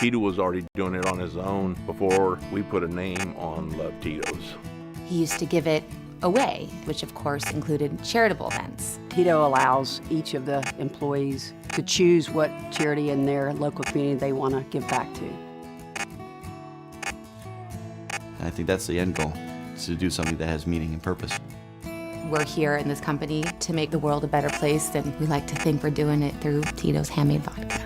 Tito was already doing it on his own before we put a name on Love Tito's. He used to give it away, which of course included charitable events. Tito allows each of the employees to choose what charity in their local community they want to give back to. I think that's the end goal, is to do something that has meaning and purpose. We're here in this company to make the world a better place, and we like to think we're doing it through Tito's Handmade Vodka.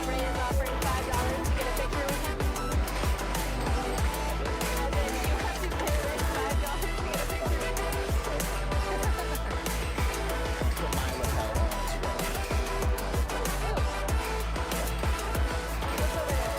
Brandon's offering $5 to get a picture with him. And then you have to pay Rick $5 to get a picture with him. What's over there?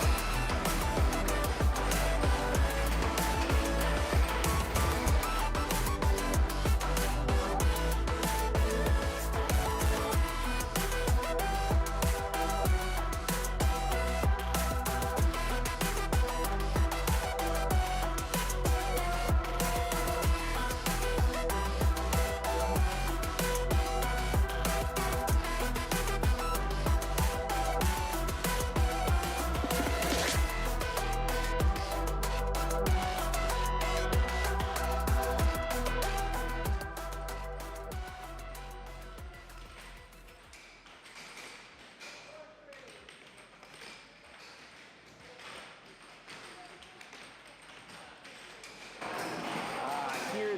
Hear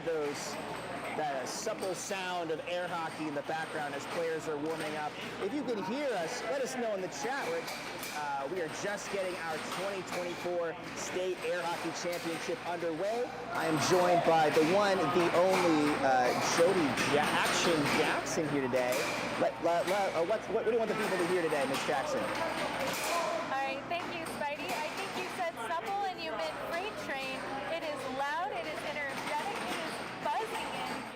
that supple sound of air hockey in the background as players are warming up. If you can hear us, let us know in the chat. We are just getting our 2024 State Air Hockey Championship underway. I am joined by the one, the only Jody Action Jackson here today. What do you want the people to hear today, Ms. Jackson? All right, thank you, Spidey. I think you said supple and you meant freight train. It is loud, it is energetic, it is buzzing in here.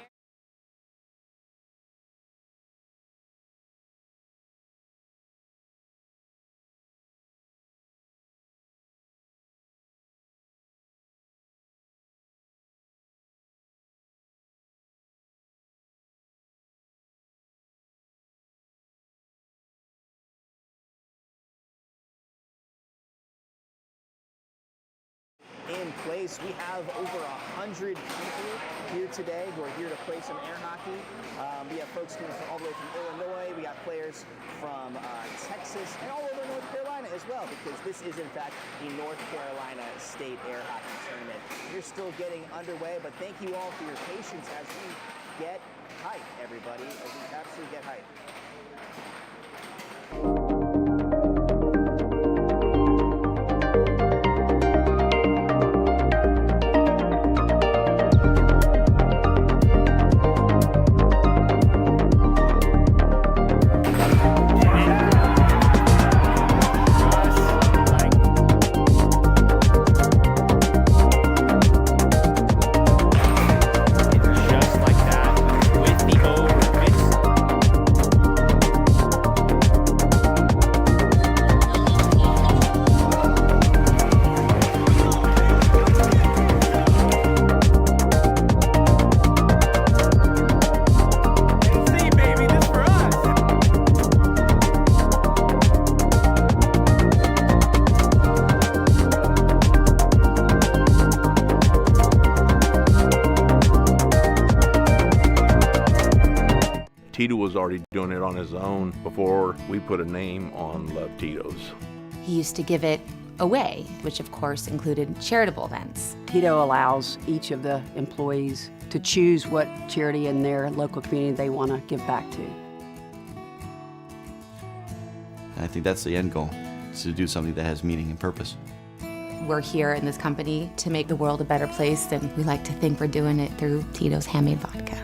In place, we have over 100 people here today who are here to play some air hockey. We have folks coming from all the way from Illinois. We got players from Texas and all over North Carolina as well, because this is in fact the North Carolina State Air Hockey Tournament. We're still getting underway, but thank you all for your patience as we get hype, everybody, as we absolutely get hype. Just like that, with the over, with Tito was already doing it on his own before we put a name on Love Tito's. He used to give it away, which of course included charitable events. Tito allows each of the employees to choose what charity in their local community they want to give back to. I think that's the end goal, is to do something that has meaning and purpose. We're here in this company to make the world a better place, and we like to think we're doing it through Tito's Handmade Vodka.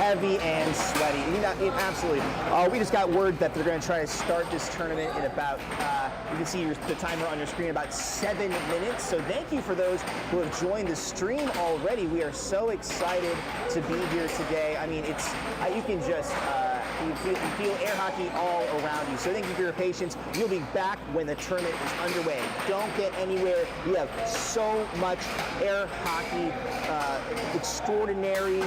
heavy and sweaty. Absolutely. We just got word that they're going to try to start this tournament in about, you can see the timer on your screen, about 7 minutes. So thank you for those who have joined the stream already. We are so excited to be here today. I mean, it's you can just you feel air hockey all around you. So thank you for your patience. We'll be back when the tournament is underway. Don't get anywhere. We have so much air hockey, extraordinary,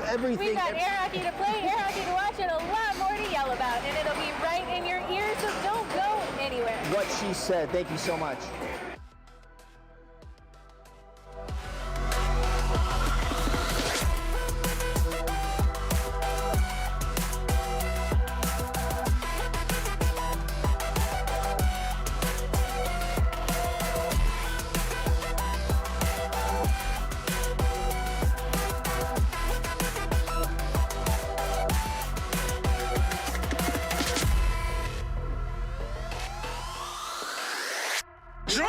everything. We've got air hockey to play, air hockey to watch, and a lot more to yell about. And it'll be right in your ears, so don't go anywhere. What she said. Thank you so much. Join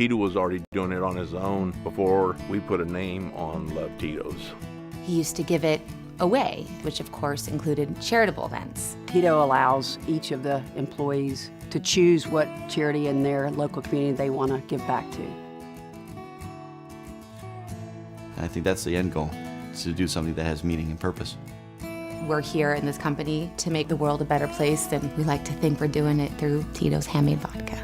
Tito was already doing it on his own before we put a name on Love Tito's. He used to give it away, which of course included charitable events. Tito allows each of the employees to choose what charity in their local community they want to give back to. I think that's the end goal, to do something that has meaning and purpose. We're here in this company to make the world a better place, and we like to think we're doing it through Tito's Handmade Vodka.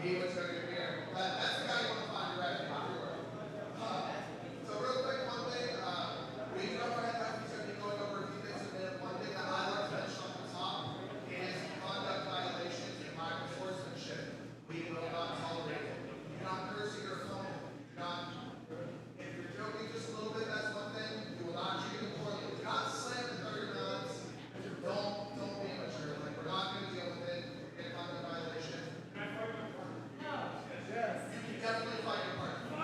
He was going to get here. That's the guy you want to find right everywhere. So real quick, one thing, we know our head coach is going to be going over a few things in a minute. One thing that I like to mention off the top is conduct violations and lack of sportsmanship. We will not tolerate it. You're not cursing your phone. You're not. If you're joking just a little bit, that's one thing. You will not treat them poorly. Do not slam and throw your nuts. Don't be immature. Like, we're not going to deal with it. We're going to conduct violation. You can definitely fight your partner.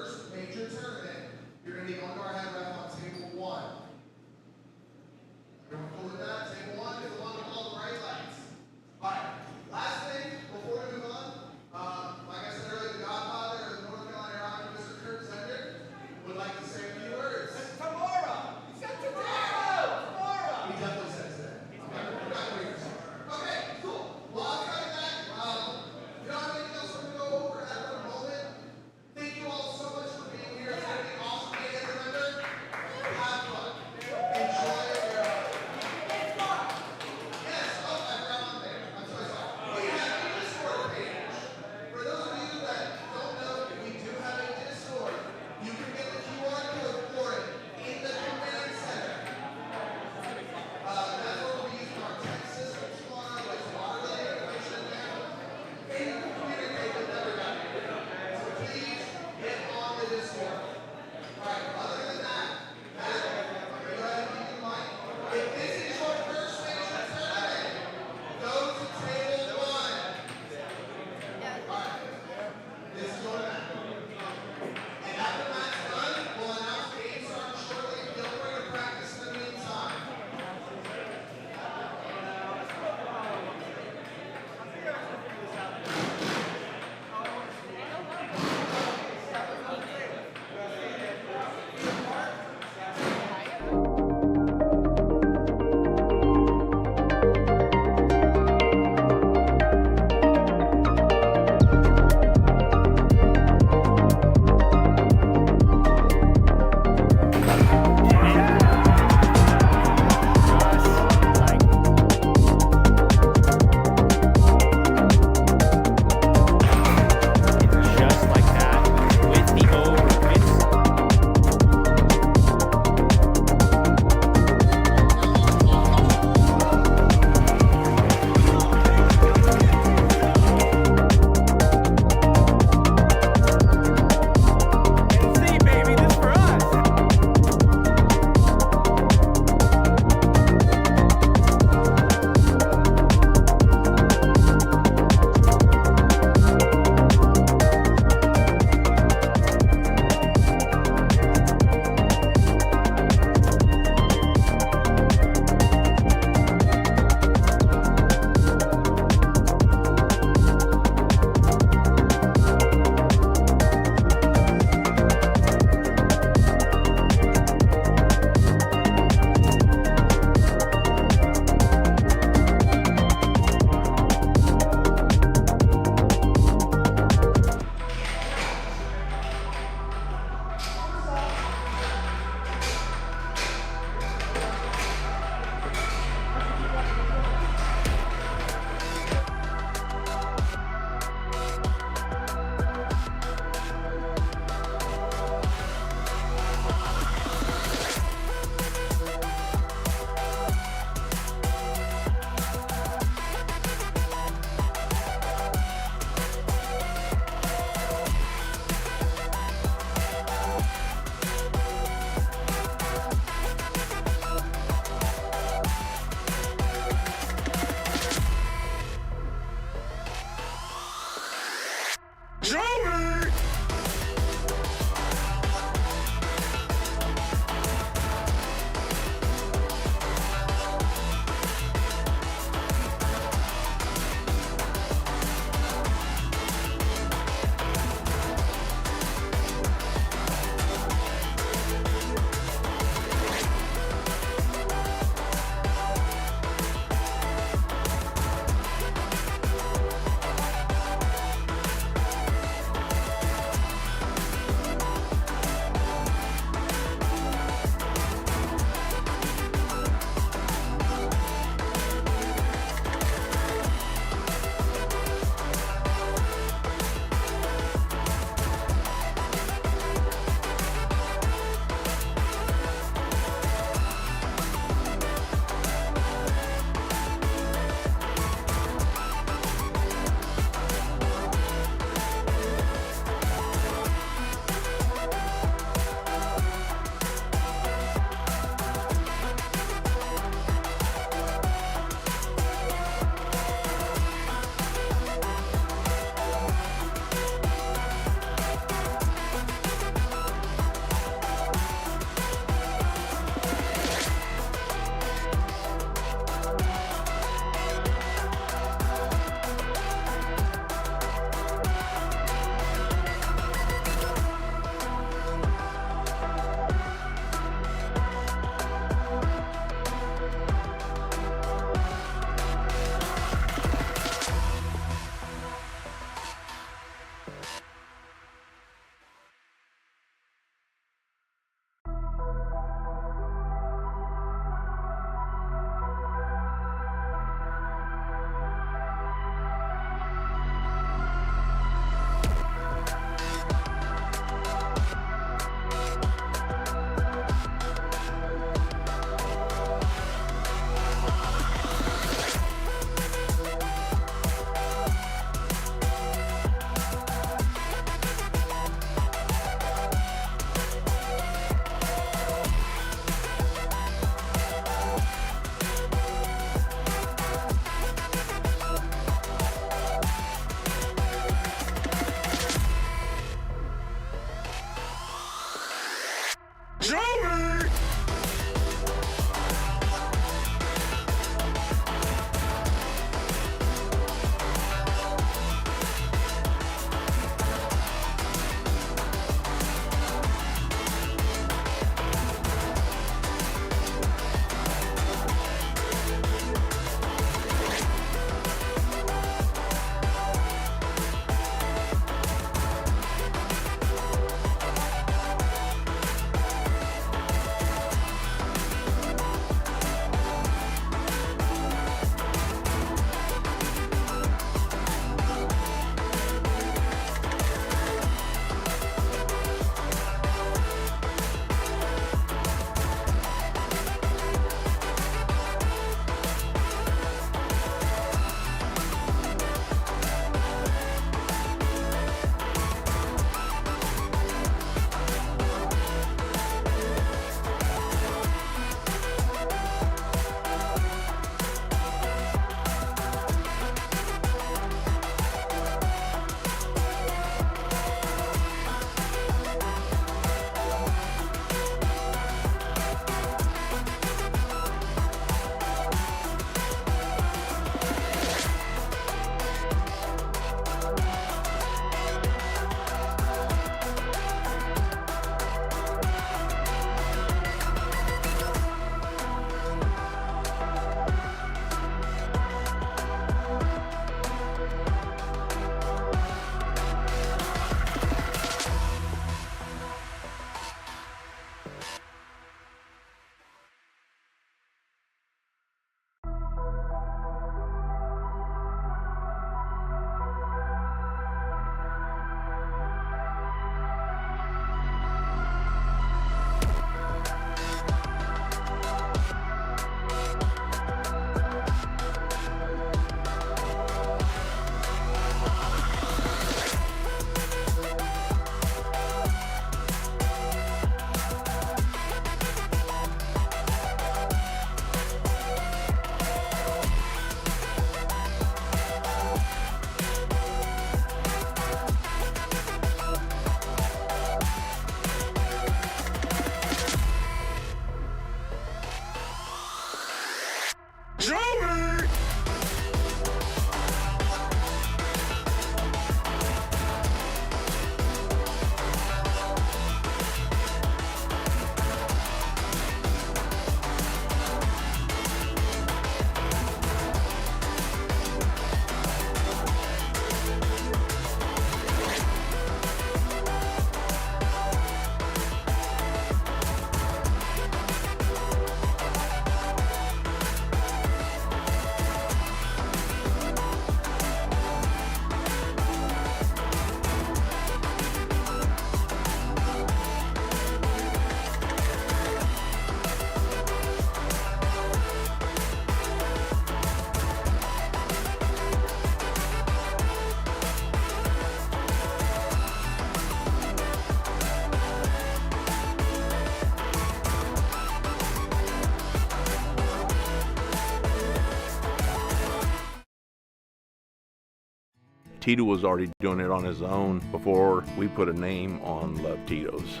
Tito was already doing it on his own before we put a name on Love Tito's.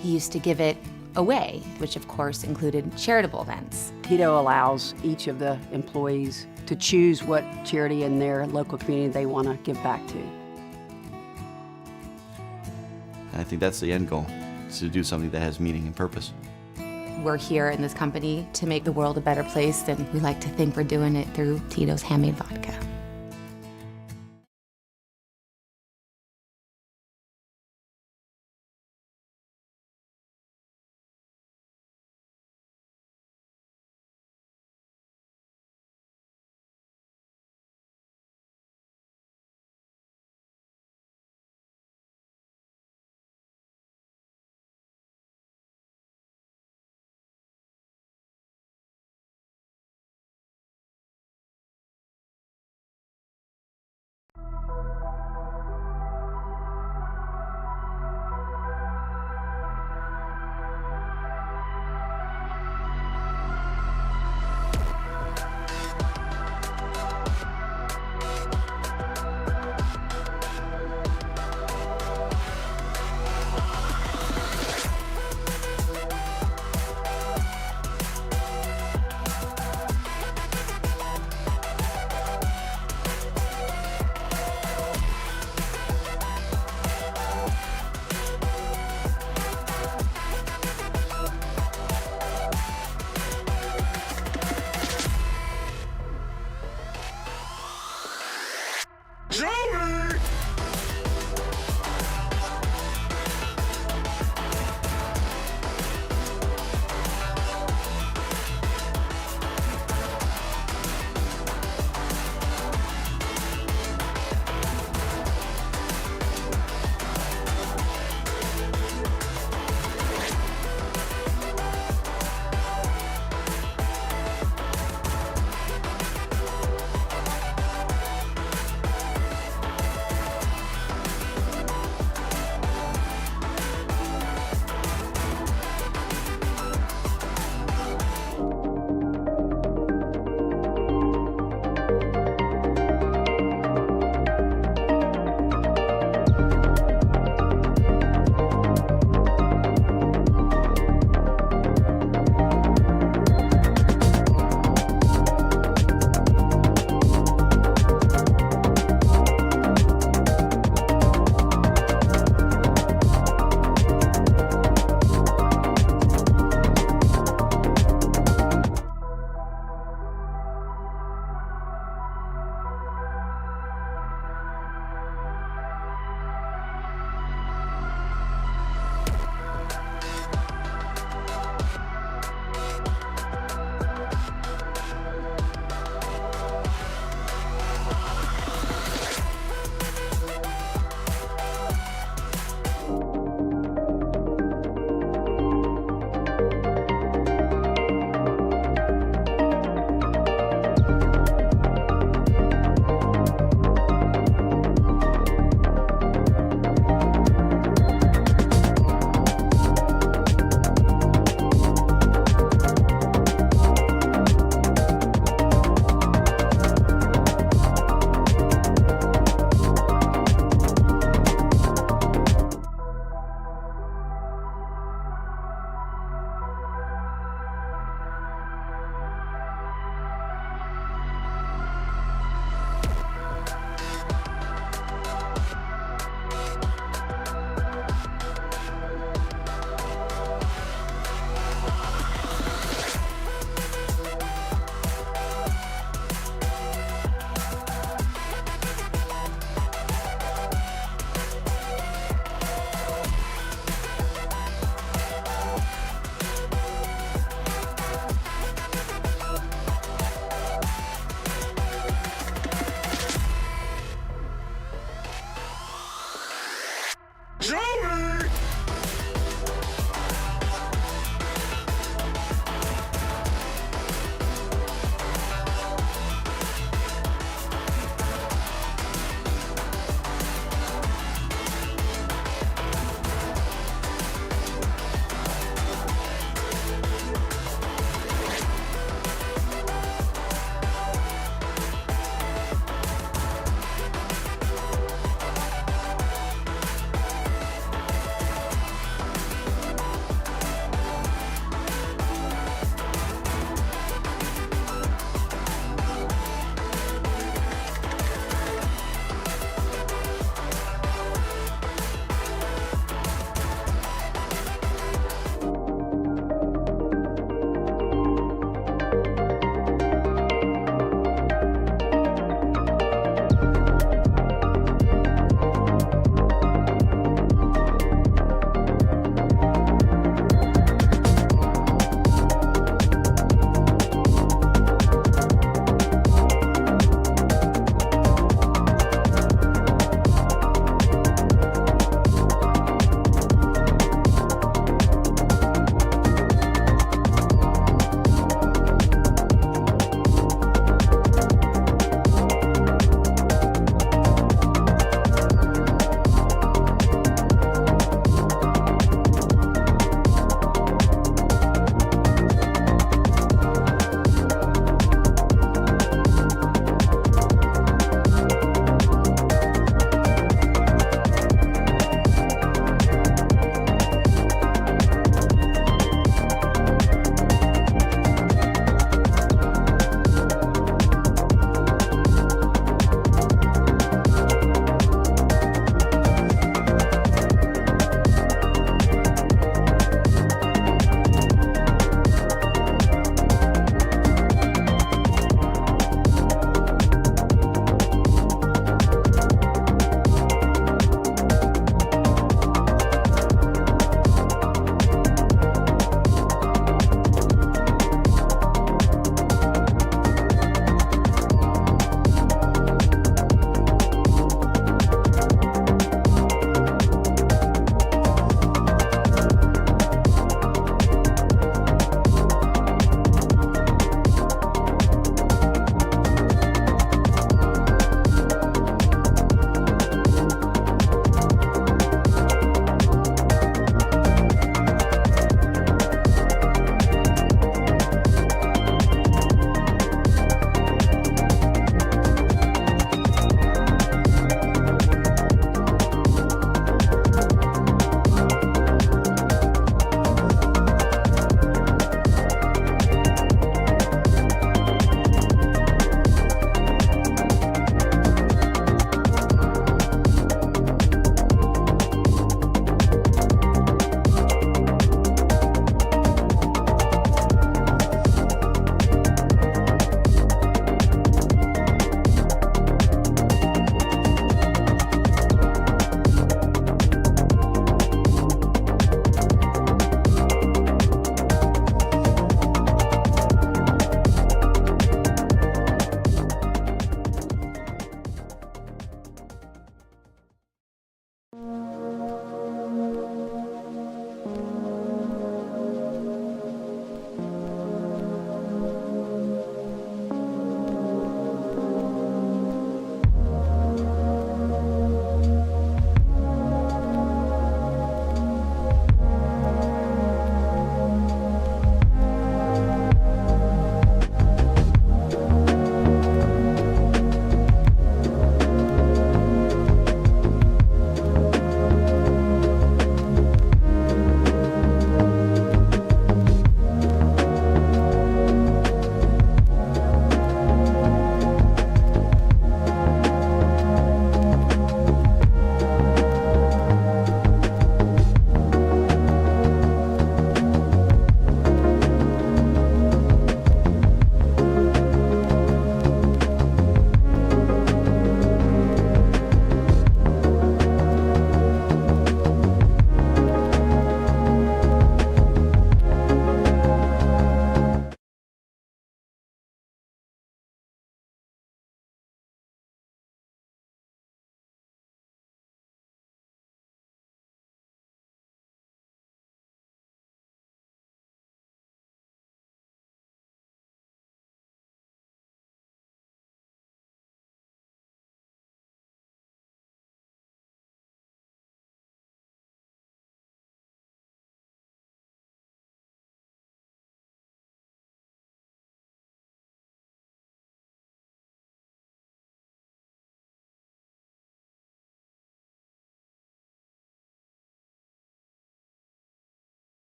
He used to give it away, which of course included charitable events. Tito allows each of the employees to choose what charity in their local community they want to give back to. I think that's the end goal, is to do something that has meaning and purpose. We're here in this company to make the world a better place, and we like to think we're doing it through Tito's Handmade Vodka.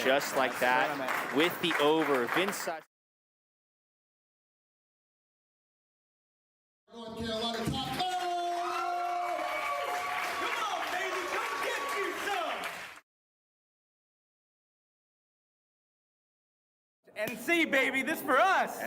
just like that with the over. Vince North Carolina top. NC, baby, this for us.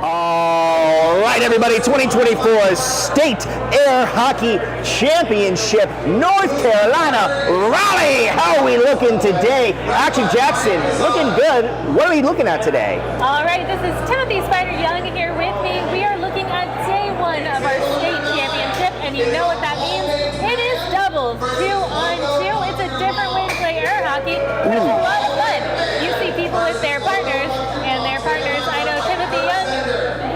All right, everybody, 2024 State Air Hockey Championship, North Carolina Raleigh. How are we looking today? Action Jackson, looking good. What are we looking at today? All right, this is Timothy Spider Young here with me. We are looking at day one of our state championship, and you know what that means. It is doubles, 2-on-2. It's a different way to play air hockey. It's a lot of fun. You see people with their partners, and their partners, I know Timothy Young,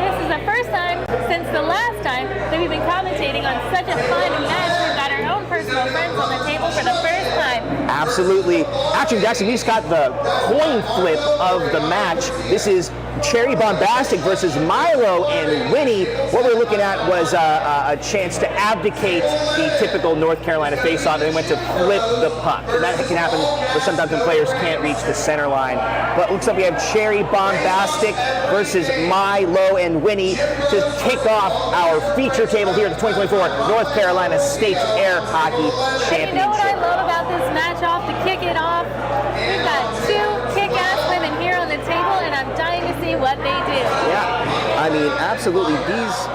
this is the first time since the last time that we've been commentating on such a fun match. We've got our own personal friends on the table for the first time. Absolutely. Action Jackson, we just got the coin flip of the match. This is Cherry Bombastic versus Milo and Winnie. What we're looking at was a chance to abdicate the typical North Carolina face-off, and they went to flip the puck. And that can happen where sometimes when players can't reach the center line. But it looks like we have Cherry Bombastic versus Milo and Winnie to kick off our feature table here at the 2024 North Carolina State Air Hockey Championship. And you know what I love about this match off? To kick it off, we've got two kick-ass women here on the table, and I'm dying to see what they do. Yeah, I mean, absolutely. These,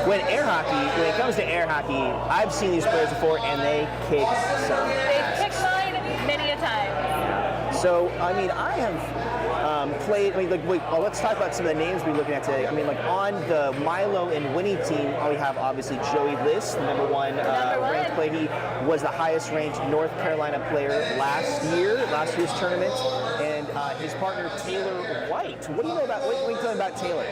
when it comes to air hockey, I've seen these players before, and they kick some They've ass. kicked mine many a time. So, I mean, I have played, let's talk about some of the names we're looking at today. I mean, like on the Milo and Winnie team, we have obviously Joey List, the number one ranked player. He was the highest ranked North Carolina player last year's tournament. And his partner, Taylor White. What do you know about, what can you tell me about Taylor?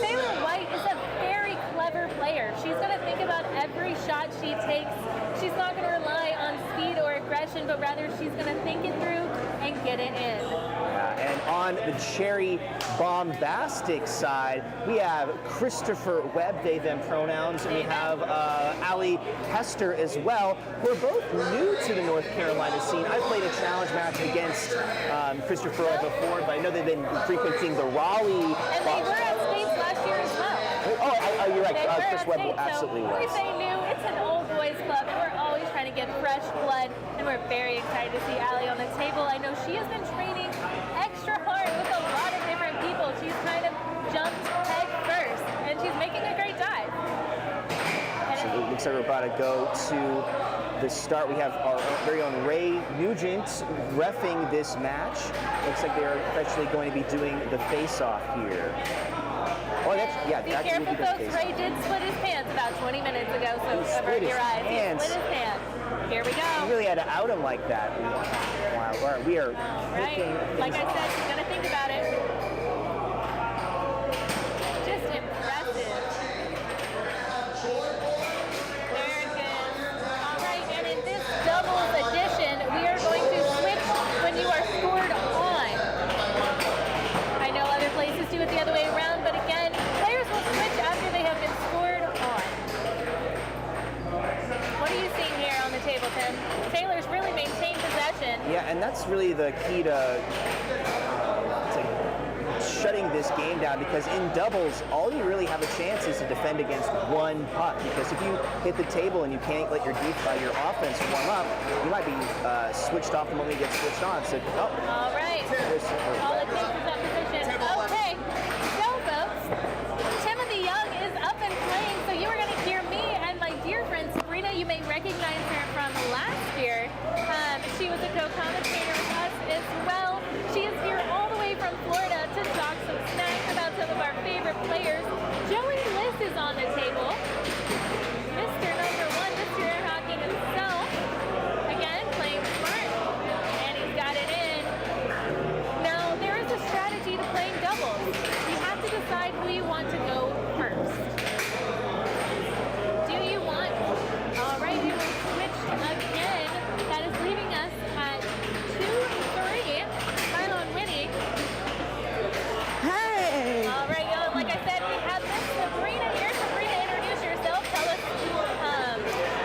Taylor White is a very clever player. She's going to think about every shot she takes. She's not going to rely on speed or aggression, but rather she's going to think it through and get it in. And on the Cherry Bombastic side, we have Christopher Webb, they, them pronouns, and we have Allie Hester as well. We're both new to the North Carolina scene. I played a challenge match against Christopher Webb before, but I know they've been frequenting the Raleigh. And they were at States last year as well. Oh, you're right. They were Chris at Webb States, absolutely so was. we say new, it's an old boys club, and we're always trying to get fresh blood, and we're very excited to see Allie on the table. I know she has been training extra hard with a lot of different people. She's kind of jumped head first, and she's making a great dive. And So it looks looks like we're about to go to the start. We have our very own Ray Nugent reffing this match. Looks like they're officially going to be doing the face-off here. Oh, that's, yeah, Be that's careful, folks. Ray did split his pants about 20 minutes ago, so avert your eyes. He split his pants. Here we go. You really had to out him like that. Wow, all right, we are right. Like I said, she's going to think about it. Just impressive. There it is. All right, and in this doubles edition, we are going to switch when you are scored on. I know other places do it the other way around, but again, players will switch after they have been scored on. What are you seeing here on the table, Tim? Taylor's really maintained possession. Yeah, and that's really the key to shutting this game down, because in doubles, all you really have a chance is to defend against one puck. Because if you hit the table and you can't let your offense warm up, you might be switched off the moment you get switched on. So, all right. All it takes is that position. Okay. So, folks, Timothy Young is up and playing. So you are going to hear me and my dear friend Sabrina. You may recognize her from last year. She was a co-commentator with us as well. She is here all the way from Florida to talk some snacks about some of our favorite players. Joey Liss is on the table. Mr. Number 1, Mr. Air Hockey himself. Again, playing smart. And he's got it in. Now, there is a strategy to playing doubles. You have to decide who you want to go first. Do you want... All right, we will switch again. That is leaving us at 2-3. Mylon Winnie. Hey! All right, y'all. Like I said, we have Miss Sabrina here. Sabrina, introduce yourself. Tell us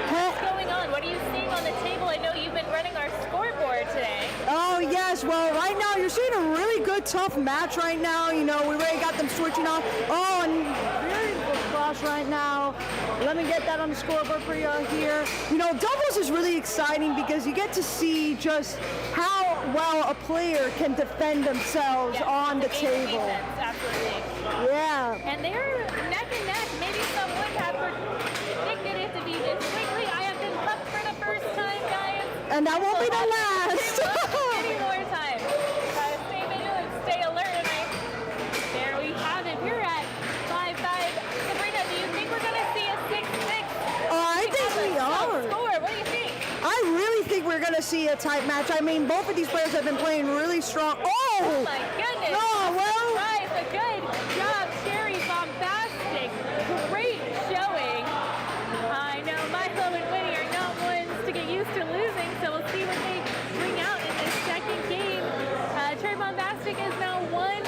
what's going on. What are you seeing on the table? I know you've been running our scoreboard today. Oh, yes. Well, right now, you're seeing a really good, tough match right now. You know, we already got them switching off. Oh, and very good cross right now. Let me get that on the scoreboard for you here. You know, doubles is really exciting because you get to see just how well a player can defend themselves on the table. Defense, absolutely. Yeah. And they're neck and neck. Maybe some would have predicted it to be this quickly. I have been pumped for the first time, guys. And that won't be the last. Any more time. Stay vigilant, stay alert. And there we have it. We're at 5-5. Sabrina, do you think we're going to see a 6-6? I think we are. Score. What do you think? I really think we're going to see a tight match. I mean, both of these players have been playing really strong. Oh my goodness. Oh, well. Right, a good job, Sherry. Bombastic. Great showing. I know Milo and Winnie are not ones to get used to losing, so we'll see what they bring out in this second game. Cherry Bombastic is now 1-0.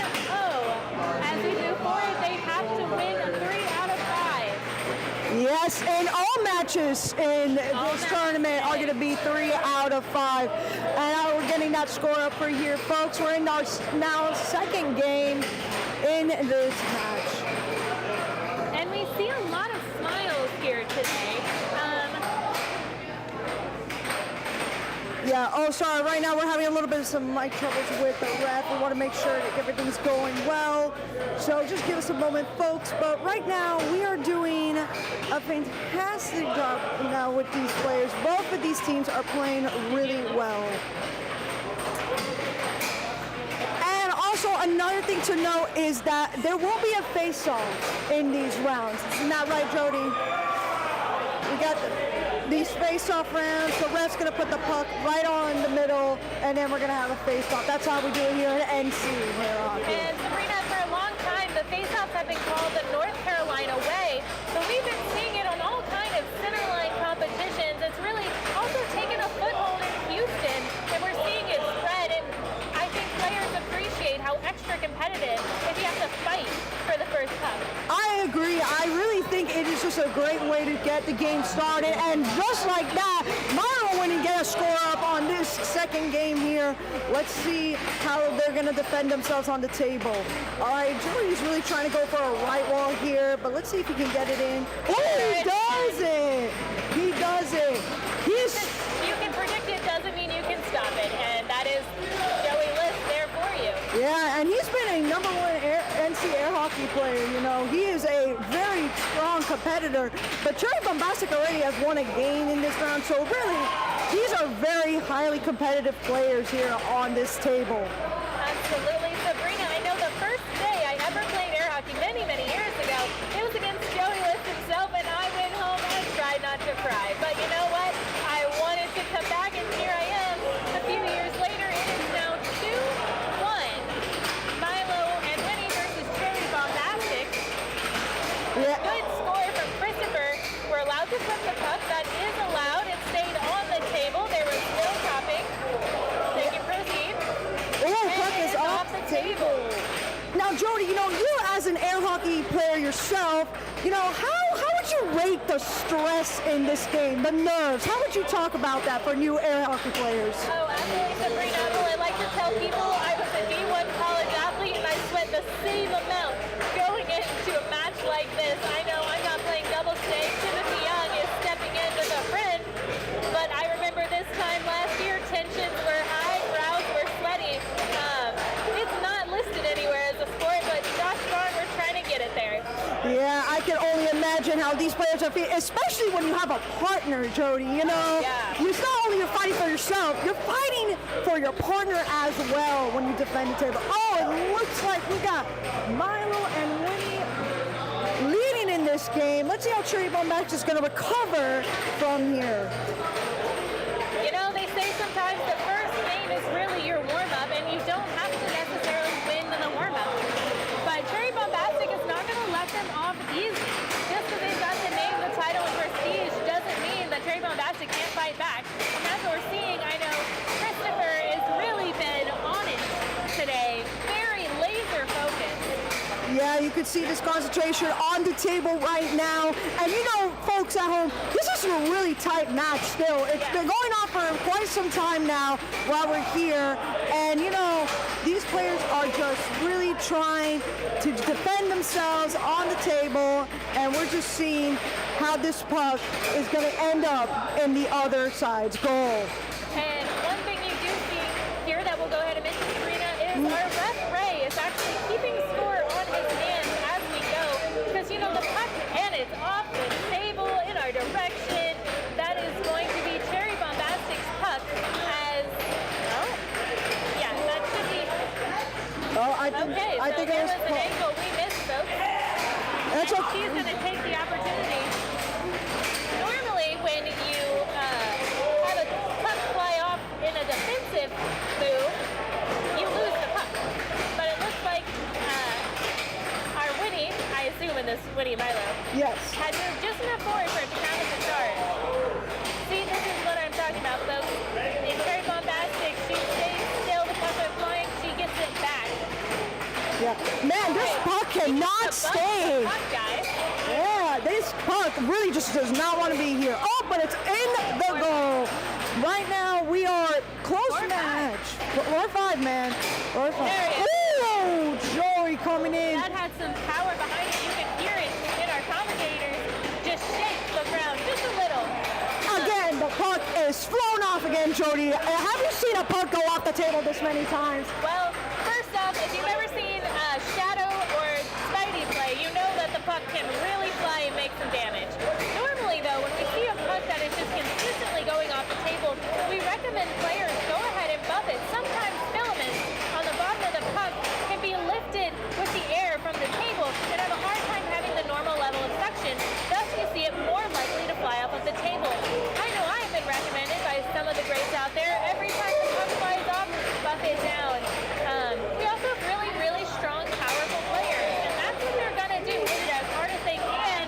As we move forward, they have to win 3 out of 5. Yes, and all matches in this tournament are going to be 3 out of 5. And now we're getting that score up for here, folks. We're in our now second game in this match. And we see a lot of smiles here today. Yeah, oh, sorry, right now we're having a little bit of some mic troubles with the ref. We want to make sure that everything's going well. So just give us a moment, folks. But right now we are doing a fantastic job now with these players. Both of these teams are playing really well. And also another thing to note is that there won't be a face-off in these rounds. Isn't that right, Jody? We got these face-off rounds. The ref's going to put the puck right on the middle, and then we're going to have a face-off. That's how we do it here at NC. And Sabrina, for a long time, the face-offs have been called the North Carolina way, but we've been seeing it on all kinds of centerline competitions. It's really also taken a foothold in Houston, and we're seeing it spread. And I think players appreciate how extra competitive if you have to fight for the first puck. I agree. I really think it is just a great way to get the game started. And just like that, Milo went and get a score up on this second game here. Let's see how they're going to defend themselves on the table. All right, Joey's really trying to go for a right wall here, but let's see if he can get it in. Oh, he does it! He does it. You can predict it, doesn't mean you can stop it. And that is Joey Liss there for you. Yeah, and he's been a #1 NC air hockey player, you know. He is a very strong competitor, but Cherry Bombastic already has won a game in this round, so really, these are very highly competitive players here on this table. Absolutely. Sabrina, I know the first day I ever played air hockey many, many years ago, it was against Joey List himself, and I went home and tried not to cry. But you know what? I wanted to come back, and here I am. A few years later, it is now 2-1. Milo and Winnie versus Cherry Bombastic. Yeah. Good score from Christopher. We're allowed to flip the puck. That is allowed. It stayed on the table. There was no topping. They can proceed. Oh, puck is off the table. Now, Jody, you know, you as an air hockey player yourself, you know, how would you rate the stress in this game, the nerves? How would you talk about that for new air hockey players? Oh, absolutely, Sabrina. Well, I like to tell people I was a D1 college athlete and I sweat the same amount going into a match like this. I know I'm not playing double stakes. Timothy Young is stepping in with a friend, but I remember this time last year, tensions were high, brows were sweaty. It's not listed anywhere as a sport, but Josh Braun, we're trying to get it there. Yeah, I can only imagine how these players are feeling, especially when you have a partner, Jody. You know, it's not only you're fighting for yourself, you're fighting for your partner as well when you defend the table. Oh, it looks like we got Milo and Winnie leading in this game. Let's see how Cherry Bombastic is going to recover from here. You know, they say sometimes the first game is really your warm-up, and you don't have to necessarily win in the warm-up. But Cherry Bombastic is not going to let them off easy. Just because they've got the name, the title, and prestige doesn't mean that Cherry Bombastic can't fight back. And that's what we're seeing. I know Christopher has really been on it today. Very laser focused. Yeah, you can see this concentration on the table right now. And you know, folks at home, this is a really tight match still. It's been going on for quite some time now while we're here. And you know, these players are just really trying to defend themselves on the table. And we're just seeing how this puck is going to end up in the other side's goal. And one thing you do see here that we'll go ahead and mention, Serena, is our ref Ray is actually keeping score on his hands as we go. Because, you know, the puck, and it's off the table in our direction. That is going to be Cherry Bombastic's puck as, oh, yeah, that should be. Oh, I think there it was an angle we missed, folks. That's and okay. she's going to take the opportunity. Normally, when you have a puck fly off in a defensive move, you lose the puck. But it looks like our Winnie, I assume in this Winnie Milo, yes, had moved just enough forward for it to count as a start. See, this is what I'm talking about, folks. In Cherry Bombastic, she stays still, the puck is flying, she gets it back. Yeah. Man, this puck cannot stay. Yeah, this puck really just does not want to be here. Oh, but it's in the goal. Right now, we are close match. 4-5, man. 4-5. Oh, Joey coming in. That had some power behind it. You can hear it in our commentators. Just shake the ground just a little. Again, the puck is flown off again, Jody. Have you seen a puck go off the table this many times? Well, first off, if you've ever seen Shadow or Spidey play, you know that the puck can really fly and make some damage. Normally, though, when we see a puck that is just consistently going off the table, we recommend players go ahead and buff it. Sometimes filaments on the bottom of the puck can be lifted with the air from the table and have a hard time having the normal level of suction. Thus, you see it more likely to fly off of the table. I know I have been recommended by some of the greats out there. Every time the puck flies off, buff it down. We also have really, really strong, powerful players, and that's what they're going to do. Hit it as hard as they can.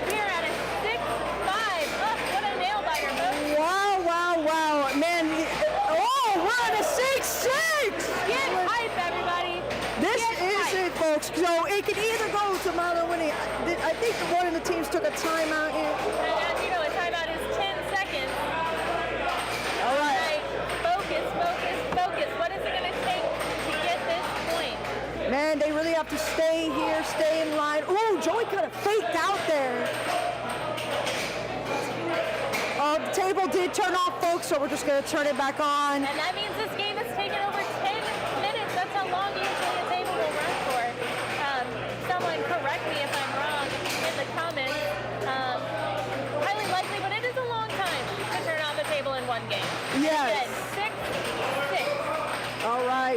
We're at a 6-5. Oh, what a nail biter, folks. Wow, wow, wow. Man, oh, we're at a 6-6. Get hype, everybody. This is it, folks. So it can either go to Milo Winnie. I think one of the teams took a timeout here. And as you know, a timeout is 10 seconds. All right. Focus, focus, focus. What is it going to take to get this point? Man, they really have to stay here, stay in line. Ooh, Joey kind of faked out there. The table did turn off, folks, so we're just going to turn it back on. And that means this game has taken over 10 minutes. That's how long usually a table will run for.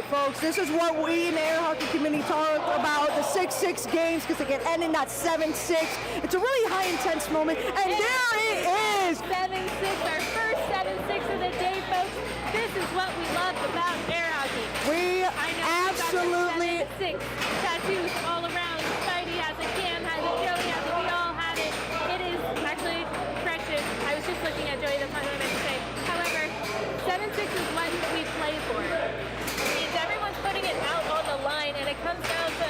folks. This is what we in the air hockey community talk about, the 6-6 games, because they can end in that 7-6. It's a really high intense moment, and there it is. 7-6, our first 7-6 of the day, folks. This is what we love about air hockey. We I know absolutely. 7-6 tattoos all around. Spidey has it, Cam has it, Joey has it, we all have it. It is actually precious. I was just looking at Joey, that's not what I meant to say. However, 7-6 is what we play for. It means everyone's putting it out on the line, and it comes down to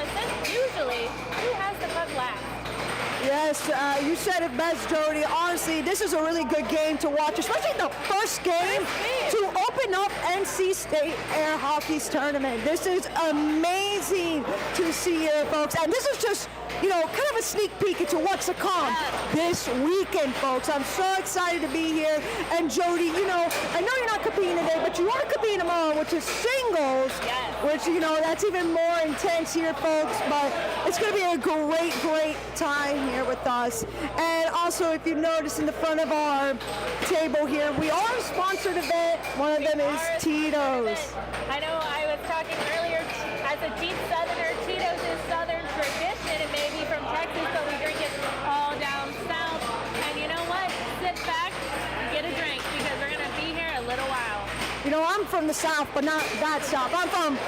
usually who has the puck last. Yes, you said it best, Jody. Honestly, this is a really good game to watch, especially the first game to open up NC State Air Hockey's tournament. This is amazing to see here, folks. And this is just, you know, kind of a sneak peek into what's to come this weekend, folks. I'm so excited to be here. And Jody, you know, I know you're not competing today, but you are competing tomorrow, which is singles, which, you know, that's even more intense here, folks. But it's going to be a great, great time here with us. And also, if you notice in the front of our table here, we are a sponsored event. One of them is Tito's. I know I was talking earlier, as a deep Southerner, Tito's is Southern tradition. It may be from Texas, but we drink it all down south. And you know what? Sit back and get a drink, because we're going to be here a little while. You know, I'm from the South, but not that South. I'm from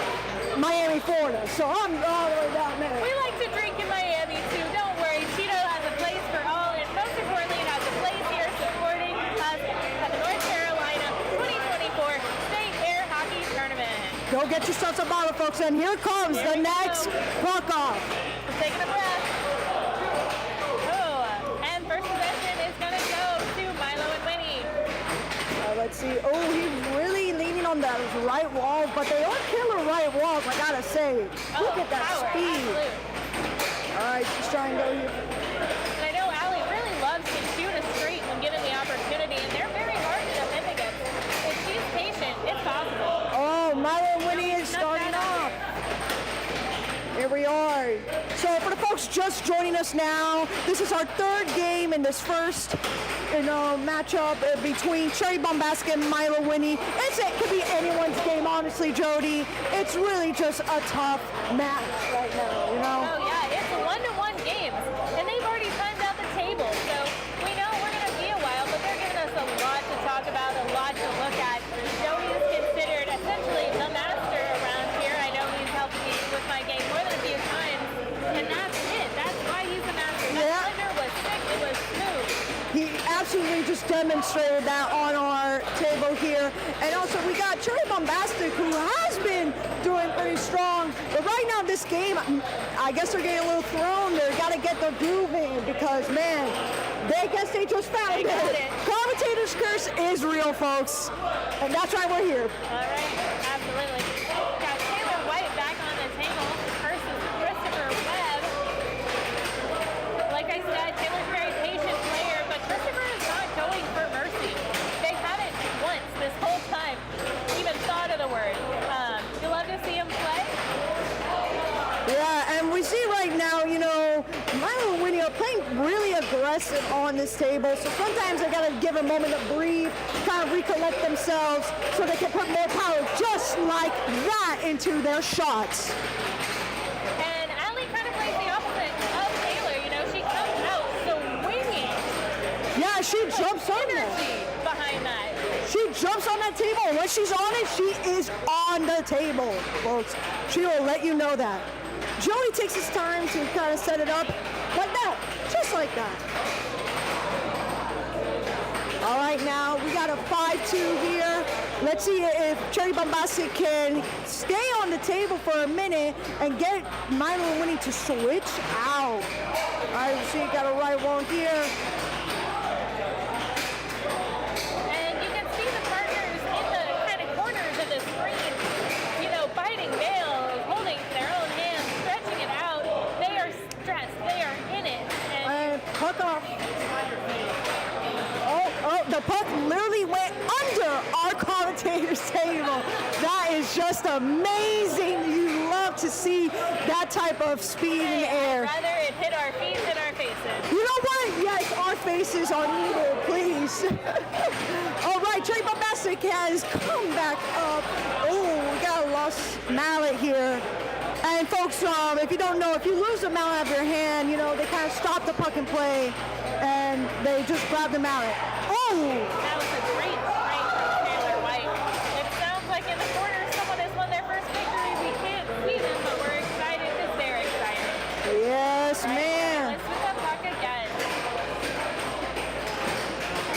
Miami, Florida, so I'm all the way down there. We like to drink in Miami too. Don't worry, Tito has a place for all, and most importantly, it has a place here supporting us at the North Carolina 2024 State Air Hockey Tournament. Go get yourself some bottle, folks, and here comes the next puck off. I'm taking a breath. Oh, and first possession is going to go to Milo and Winnie. Let's see. Oh, he's really leaning on that right wall, but they are killer right walls, I gotta say. Look at that power, speed. absolute. All right, she's trying to go here. And I know Allie really loves to shoot a straight when given the opportunity, and they're very hard to defend against. If she's patient, it's possible. Oh, Milo and Winnie is starting off. Here we are. So for the folks just joining us now, this is our third game in this first, you know, matchup between Cherry Bombastic and Milo Winnie. It could be anyone's game, honestly, Jody. It's really just a tough match right now, you know? Oh yeah, it's 1-1 games, and they've already timed out the table, so we know we're going to be a while, but they're giving us a lot to talk about, a lot to look at. Jody is considered essentially the master around here. I know he's helped me with my game more than a few times, and that's it. That's why he's the master. That slender was sick, it was smooth. He absolutely just demonstrated that on our table here. And also we got Cherry Bombastic, who has been doing pretty strong. But right now this game, I guess they're getting a little thrown. They got to get the groove in because, man, they guess they just found it. Commentator's curse is real, folks. And that's why we're here. All right, absolutely. Got Taylor White back on the table versus Christopher Webb. Like I said, Taylor's a very patient player, but Christopher is not going for mercy. They haven't once this whole time even thought of the word. You love to see him play? Yeah, and we see right now, you know, Milo and Winnie are playing really aggressive on this table, so sometimes they gotta give a moment to breathe, kind of recollect themselves so they can put more power just like that into their shots. And Allie kind of plays the opposite of Taylor. You know, she comes out swinging. Yeah, she jumps on Energy that. behind that. She jumps on that table, and when she's on it, she is on the table, folks. She will let you know that. Jody takes his time to kind of set it up like that, just like that. All right, now we got a 5-2 here. Let's see if Cherry Bombastic can stay on the table for a minute and get Milo and Winnie to switch out. All right, we see got a right wall here. And you can see the partners in the kind of corners of the screen, you know, biting nails, holding their own hands, stretching it out. They are stressed. They are in it. And puck off. Oh, the puck literally went under our commentator's table. That is just amazing. You love to see that type of speed in the air. I'd rather it hit our feet than our faces. You know what? Yes, our faces are needed, please. All right, Cherry Bombastic has come back up. Oh, we got a loss lacrosse mallet here. And folks, if you don't know, if you lose the mallet out of your hand, you know, they kind of stop the puck and play, and they just grab the mallet. Oh! That was a great strike from Taylor White. It sounds like in the corner someone has won their first victory. We can't see them, but we're excited because they're excited. Yes, man. Let's put the puck again.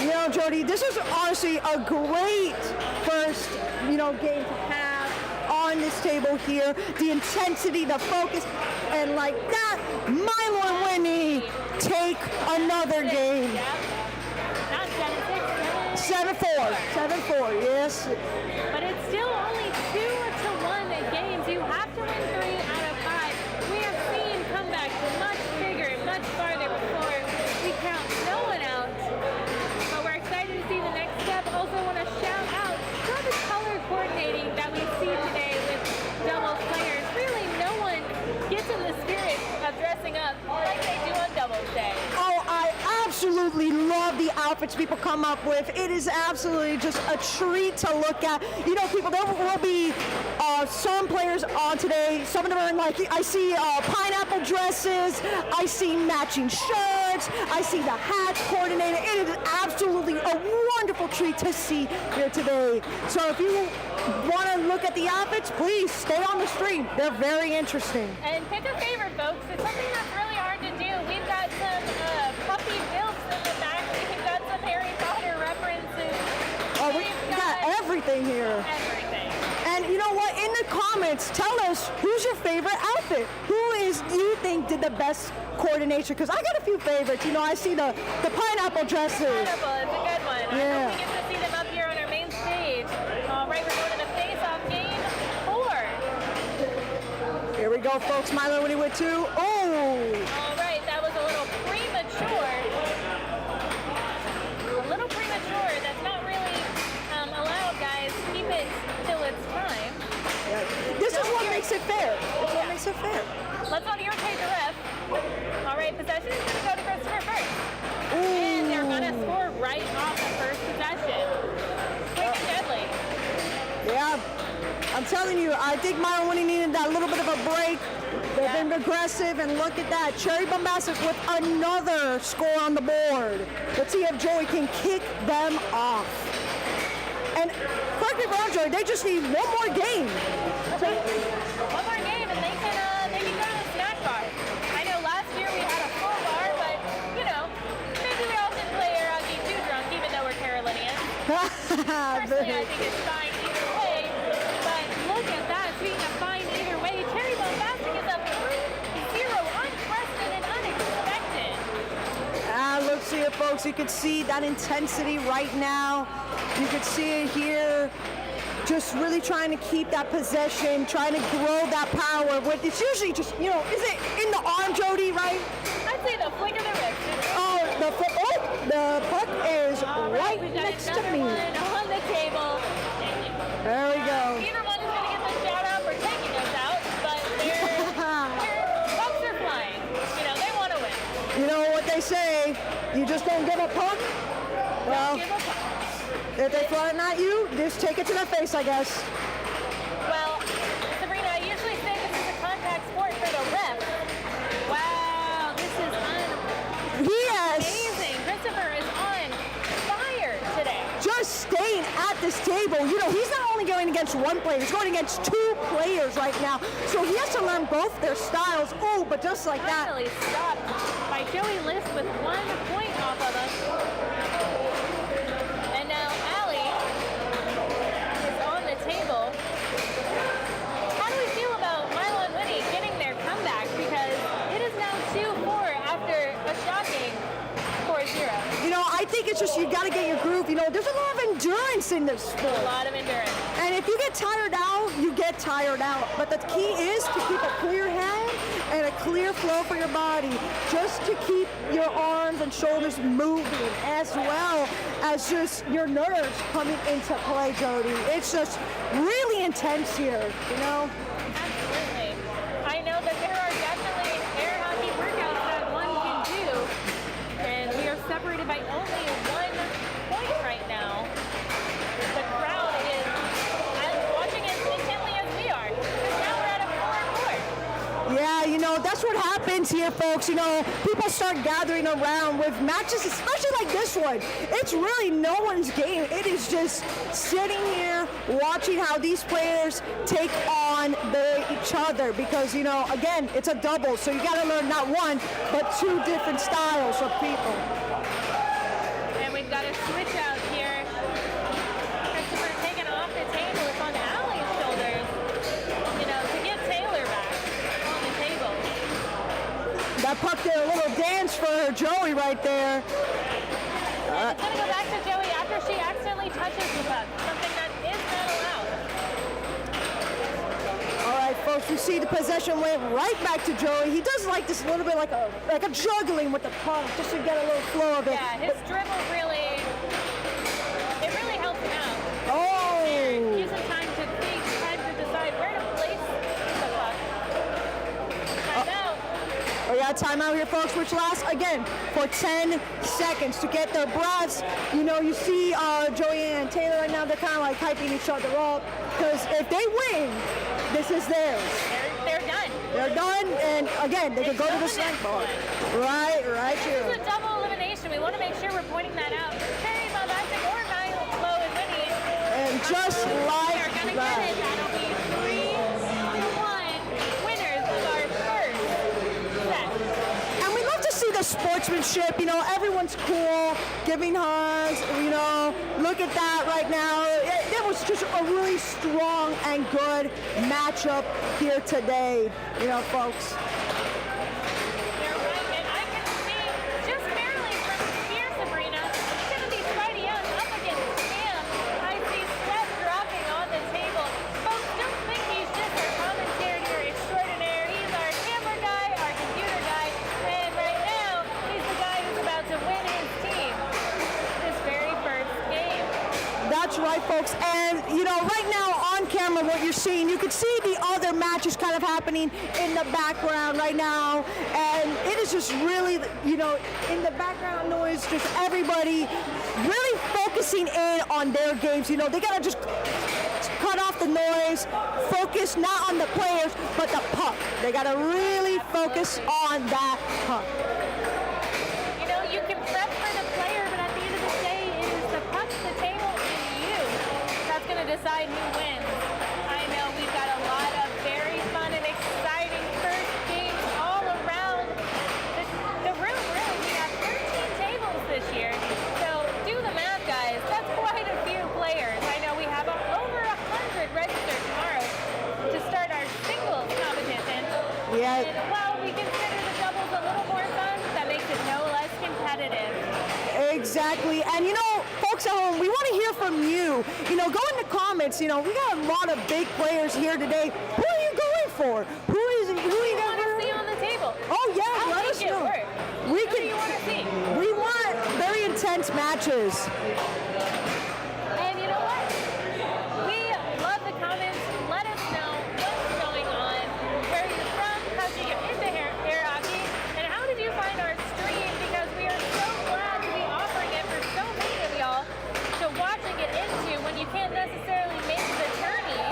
You know, Jody, this is honestly a great first, you know, game to have on this table here. The intensity, the focus, and like that, Milo and Whitney take another game. Yep. Not 7-6, 7-4. 7-4, yes. but it's still only 2-1 games. You have to win 3 out of 5. We have seen comebacks much bigger, much farther before we count no one out. But we're excited to see the next step. Also want to shout out some of the color coordinating that we see today with doubles players. Really, no one gets in the spirit of dressing up like they do on doubles day. Oh, I absolutely love the outfits people come up with. It is absolutely just a treat to look at. You know, people, there will be some players on today. Some of them are in, like, I see pineapple dresses. I see matching shirts. I see the hats coordinated. It is absolutely a wonderful treat to see here today. So if you want to look at the outfits, please stay on the stream. They're very interesting. And pick a favorite, folks. It's something that's really hard to do. We've got some puppy builds in the back. We've got some Harry Potter references. Oh, we got everything here. Everything. And you know what? In the comments, tell us who's your favorite outfit. Who do you think did the best coordination? Because I got a few favorites. You know, I see the pineapple dresses. Pineapple is a good one. Yeah. I hope we get to see them up here on our main stage. All right, we're going to the face-off game 4. Here we go, folks. Milo Whitney with 2. Oh! All right, that was a little premature. A little premature. That's not really allowed, guys. Keep it till it's time. This is what makes it fair. It's what makes it fair. Let's not irritate the ref. All right, possession is going to go to Christopher first. And they're going to score right off the first possession. Quick and deadly. Yeah. I'm telling you, I think Milo Whitney needed that little bit of a break. They've been aggressive, and look at that. Cherry Bombastic with another score on the board. Let's see if Joey can kick them off. And correct me if I'm wrong, Joey, they just need one more game. One more game, and they can go to the snack bar. I know last year we had a full bar, but, you know, maybe we all didn't play air hockey too drunk, even though we're Carolinians. Personally, I think it's fine either way. But look at that. Speaking of fine either way, Cherry Bombastic is up 3-0, unprecedented, unexpected. Look, see it, folks. You can see that intensity right now. You can see it here. Just really trying to keep that possession, trying to grow that power. It's usually just, you know, is it in the arm, Jody, right? I'd say the flick of the wrist. The puck is right we've got next to another me. one on the table. There we go. Either one is going to get the shout out for taking us out, but their pucks are flying. You know, they want to win. You know what they say, you just don't give a puck. Well, Give a puck. if they throw it at you, just take it to their face, I guess. Well, Sabrina, I usually say this is a contact sport for the ref. Wow, this is amazing. Christopher is on fire today. Just staying at this table. You know, he's not only going against one player, he's going against 2 players right now. So he has to learn both their styles. Oh, but just like that. Finally stopped by Joey List with 1 point off of us. And now Allie is on the table. How do we feel about Milo and Whitney getting their comeback? Because it is now 2-4 after a shocking 4-0. You know, I think it's just you got to get your groove. You know, there's a lot of endurance in this sport. A lot of endurance. And if you get tired out, you get tired out. But the key is to keep a clear head and a clear flow for your body, just to keep your arms and shoulders moving, as well as just your nerves coming into play, Jody. It's just really intense here, you know? Absolutely. I know that there are definitely air hockey workouts that one can do, and we are separated by only 1 point right now. The crowd is as watching as intently as we are. know, that's what happens here, folks. You know, people start gathering around with matches, especially like this one. It's really no one's game. It is just sitting here watching how these players take on each other because, you know, again, it's a double, so you got to learn not one, but two different styles of people. And we've got a switch out here. Christopher taken off the table. It's on Allie's shoulders, you know, to get Taylor back on the table. That puck did a little dance for Joey right there. And it's going to go back to Joey after she accidentally touches the puck, something that is not allowed. All right, folks, we see the possession went right back to Joey. He does like this a little bit like a juggling with the puck, just to get a little flow of it. Yeah, his dribble really helps him out. Oh! And gives him time to think, time to decide where to place the puck. Timeout. We got a timeout here, folks, which lasts, again, for 10 seconds to get their breaths. You know, you see Joey and Taylor right now, they're kind of like hyping each other up, because if they win, this is theirs. They're done. They're done, and again, they can go to the snack bar. Right here. This is a double elimination. We want to make sure we're pointing that out. Terry Malvasic or Milo and Winnie. And just like they're going to get it. That'll be 3-1 winners of our first set. And we love to see the sportsmanship. You know, everyone's cool, giving hugs. You know, look at that right now. It was just a really strong and good matchup here today. You know, folks. You're right, and I can see just barely from here, Sabrina, Timothy Spidey Young up against Cam. I see sweat dropping on the table. Folks, don't think he's just our commentator extraordinaire. He's our camera guy, our computer guy, and right now, he's the guy who's about to win his team this very first game. That's right, folks. And, you know, right now on camera, what you're seeing, you can see the other matches kind of happening in the background right now. And it is just really, you know, in the background noise, just everybody really focusing in on their games. You know, they got to just cut off the noise, focus not on the players, but the puck. They got to really focus on that puck. You know, you can prep for the player, but at the end of the day, it is the puck, the table, and you that's going to decide who wins. I know we've got a lot of very fun and exciting first games all around the room, really. We have 13 tables this year, so do the math, guys. That's quite a few players. I know we have over 100 registered tomorrow to start our singles competition. Yeah. And while we consider the doubles a little more fun, that makes it no less competitive. Exactly. And you know, folks at home, we want to hear from you. You know, go in the comments. You know, we got a lot of big players here today. Who are you going for? Who are you going to see on the table? Oh yeah, I'll let make us it know. work. We Who do you want to see? We want very intense matches. And you know what? We love the comments. Let us know what's going on, where you're from, how did you get into air hockey, and how did you find our stream? Because we are so glad to be offering it for so many of y'all to watch and get into when you can't necessarily make the journey.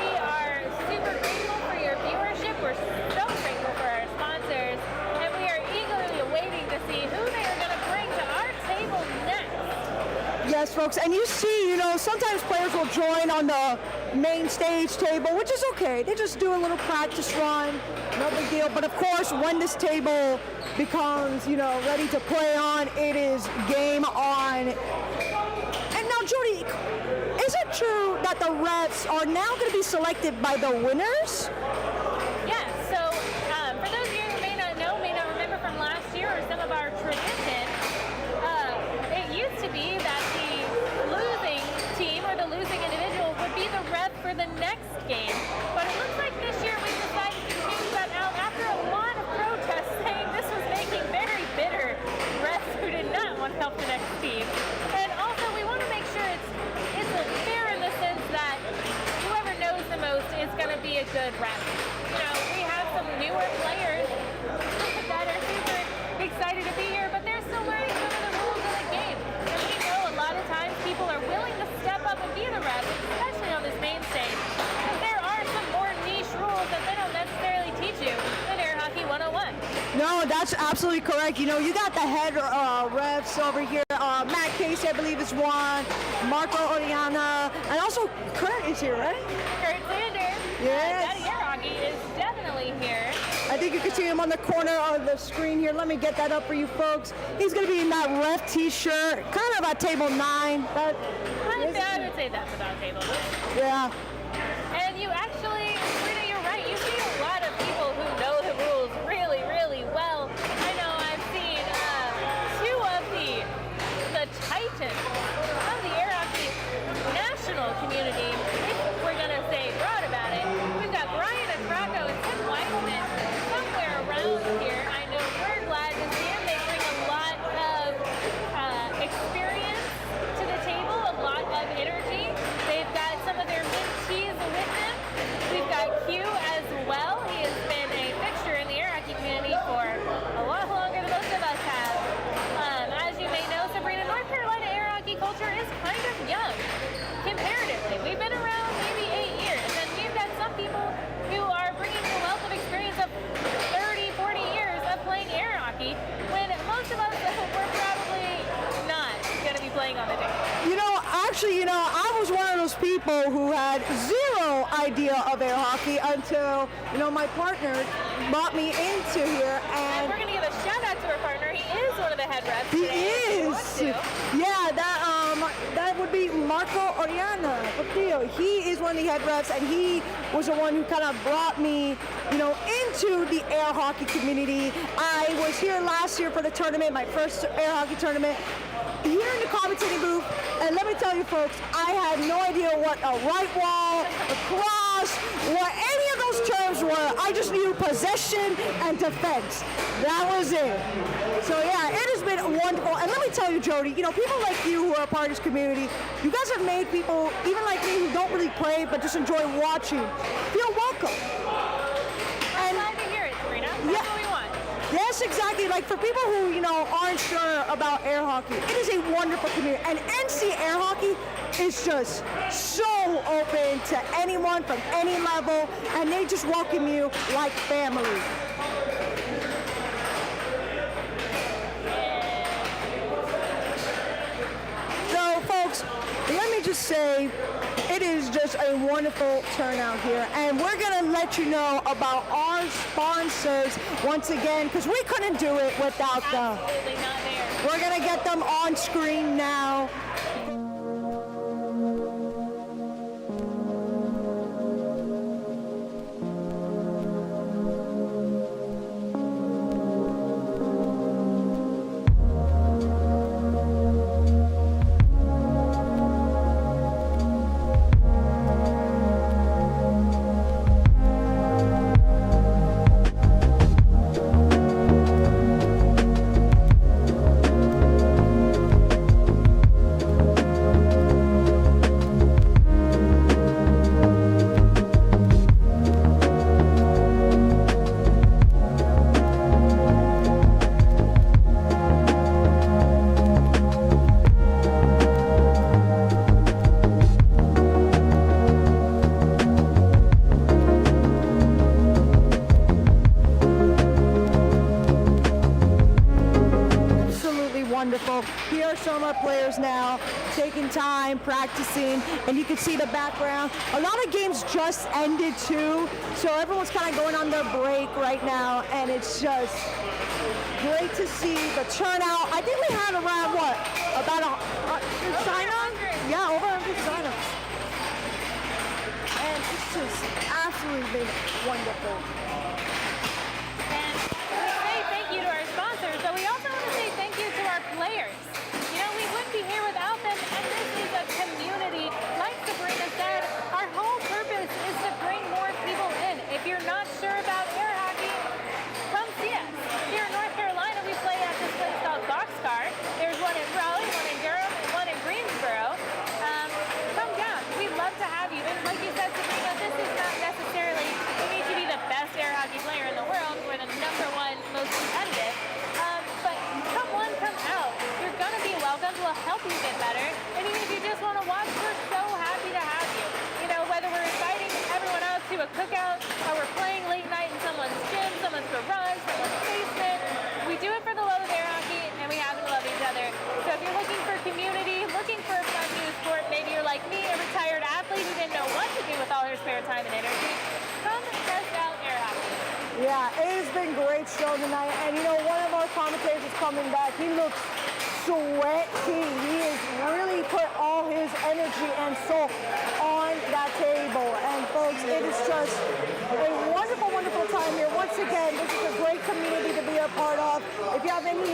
We are super grateful for your viewership. We're so grateful for our sponsors, and we are eagerly awaiting to see who they are going to bring to our table next. Yes, folks, and you see, you know, sometimes players will join on the main stage table, which is okay. They just do a little practice run, no big deal. But of course, when this table becomes, you know, ready to play on, it is game on. And now, Jody, is it true that the refs are now going to be selected by the winners? Yeah, so for those of you who may not know, may not remember from last year or some of our tradition, it used to be that the losing team or the losing individual would be the ref for the next game. But it looks like this year we decided to change that out after a lot of protests saying this was making very bitter refs who did not want to help the next team. And also we want to make sure it's fair in the sense that whoever knows the most is going to be a good ref. You know, we have some newer players that are super excited to be here, but they're still learning some of the rules of the game. And we know a lot of times people are willing to step up and be the ref, especially on this main stage, because there are some more niche rules that they don't necessarily teach you No, that's absolutely correct. You know, you got the head refs over here. Matt Casey, I believe, is one. Marco Oriana, and also Kurt is here, right? Kurt Sanders. Yes. Daddy Air Hockey is definitely here. I think you can see him on the corner of the screen here. Let me get that up for you folks. He's going to be in that ref t-shirt, kind of at table 9. I would say that's about table 9. Yeah. And you actually, Rita, you're right. You see a lot of people who know the rules really, really well. I know I've seen 2 of the titans of the air hockey national community, if we're going to say broad about it. We've got Brian Atraco and Tim Weissman somewhere around here. I know we're glad to see them. They bring a lot of experience to the table, a lot of energy. They've got some of their mentees with them. We've got Q as well. He has been a fixture in the air hockey community for a lot longer than most of us have. As you may know, Sabrina, North Carolina air hockey culture is kind of young, comparatively. We've been around maybe 8 years, and you've got some people who are bringing a wealth of experience of 30, 40 years of playing air hockey, when most of us were probably not going to be playing on the day. You know, actually, I was one of those people who had zero idea of air hockey until, my partner brought me into here. And we're going to give a shout out to our partner. He is one of the head refs He today, if you want is. to. Yeah, that would be Marco Oriana. He is one of the head refs, and he was the one who kind of brought me, into the air hockey community. I was here last year for the tournament, my first air hockey tournament, here in the commentating booth, and let me tell you folks, I had no idea what a right wall, a cross, what any of those terms were. I just knew possession and defense. That was it. So yeah, it has been wonderful. And let me tell you, Jody, people like you who are a part of this community, you guys have made people, even like me, who don't really play but just enjoy watching, feel welcome. I'm glad to hear it, Sabrina. That's what we want. Yes, exactly. Like for people who, aren't sure about air hockey, it is a wonderful community. And NC Air Hockey is just so open to anyone from any level, and they just welcome you like family. So, folks, let me just say, it is just a wonderful turnout here, and we're going to let you know about our sponsors once again, because we couldn't do it without them. Absolutely not there. We're going to get them on screen now. Wonderful. Here are some of our players now taking time, practicing, and you can see the background. A lot of games just ended too, so everyone's kind of going on their break right now, and it's just great to see the turnout. I think we had around, what, about a sign-on? Yeah, over 100 sign-ups. And it's just absolutely been wonderful. And we say thank you to our sponsors, but we also want to say thank you to our players. We wouldn't be here without them, and this is a community. Like Sabrina said, our whole purpose is to bring more people in. If you're not sure about air hockey, come see us. Here in North Carolina, we play at this place called Boxcar. There's one in Raleigh, one in Durham, and one in Greensboro. Come down. We'd love to have you. And like you said, Sabrina, this is not necessarily you need to be the best air hockey player in the world. We're the #1 most competitive. But come on, come out. You're going to be welcome. We'll help you get better. And even if you just want to watch, we're so happy to have you. Whether we're inviting everyone out to a cookout or we're playing late night in someone's gym, someone's garage, someone's basement, Yeah, it has been a great show tonight. And you know, one of our commentators is coming back. He looks sweaty. He has really put all his energy and soul on that table. And folks, it is just a wonderful, wonderful time here. Once again, this is a great community to be a part of. If you have any,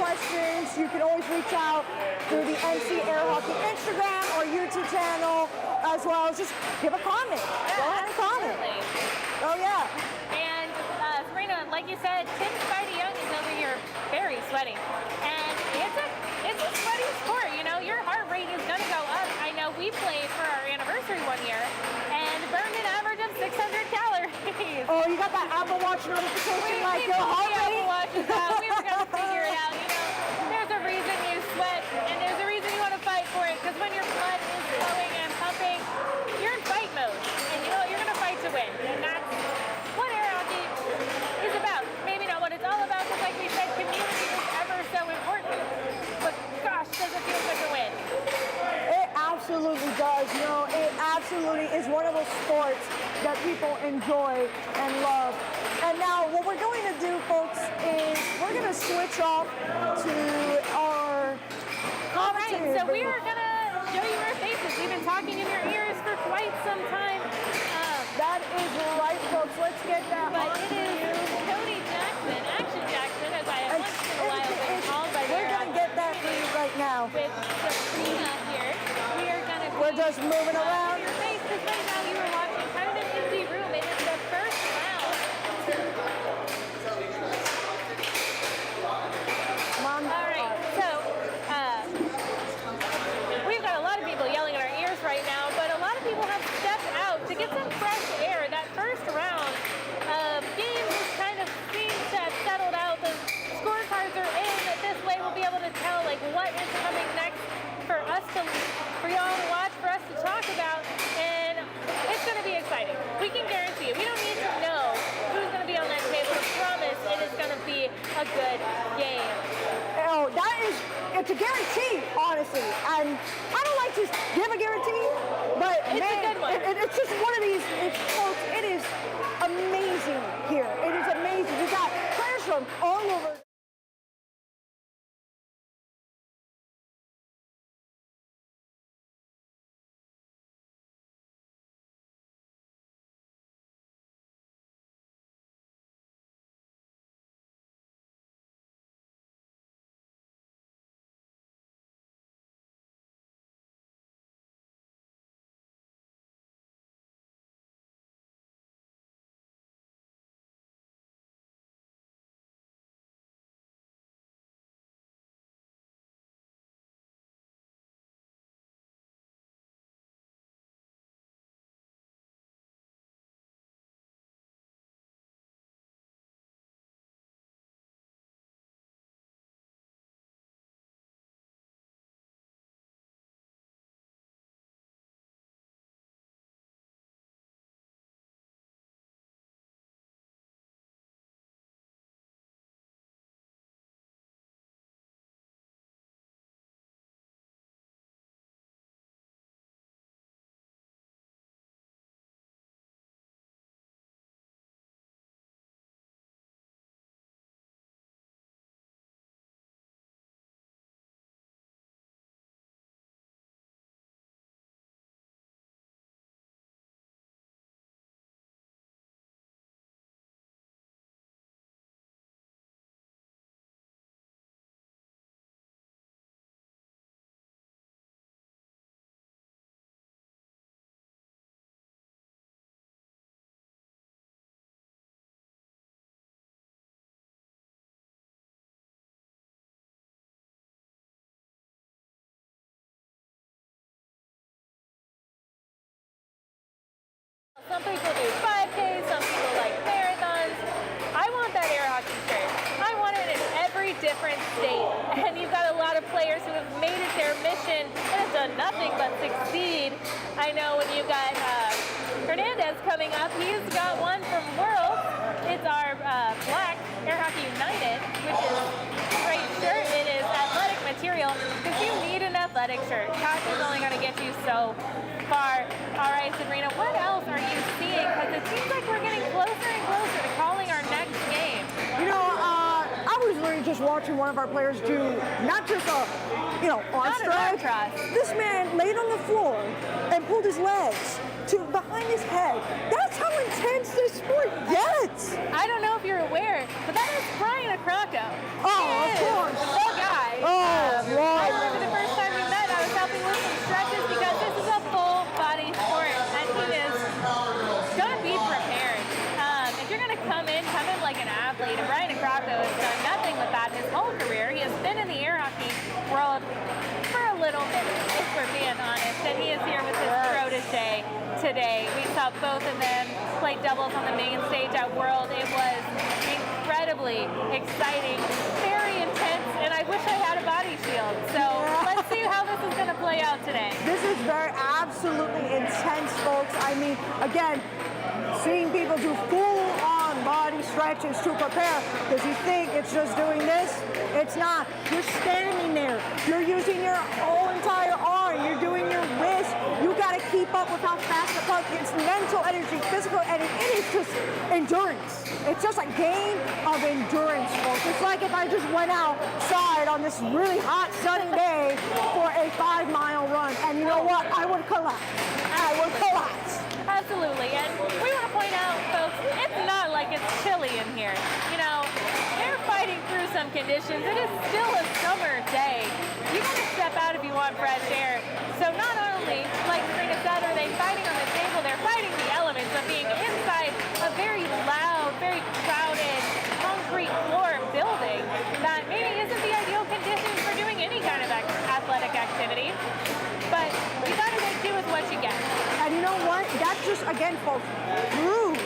questions, you can always reach out through the NC Air Hockey Instagram or YouTube channel, as well as just give a comment. Go ahead and comment. Oh yeah. And Serena, like you said, Tim Spidey Young is over here very sweaty. And it's a sweaty sport, your heart rate is gonna go up. I know we played for our anniversary one year and burned an average of 600 calories. Oh, you got that Apple Watch notification like your heart rate? Apple Watches out. We were gonna figure it out. There's a reason you sweat and there's a reason you want to fight for it, because when your blood is flowing and pumping, you're in fight mode. And you know what? You're gonna fight to win. And that's what air hockey is about. Maybe not what it's all about, because like we said, community is ever so important. But gosh, does it feel good to win? It absolutely does. It absolutely is one of those sports that people enjoy and love. And now what we're going to do, folks, is we're going to switch off to our commentators. Right, so we are going to show you our faces. We've been talking in your ears for quite some time. That is right, folks. Let's get that But on it is Cody Jackson, Action Jackson, as I have once in a while been called by We're going to get that for you right now. With Sabrina here, we are going to We're just moving around. Your face, because right now you are watching kind of an empty room. It is the first round. All right, so we've got a lot of people yelling in our ears right now, but a lot of people have stepped out to get some fresh air. That first round of games kind of seems to have settled out. The scorecards are in. This way we'll be able to tell what is coming next for y'all to watch, for us to talk about, and it's going to be exciting. We can guarantee you. We don't need to know who's going to be on that table. I promise it is going to be a good game. Oh, it's a guarantee, honestly. And I don't like to give a guarantee, but It's a good one. It's just one of these. Folks, it is amazing here. It is amazing. We got players from all over. Some people do 5Ks, some people like marathons. I want that air hockey shirt. I want it in every different state. And you've got a lot of players who have made it their mission and have done nothing but succeed. I know when you've got Hernandez coming up, he's got one from Worlds. It's our black Air Hockey United, which is a great shirt. It is athletic material because you need an athletic shirt. Hockey is only going to get you so far. All right, Sabrina, what else are you seeing? Because it seems like we're getting closer and closer to calling our next just watching one of our players do not just a, arm Not an arm stretch. thrust. This man laid on the floor and pulled his legs to behind his head. That's how intense this sport gets. I don't know if you're aware, but that is Brian Acrocco. Oh, of course. The guy. Oh, I Lord. remember the first time we met, I was helping with some stretches because this is a full body sport, and he is going to be prepared. If you're going to come in like an athlete, and Brian Acrocco has done nothing with that his whole career. He has been in the air hockey world for a little bit, if we're being honest, and he is here with his protege today. We saw both of them play doubles on the main stage at World. It was incredibly exciting, very intense, and I wish I had a body shield. So let's see how this is going to play out today. This is very absolutely intense, folks. I mean, again, seeing people do full-on body stretches to prepare, because you think it's just doing this. It's not. You're standing there. You're using your whole entire arm. You're doing your wrist. You got to keep up with how fast the puck. It's mental energy, physical energy. It is just endurance. It's just a game of endurance, folks. It's like if I just went outside on this really hot, sunny day for a 5-mile run, and you know what? I would collapse. I would collapse. Absolutely, and we want to point out, folks, it's not like it's chilly in here. They're fighting through some conditions. It is still a summer day. You got to step out if you want fresh air. So not only, like Serena said, are they fighting on the table, they're fighting the elements of being inside a very loud, very crowded, concrete floor building that maybe isn't the ideal conditions for doing any kind of athletic activity. But you got to make do with what you get. And you know what? That just, again, folks, proves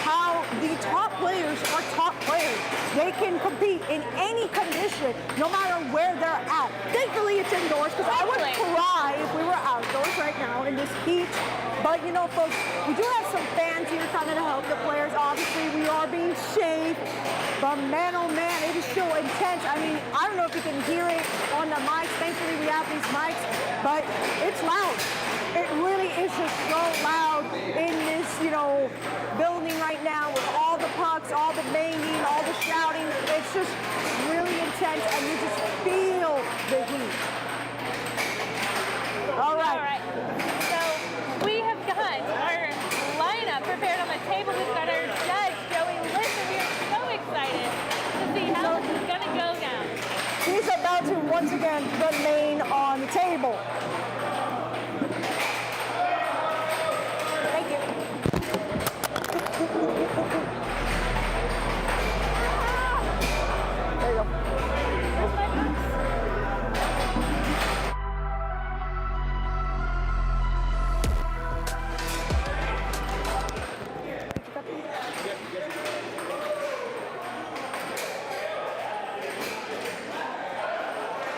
how the top players are top players. They can compete in any condition, no matter where they're at. Thankfully, it's indoors, because I would cry if we were outdoors right now in this heat. But, folks, we do have some fans here coming to help the players. Obviously, we are being safe. But, man, oh, man, it is so intense. I mean, I don't know if you can hear it on the mics. Thankfully, we have these mics. But it's loud. It really is just so loud in this, building right now with all the pucks, all the banging, all the shouting. It's just really intense, and you just feel the heat. All right. So we have got our lineup prepared on the table. We've got our judge, Joey Listen. We are so excited to see how this is going to go down. He's about to once again remain on the table. Thank you. There you go.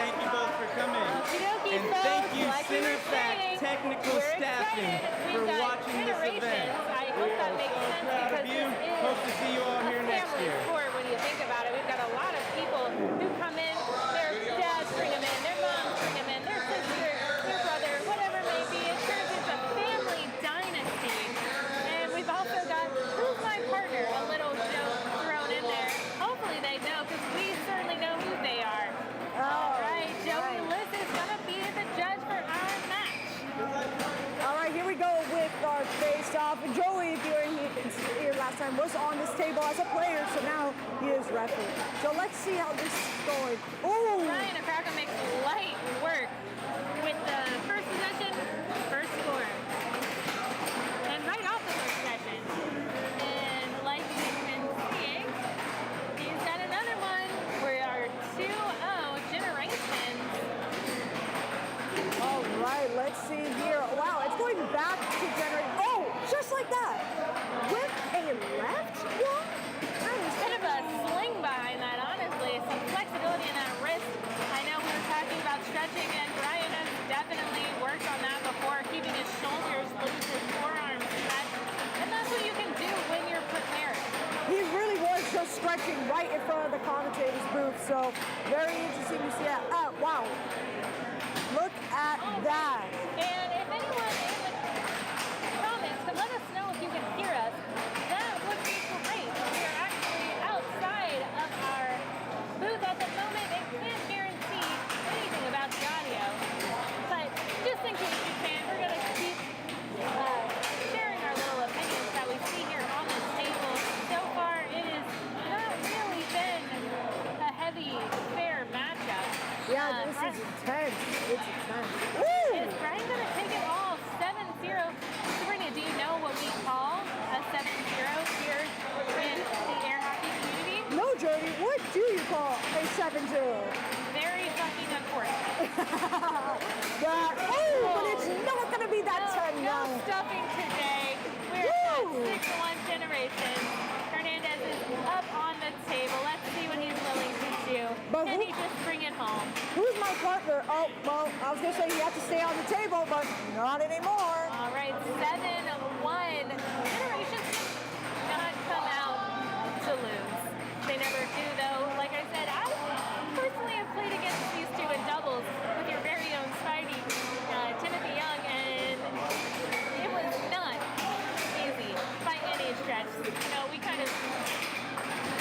Thank you both for coming. Okey-dokey, And folks. thank you, Like we were Centerfact saying, Technical we're Staffing, excited. for We've got watching this generations. event. I hope that makes sense proud because of you. this is Hope to see you all here a next family year. sport when you think about it. We've got a lot of people who come in, their dads bring them in, their moms bring them in, their sister, their brother, whatever it may be. It turns into a family dynasty. And we've also got Who's My Partner, a little joke thrown in there. Hopefully they know, because we certainly know who they are. All right, Joey Liz is going to be the judge for our match. All right, here we go with our face-off. Joey, if you were here last time, was on this table as a player, so now he is referee. So let's see how this is going. Ooh! Brian Acrocco makes light work with the first possession, first score. And right off the first possession. And like you've been seeing, he's got another one. We are 2-0 Generations. All right, let's see here. Wow, it's going back to generate. Oh, just like that. With a left one? Kind of a sling behind that, honestly. Some flexibility in that wrist. I know we were talking about stretching, and Brian has definitely worked on that before, keeping his shoulders loose, his forearms stretched. And that's what you can do when you're prepared. He really was just stretching right in front of the commentator's booth, so very interesting to see that. Oh, wow. Look at that. And if anyone in the comments could let us know if you can hear us, that would be great. We are actually outside of our booth at Yeah, this is intense. It's intense. Is Brian going to take it all 7-0? Sabrina, do you know what we call a 7-0 here in the air hockey community? No, Jody, what do you call a 7-0? Very fucking unfortunate. But it's not going to be that 10 No stuffing today. We're at 6-1 generation. Hernandez is up on the table. Let's see what he's willing to do. Can he just bring it home? Who's my partner? Oh, well, I was going to say you have to stay on the table, but not anymore. All right, 7-1. Generations not come out to lose. They never do, though. Like I said, I personally have played against these two in doubles with your very own Spidey, Timothy Young, and it was not easy by any stretch. You know, we kind of...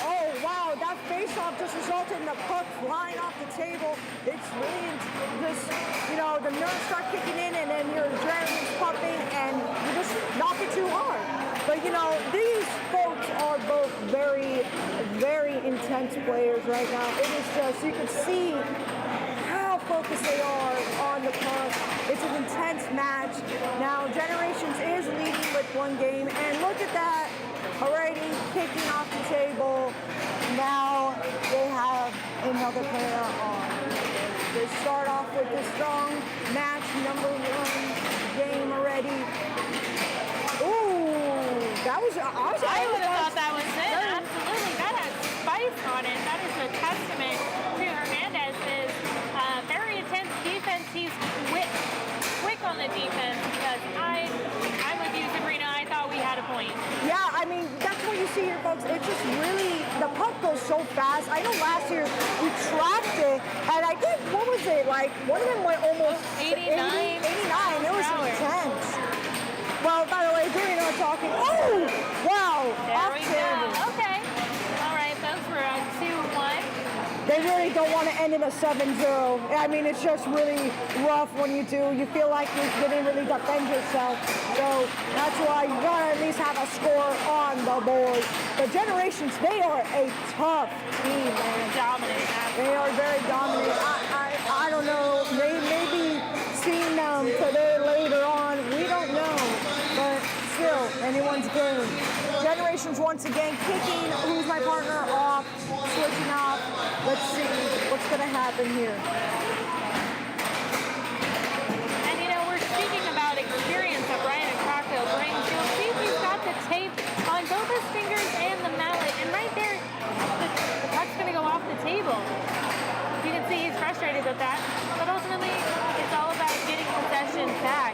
Oh, wow, that face-off just resulted in the puck flying off the table. It's really just, you know, the nerves start kicking in and then your adrenaline's pumping and you just knock it too hard. But, you know, these folks are both very, very intense players right now. It is just, you can see how focused they are on the puck. It's an intense match. Now, Generations is leading with one game, and look at that. Already kicking off the table. Now they have another player on. They start off with the strong match number 1 game already. Ooh, that was I would have thought that was it. Absolutely. That has spice on it. That is a testament to Hernandez's very intense defense. He's quick on the defense because I'm with you, Sabrina. I thought we had a point. Yeah, I mean, that's what you see here, folks. It's just really, the puck goes so fast. I know last year we tracked it, and I think, what was it, like, one of them went almost 89. 89. It was intense. Well, by the way, Julie and I are talking. Oh, wow. There we go. Okay. All right, folks, we're on 2-1. They really don't want to end in a 7-0. I mean, it's just really rough when you do. You feel like you didn't really defend yourself. So that's why you got to at least have a score on the board. The Generations, they are a tough team, man. Dominant. They are very dominant. I don't know. Maybe seeing them today later on, we don't know. But still, anyone's game. Generations once again kicking Who's My Partner off, switching off. Let's see what's going to happen here. And you know, we're speaking about experience that Brian Acocco brings. You'll see he's got the tape on both his fingers and the mallet. And right there, the puck's going to go off the table. You can see he's frustrated with that. But ultimately, it's all about getting possession back.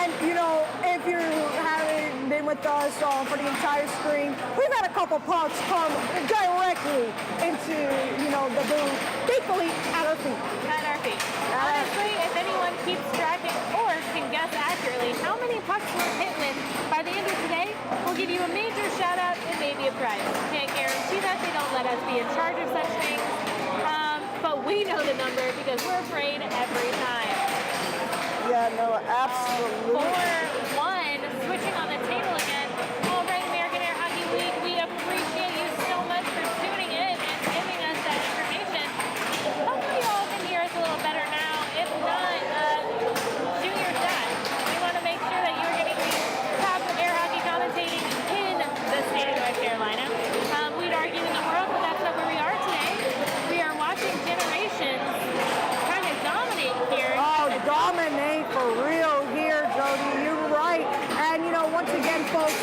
And, you know, if you haven't been with us for the entire screen, we've had a couple pucks come directly into, you know, the booth, thankfully at our feet. At our feet. Honestly, if anyone keeps tracking or can guess accurately how many pucks we're hit with by the end of today, we'll give you a major shout out and maybe a prize. Can't guarantee that. They don't let us be in charge of such things. But we know the number because we're afraid every time. Yeah, no, absolutely. 4-1, switching on the table again. All right, American Air Hockey League, we appreciate you so much for tuning in and giving us that information. Hopefully you all can hear us a little better now. If not, shoot your shot. We want to make sure that you're getting the top air hockey commentating in the state of North Carolina. We'd argue in the world, but that's not where we are today. We are watching Generations kind of dominate here. Oh, dominate for real here, Jody. You're right. And, you know, once again, folks,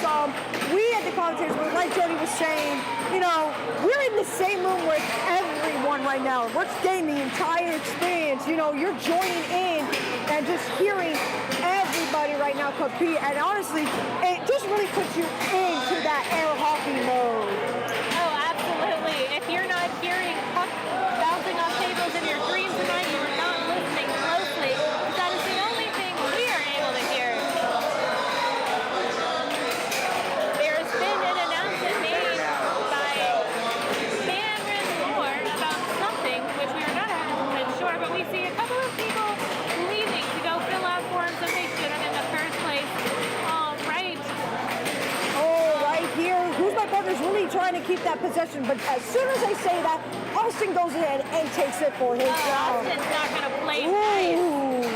we at the commentators, like Jody was saying, you know, we're in the same room with everyone right now. We're getting the entire experience. You know, you're joining in and just hearing everybody right now compete. And honestly, it just really puts you into that air hockey mode. Oh, absolutely. If you're not hearing puck bouncing off tables in your dreams tonight, you are not listening closely. That is the only thing we are able to hear. There has been an announcement made by Cameron Moore about something, which we are not 100% sure, but we see a couple of people leaving to go fill out forms that they shouldn't in the first place. All right. All right, trying to keep that possession, but as soon as I say that, Austin goes ahead and takes it for his round. Austin's not going to play nice.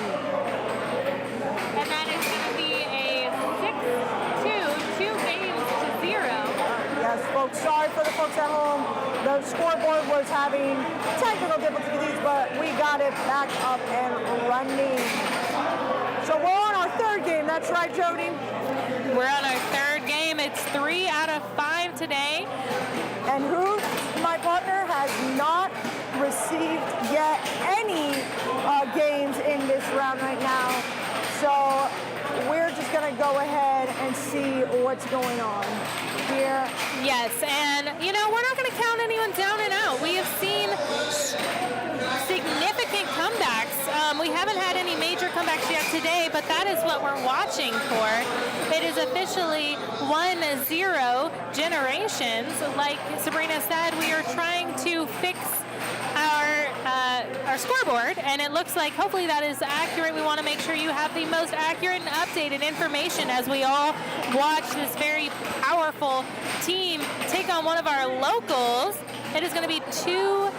And that is going to be a 6-2, 2 games to 0. Yes, folks, sorry for the folks at home. The scoreboard was having technical difficulties, but we got it back up and running. So we're on our third game. That's right, Jody? We're on our third game. It's 3 out of 5 today. And who, my partner, has not received yet any games in this round right now. So we're just going to go ahead and see what's going on here. Yes, and you know, we're not going to count anyone down and out. We have seen significant comebacks. We haven't had any major comebacks yet today, but that is what we're watching for. It is officially 1-0 Generations. Like Sabrina said, we are trying to fix our scoreboard, and it looks like hopefully that is accurate. We want to make sure you have the most accurate and updated information as we all watch this very powerful team take on one of our locals. It is going to be 2-0.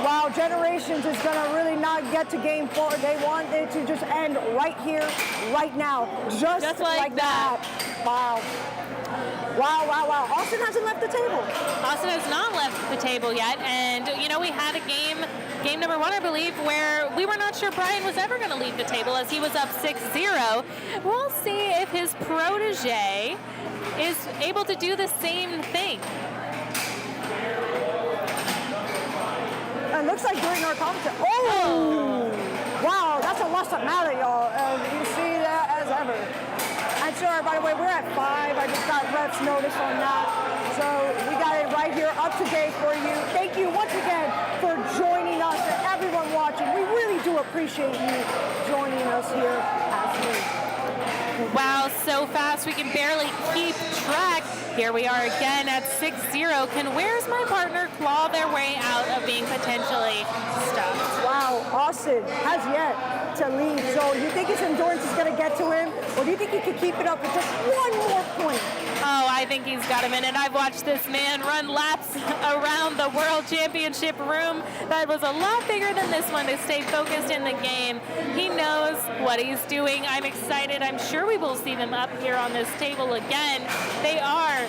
Wow, Generations is going to really not get to game 4. They want it to just end right here, right now. Just like that. Wow. Wow. Austin hasn't left the table. Austin has not left the table yet. And, you know, we had a game number 1, I believe, where we were not sure Brian was ever going to leave the table as he was up 6-0. We'll see if his protege is able to do the same thing. It looks like during our commentary. Oh! Wow, that's a loss of matter, y'all. You see that as ever. And sorry, by the way, we're at 5. I just got refs notice on that. So we got it right here up to date for you. Thank you once again for joining us and everyone watching. We really do appreciate you joining us here as we. Wow, so fast we can barely keep track. Here we are again at 6-0. Can Where's My Partner claw their way out of being potentially stuck? Wow, Austin has yet to lead. So you think his endurance is going to get to him? Or do you think he can keep it up with just one more point? Oh, I think he's got a minute. I've watched this man run laps around the World Championship room that was a lot bigger than this one to stay focused in the game. He knows what he's doing. I'm excited. I'm sure we will see them up here on this table again. They are,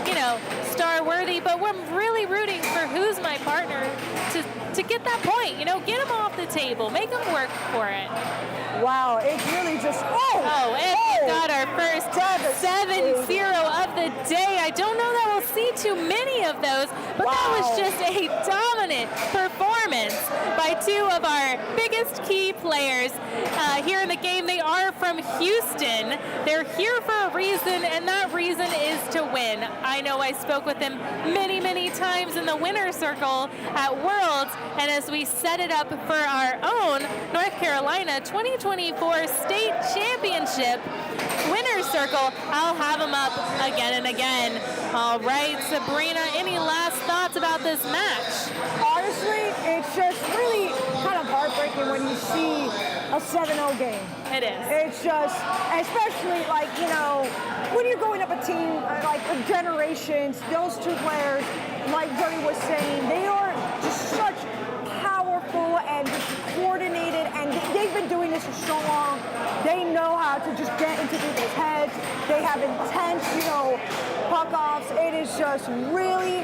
you know, star-worthy, but we're really rooting for Who's My Partner to get that point. You know, get him off the table. Make him work for it. Wow, it's really just, and we got our first 7-0 of the day. I don't know that we'll see too many of those, but that was just a dominant performance by 2 of our biggest key players here in the game. They are from Houston. They're here for a reason, and that reason is to win. I know I spoke with them many, many times in the winner's circle at Worlds, and as we set it up for our own North Carolina 2024 State Championship winner's circle, I'll have them up again and again. All right, Sabrina, any last thoughts about this match? Honestly, it's just really kind of heartbreaking when you see a 7-0 game. It is. It's just, especially like, you know, when you're going up a team like Generations, those 2 players, like Jody was saying, they are just such powerful and just coordinated, and they've been doing this for so long. They know how to just get into people's heads. They have intense, you know, puck-offs. It is just really,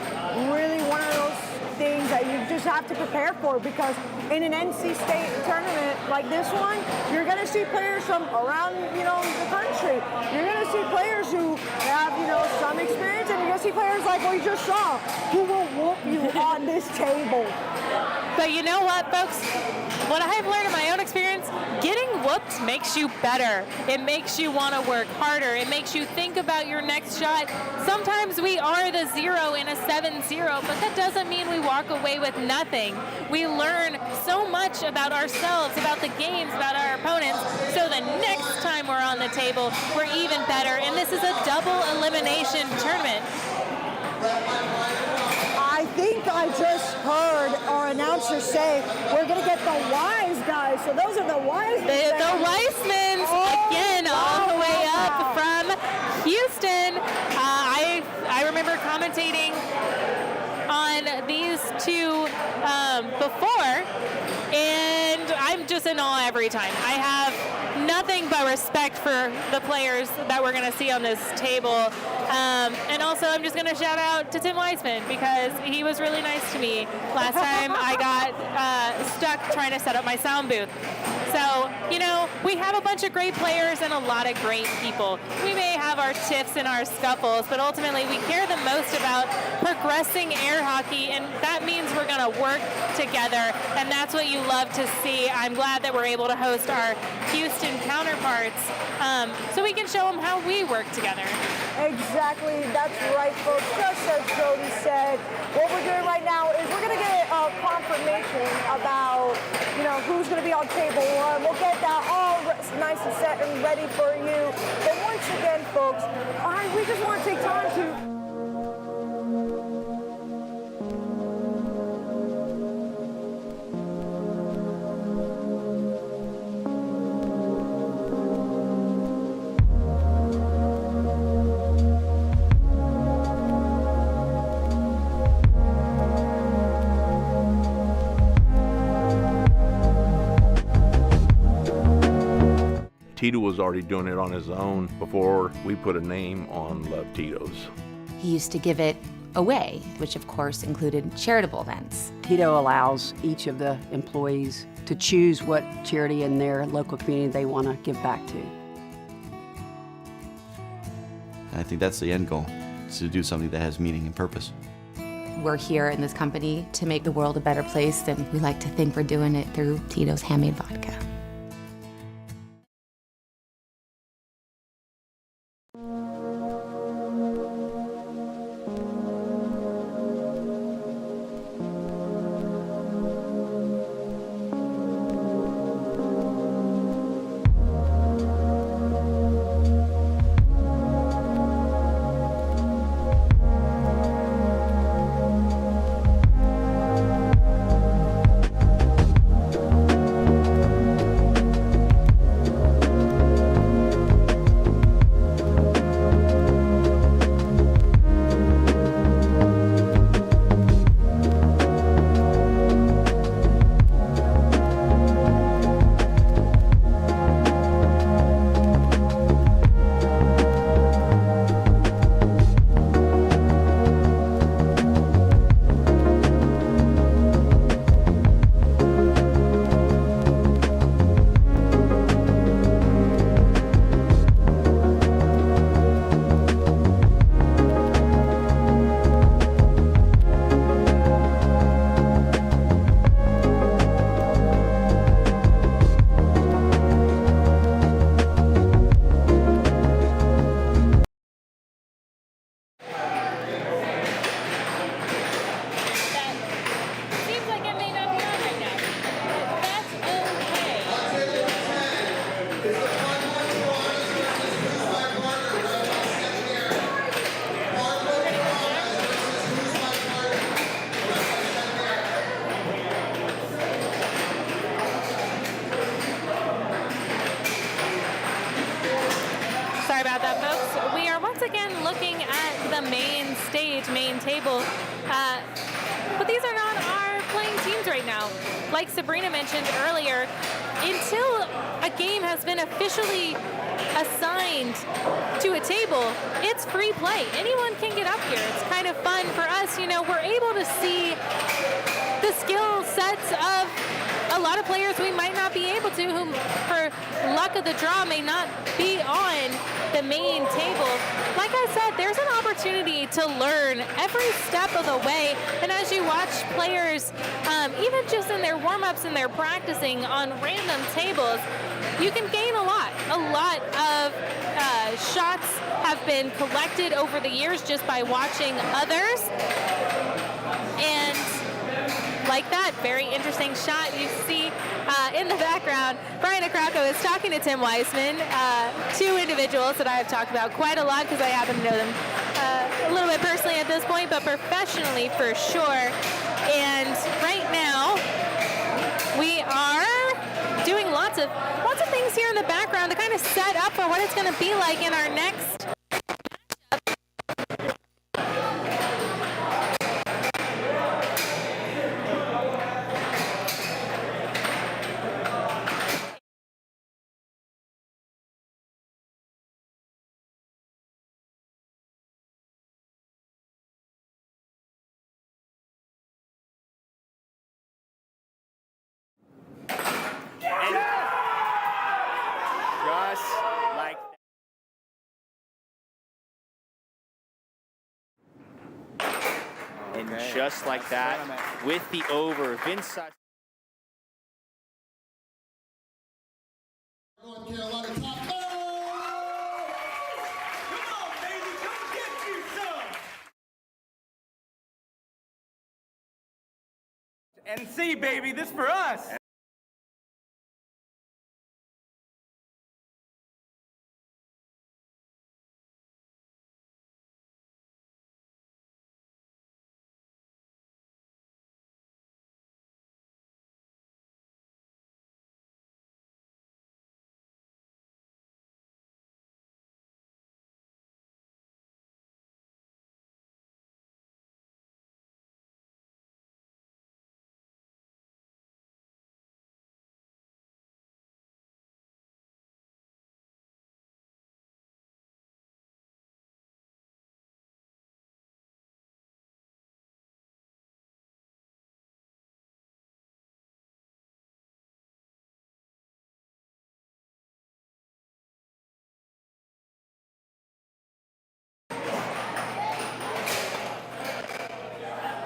really one of those things that you just have to prepare for, because in an NC State tournament like this one, you're going to see players from around, you know, the country. You're going to see players who have, you know, some experience, and you're going to see players like we just saw who will whoop you on this table. But you know what, folks? What I've learned in my own experience, getting whooped makes you better. It makes you want to work harder. It makes you think about your next shot. Sometimes we are the 0 in a 7-0, but that doesn't mean we walk away with nothing. We learn so much about ourselves, about the games, about our opponents, so the next time we're on the table, we're even better. And this is a double elimination tournament. I think I just heard our announcer say we're going to get the wise guys. So those are the Wisemen. The Weissmans, again, all the way up from Houston. I remember remember commentating on these two before, and I'm just in awe every time. I have nothing but respect for the players that we're going to see on this table. And also, I'm just going to shout out to Tim Weissman because he was really nice to me last time I got stuck trying to set up my sound booth. So, you know, we have a bunch of great players and a lot of great people. We may have our tiffs and our scuffles, but ultimately we care the most about progressing air hockey, and that means we're going to work together, and that's what you love to see. I'm glad that we're able to host our Houston counterparts so we can show them how we work together. Exactly, that's right, folks. Just as Jody said, what we're doing right now is we're going to get a confirmation about, you know, who's going to be on table one. We'll get that all nice and set and ready for you. But once again, folks, we just want to take time to Tito was already doing it on his own before we put a name on Love Tito's. He used to give it away, which of course included charitable events. Tito allows each of the employees to choose what charity in their local community they want to give back to. I think that's the end goal, is to do something that has meaning and purpose. We're here in this company to make the world a better place, and we like to think we're doing it through Tito's handmade vodka. main table. But these are not our playing teams right now. Like Sabrina mentioned earlier, until a game has been officially assigned to a table, it's free play. Anyone can get up here. It's kind of fun for us. You know, we're able to see the skill sets of a lot of players we might not be able to, who for luck of the draw may not be on the main table. Like I said, there's an opportunity to learn every step of the way, and as you watch players, even just in their warm-ups and their practicing on random tables, you can gain a lot. A lot of shots have been collected over the years just by watching others, and like that very interesting shot you see in the background. Brian Akrako is talking to Tim Weissman, two individuals that I have talked about quite a lot because I happen to know them a little bit personally at this point, but professionally for sure. And right now we are doing lots of things here in the background to kind of set up for what it's going to be like in our next. And just like that, with the over, Vince Sasha. North Carolina top. NC, baby, this for us.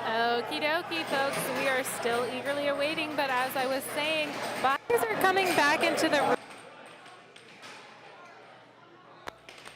Okie dokie, folks. We are still eagerly awaiting, but as I was saying, buyers are coming back into the room.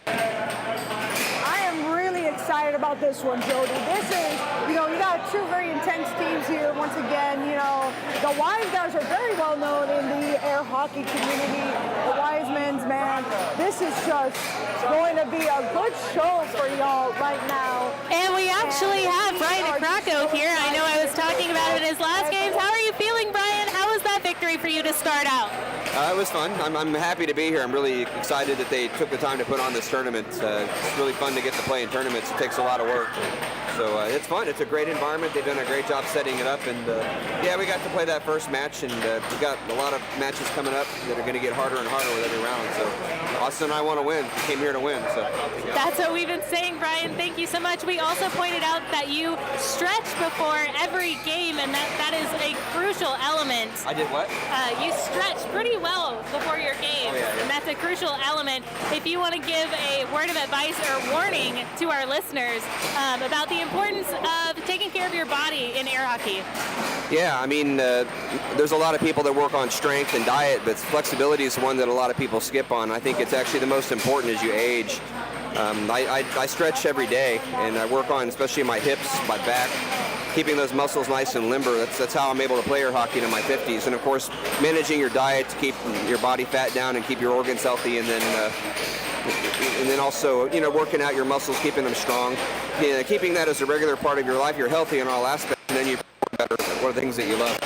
I am really excited about this one, Jody. This is, you got two very intense teams here. Once again, the Wise guys are very well known in the air hockey community. The Wisemans, man, this is just going to be a good show for y'all right now. And we actually have Brian Krako here. I know I was talking about it in his last games. How are you feeling, Brian? How was that victory for you to start out? It was fun. I'm happy to be here. I'm really excited that they took the time to put on this tournament. It's really fun to get to play in tournaments. It takes a lot of work. So it's fun. It's a great environment. They've done a great job setting it up. And yeah, we got to play that first match, and we've got a lot of matches coming up that are going to get harder and harder with every round. So Austin and I want to win. We came here to win. So yeah. That's what we've been saying, Brian. Thank you so much. We also pointed out that you stretch before every game, and that is a crucial element. I did what? You stretch pretty well before your games, and that's a crucial element. If you want to give a word of advice or warning to our listeners about the importance of taking care of your body in air hockey. Yeah, I mean, there's a lot of people that work on strength and diet, but flexibility is one that a lot of people skip on. I think it's actually the most important as you age. I stretch every day, and I work on especially my hips, my back, keeping those muscles nice and limber. That's how I'm able to play air hockey in my 50s. And of course, managing your diet to keep your body fat down and keep your organs healthy, and then also, working out your muscles, keeping them strong. Keeping that as a regular part of your life, you're healthy in all aspects, and then you better at what are things that you love.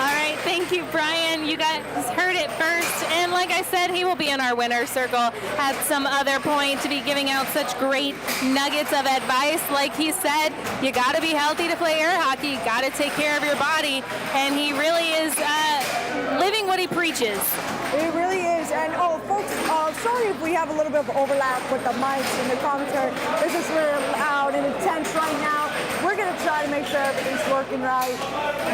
All right, thank you, Brian. You guys heard it first. And like I said, he will be in our winner's circle at some other point to be giving out such great nuggets of advice. Like he said, you got to be healthy to play air hockey. You got to take care of your body. And he really is living what he preaches. It really is. And folks, sorry if we have a little bit of overlap with the mics and the commentary. This is really loud and intense right now. We're going to try to make sure everything's working right.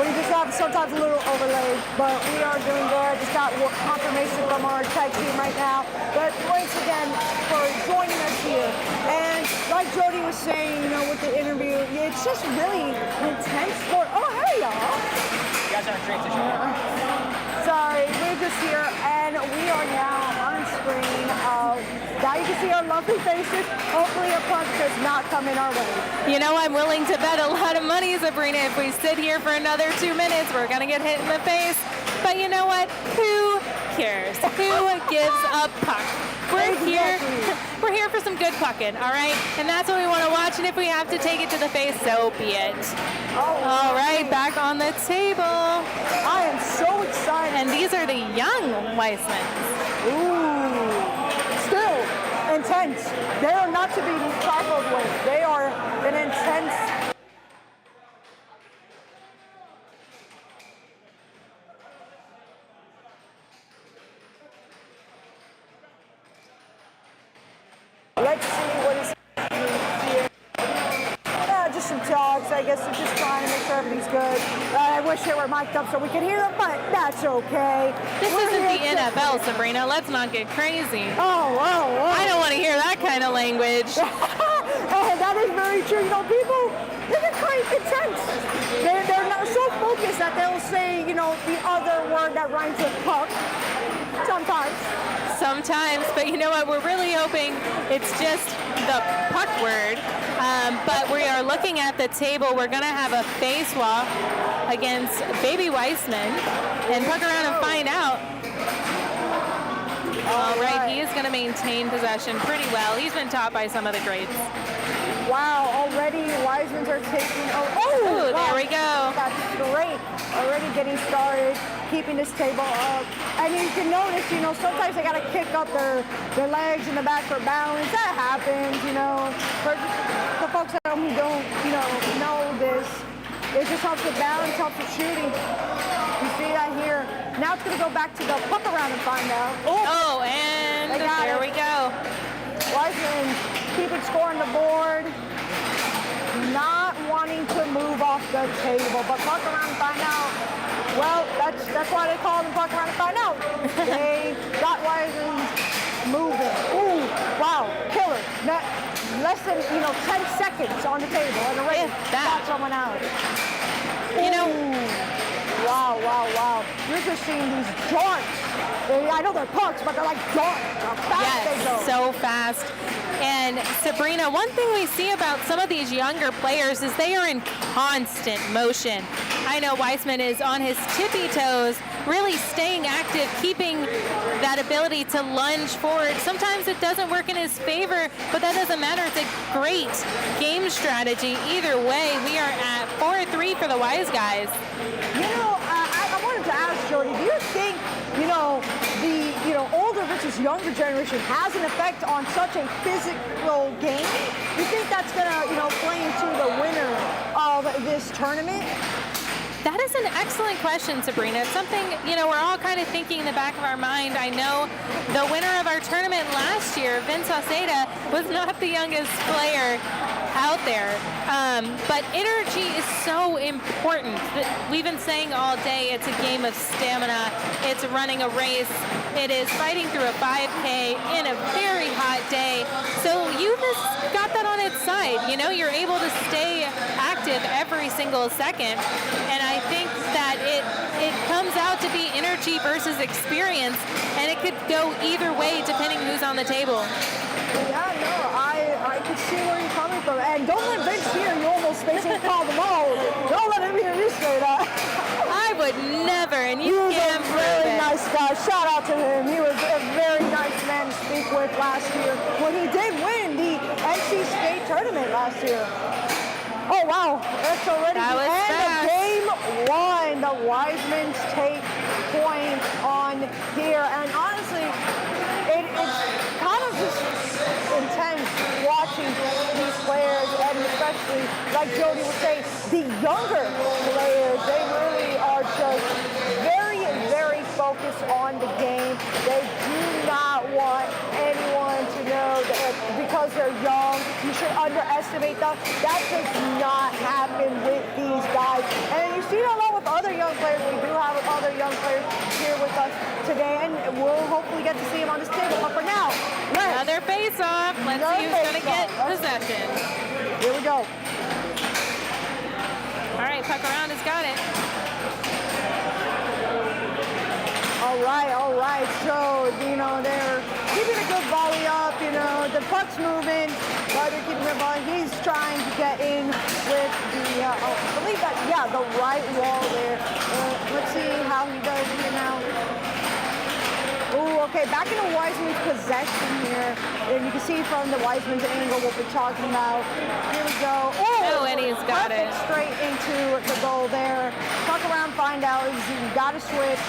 We just have sometimes a little overlay, but we are doing good. Just got confirmation from our tech team right now. But thanks again for joining us here. And like Jody was saying, with the interview, it's just really intense sport. Oh, hey, y'all. You guys are in transition. Sorry, we're just here, and we are now on screen. Now you can see our lovely faces. Hopefully a puck does not come in our way. I'm willing to bet a lot of money, Sabrina. If we sit here for another 2 minutes, we're going to get hit in the face. But you know what? Who cares? Who gives a puck? We're here for some good pucking, all right? And that's what we want to watch, and if we have to take it to the face, so be it. All right, back on the table. I am so excited. And these are the young Weismans. Ooh, still intense. They are not to be trifled with. They are an intense. Let's see what is happening here. Just some talks. I guess they're just trying to make sure everything's good. I wish they were mic'd up so we could hear them, but that's okay. This isn't the NFL, Sabrina. Let's not get crazy. Oh. I don't want to hear that kind of language. And That is very true. You know, people, they're quite intense. They're not so focused that they'll say, you know, the other word that rhymes with puck. Sometimes, but you know what? We're really hoping it's just the puck word. But we are looking at the table. We're going to have a face swap against Baby Weissman and puck around and find out. All right, he is going to maintain possession pretty well. He's been taught by some of the greats. Wow, already Wiseman's are taking. Ooh, there we go. That's great. Already getting started, keeping this table up. And you can notice, you know, sometimes they got to kick up their legs in the back for balance. That happens, you know. For the folks at home who don't, you know this, it just helps with balance, helps with shooting. You see that here. Now it's going to go back to the puck around and find out. Oh, and there we go. Wiseman keeping score on the board. Not wanting to move off the table, but puck around and find out. Well, that's why they call them puck around and find out. They got Wiseman moving. Ooh, wow, killer. Less than 10 seconds on the table, and already got someone out. You know. Wow. You're just seeing these darts. I know they're pucks, but they're like darts. How fast they go. So fast. And Sabrina, one thing we see about some of these younger players is they are in constant motion. I know Weissman is on his tippy toes, really staying active, keeping that ability to lunge forward. Sometimes it doesn't work in his favor, but that doesn't matter. It's a great game strategy. Either way, we are at 4-3 for the Wise guys. You know, I wanted to ask Jody, do you think, the older versus younger generation has an effect on such a physical game? Do you think that's going to, play into the winner of this tournament? That is an excellent question, Sabrina. It's something, we're all kind of thinking in the back of our mind. I know the winner of our tournament last year, Vince Oceda, was not the youngest player out there. But energy is so important. We've been saying all day it's a game of stamina. It's running a race. It is fighting through a 5K in a very hot day. So youth has got that on its side. You're able to stay active every single second. And I think that it comes out to be energy versus experience, and it could go either way depending who's on the table. Yeah, no, I can see where you're coming from. And don't let Vince hear you almost basically call them all. Don't let him hear you say that. I would never, and you can't prove it. He was a very nice guy. Shout out to him. He was a very nice man to speak with last year when he did win the NC State tournament last year. Oh, wow. That's already the end of game one. The Wisemans take point on here. And honestly, it's kind of just intense watching these players, and especially, like Jody would say, the younger players. They really are just very, very focused on the game. They do not want anyone to know that because they're young, you should underestimate them. That does not happen with these guys. And you see it a lot with other young players. We do have other young players here with us today, and we'll hopefully get to see them on this table. But for now, another face-off. Let's see who's going to get possession. Here we go. All right, puck around has got it. All right. So, they're keeping a good volley up. The puck's moving, but they're keeping their volley. He's trying to get in with I believe that, the right wall there. Let's see how he does here now. Ooh, okay, back into Wiseman's possession here. And you can see from the Wiseman's angle what we're talking about. Here we go. Oh, and he's got it. Straight into the goal there. Talk around, find out. You got to switch.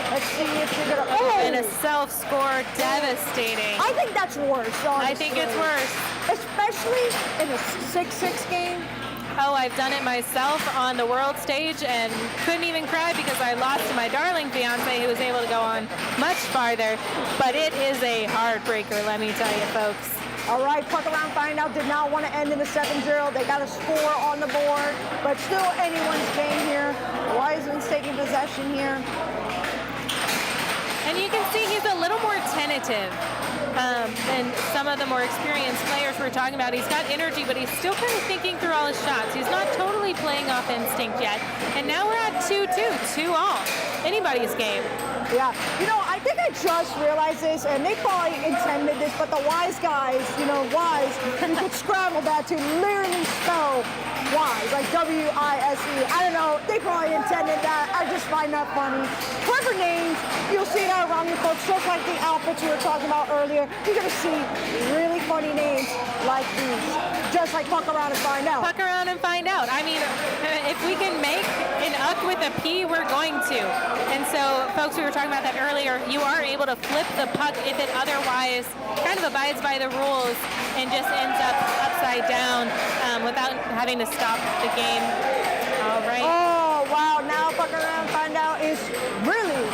Let's see if you're going to... And a self-score, devastating. I think that's worse, honestly. I think it's worse. Especially in a 6-6 game. Oh, I've done it myself on the world stage and couldn't even cry because I lost to my darling fiance who was able to go on much farther. But it is a heartbreaker, let me tell you, folks. All right, puck around, find out. Did not want to end in a 7-0. They got a score on the board, but still anyone's game here. Wiseman's taking possession here. And you can see he's a little more tentative than some of the more experienced players we're talking about. He's got energy, but he's still kind of thinking through all his shots. He's not totally playing off instinct yet. And now we're at 2-2, 2-all. Anybody's game. Yeah, you know, I think I just realized this, and they probably intended this, but the Wise guys, you know, Wise, you could scramble that to literally spell Wise, like W-I-S-E. I don't know, they probably intended that. I just find that funny. Clever names, you'll see that around the folks, just like the outfits we were talking about earlier. You're gonna see really funny names like these, just like Puck Around and Find Out. Puck around and find out. I mean, if we can make an UCK with a P, we're going to. And so, folks, we were talking about that earlier. You are able to flip the puck if it otherwise kind of abides by the rules and just ends up upside down without having to stop the game. All right. Oh, wow, now Puck Around and Find Out is really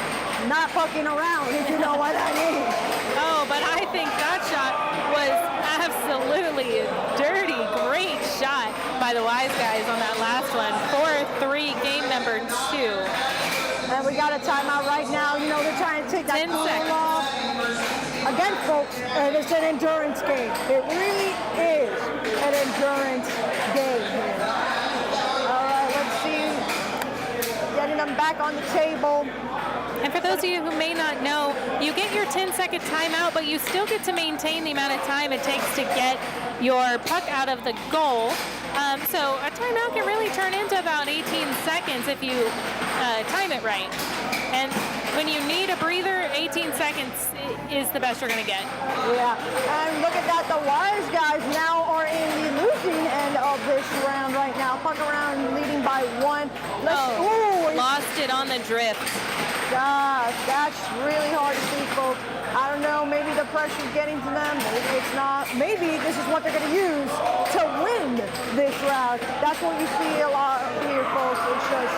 not pucking around, if you know what I mean. Oh, but I think that shot was absolutely dirty. Great shot by the Wise guys on that last one. 4-3, game number 2. And we got a timeout right now. You know, they're trying to take that 10 cool seconds. off. Again, folks, it's an endurance game. It really is an endurance game here. All right, let's see. Getting them back on the table. And for those of you who may not know, you get your 10-second timeout, but you still get to maintain the amount of time it takes to get your puck out of the goal. So a timeout can really turn into about 18 seconds if you time it right. And when you need a breather, 18 seconds is the best you're going to get. Yeah, and look at that. The Wise guys now are in the losing end of this round right now. Puck Around leading by 1. Lost it on the drift. Gosh, that's really hard to see, folks. I don't know, maybe the pressure's getting to them, maybe it's not. Maybe this is what they're going to use to win this round. That's what you see a lot here, folks. It's just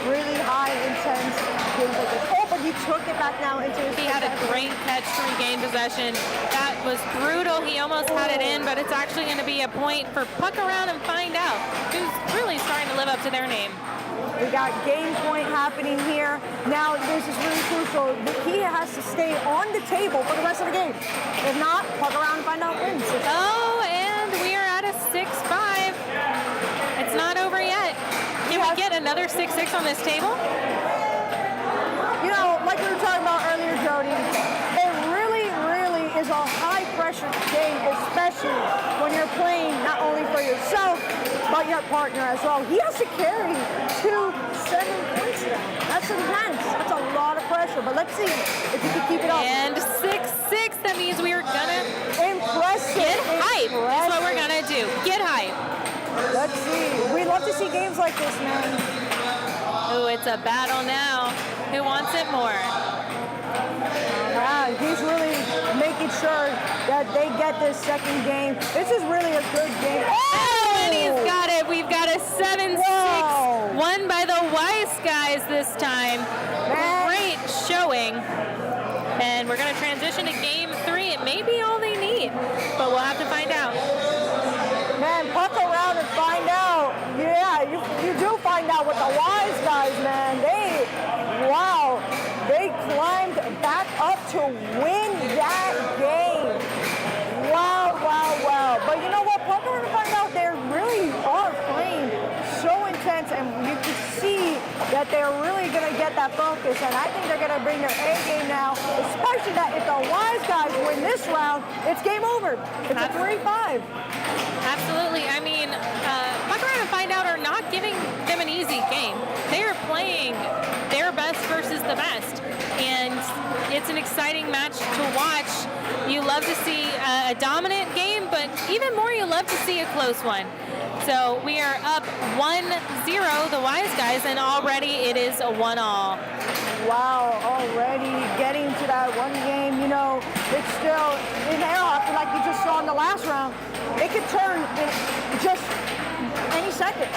really high, intense games like this. Oh, but he took it back now into his He had a great catch to regain possession. That was brutal. He almost had it in, but it's actually going to be a point for Puck Around and Find Out, who's really starting to live up to their name. We got game point happening here. Now, this is really crucial. The key has to stay on the table for the rest of the game. If not, Puck Around and Find Out wins. Oh, and we are at a 6-5. It's not over yet. Can we get another 6-6 on this table? You know, like we were talking about earlier, Jody, it really, really is a high-pressure game, especially when you're playing not only for yourself, but your partner as well. He has to carry 2 7 points now. That's intense. That's a lot of pressure, but let's see if he can keep it up. And 6-6, that means we are gonna get hype. That's what we're gonna do. Get hype. Let's see. We love to see games like this, man. Oh, it's a battle now. Who wants it more? Yeah, he's really making sure that they get this second game. This is really a good game. Oh, and he's got it. We've got a 7-6 won by the Wise guys this time. Great showing. And we're going to transition to game 3. It may be all they need, but we'll have to find out. Man, Puck Around and Find Out. Yeah, you do find out with the Wise guys, man. They climbed back up to win that game. Wow. But you know what? Puck Around and Find Out, they really are playing so intense, and you can see that they're really going to get that focus, and I think they're going to bring their A game now, especially that if the Wise guys win this round, it's game over. It's a 3-5. Absolutely. I mean, Puck Around and Find Out are not giving them an easy game. They are playing their best versus the best, and it's an exciting match to watch. You love to see a dominant game, but even more you love to see a close one. So we are up 1-0, the Wise guys, and already it is a 1-all. Wow, already getting to that one game, you know, it's still in air hockey like you just saw in the last round. It could turn in just any second.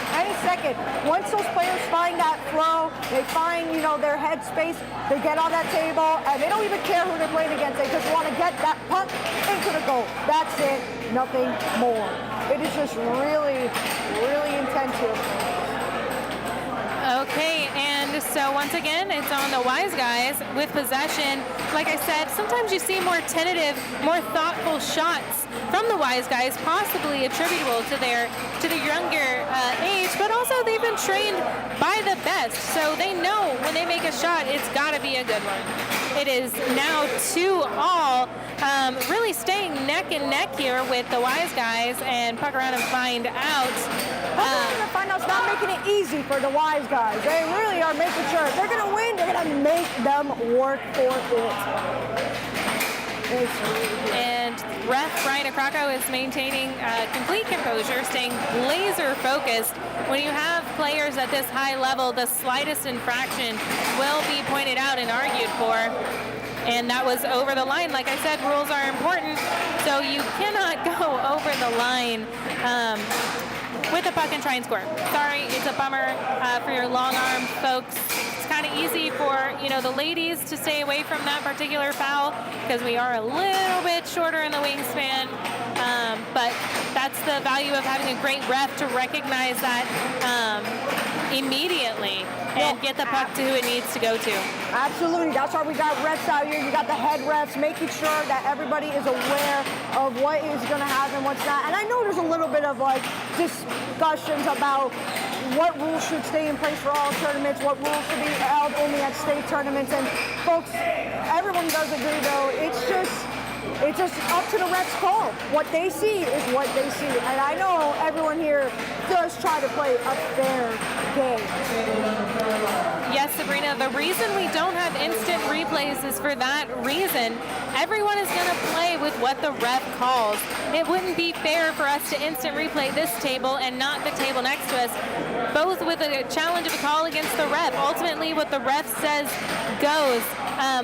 Once those players find that flow, they find, you know, their headspace, they get on that table, and they don't even care who they're playing against. They just want to get that puck into the goal. That's it, nothing more. It is just really, really intensive. Okay, and So once again, it's on the Wise Guys with possession. Like I said, sometimes you see more tentative, more thoughtful shots from the Wise Guys, possibly attributable to their younger age, but also they've been trained by the best, so they know when they make a shot, it's got to be a good one. It is now 2-all, really staying neck and neck here with the Wise Guys, and Puck Around and Find Out. Find Out's not making it easy for the Wise Guys. They really are making sure if they're going to win, they're going to make them work for it. And ref Brian Krakow is maintaining complete composure, staying laser focused. When you have players at this high level, the slightest infraction will be pointed out and argued for. And that was over the line. Like I said, rules are important, so you cannot go over the line with the puck and try and score. Sorry, it's a bummer for your long arm folks. It's kind of easy for, the ladies to stay away from that particular foul because we are a little bit shorter in the wingspan. But that's the value of having a great ref to recognize that immediately and get the puck to who it needs to go to. Absolutely. That's why we got refs out here. You got the head refs making sure that everybody is aware of what is going to happen, what's not. And I know there's a little bit of discussions about what rules should stay in place for all tournaments, what rules should be held only at state tournaments. And folks, everyone does agree though, it's just up to the refs' call. What they see is what they see. And I know everyone here does try to play a fair game. Yes, Sabrina, the reason we don't have instant replays is for that reason. Everyone is going to play with what the ref calls. It wouldn't be fair for us to instant replay this table and not the table next to us, both with a challenge of a call against the ref. Ultimately, what the ref says goes.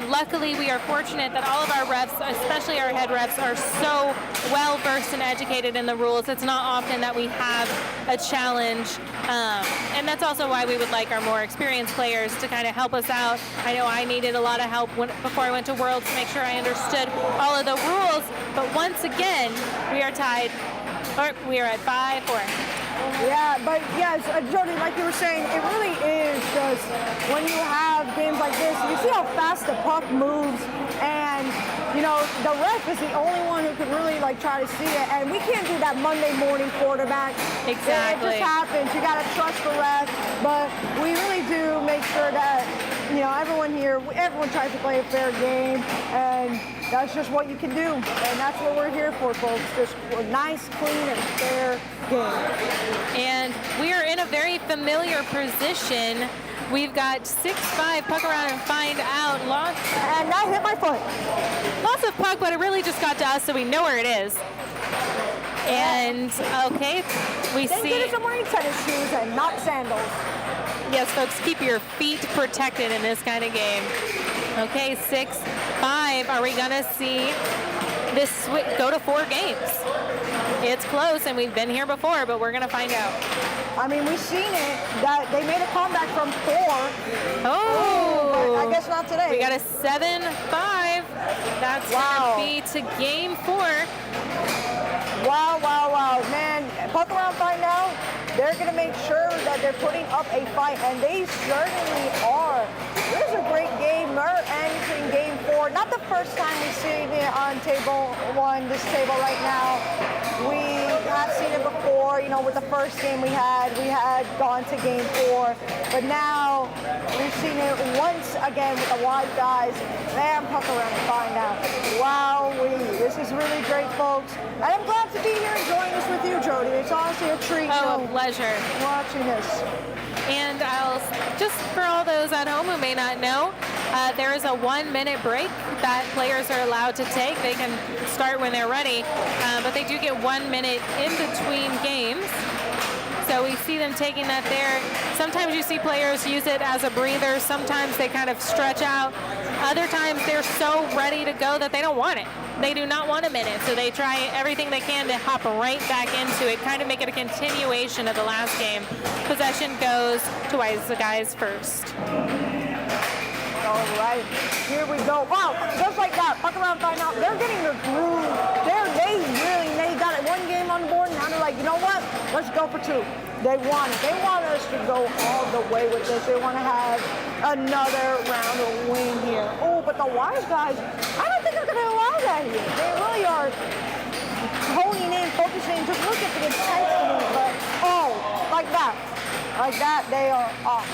Luckily, we are fortunate that all of our refs, especially our head refs, are so well versed and educated in the rules. It's not often that we have a challenge, and that's also why we would like our more experienced players to kind of help us out. I know I needed a lot of help before I went to Worlds to make sure I understood all of the rules, but once again, we are tied, or we are at 5-4. Yeah, but yes, Jody, like you were saying, it really is just when you have games like this, you see how fast the puck moves, and the ref is the only one who can really try to see it, and we can't do that Monday morning quarterback. Exactly. It just happens. You got to trust the ref, but we really do make sure that everyone tries to play a fair game, and that's just what you can do, and that's what we're here for, folks. Just a nice, clean, and fair game. And we are in a very familiar position. We've got 6-5, Puck Around and Find Out. Lost. And that hit my foot. Lots of puck, but it really just got to us, so we know where it is. And, okay, we see... Get us some wearing tennis shoes and not sandals. Yes, folks, keep your feet protected in this kind of game. Okay, 6-5. Are we going to see this go to 4 games? It's close, and we've been here before, but we're going to find out. I mean, we've seen it. That they made a comeback from 4. Oh! I guess not today. We got a 7-5. That's going to be to game 4. Wow, wow, wow. Man, Puck Around Find Out, they're going to make sure that they're putting up a fight, and they certainly are. This is a great game. We're entering game 4. Not the first time we've seen it on table 1, this table right now. We have seen it before, with the first game we had gone to game 4. But now we've seen it once again with the Wise Guys. Man, Puck Around and Find Out. Wowee. This is really great, folks. And I'm glad to be here enjoying this with you, Jody. It's honestly a treat. Oh, a pleasure. Watching this. And just for all those at home who may not know, there is a 1-minute break that players are allowed to take. They can start when they're ready, but they do get 1 minute in between games. So we see them taking that there. Sometimes you see players use it as a breather. Sometimes they kind of stretch out. Other times they're so ready to go that they don't want it. They do not want a minute, so they try everything they can to hop right back into it, kind of make it a continuation of the last game. Possession goes to Wise Guys first. All right, here we go. Wow, just like that, Puck Around Find Out. They're getting their groove. They got it. 1 game on the board, and now they're like, you know what? let's go for 2. They want it. They want us to go all the way with this. They want to have another round of win here. Oh, but the Wise guys, I don't think they're going to allow that here. They really are honing in, focusing. Just look at the intensity, but like that. Like that, they are off.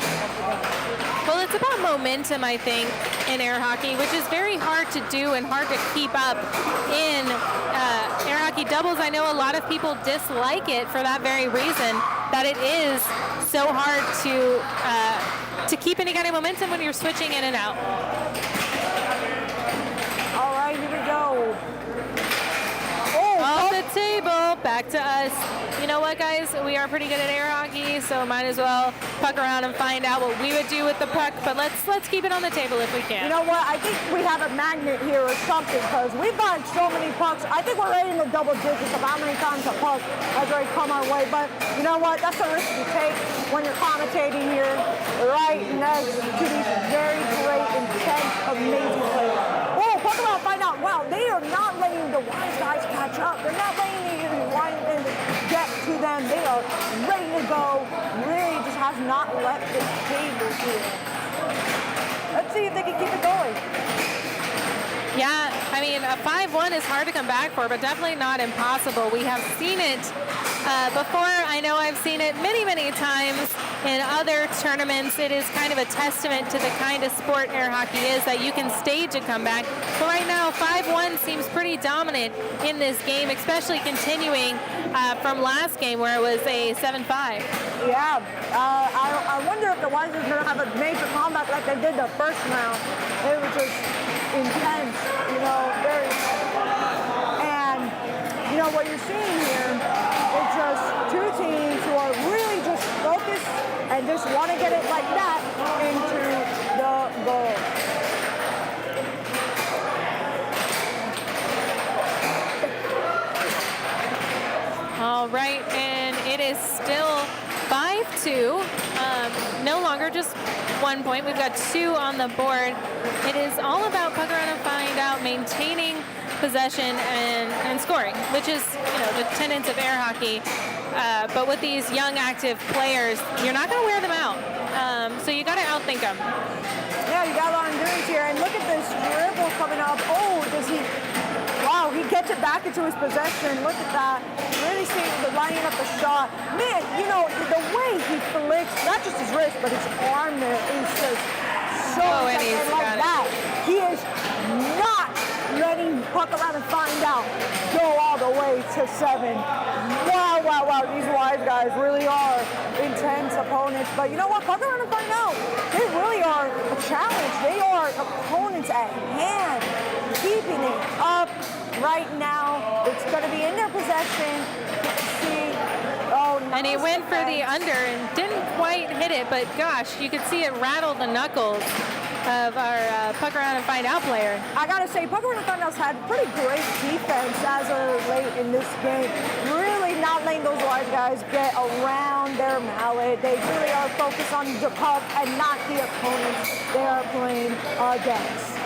Well, it's about momentum, I think, in air hockey, which is very hard to do and hard to keep up in air hockey doubles. I know a lot of people dislike it for that very reason, that it is so hard to keep any kind of momentum when you're switching in and out. All right, here we go. Off the table, back to us. You know what, guys? We are pretty good at air hockey, so might as well puck around and find out what we would do with the puck. But let's keep it on the table if we can. You know what? I think we have a magnet here or something, because we've gotten so many pucks. I think we're right in the double digits of how many times a puck has already come our way. But you know what? That's a risk you take when you're commentating here, right next to these very great, intense, amazing players. Oh, puck around, find out. Wow, they are not letting the Wise guys catch up. They're not letting the Wise guys get to them. They are ready to go. Really just has not left the table here. Let's see if they can keep it going. Yeah, I mean, a 5-1 is hard to come back for, but definitely not impossible. We have seen it before. I know I've seen it many, many times in other tournaments. It is kind of a testament to the kind of sport air hockey is, that you can stage a comeback. But right now, 5-1 seems pretty dominant in this game, especially continuing from last game where it was a 7-5. Yeah, I wonder if the Wise are going to have a major comeback like they did the first round. It was just intense, you know, very, and you know what you're seeing here is just two teams who are really just focused and just want to get it like that into the goal. All right, and it is still 5-2. No longer just 1 point. We've got 2 on the board. It is all about puck around and find out, maintaining possession and scoring, which is, you know, the tenets of air hockey. But with these young, active players, you're not going to wear them out. So you got to outthink them. Yeah, you got a lot of endurance here. And look at this dribble coming up. Oh, does he? Wow, he gets it back into his possession. Look at that. Really seeing the lining up the shot. Man, you know, the way he flicks, not just his wrist, but his arm there is just so and and like that. He is not letting puck around and find out. Go all the way to 7. Wow, wow, wow. These Wise guys really are intense opponents. But you know what? Puck around and find out. They really are a challenge. They are opponents at hand. Keeping it up right now. It's going to be in their possession. See, and he went for the under and didn't quite hit it, but gosh, you could see it rattle the knuckles of our puck around and find out player. I gotta say, puck around and find out's had pretty great defense as of late in this game. Really not letting those Wise guys get around their mallet. They really are focused on the puck and not the opponents they are playing against.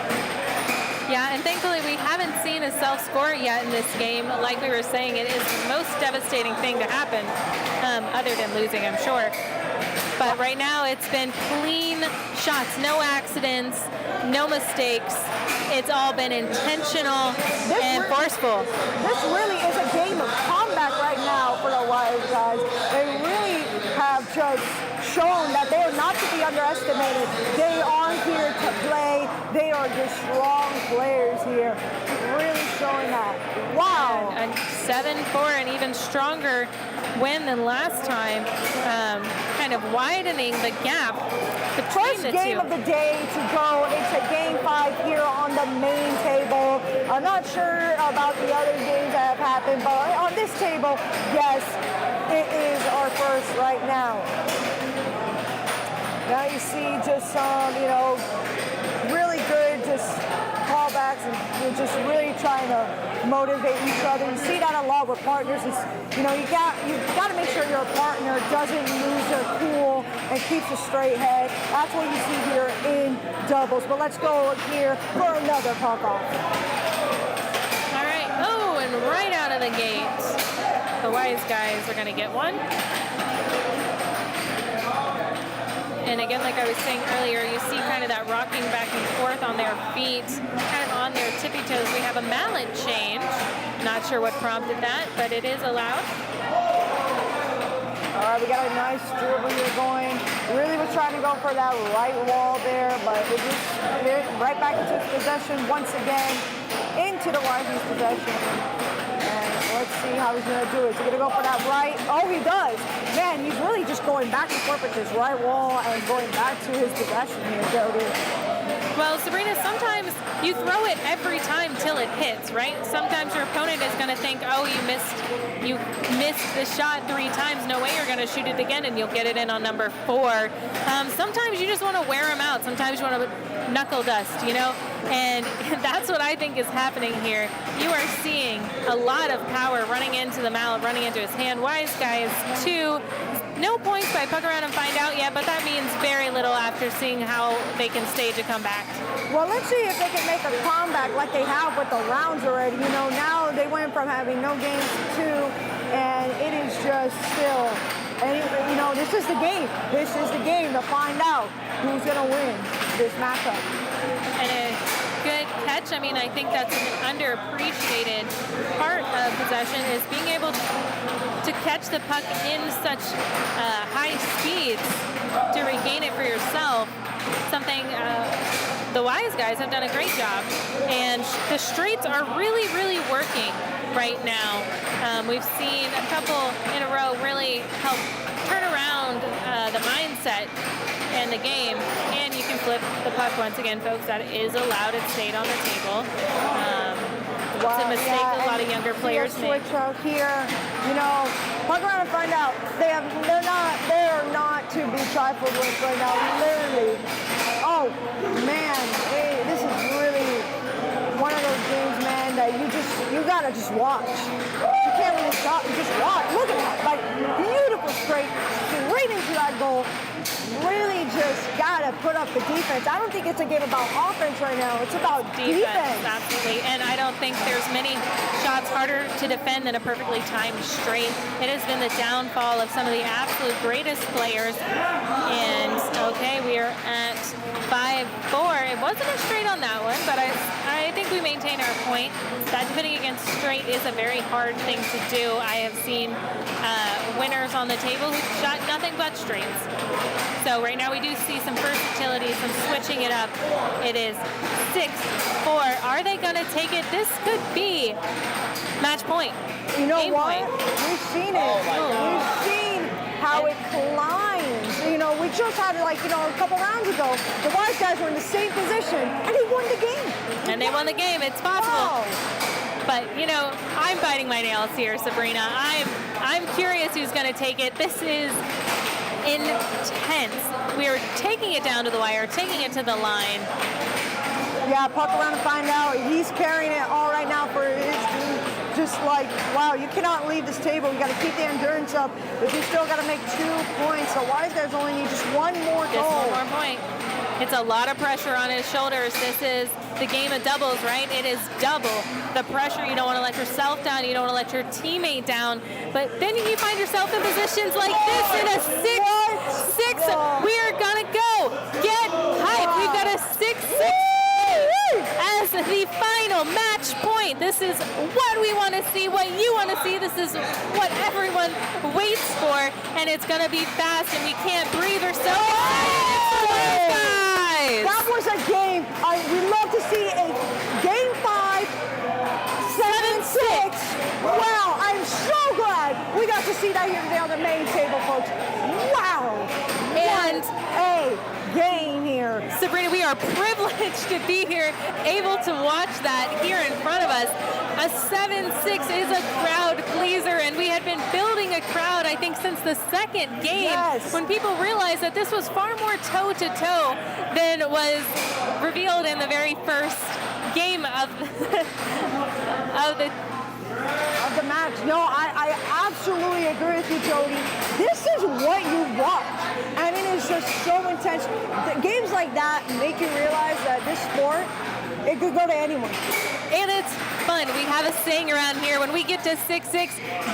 Yeah, and thankfully we haven't seen a self-score yet in this game. Like we were saying, it is the most devastating thing to happen, other than losing, I'm sure. But right now it's been clean shots, no accidents, no mistakes. It's all been intentional and forceful. This really is a game of combat right now for the Wise guys. They really have just shown that they are not to be underestimated. They are here to play. They are just strong players here. Really showing that. Wow. And 7-4, an even stronger win than last time. Kind of widening the gap between the two. First game of the day to go into Game 5 here on the main table. I'm not sure about the other games that have happened, but on this table, yes, it is our first right now. Now you see just some, you know, really good just callbacks and you're just really trying to motivate each other. You see that a lot with partners. Is, you know, you got to make sure your partner doesn't lose their cool and keeps a straight head. That's what you see here in doubles. But let's go here for another puck off. All right. Oh, and right out of the gate. The Wise Guys are going to get one. And again, like I was saying earlier, you see kind of that rocking back and forth on their feet, kind of on their tippy toes. We have a mallet change. Not sure what prompted that, but it is allowed. All right, we got a nice dribble here going. Really was trying to go for that right wall there, but it just hit right back into his possession once again, into the Wiseman's possession. And let's see how he's gonna do it. Is he gonna go for that right? Oh, he does. Man, he's really just going back and forth with his right wall and going back to his possession here, Jody. Well, Sabrina, sometimes you throw it every time till it hits, right? Sometimes your opponent is going to think, oh, you missed the shot 3 times. No way you're going to shoot it again, and you'll get it in on number 4. Sometimes you just want to wear them out. Sometimes you want to knuckle dust, you know? And that's what I think is happening here. You are seeing a lot of power running into the mallet, running into his hand. Wise Guys, 2. No points by Puck Around and Find Out yet, but that means very little after seeing how they can stage a comeback. Well, let's see if they can make a comeback like they have with the rounds already. You know, now they went from having no games to 2, and it is just still, and, you know, this is the game. This is the game to find out who's going to win this matchup. And a good catch. I mean, I think that's an underappreciated part of possession is being able to catch the puck in such high speeds to regain it for yourself. Something the Wise Guys have done a great job, and the straights are really, really working right now. We've seen a couple in a row really help turn around the mindset and the game, and you can flip the puck once again, folks. That is allowed. It stayed on the table. It's a mistake a lot of younger players make. Switch out here, you know, Puck Around and Find Out. They are not to be trifled with right now. Literally. Oh man, this is really one of those games, man, that you gotta just watch. You can't really stop. You just watch. Look at that, like beautiful straight into that goal. Really just gotta put up the defense. I don't think it's a game about offense right now. It's about defense. Absolutely. And I don't think there's many shots harder to defend than a perfectly timed straight. It has been the downfall of some of the absolute greatest players. And okay, we are at 5-4. It wasn't a straight on that one, but I think we maintain our point. That defending against straight is a very hard thing to do. I have seen winners on the table who shot nothing but straights. So right now we do see some versatility, some switching it up. It is 6-4. Are they going to take it? This could be match point. You know Game what? point. We've seen it. We've seen how it climbs. You know, we just had a couple rounds ago, the Wise Guys were in the same position, and they won the game. And they won the game. It's possible. Wow. But, you know, I'm biting my nails here, Sabrina. I'm curious who's going to take it. This is intense. We are taking it down to the wire, taking it to the line. Yeah, Puck Around and Find Out. He's carrying it all right now for his team. Just like, wow, you cannot leave this table. You got to keep the endurance up, but you still got to make 2 points. So Wise Guys only need just 1 more goal. Just 1 more point. It's a lot of pressure on his shoulders. This is the game of doubles, right? It is double the pressure. You don't want to let yourself down. You don't want to let your teammate down. But then you find yourself in positions like this in a 6-6. We are going to go. Get hype. We've got a 6-6 as the final match point. This is what we want to see, what you want to see. This is what everyone waits for, and it's going to be fast, and we can't breathe. We're so excited. It's the Wise Guys. That was a game. We'd love to see a game 5, 7-6. Wow, I'm so glad we got to see that here today on the main table, folks. Wow. And a game here. Sabrina, we are privileged to be here, able to watch that here in front of us. A 7-6 is a crowd pleaser, and we had been building a crowd, I think, since the second game, when people realized that this was far more toe-to-toe than was revealed in the very first game of the match. No, I absolutely agree with you, Jody. This is what you watch, and it is just so intense. The games like that make you realize that this sport, it could go to anyone. and it's fun. We have a saying around here, when we get to 6-6,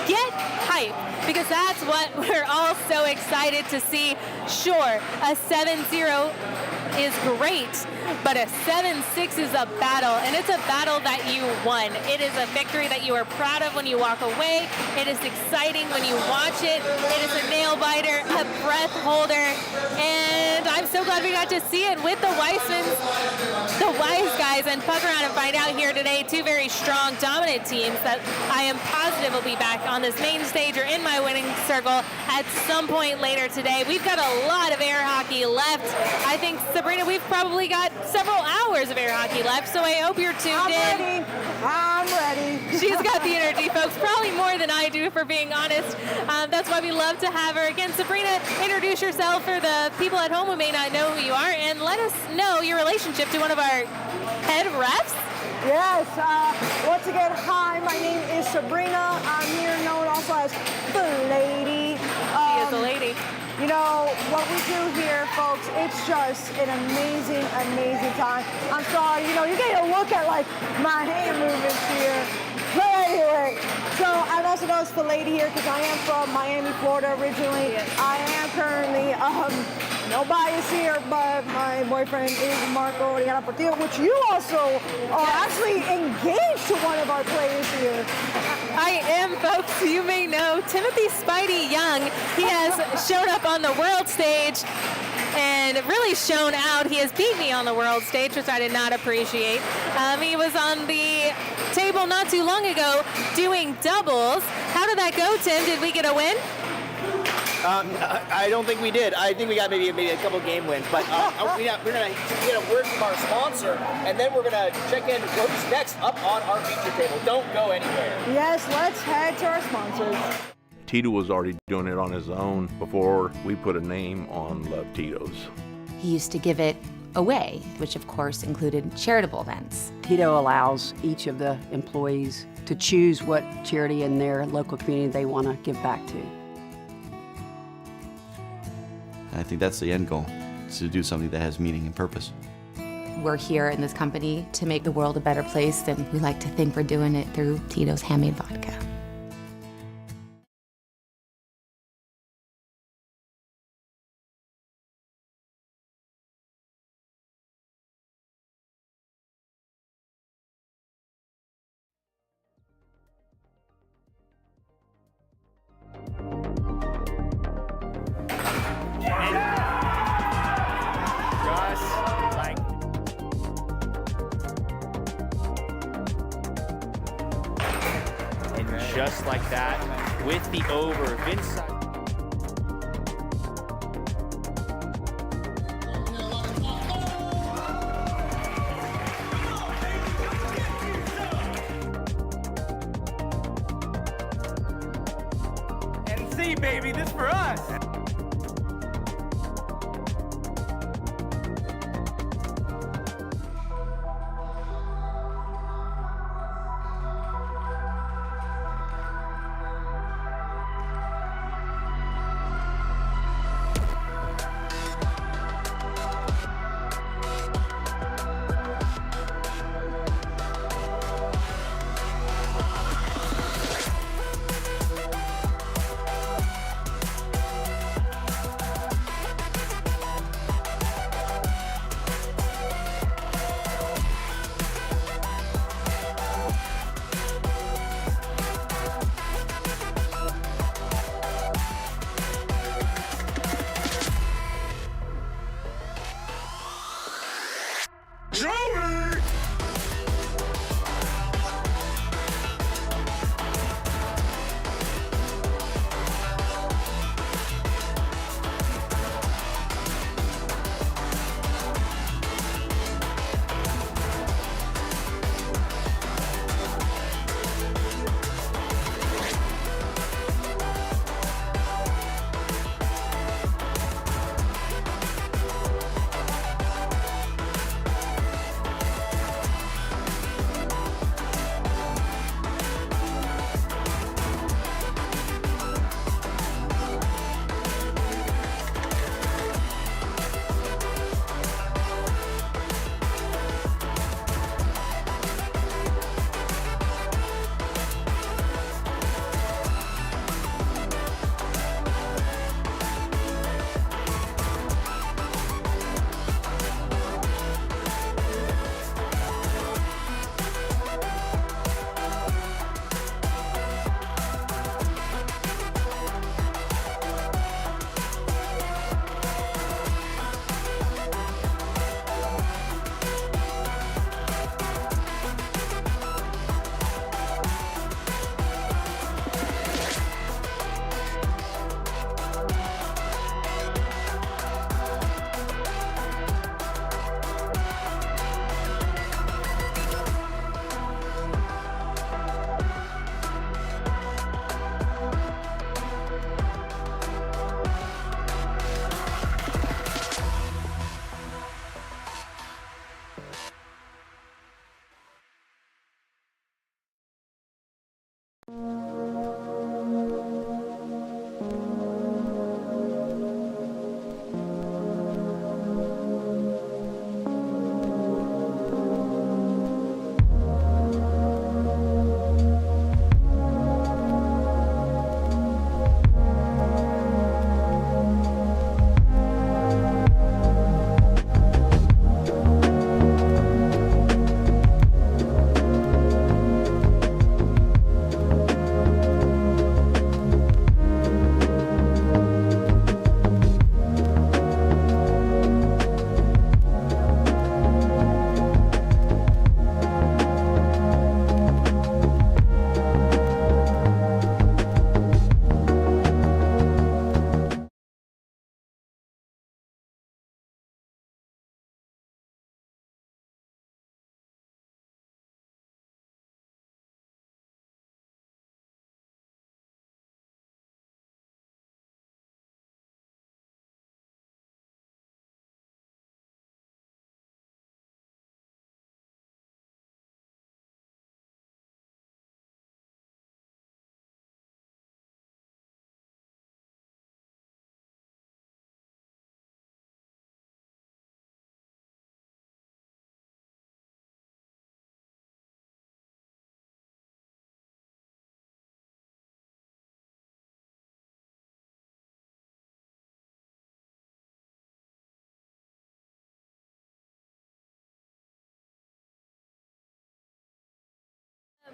get hype, because that's what we're all so excited to see. Sure, a 7-0 is great, but a 7-6 is a battle, and it's a battle that you won. It is a victory that you are proud of when you walk away. It is exciting when you watch it. It is a nail biter, a breath holder, and I'm so glad we got to see it with the Weissmans, the Wise guys, and fuck around and find out here today. Two very strong, dominant teams that I am positive will be back on this main stage or in my winning circle at some point later today. We've got a lot of air hockey left. I think, Sabrina, we've probably got several hours of air hockey left, so I hope you're tuned in. I'm ready. She's got the energy, folks, probably more than I do, for being honest. That's why we love to have her. Again, Sabrina, introduce yourself for the people at home who may not know who you are, and let us know your relationship to one of our head refs. Yes, once again, hi, my name is Sabrina. I'm here known also as the lady. She is a lady. You know, what we do here, folks, it's just an amazing, amazing time. I'm sorry, you know, you get a look at, like, my hand movements here. But anyway, so I'm also known as the lady here because I am from Miami, Florida originally. Yes. I am currently, no bias here, but my boyfriend is Marco Oriana Portillo, which you also are actually engaged to one of our players here. I am, folks. You may know Timothy Spidey Young. He has shown up on the world stage and really shown out. He has beat me on the world stage, which I did not appreciate. He was on the table not too long ago doing doubles. How did that go, Tim? Did we get a win? I don't think we did. I think we got maybe a couple game wins, but we're gonna get a word from our sponsor, and then we're gonna check in what's next up on our feature table. Don't go anywhere. Yes, let's head to our sponsors. Tito was already doing it on his own before we put a name on Love Tito's. He used to give it away, which of course included charitable events. Tito allows each of the employees to choose what charity in their local community they want to give back to. I think that's the end goal, is to do something that has meaning and purpose. We're here in this company to make the world a better place, and we like to think we're doing it through Tito's handmade vodka. Just like that, with the over, Vince. NC, baby, this for us.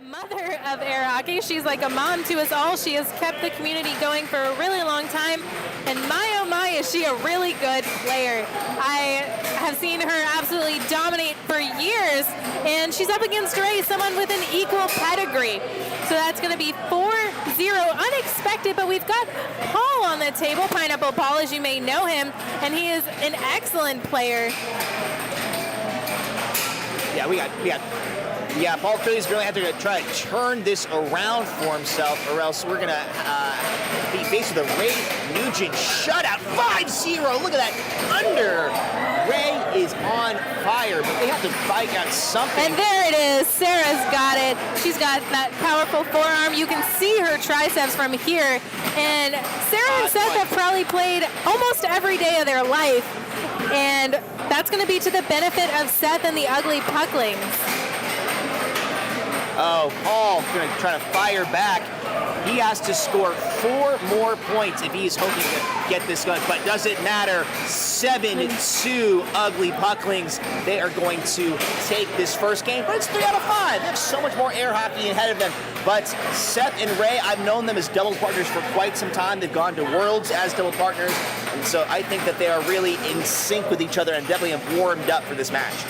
mother of air hockey. She's like a mom to us all. She has kept the community going for a really long time. And my, oh my, is she a really good player. I have seen her absolutely dominate for years. And she's up against Ray, someone with an equal pedigree. So that's going to be 4-0. Unexpected, but we've got Paul on the table. Pineapple Paul, as you may know him. And he is an excellent player. Yeah, we got Paul Philly's going to have to try to turn this around for himself, or else we're going to be faced with a Ray Nugent shutout. 5-0. Look at that. Under. Ray is on fire, but they have to fight out something. And there it is. Sarah's got it. She's got that powerful forearm. You can see her triceps from here. And Sarah and Seth have probably played almost every day of their life. And that's going to be to the benefit of Seth and the Ugly Pucklings. Oh, Paul going to try to fire back. He has to score 4 more points if he's hoping to get this going, but doesn't matter. 7-2 Ugly Pucklings. They are going to take this first game, but it's 3 out of 5. They have so much more air hockey ahead of them. But Seth and Ray, I've known them as double partners for quite some time. They've gone to Worlds as double partners, and so I think that they are really in sync with each other and definitely have warmed up for this match.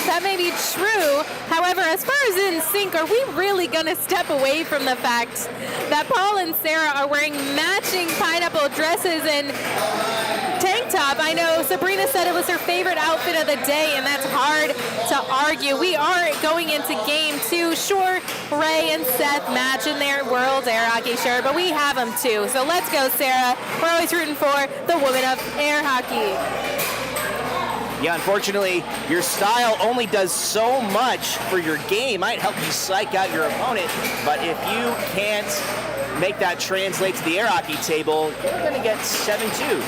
That may be true. However, as far as in sync, are we really going to step away from the fact that Paul and Sarah are wearing matching pineapple dresses and tank top? I know Sabrina said it was her favorite outfit of the day, and that's hard to argue. We are going into game 2. Sure, Ray and Seth match in their World Air Hockey shirt, but we have them too. So let's go, Sarah. We're always rooting for the women of air hockey. Yeah, unfortunately, your style only does so much for your game. Might help you psych out your opponent, but if you can't make that translate to the air hockey table, you're going to get 7-2.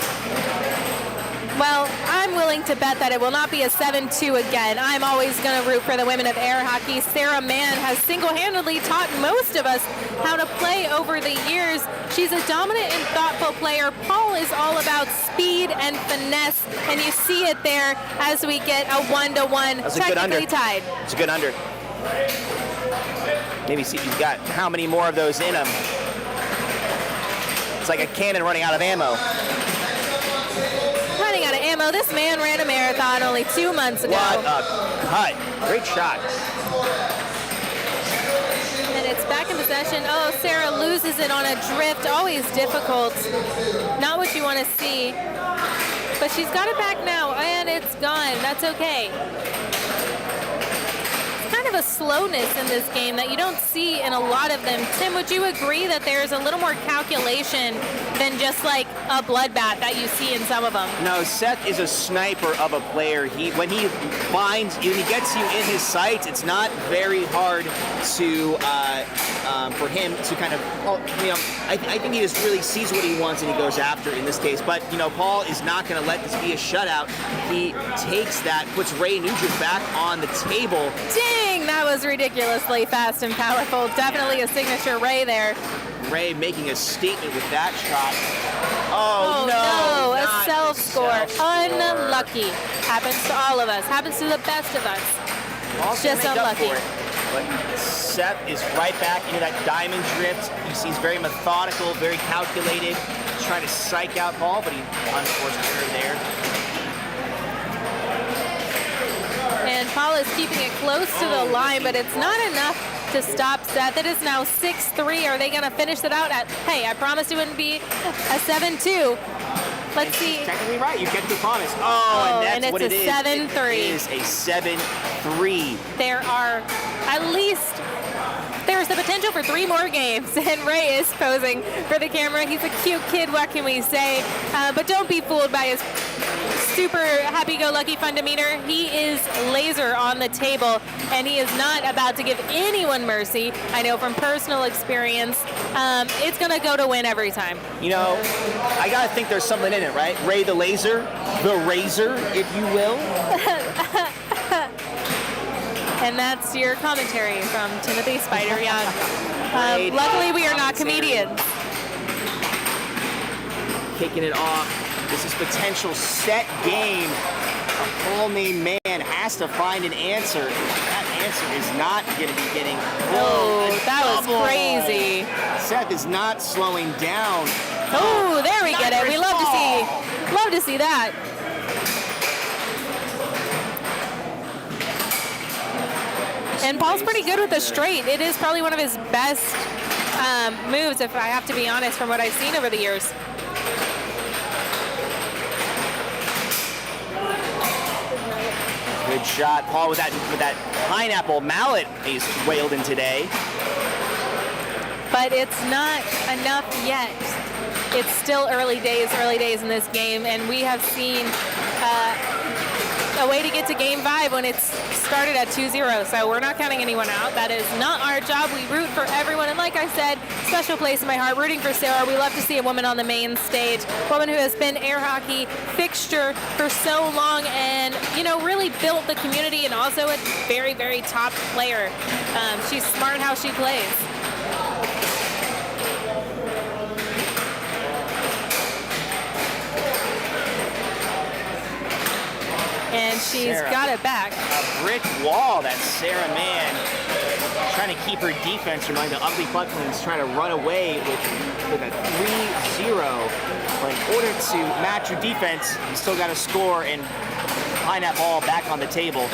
Well, I'm willing to bet that it will not be a 7-2 again. I'm always going to root for the women of air hockey. Sarah Mann has single-handedly taught most of us how to play over the years. She's a dominant and thoughtful player. Paul is all about speed and finesse, and you see it there as we get a 1-1, technically tied. It's a good under. Maybe see if you've got how many more of those in him. It's like a cannon running out of ammo. Out of ammo. This man ran a marathon only 2 months ago. What a cut. Great shot. And it's back in possession. Oh, Sarah loses it on a drift. Always difficult. Not what you want to see. But she's got it back now, and it's gone. That's okay. It's kind of a slowness in this game that you don't see in a lot of them. Tim, would you agree that there's a little more calculation than just like a bloodbath that you see in some of them? No, Seth is a sniper of a player. When he gets you in his sights, it's not very hard to for him to kind of, I think he just really sees what he wants and he goes after it in this case. But, Paul is not going to let this be a shutout. He takes that, puts Ray Nugent back on the table. Dang, that was ridiculously fast and powerful. Definitely a signature Ray there. Ray making a statement with that shot. Oh no, a self-score. Unlucky. Happens to all of us. Happens to the best of us. Also just unlucky. But Seth is right back into that diamond drift. He's very methodical, very calculated. He's trying to psych out Paul, but he unforced error there. And Paul is keeping it close to the line, but it's not enough to stop Seth. It is now 6-3. Are they going to finish it out at, hey, I promised it wouldn't be a 7-2. Let's see. Technically right. You get the promise. Oh, and that's what it is. And it's a 7-3. It is a 7-3. There are at least, there's the potential for 3 more games. And Ray is posing for the camera. He's a cute kid, what can we say? But don't be fooled by his super happy-go-lucky fun demeanor. He is laser on the table, and he is not about to give anyone mercy. I know from personal experience, it's going to go to win every time. I got to think there's something in it, right? Ray the Laser, the Razor, if you will. And that's your commentary from Timothy Spider Young. Luckily, we are not comedians. Kicking it off. This is potential set game. Full name man has to find an answer. That answer is not going to be getting. Oh, that was double. crazy. Seth is not slowing down. Oh, there we get it. We love to see that. And Paul's pretty good with the straight. It is probably one of his best moves, if I have to be honest, from what I've seen over the years. Good shot, Paul, with that pineapple mallet he's wailed in today. But it's not enough yet. It's still early days in this game, and we have seen a way to get to game 5 when it's started at 2-0, so we're not counting anyone out. That is not our job. We root for everyone, and like I said, special place in my heart, rooting for Sarah. We love to see a woman on the main stage, a woman who has been air hockey fixture for so long and, you know, really built the community, and also a very, very top player. She's smart how she plays. And she's got it back. A brick wall, that Sarah Mann trying to keep her defense from letting the Ugly Bucklings trying to run away with a 3-0. But in order to match your defense, you still got to score and find that ball back on the table.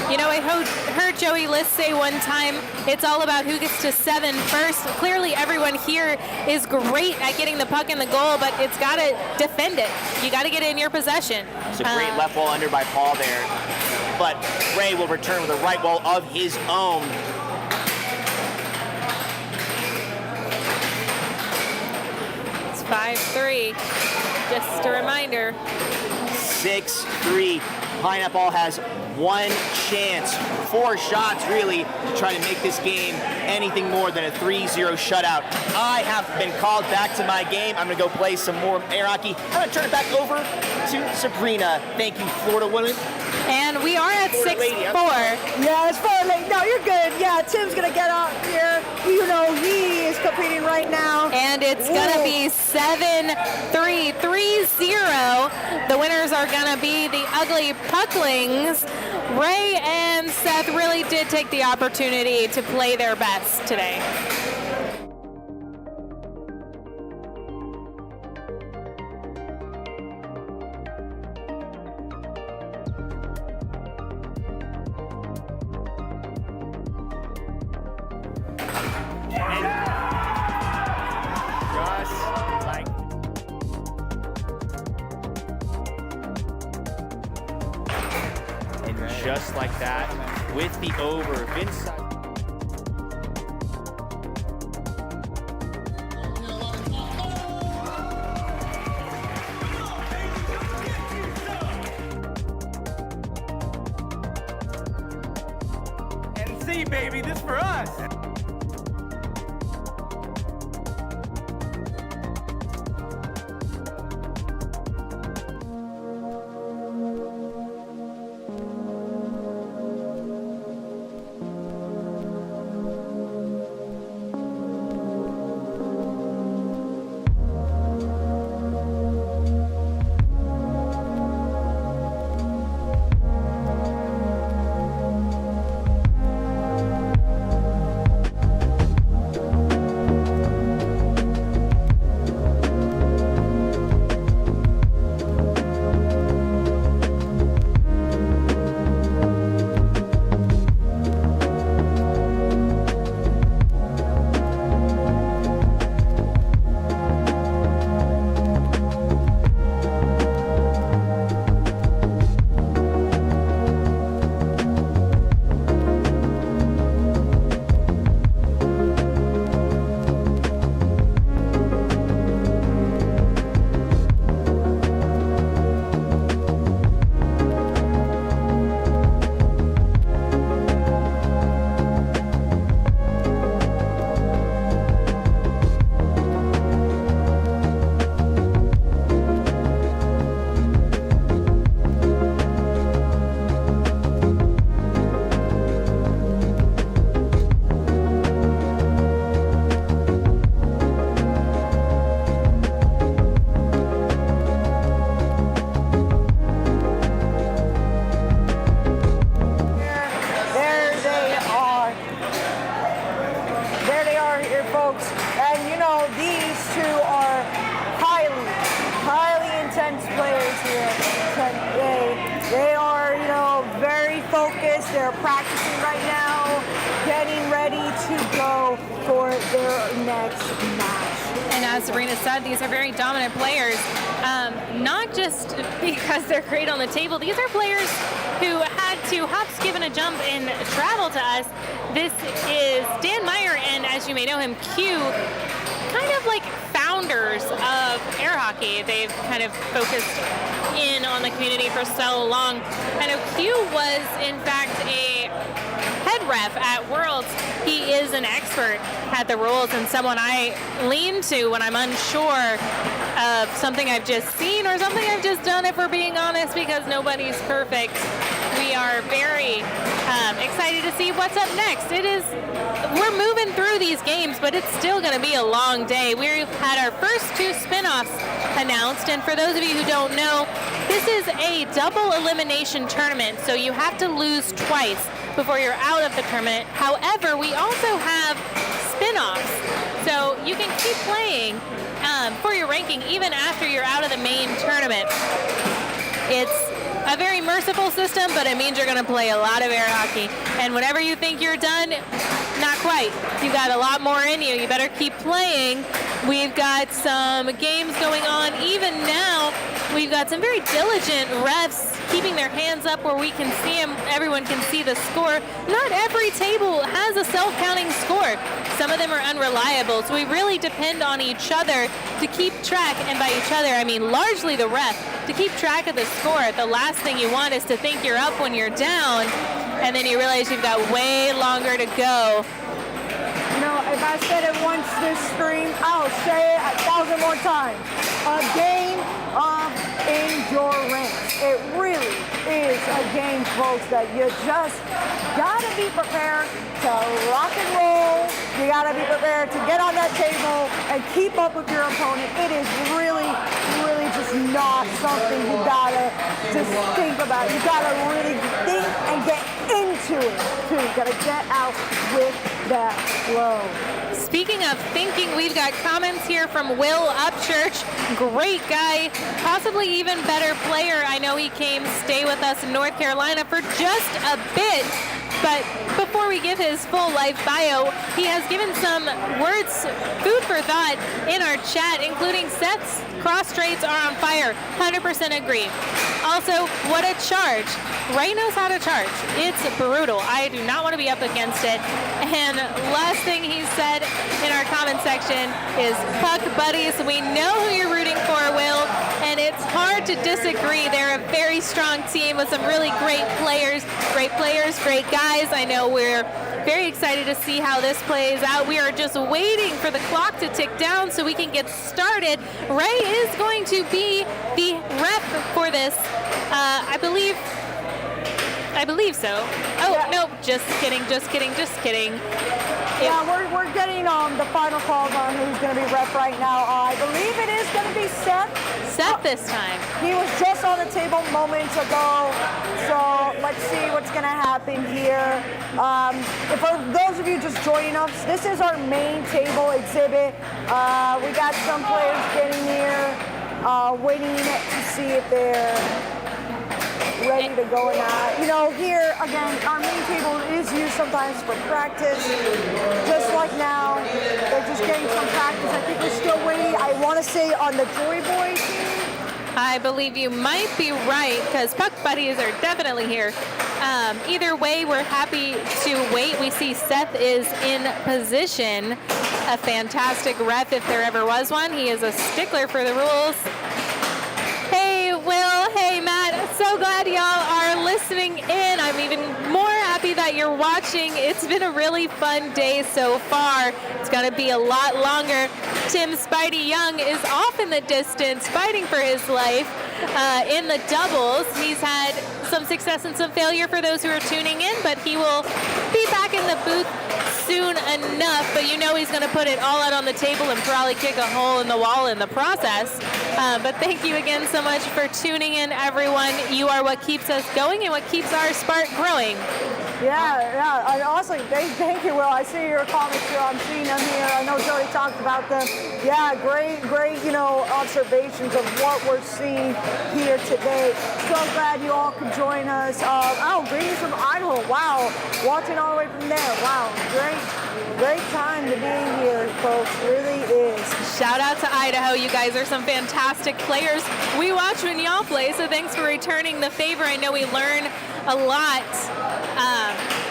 You know, I heard Joey List say one time, it's all about who gets to 7 first. Clearly, everyone here is great at getting the puck in the goal, but it's got to defend it. You got to get it in your possession. It's a great left wall under by Paul there. But Ray will return with a right wall of his own. It's 5-3. Just a reminder. 6-3. Pineapple has one chance, 4 shots really, to try to make this game anything more than a 3-0 shutout. I have been called back to my game. I'm going to go play some more air hockey. I'm going to turn it back over to Sabrina. Thank you, Florida women. And we are at 6-4. Yeah, it's 4 late. No, you're good. Yeah, Tim's going to get out here. You know, he is competing right now. And it's going to be 7-3, 3-0. The winners are going to be the Ugly Pucklings. Ray and Seth really did take the opportunity to play their best today. Just like that, with the over, Vince. NC, baby, this for us. as Sabrina said, these are very dominant players. Not just because they're great on the table. These are players who had to hop, skip, and a jump and travel to us. This is Dan Meyer and, as you may know him, Q, kind of like founders of air hockey. They've kind of focused in on the community for so long. I know Q was, in fact, a head ref at Worlds. He is an expert at the rules and someone I lean to when I'm unsure of something I've just seen or something I've just done, if we're being honest, because nobody's perfect. We are very excited to see what's up next. We're moving through these games, but it's still going to be a long day. We've had our first 2 spin-offs announced, and for those of you who don't know, this is a double elimination tournament, so you have to lose twice before you're out of the tournament. However, we also have spin-offs, so you can keep playing for your ranking even after you're out of the main tournament. It's a very merciful system, but it means you're going to play a lot of air hockey. And whenever you think you're done, not quite. You've got a lot more in you. You better keep playing. We've got some games going on even now. We've got some very diligent refs keeping their hands up where we can see them. Everyone can see the score. Not every table has a self-counting score. Some of them are unreliable, so we really depend on each other to keep track, and by each other, I mean largely the ref, to keep track of the score. The last thing you want is to think you're up when you're down, and then you realize you've got way longer to go. You know, if I said it once this stream, I'll say it 1,000 more times. A game of endurance. It really is a game, folks, that you just gotta be prepared to rock and roll. You gotta be prepared to get on that table and keep up with your opponent. It is really, really just not something you gotta just think about. You gotta really think and get into it, too. You gotta get out with that flow. Speaking of thinking, we've got comments here from Will Upchurch. Great guy, possibly even better player. I know he came stay with us in North Carolina for just a bit. But before we give his full life bio, he has given some words, food for thought in our chat, including Seth's cross straights are on fire. 100% agree. Also, what a charge. Ray knows how to charge. It's brutal. I do not want to be up against it. And last thing he said in our comment section is Puck Buddies. We know who you're rooting for, Will, and it's hard to disagree. They're a very strong team with some really great players, great guys. I know we're very excited to see how this plays out. We are just waiting for the clock to tick down so we can get started. Ray is going to be the rep for this. I believe so. Oh, yeah. No, just kidding. Yeah, we're getting the final calls on who's going to be rep right now. I believe it is going to be Seth. Seth this time. He was just on the table moments ago, so let's see what's going to happen here. For those of you just joining us, this is our main table exhibit. We got some players getting here, waiting to see if they're ready to go or not. You know, here, again, our main table is used sometimes for practice. Just like now, they're just getting some practice. I think we're still waiting, I want to say, on the Joy Boy team. I believe you might be right, because Puck Buddies are definitely here. Either way, we're happy to wait. We see Seth is in position. A fantastic ref if there ever was one. He is a stickler for the rules. Hey, Will. Hey, Matt. So glad y'all are listening in. I'm even more happy that you're watching. It's been a really fun day so far. It's going to be a lot longer. Tim Spidey Young is off in the distance fighting for his life in the doubles. He's had some success and some failure for those who are tuning in, but he will be back in the booth soon enough. But you know he's going to put it all out on the table and probably kick a hole in the wall in the process. But thank you again so much for tuning in, everyone. You are what keeps us going and what keeps our Spark growing. Yeah. And honestly, thank you, Will. I see your comments here. I'm seeing them here. I know Jody talked about them. Yeah, great, observations of what we're seeing here today. So glad you all could join us. Greetings from Idaho. Wow. Watching all the way from there. Wow, great. Great time to be here, folks. Really is. Shout out to Idaho. You guys are some fantastic players. We watch when y'all play, so thanks for returning the favor. I know we learn a lot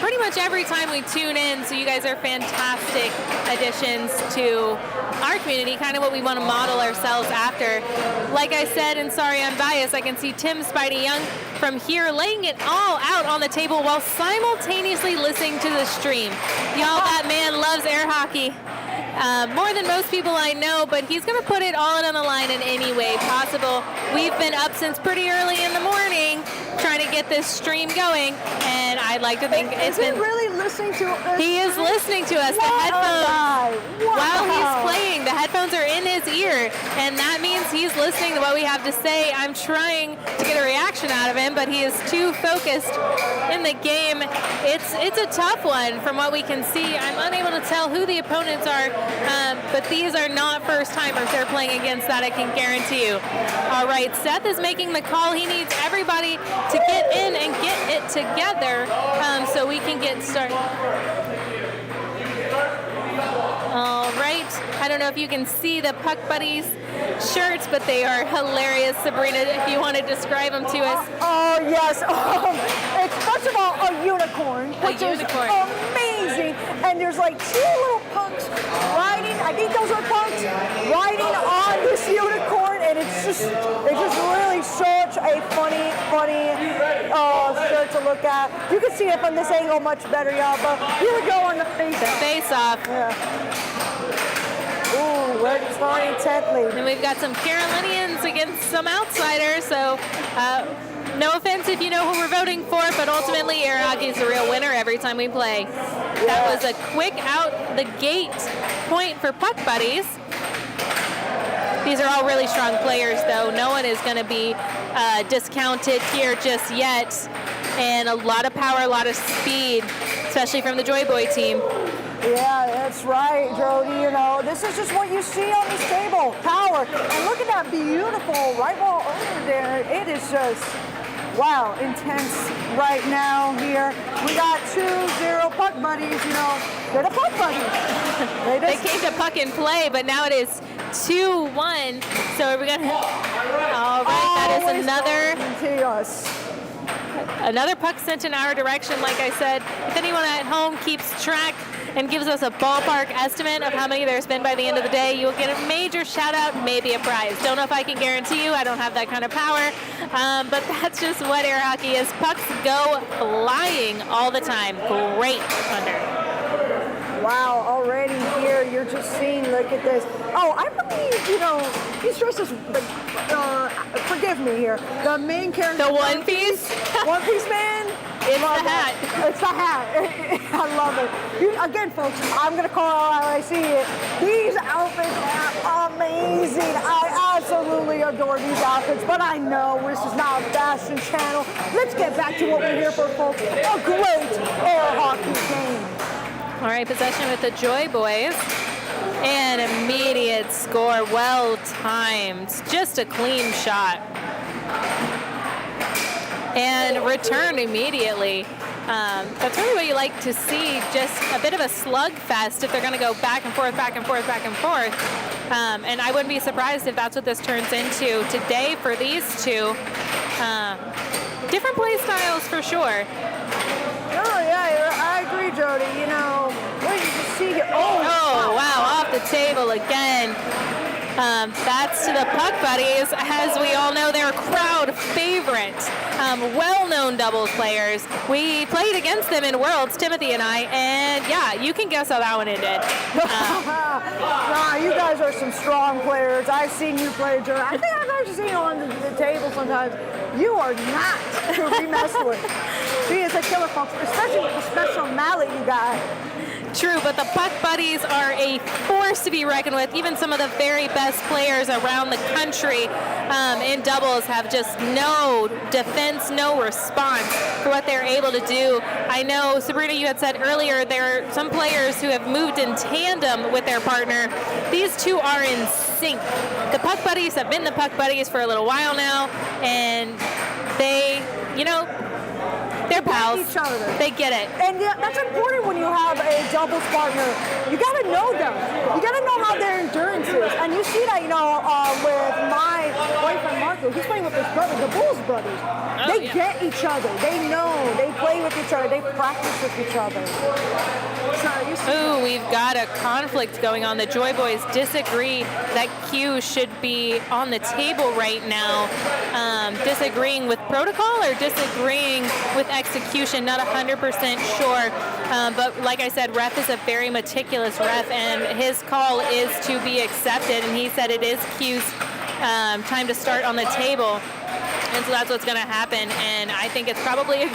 pretty much every time we tune in, so you guys are fantastic additions to our community, kind of what we want to model ourselves after. Like I said, and sorry I'm biased, I can see Tim Spidey Young from here laying it all out on the table while simultaneously listening to the stream. Y'all, that man loves air hockey. More than most people I know, but he's going to put it all on the line in any way possible. We've been up since pretty early in the morning trying to get this stream going, and I'd like to think it's been... Is he really listening to us? He is listening to us. The headphones, while he's playing, the headphones are in his ear, and that means he's listening to what we have to say. I'm trying to get a reaction out of him, but he is too focused in the game. It's a tough one from what we can see. I'm unable to tell who the opponents are, but these are not first-timers they're playing against, that I can guarantee you. All right, Seth is making the call. He needs everybody to get in and get it together so we can get started. All right, I don't know if you can see the Puck Buddies shirts, but they are hilarious. Sabrina, if you want to describe them to us. Oh, yes. It's, first of all, a unicorn, which is amazing. And there's like two little punks riding, I think those are punks, riding on this unicorn, and it's just really such a funny shirt to look at. You can see it from this angle much better, y'all, but here we go on the face. The face-off. Yeah. Ooh, we're trying intently. And we've got some Carolinians against some outsiders, so no offense if you know who we're voting for, but ultimately air hockey is the real winner every time we play. Yeah. That was a quick out the gate point for Puck Buddies. These are all really strong players, though. No one is going to be discounted here just yet. And a lot of power, a lot of speed, especially from the Joy Boy team. Yeah, that's right, Jody. You know, this is just what you see on this table, power. And look at that beautiful right wall over there. It is just, wow, intense right now here. We got 2-0 Puck Buddies, you know. They're the Puck Buddies. They came to puck and play, but now it is 2-1. So we're going to, all right, that is another puck sent in our direction. Like I said, if anyone at home keeps track and gives us a ballpark estimate of how many there's been by the end of the day, you'll get a major shout out, maybe a prize. Don't know if I can guarantee you, I don't have that kind of power, but that's just what air hockey is. Pucks go flying all the time. Great thunder. Wow, already here, you're just seeing, look at this. Oh, I believe, you know, he stresses, forgive me here, the main character. The One Piece? One Piece man? It's the hat. It's the hat. I love it. Again, folks, I'm going to call it how I see it. These outfits are amazing. I absolutely adore these outfits, but I know this is not a fashion channel. Let's get back to what we're here for, folks. A great air hockey game. All right, possession with the Joy Boys. And immediate score, well timed. Just a clean shot. And returned immediately. That's really what you like to see, just a bit of a slugfest if they're going to go back and forth, back and forth, back and forth. And I wouldn't be surprised if that's what this turns into today for these two. Different play styles for sure. Oh, yeah, I agree, Jody. You know, what did you see here? Oh, wow, off the table again. That's to the Puck Buddies. As we all know, they're crowd favorites, well-known doubles players. We played against them in Worlds, Timothy and I, and yeah, you can guess how that one ended. Nah, you guys are some strong players. I've seen you play, Jody. I think I've actually seen you on the table sometimes. You are not to be messed with. She is a killer, folks, especially with the special mallet you got. True, but the Puck Buddies are a force to be reckoned with. Even some of the very best players around the country in doubles have just no defense, no response for what they're able to do. I know, Sabrina, you had said earlier there are some players who have moved in tandem with their partner. These two are in sync. The Puck Buddies have been the Puck Buddies for a little while now, and they, you know, They're get pals. each other. They get it. And yeah, that's important when you have a doubles partner. You got to know them. You got to know how their endurance is. And you see that, with my boyfriend Marco, he's playing with his brother, the Bulls brothers. They get each other. They know. They play with each other. They practice with each other. Ooh, we've got a conflict going on. The Joy Boys disagree that Q should be on the table right now. Disagreeing with protocol or disagreeing with execution, not 100% sure. But like I said, ref is a very meticulous ref, and his call is to be accepted, and he said it is Q's time to start on the table. And so that's what's going to happen, and I think it's probably...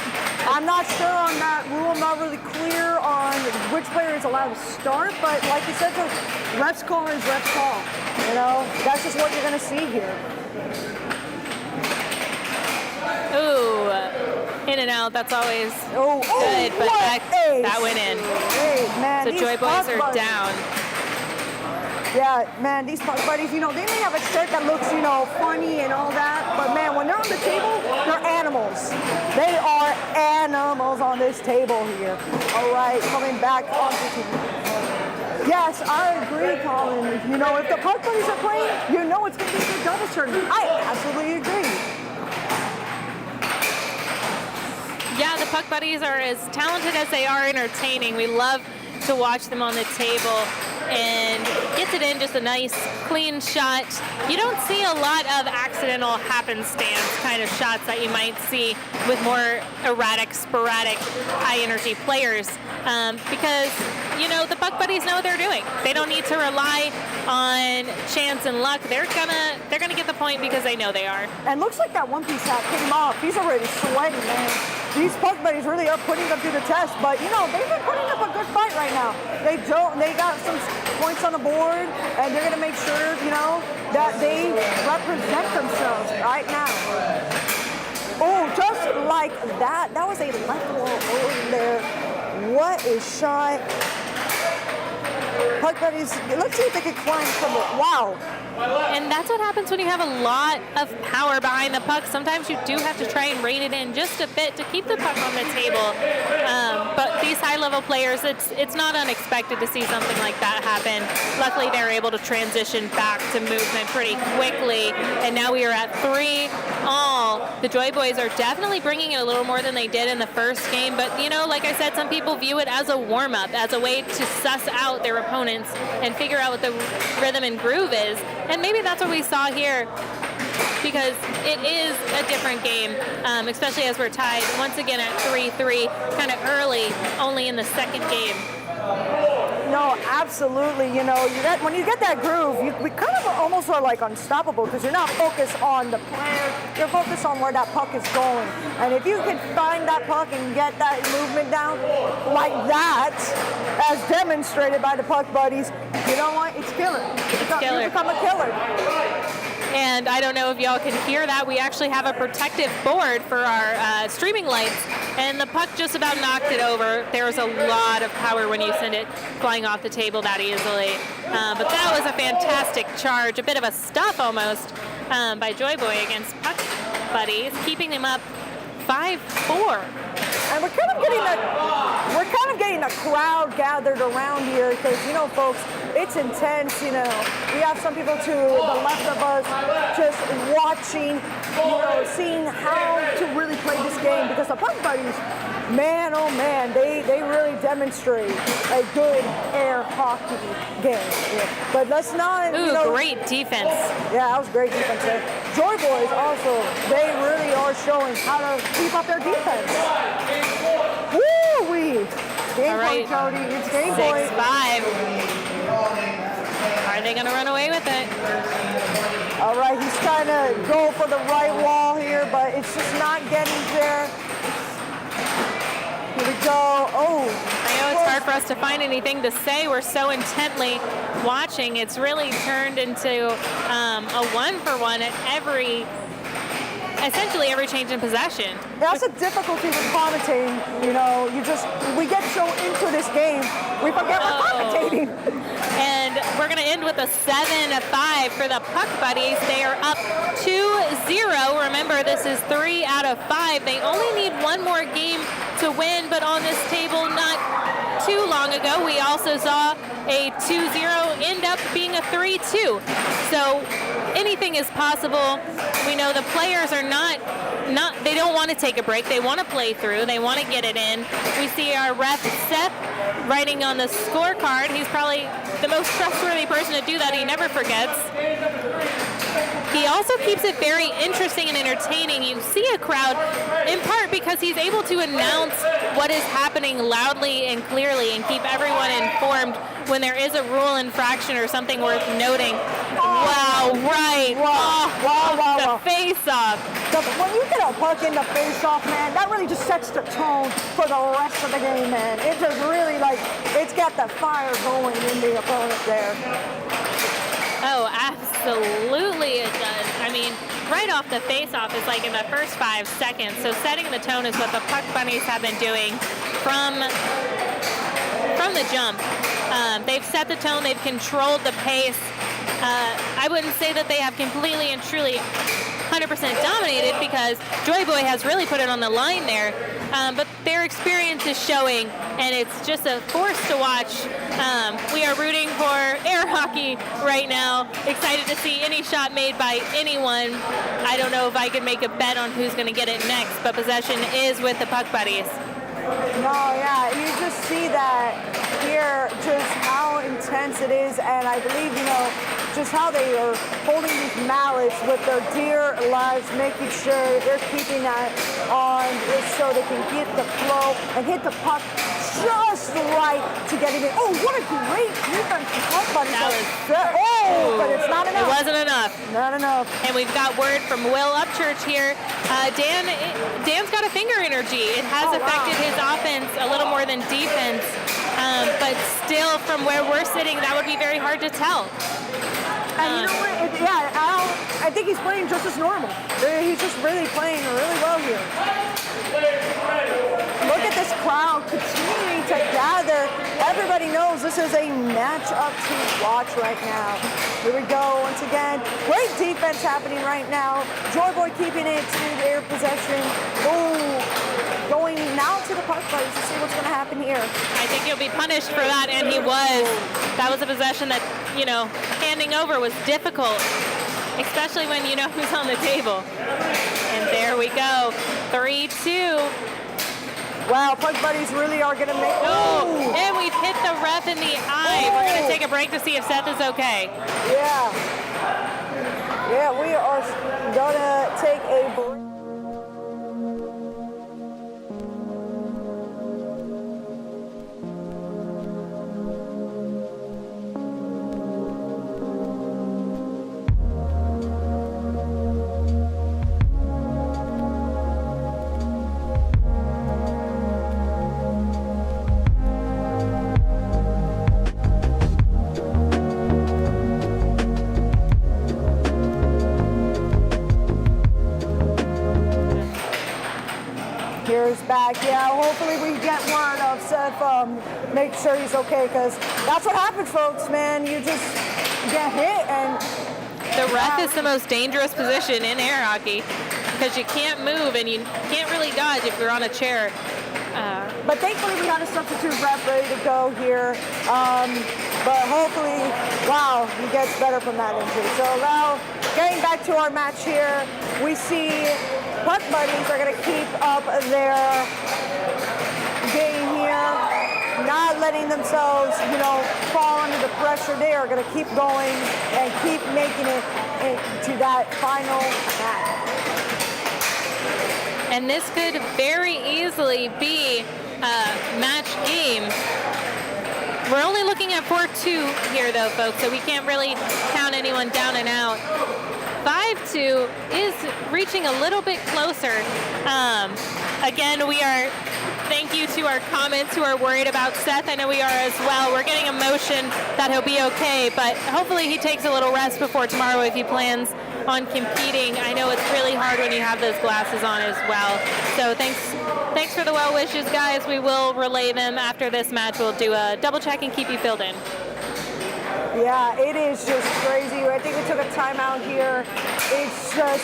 I'm not sure on that rule. I'm not really clear on which player is allowed to start, but like you said, the ref's call is ref's call. That's just what you're going to see here. Ooh, in and out, that's always good, but that went in. Hey, man, so Joy Boys are down. Yeah, man, these puck buddies, they may have a shirt that looks, funny and all that, but man, when they're on the table, they're animals. They are animals on this table here. All right, coming back onto the team. Yes, I agree, Colin. If the puck buddies are playing, it's going to be a good double tournament. I absolutely agree. Yeah, the puck buddies are as talented as they are entertaining. We love to watch them on the table, and gets it in, just a nice clean shot. You don't see a lot of accidental happenstance kind of shots that you might see with more erratic, sporadic, high energy players, because the puck buddies know what they're doing. They don't need to rely on chance and luck. They're gonna get the point because they know they are. And looks like that one-piece hat came off. He's already sweating, man. These puck buddies really are putting them through the test, but they've been putting up a good fight right now. They got some points on the board, and they're gonna make sure, that they represent themselves right now. Oh, just like that. That was a left wall over there. What a shot. Puck buddies, let's see if they can climb from it. Wow. And that's what happens when you have a lot of power behind the puck. Sometimes you do have to try and rein it in just a bit to keep the puck on the table. But these high-level players, it's not unexpected to see something like that happen. Luckily, they're able to transition back to movement pretty quickly. And now we are at 3-all. The Joy Boys are definitely bringing it a little more than they did in the first game. But, like I said, some people view it as a warm-up, as a way to suss out their opponents and figure out what the rhythm and groove is. And maybe that's what we saw here, because it is a different game, especially as we're tied once again at 3-3, kind of early, only in the second game. No, absolutely. When you get that groove, we kind of almost are like unstoppable because you're not focused on the player. You're focused on where that puck is going. And if you can find that puck and get that movement down like that, as demonstrated by the puck buddies, you know what? It's killer. You become a killer. And I don't know if y'all can hear that. We actually have a protective board for our streaming lights, and the puck just about knocked it over. There's a lot of power when you send it flying off the table that easily. But that was a fantastic charge, a bit of a stuff almost by Joy Boy against Puck Buddies, keeping them up 5-4. And we're kind of getting a crowd gathered around here because, folks, it's intense, We have some people to the left of us just watching, seeing how to really play this game because the Puck Buddies, man, oh man, they really demonstrate a good air hockey game. Yeah. But let's not, great defense. Yeah, that was great defense there. Joy Boys also, they really are showing how to keep up their defense. Woo-wee! Game point, Cody. It's game point. 6-5. Are they going to run away with it? All right, he's trying to go for the right wall here, but it's just not getting there. Here we go. Oh. I know it's hard for us to find anything to say. We're so intently watching. It's really turned into a one-for-one at essentially every change in possession. That's a difficulty with commentating. We get so into this game, we forget we're commentating. And we're going to end with a 7-5 for the Puck Buddies. They are up 2-0. remember, this is 3 out of 5. They only need one more game to win, but on this table not too long ago, we also saw a 2-0 end up being a 3-2. So anything is possible. We know the players are not they don't want to take a break. They want to play through. They want to get it in. We see our ref, Seth, writing on the scorecard. He's probably the most trustworthy person to do that. He never forgets. He also keeps it very interesting and entertaining. You see a crowd, in part because he's able to announce what is happening loudly and clearly and keep everyone informed when there is a rule infraction or something worth noting. Wow, right. Wow. The face-off. When you get a puck in the face-off, man, that really just sets the tone for the rest of the game, man. It just really, it's got the fire going in the opponent there. Oh, absolutely it does. I mean, right off the face-off is in the first 5 seconds. So setting the tone is what the Puck Bunnies have been doing from the jump. They've set the tone. They've controlled the pace. I wouldn't say that they have completely and truly 100% dominated because Joy Boy has really put it on the line there. But their experience is showing, and it's just a force to watch. We are rooting for air hockey right now. Excited to see any shot made by anyone. I don't know if I can make a bet on who's going to get it next, but possession is with the Puck Buddies. No, yeah, you just see that here, just how intense it is, and I believe, just how they are holding these mallets with their dear lives, making sure they're keeping that on so they can get the flow and hit the puck just right to get it in. Oh, what a great defense from Puck Buddies. But it's not enough. It wasn't enough. Not enough. And we've got word from Will Upchurch here. Dan's got a finger energy. It has affected his offense a little more than defense. But still, from where we're sitting, that would be very hard to tell. And you know what? I think he's playing just as normal. He's just really playing really well here. Look at this crowd continuing to gather. Everybody knows this is a matchup to watch right now. Here we go once again. Great defense happening right now. Joy Boy keeping it to their possession. Going now to the Puck Buddies to see what's going to happen here. I think he'll be punished for that, and he was. That was a possession that, handing over was difficult, especially when you know who's on the table. And there we go, 3-2. Wow, Puck Buddies really are going to make... Oh, and we've hit the ref in the eye. We're going to take a break to see if Seth is okay. Yeah, we are going to take a break. Back, yeah. Hopefully we get word of Seth. Make sure he's okay, because that's what happens, folks. Man, you just get hit, and the ref is the most dangerous position in air hockey because you can't move and you can't really dodge if you're on a chair. But thankfully we got a substitute ref ready to go here. But hopefully, wow, he gets better from that injury. So now, getting back to our match here, we see Puck Buddies are going to keep up their game here, not letting themselves, fall under the pressure. They are going to keep going and keep making it to that final match. And this could very easily be a match game. We're only looking at 4-2 here, though, folks, so we can't really count anyone down and out. 5-2 is reaching a little bit closer. Again, thank you to our comments who are worried about Seth. I know we are as well. We're getting emotion that he'll be okay, but hopefully he takes a little rest before tomorrow if he plans on competing. I know it's really hard when you have those glasses on as well. So thanks for the well wishes, guys. We will relay them after this match. We'll do a double check and keep you filled in. Yeah, it is just crazy. I think we took a timeout here. It's just,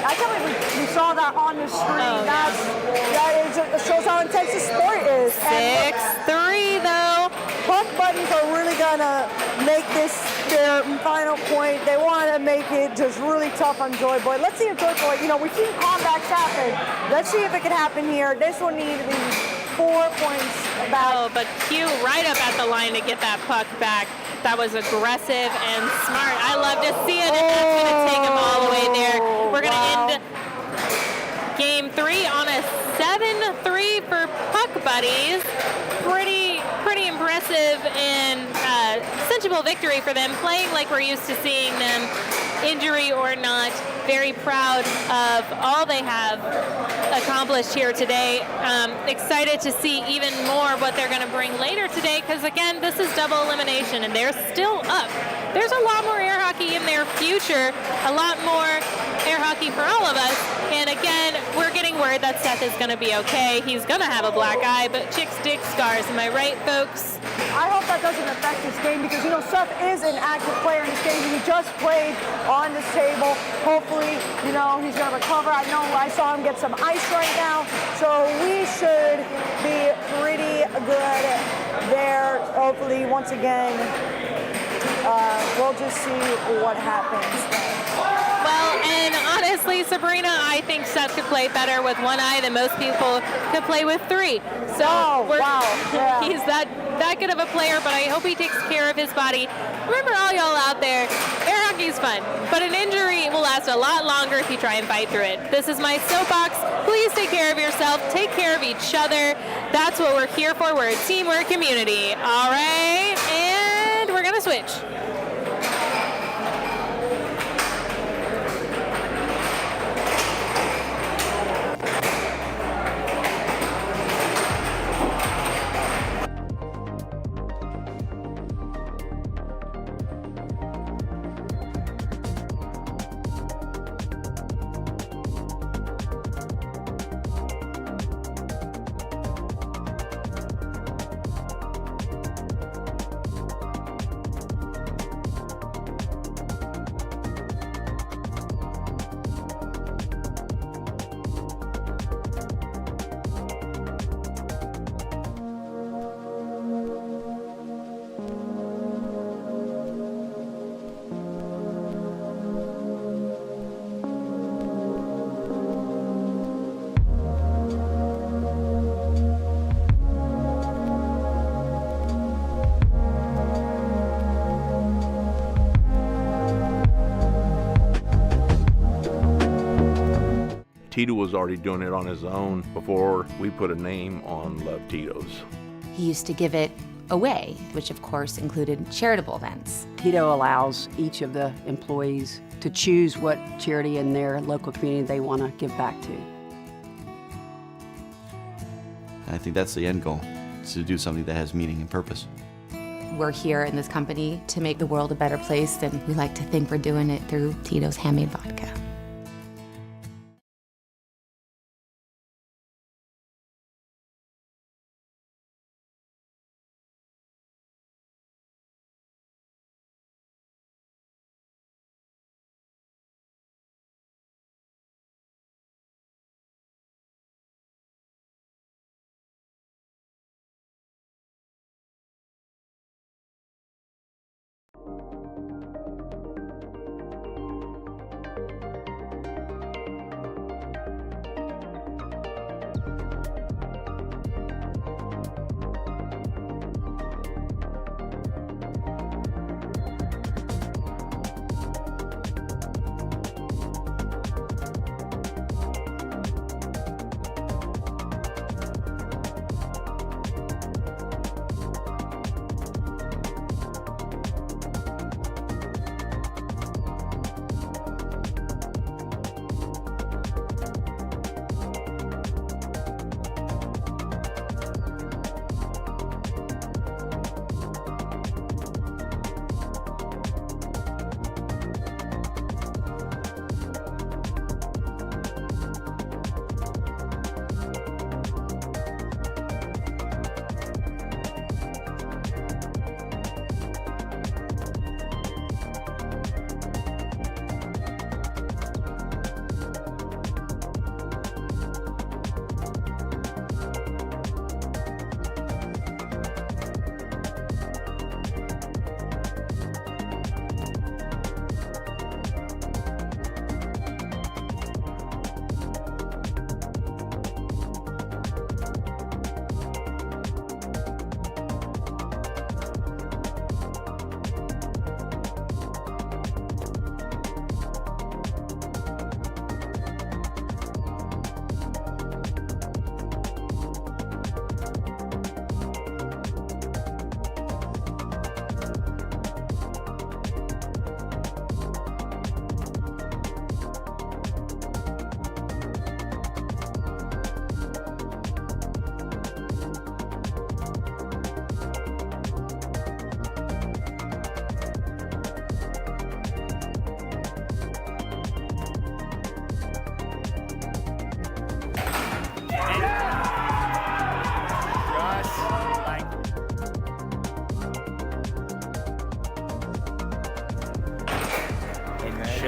I can't believe we saw that on the screen. Oh, That shows how intense the sport is. 6-3 though. Puck buddies are really gonna make this their final point. They want to make it just really tough on Joy Boy. Let's see if Joy Boy, we've seen comebacks happen. Let's see if it can happen here. This one needs to be 4 points back. Oh, but Q right up at the line to get that puck back. That was aggressive and smart. I love to see it, and that's going to take him all the way there. We're going to end game 3 on a 7-3 for Puck Buddies. Pretty impressive and cinchable victory for them, playing like we're used to seeing them, injury or not. Very proud of all they have accomplished here today. Excited to see even more what they're going to bring later today, because again, this is double elimination and they're still up. There's a lot more air hockey in their future, a lot more air hockey for all of us. And again, we're getting word that Seth is going to be okay. He's going to have a black eye, but chicks dig scars. Am I right, folks? I hope that doesn't affect this game because, Seth is an active player in this game. He just played on this table. Hopefully, he's going to recover. I know I saw him get some ice right now, so we should be pretty good there. Hopefully, once again, we'll just see what happens. Well, and honestly, Sabrina, I think Seth could play better with one eye than most people could play with 3. So wow. Yeah. He's that good of a player, but I hope he takes care of his body. Remember, all y'all out there, air hockey's fun, but an injury will last a lot longer if you try and fight through it. This is my soapbox. Please take care of yourself. Take care of each other. That's what we're here for. We're a team. We're a community. All right, and we're going to switch. Tito was already doing it on his own before we put a name on Love Tito's. He used to give it away, which of course included charitable events. Tito allows each of the employees to choose what charity in their local community they want to give back to. I think that's the end goal, is to do something that has meaning and purpose. We're here in this company to make the world a better place, and we like to think we're doing it through Tito's handmade vodka.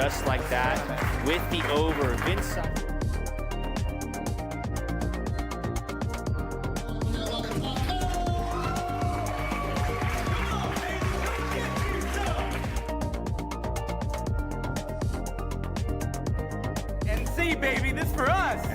just like that with the over. Vince. NC, baby, this for us.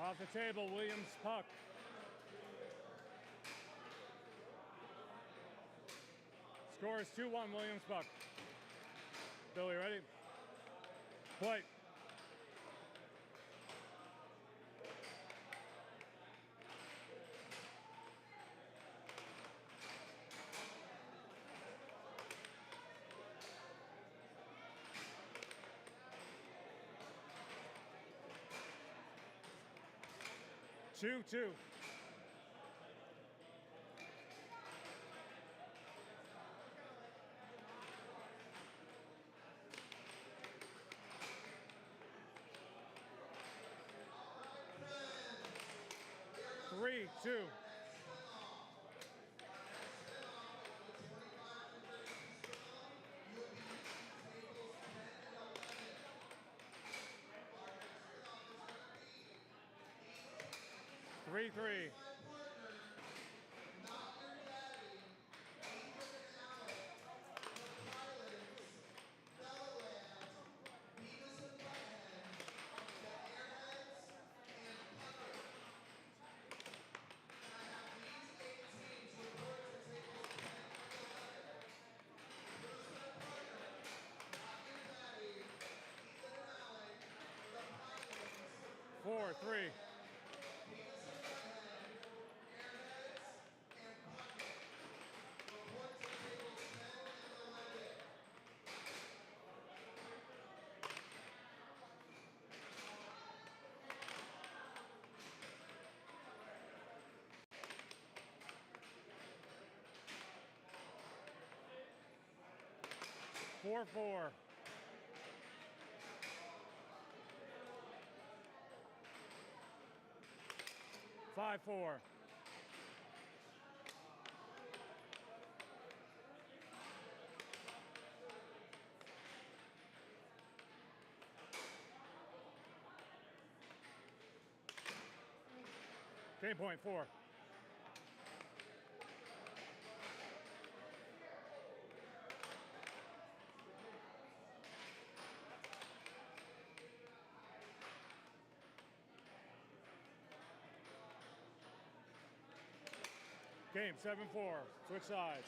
Off the table, Williams puck. Score is 2-1, Williams puck. Billy, ready? Play. Two. 3-2. 3-3. Four, three. 4-4. Five, 4. Game point 4. Game 7-4. Switch sides.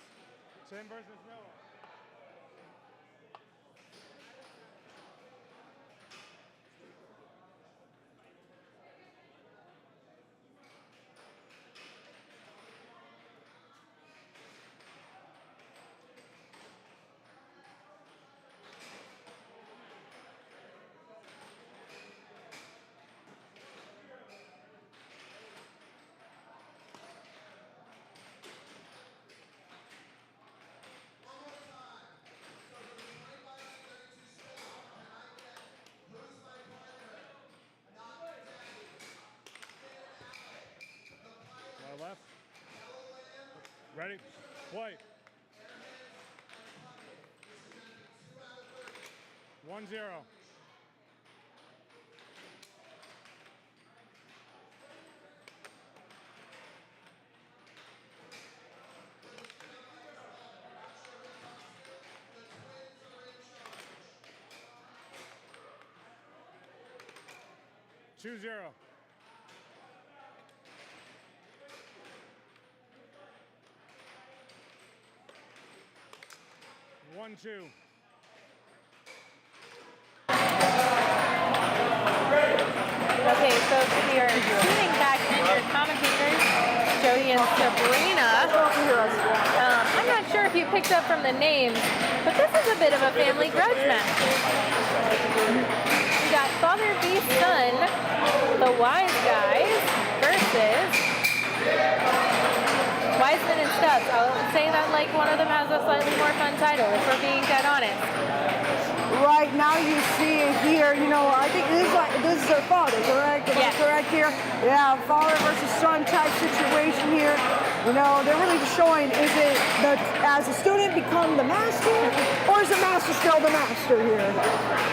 Tim versus Noah. Left. Ready? Play. 1-0. Two zero. 1-2. Okay, folks, we are tuning back in your commentators, Jody and Sabrina. I'm not sure if you picked up from the names, but this is a bit of a family grudge match. We got Father v. Son, the Wise Guys, versus Wiseman and Stubbs. I'll say that like one of them has a slightly more fun title, if we're being dead honest. Right now you see it here, you know, I think this is their father, correct? Am I correct here? Yeah, father versus son type situation here. You know, they're really just showing, is it as a student become the master, or is the master still the master here?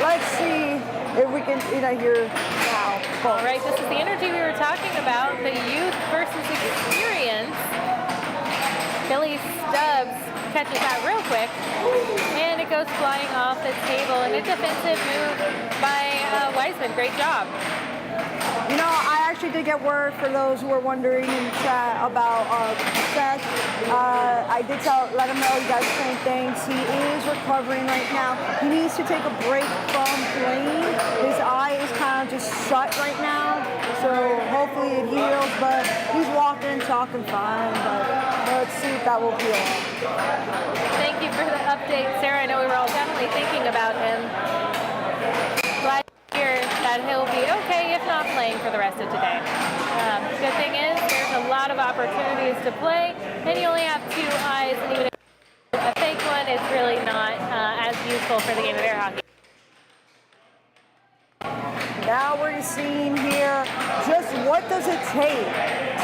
Let's see if we can, hear now. All right, this is the energy we were talking about, the youth versus experience. Billy Stubbs catches that real quick, and it goes flying off the table, and a defensive move by Wiseman. Great job. You know, I actually did get word for those who were wondering in chat about Seth. I did let him know you guys the same things. He is recovering right now. He needs to take a break from playing. His eye is kind of just shut right now, so hopefully it heals, but he's walking and talking fine, but let's see if that will heal. Thank you for the update, Sarah. I know we were all definitely thinking about him. Glad to hear that he'll be okay, if not playing for the rest of today. Good thing is, there's a lot of opportunities to play, and you only have two eyes, and even if a fake one, it's really not as useful for the game of air hockey. Now we're seeing here just what does it take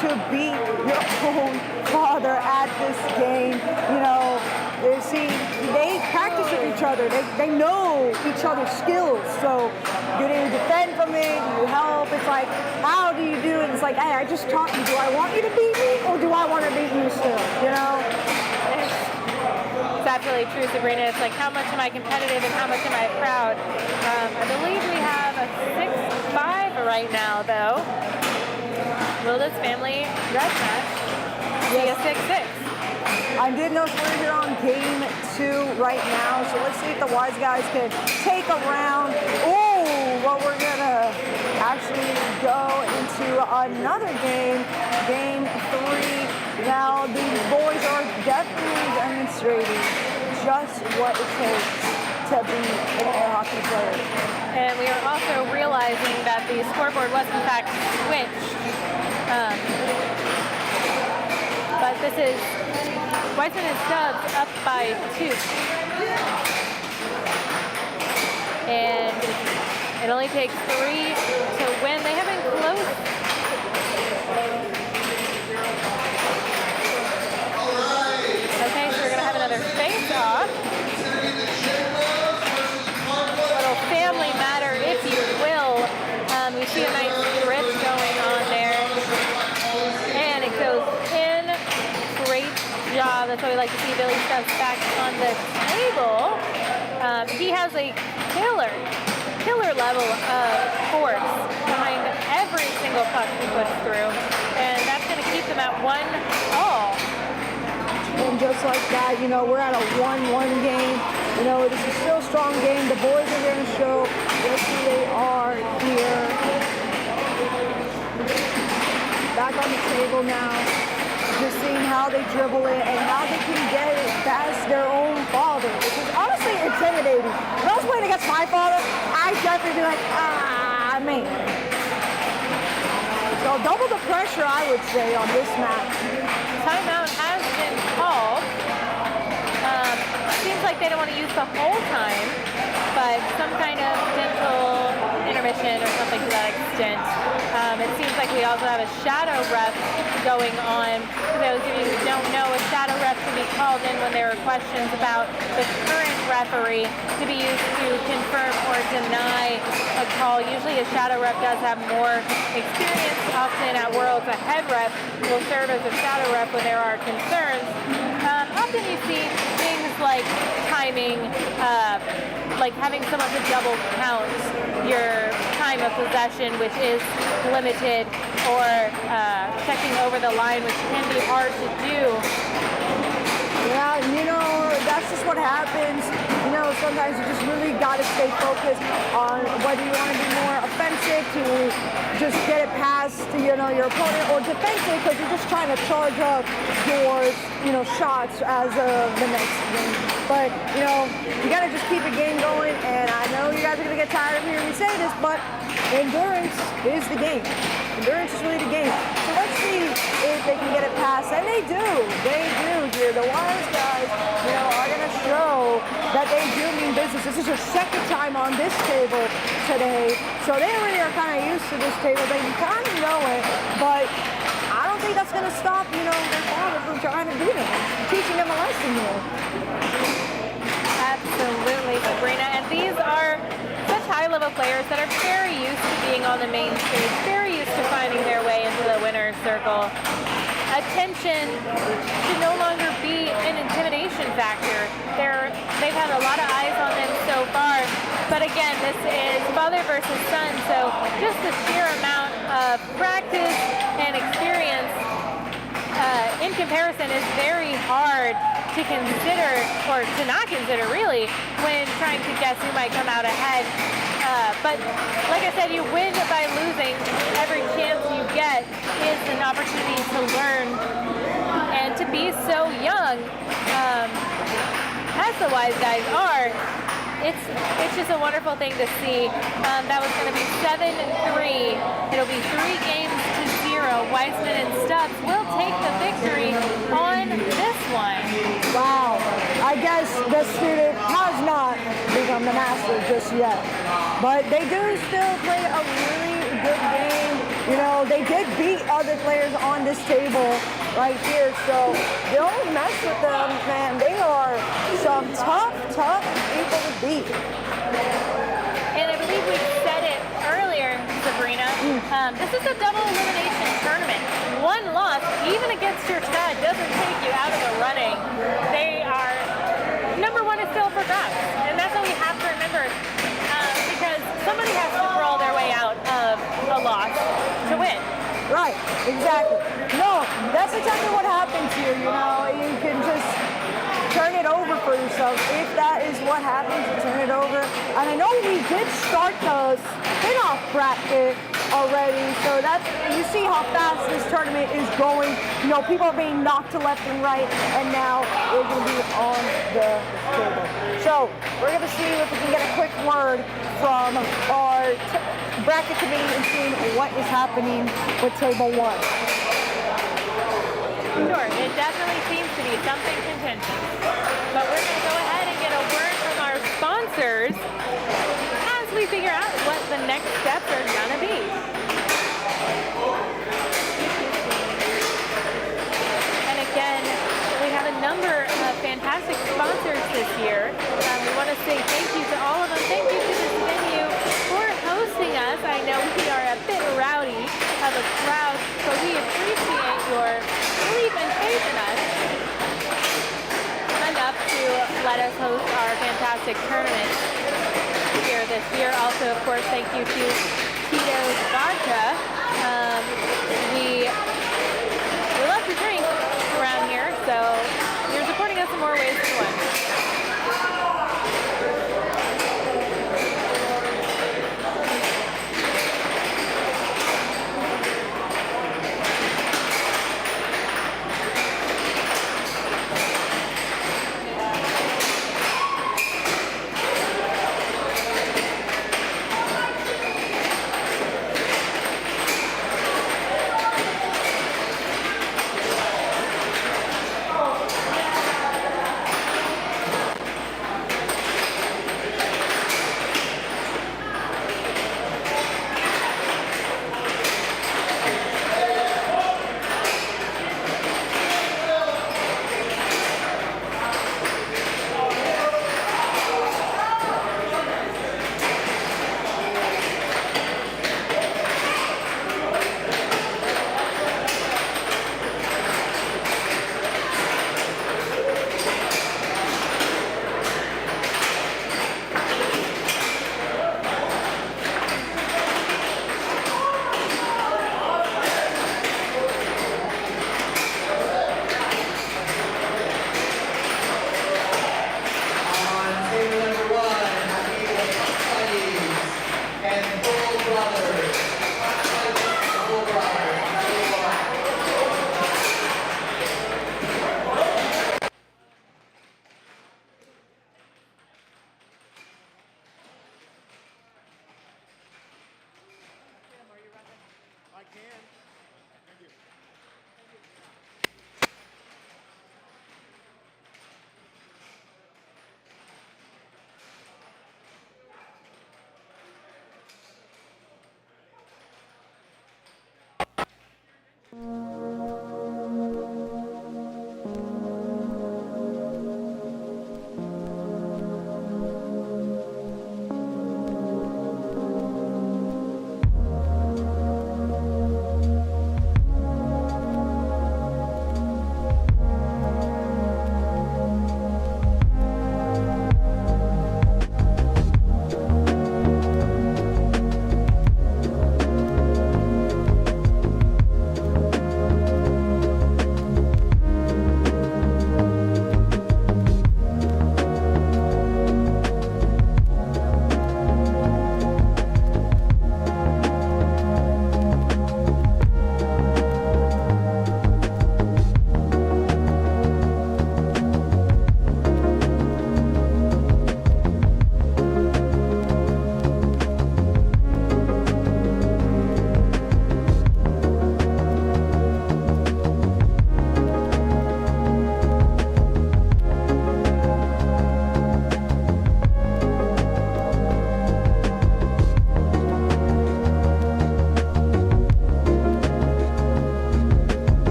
to beat your own father at this game. You know, they practice with each other. They know each other's skills. So do they defend from it? Do you help? It's like, how do you do it? It's like, hey, I just taught you. Do I want you to beat me, or do I want to beat you still? You know? It's absolutely true, Sabrina. It's like, how much am I competitive and how much am I proud? I believe we have a 6-5 right now, though. Will this family grudge match be a 6-6? I did notice we're here on game 2 right now, so let's see if the Wise Guys can take a round. Ooh, but we're gonna actually go into another game, game 3. Now these boys are definitely demonstrating just what it takes to be an air hockey player. And we are also realizing that the scoreboard was in fact switched. But this is Wiseman and Stubbs up by 2. And it only takes 3 to win. They have been close. Okay, so we're going to have another face-off. Little family matter, if you will. We see a nice grip going on there. And it goes in. Great job. That's why we like to see Billy Stubbs back on the table. He has a killer level of force behind every single puck he puts through. And that's going to keep them at 1-all. And just like that, you know, we're at a 1-1 game. You know, this is still a strong game. The boys are going to show what they are here. Back on the table now. Just seeing how they dribble it and how they can get it past their own father, which is honestly intimidating. If I was playing against my father, I'd definitely be like, man. So double the pressure, I would say, on this match. Timeout has been called. Seems like they don't want to use the whole time, but some kind of gentle intermission or something to that extent. It seems like we also have a shadow ref going on. For those of you who don't know, a shadow ref can be called in when there are questions about the current referee to be used to confirm or deny a call. Usually a shadow ref does have more experience. Often at Worlds, a head ref will serve as a shadow ref when there are concerns. Often you see things like timing, like having someone to double count your time of possession, which is limited, or checking over the line, which can be hard to do. Yeah, you know, that's just what happens. You know, sometimes you just really got to stay focused on whether you want to be more offensive to just get it past, you know, your opponent, or defensive because you're just trying to charge up your, you know, shots as the next game. But, you know, you got to just keep a game going, and I know you guys are going to get tired of hearing me say this, but endurance is the game. Endurance is really the game. So let's see if they can get it past, and they do. They do here. The Wise guys, you know, are going to show that they do mean business. This is their second time on this table today, so they really are kind of used to this table. They kind of know it, but I don't think that's going to stop, you know, their father from trying to beat them, teaching them a lesson here. Absolutely, Sabrina. And these are such high-level players that are very used to being on the main stage, very used to finding their way into the winner's circle. Attention should no longer be an intimidation factor. They've had a lot of eyes on them so far, but again, this is father versus son, so just the sheer amount of practice and experience in comparison is very hard to consider, or to not consider really, when trying to guess who might come out ahead. But like I said, you win by losing. Every chance you get is an opportunity to learn. And to be so young, as the Wise guys are, it's just a wonderful thing to see. That was going to be 7-3. It'll be 3 games to 0. Weissman and Stubbs will take the victory on this one. Wow. I guess the student has not become the master just yet. But they do still play a really good game. You know, they did beat other players on this table right here. So don't mess with them, man. They are some tough people to beat. And I believe we said it earlier, Sabrina. This is a double elimination tournament. One loss, even against your side, doesn't take you out of the running. They are, number one is still for grabs. And that's what we have to remember. Because somebody has to crawl their way out of a loss to win. Right, exactly. No, that's exactly what happens here, you know. You can just turn it over for yourself. If that is what happens, you turn it over. And I know we did start the spin-off bracket already, so that's, you see how fast this tournament is going. You know, people are being knocked to left and right, and now we're going to be on the table. So we're going to see if we can get a quick word from our bracket committee and seeing what is happening with table 1. Sure, it definitely seems to be something contentious. But we're going to go ahead and get a word from our sponsor. next steps are gonna be. And again, we have a number of fantastic sponsors this year. We want to say thank you to all of them. Thank you to this venue for hosting us. I know we are a bit rowdy of a crowd, but we appreciate your belief and faith in us enough to let us host our fantastic tournament here this year. Also, of course, thank you to Tito's Vodka. We love to drink around here, so you're supporting us in more ways than one.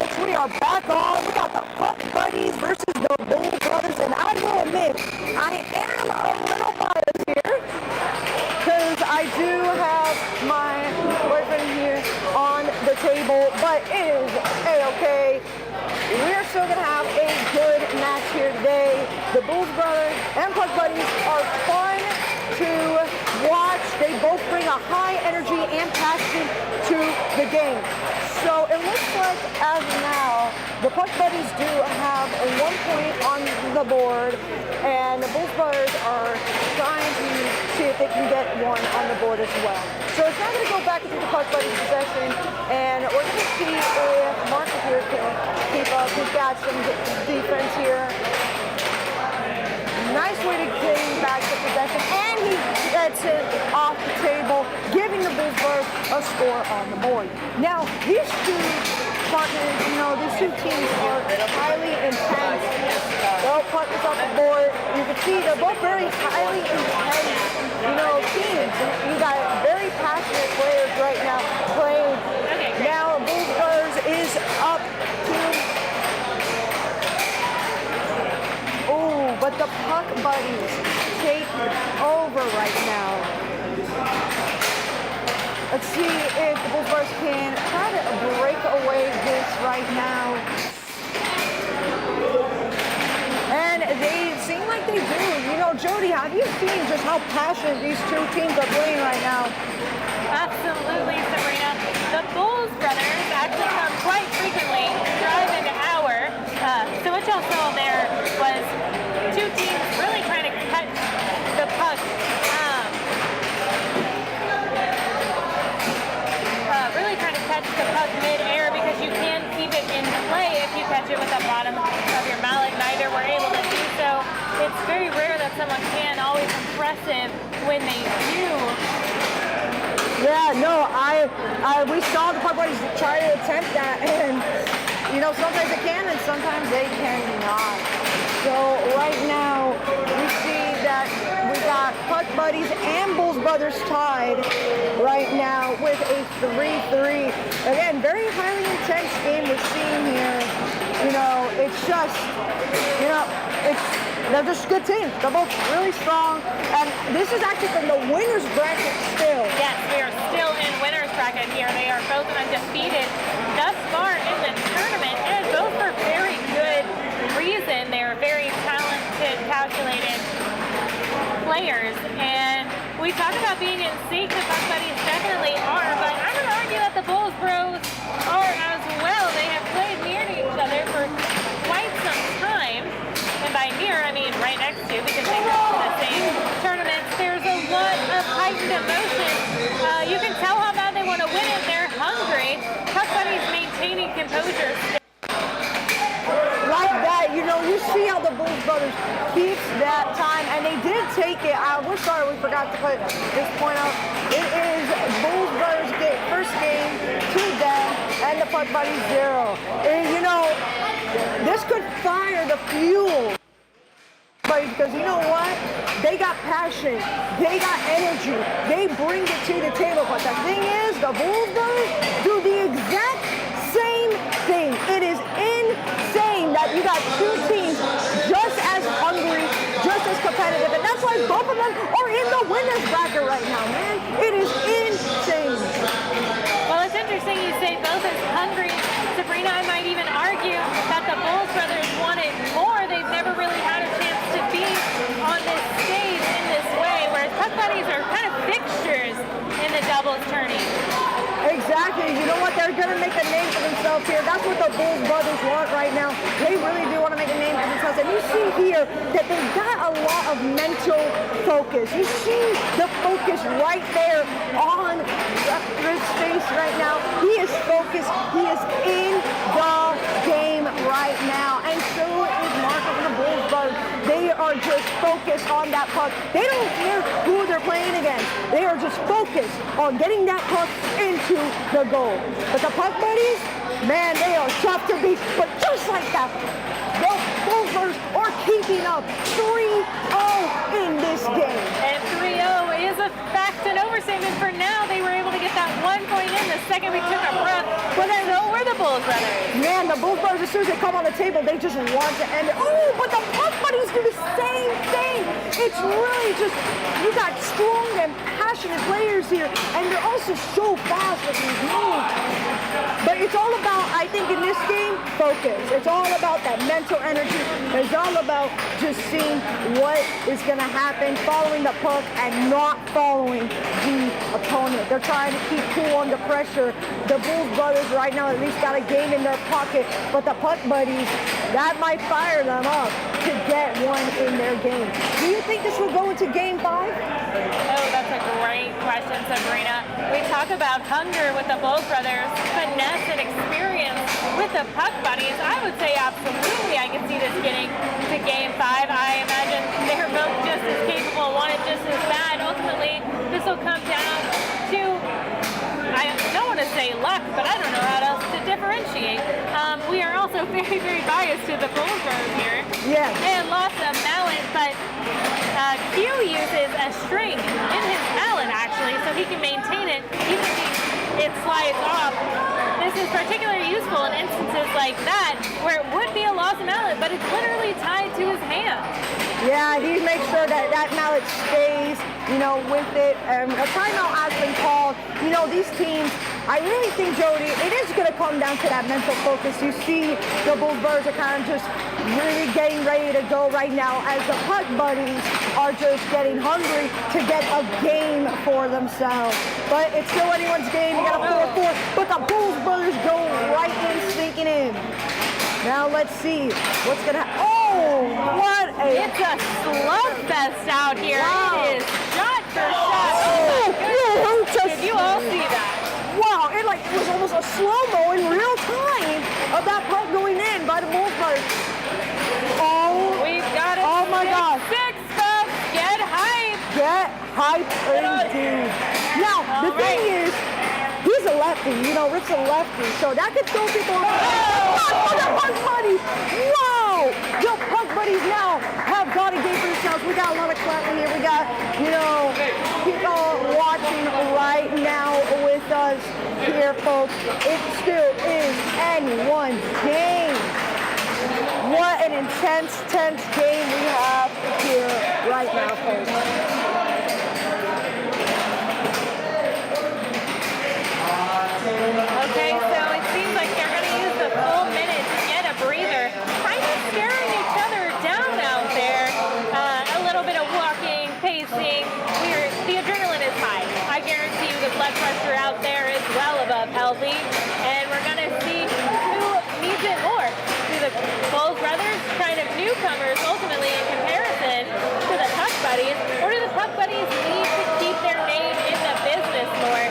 folks, we are back on. We got the Puck Buddies versus the Bull Brothers, and I will admit, I am a little biased here because I do have my boyfriend here on the table, but it is A-okay. We're still going to have a good match here today. The Bulls Brothers and Puck Buddies are fun to watch. They both bring a high energy and passion to the game. So it looks like as of now, the Puck Buddies do have 1 point on the board, and the Bulls Brothers are trying to see if they can get one on the board as well. So it's now going to go back into the Puck Buddies possession, and we're going to see if Marcus here can keep up. He's got some defense here. Nice way to gain back the possession, and he gets it off the table, giving the Bulls Brothers a score on the board. Now, these two partners, these two teams are highly intense. They'll put this off the board. You can see they're both very highly intense, teams. You got very passionate players right now playing. Now, Bulls Brothers is up to... But the Puck Buddies take over right now. Let's see if the Bulls Brothers can try to break away this right now. And they seem like they do. Jody, have you seen just how passionate these two teams are playing right now? Absolutely, Sabrina. The Bulls Brothers actually come quite frequently drive into our. So what y'all saw there was two teams really trying to catch the puck. Really trying to catch the puck mid-air because you can keep it in play if you catch it with the bottom of your mallet. Neither were able to do so. It's very rare that someone can. Always impressive when they do. Yeah, no, we saw the Puck Buddies try to attempt that, and sometimes they can and sometimes they cannot. So right now we see that we got Puck Buddies and Bulls Brothers tied right now with a 3-3. Again, very highly intense game we're seeing here. It's just, they're just good teams. They're both really strong. And this is actually from the winner's bracket still. Yes, we are still in winner's bracket here. They are both undefeated thus far in the tournament, and both for very good reason. They are very talented, calculated players. And we talk about being in sync. The Puck Buddies definitely are, but I would argue that the Bulls Bros are as well. They have played near to each other for quite some time. And by near, I mean right next to, because they go to the same tournaments. There's a lot of heightened emotion. You can tell how bad they want to win it. They're hungry. Puck Buddies maintaining composure. Like that, you see how the Bulls Brothers keeps that time, and they did take it. We're sorry we forgot to put this point out. It is Bulls Brothers first game to them, and the Puck Buddies 0. And, this could fire the fuel. Because you know what? They got passion. They got energy. They bring it to the table. But the thing is, the Bulls Brothers do the exact same thing. It is insane that you got two teams just as hungry, just as competitive. And that's why both of them are in the winner's bracket right now, man. It is insane. Well, it's interesting you say both as hungry. Sabrina, I might even argue that the Bulls Brothers wanted more. They've never really had a chance to be on this stage in this way, whereas Puck Buddies are kind of fixtures in the doubles tourney. Exactly. You know what? They're going to make a name for themselves here. That's what the Bulls Brothers want right now. They really do want to make a name for themselves. And you see here that they've got a lot of mental focus. You see the focus right there on Rich face right now. He is focused. He is in the game right now. And so is Marco and the Bulls Brothers. They are just focused on that puck. They don't care who they're playing against. They are just focused on getting that puck into the goal. But the Puck Buddies, man, they are tough to beat. But just like that, the Bulls Brothers are keeping up 3-0 in this game. And 3-0 is a fact and overstatement for now. They were able to get that 1 point in the second we took a breath. But then, so were the Bulls brothers. man, the Bulls brothers, as soon as they come on the table, they just want to end it. Oh, but the Puck Buddies do the same thing. It's really just, you got strong and passionate players here, and they're also so fast with these moves. But it's all about, I think in this game, focus. It's all about that mental energy. It's all about just seeing what is going to happen, following the puck and not following the opponent. They're trying to keep cool under pressure. The Bulls brothers right now at least got a game in their pocket, but the Puck Buddies, that might fire them up to get one in their game. Do you think this will go into game 5? Oh, that's a great question, Sabrina. We talk about hunger with the Bulls brothers, finesse and experience with the Puck Buddies. I would say absolutely I can see this getting to game 5. I imagine they're both just as capable, one is just as bad. Ultimately, this will come down to, I don't want to say luck, but I don't know how else to differentiate. We are also very, very biased to the Bulls brothers here. Yeah. And lost a mallet, but Q uses a string in his mallet actually, so he can maintain it even if it slides off. This is particularly useful in instances like that, where it would be a lost mallet, but it's literally tied to his hand. Yeah, he makes sure that that mallet stays, with it. A timeout has been called. These teams, I really think, Jody, it is going to come down to that mental focus. You see the Bulls brothers are kind of just really getting ready to go right now as the Puck Buddies are just getting hungry to get a game for themselves. But it's still anyone's game. You got a 4-4, but the Bulls brothers go right in, sneaking in. Now let's see what's going to happen. Oh, what a... It's a slugfest out here. Wow. It is shot for shot. Oh, did you all see that? Wow, it was almost a slow-mo in real time of that puck going in by the Bulls brothers. Oh, we've got it. Oh my God. 6, folks. Get hype. Get hype indeed. Now, the thing is, he's a lefty, Rick's a lefty, so that could throw people around. Oh, the Puck Buddies! Wow! The Puck Buddies now have got a game for themselves. We got a lot of clapping here. We got, people watching right now with us here, folks. It still is anyone's game. What an intense, tense game we have here right now, folks. Okay, so it seems like they're going to use the full minute to get a breather. Kind of staring each other down out there. A little bit of walking, pacing. The adrenaline is high. I guarantee you the blood pressure out there is well above healthy. And we're going to see who needs it more. Do the Bulls brothers, kind of newcomers ultimately in comparison to the Puck Buddies, or do the Puck Buddies need to keep their name in the business more?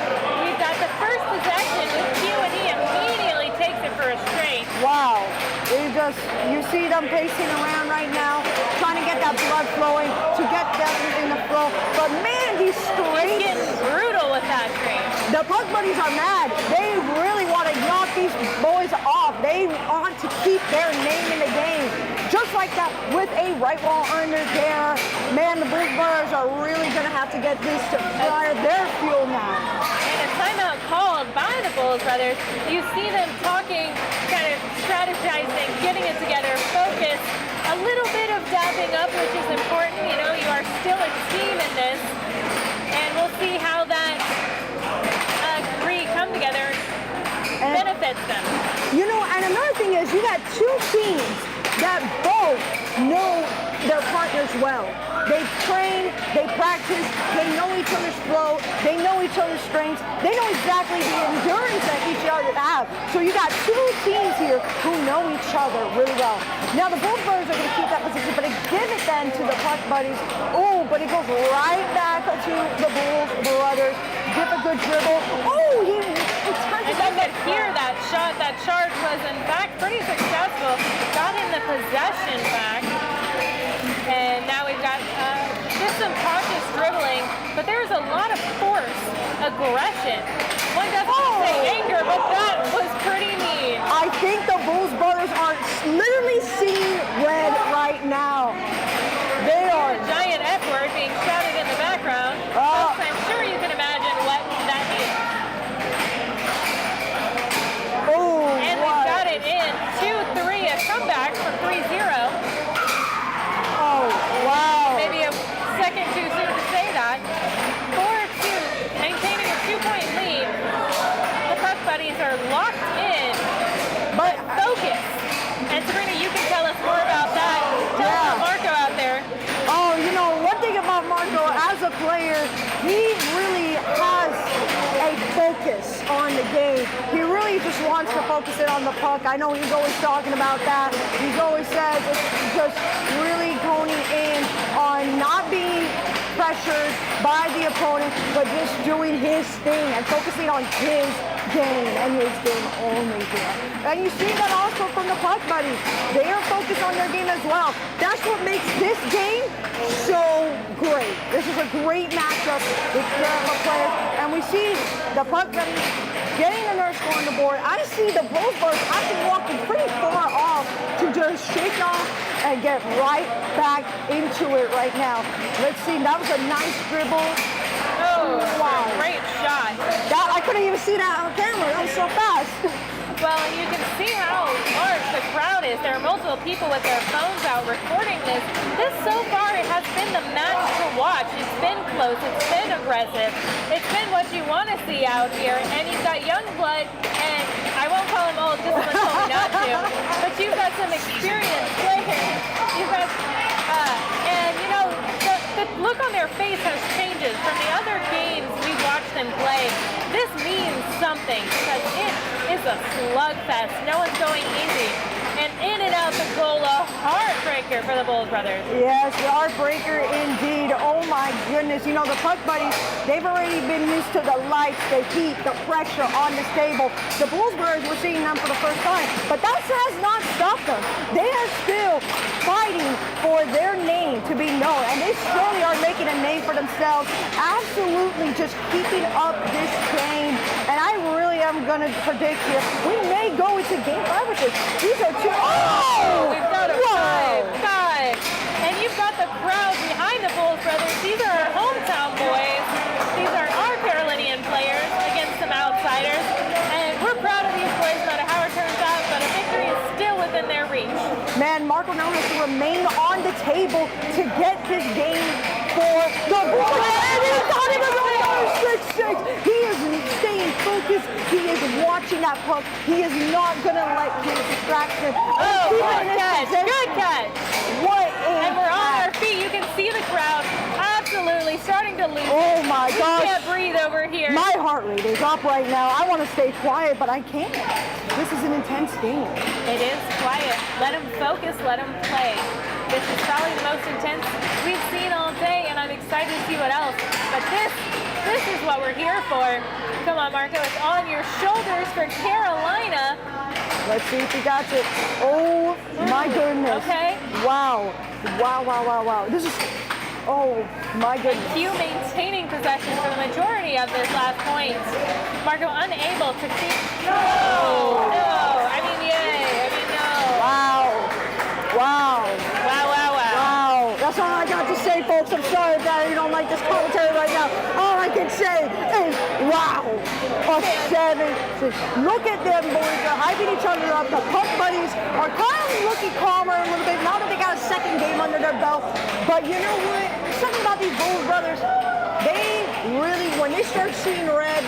We've got the first possession with Q, and he immediately takes it for a straight. Wow. You see them pacing around right now, trying to get that blood flowing, to get them in the flow. But man, these straights. He's getting brutal with that straight. The Puck Buddies are mad. They really want to knock these boys off. They want to keep their name in the game. Just like that with a right wall under there. Man, the Bulls brothers are really going to have to get this to fire their fuel now. And a timeout called by the Bulls brothers. You see them talking, kind of strategizing, getting it together, focus, a little bit of dabbing up, which is important. You are still a team in this. And we'll see how that come together benefits them. And another thing is you got two teams that both know their partners well. They train, they practice, they know each other's flow, they know each other's strengths, they know exactly the endurance that each other have. So you got two teams here who know each other really well. Now the Bulls brothers are going to keep that position, but they give it then to the Puck Buddies. Oh, but it goes right back to the Bulls brothers. Give a good dribble. Oh, and you could hear that shot. That charge was in fact pretty successful. Got him the possession back. And now we've got just some cautious dribbling, but there's a lot of force, aggression. One doesn't say anger, but that was pretty mean. I think the Bulls brothers are literally seeing red right now. They are. A giant F word being shouted in the background. Folks, I'm sure you can imagine what that means. focus on the game. He really just wants to focus it on the puck. I know he's always talking about that. He's always says it's just really honing in on not being pressured by the opponent, but just doing his thing and focusing on his game and his game only here. And you see that also from the puck buddies. They are focused on their game as well. That's what makes this game so great. This is a great matchup with the players. And we see the puck buddies getting the nurse on the board. I see the Bullsbars actually walking pretty far off to just shake off and get right back into it right now. Let's see, that was a nice dribble. Oh, wow. Great shot. That, I couldn't even see that on camera. That was so fast. Well, and you can see how large the crowd is. There are multiple people with their phones out recording this. This so far, it has been the match to watch. It's been close. It's been aggressive. It's been what you want to see out here. And you've got young blood, and I won't call him old, this one told me not to, but you've got some experienced players. You've got, and you know, the look on their face has changes. From the other games we've watched them play, this means something because it is a slugfest. No one's going easy. And in and out the goal, a heartbreaker for the Bulls brothers. Yes, the heartbreaker indeed. Oh my goodness. You know, the puck buddies, they've already been used to the lights, the heat, the pressure on this table. The Bulls brothers, we're seeing them for the first time, but that has not stopped them. They are still fighting for their name to be known, and they surely are making a name for themselves. Absolutely just keeping up this game. And I really am going to predict here, we may go into game 5 with this. These are two. Oh! We've got a 5-5. And you've got the crowd behind the Bulls brothers. These are our hometown boys. These are our Carolinian players against some outsiders. And we're proud of these boys, no matter how it turns out, but a victory is still within their reach. Man, Marco now has to remain on the table to get this game for the Bulls. And he got it another 6-6. He is staying focused. He is watching that puck. He is not going to let him distract him. Oh, good catch. Good catch. What And we're on our feet. You can see the crowd absolutely starting to lose. Oh my gosh. We can't breathe over here. My heart rate is up right now. I want to stay quiet, but I can't. This is an intense game. It is quiet. Let them focus. Let them play. This is probably the most intense we've seen all day, and I'm excited to see what else. But this is what we're here for. Come on, Marco. It's on your shoulders for Carolina. Let's see if he got it. Oh my goodness. Okay. Wow. Wow, wow, wow, wow. This is, oh my goodness. Q maintaining possession for the majority of this last point. Marco unable to keep. No. I mean, yay. I mean, no. Wow. Wow. Wow, wow, wow. Wow. That's all I got to say, folks. I'm sorry that you don't like this commentary right now. All I can say is, wow. A 7-6. Look at them, boys. They're hyping each other up. The puck buddies are kind of looking calmer a little bit now that they got a second game under their belt. But you know what? Something about these Bulls brothers, they really, when they start seeing red,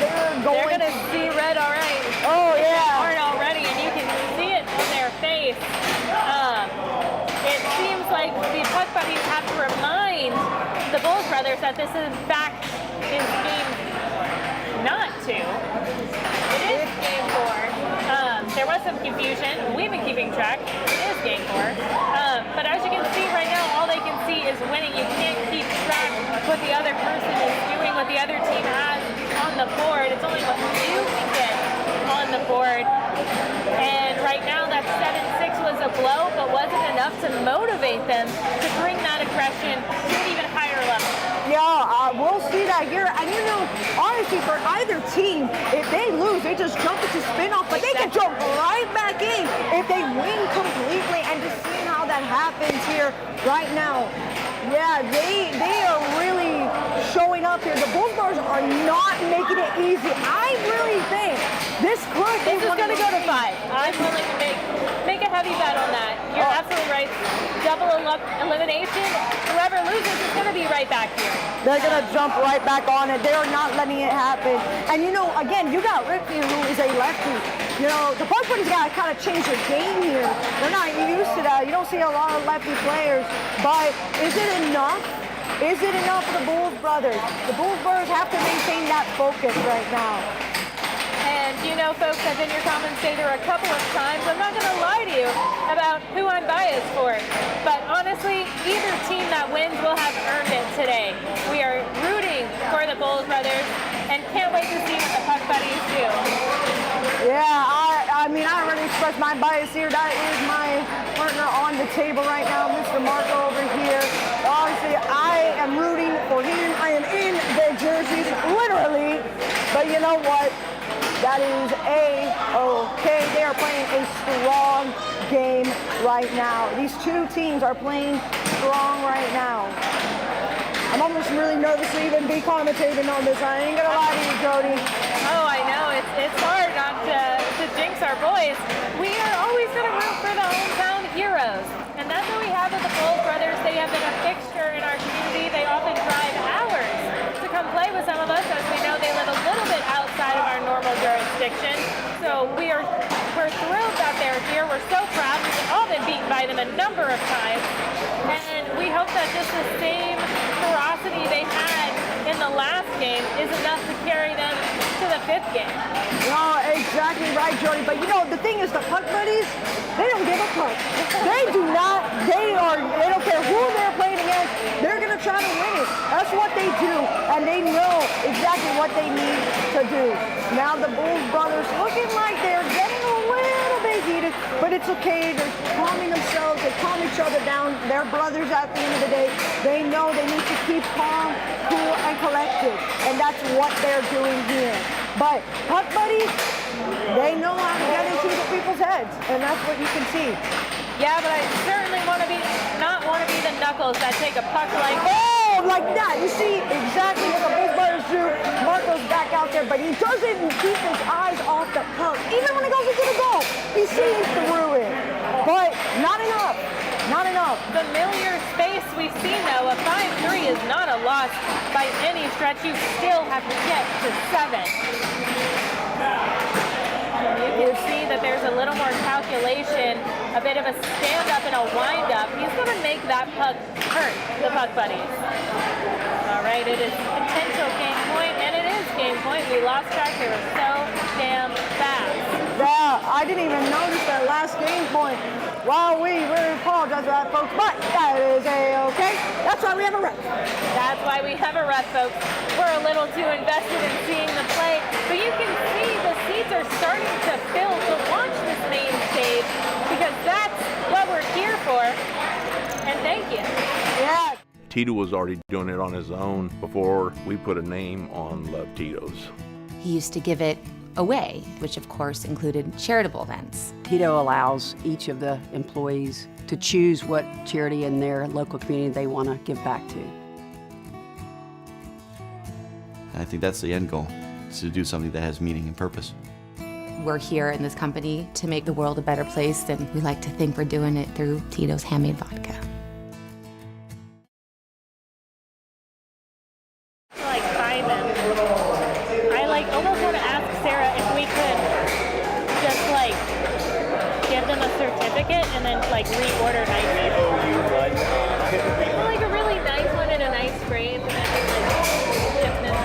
they're going to see red, all right. Oh, yeah. Hard already, and you can see it in their face. It seems like the puck buddies have to remind the Bulls brothers that this, in fact, is game not 2. It is game 4. There was some confusion. We've been keeping track. It is game 4. But as you can see right now, all they can see is winning. You can't keep track what the other person is doing, what the other team has on the board. It's only what you can get on the board. And right now, that 7-6 was a blow, but wasn't enough to motivate them to bring that aggression to an even higher level. Yeah, we'll see that here. And you know, honestly, for either team, if they lose, they just jump into spin-off, but they can jump right back in if they win completely. And just seeing how that happens here right now. Yeah, they are really showing up here. The Bulls brothers are not making it easy. I really think this could be This is going to go to 5. I'm willing to make a heavy bet on that. You're absolutely right. Double elimination. Whoever loses is going to be right back here. They're going to jump right back on it. They are not letting it happen. And you know, again, you got Ricky, who is a lefty. You know, the puck buddies got to kind of change their game here. They're not used to that. You don't see a lot of lefty players. But is it enough? Is it enough for the Bulls brothers? The Bulls brothers have to maintain that focus right now. know, folks, I've been your commentator a couple of times. I'm not going to lie to you about who I'm biased for. But honestly, either team that wins will have earned it today. We are rooting for the Bowles brothers and can't wait to see what the Puck Buddies do. Yeah, I mean, I already expressed my bias here. That is my partner on the table right now, Mr. Marco over here. Obviously, I am rooting for him. I am in their jerseys, literally. But you know what? That is A-okay. They are playing a strong game right now. These two teams are playing strong right now. I'm almost really nervous to even be commentating on this. I ain't gonna lie to you, Jody. Oh, I know. It's hard not to jinx our boys. We are always going to root for the hometown heroes. And that's what we have with the Bowles brothers. They have been a fixture in our community. They often drive hours to come play with some of us. As we know, they live a little bit outside of our normal jurisdiction. So we're thrilled that they're here. We're so proud. We've all been beaten by them a number of times. And we hope that just the same ferocity they had in the last game is enough to carry them to the fifth game. No, exactly right, Jody. But you know, the thing is, the Puck Buddies, they don't give a fuck. They do not, they don't care who they're playing against, they're gonna try to win it. That's what they do, and they know exactly what they need to do. Now the Bowles brothers looking like they're getting a little bit heated, but it's okay. They're calming themselves, they calm each other down. They're brothers at the end of the day. They know they need to keep calm, cool, and collected, and that's what they're doing here. But Puck Buddies, they know how to get into the people's heads, and that's what you can see. Yeah, but I certainly not want to be the knuckles that take a puck like like that. You see exactly what the Bowles brothers do. Marco's back out there, but he doesn't keep his eyes off the puck. Even when he goes into the goal, he sees through it. But not enough. Not enough. Familiar space we've seen, though. A 5-3 is not a loss by any stretch. You still have to get to 7. You can see that there's a little more calculation, a bit of a stand-up and a wind-up. He's going to make that puck hurt the Puck Buddies. All right, it is potential game point, and it is game point. We lost track. They were so damn fast. Yeah, I didn't even notice that last game point. Wow, we really apologize for that, folks, but that is A-okay. That's why we have a ref. That's why we have a ref, folks. We're a little too invested in seeing the play, but you can see the seats are starting to fill to watch this main stage, because that's what we're here for, and thank you. Yeah. Tito was already doing it on his own before we put a name on Love Tito's. He used to give it away, which of course included charitable events. Tito allows each of the employees to choose what charity in their local community they want to give back to. I think that's the end goal, is to do something that has meaning and purpose. We're here in this company to make the world a better place, and we like to think we're doing it through Tito's Handmade Vodka. Almost want to ask Sarah if we could just give them a certificate and then reorder nice. Like a really nice one and a nice frame, and then ship them.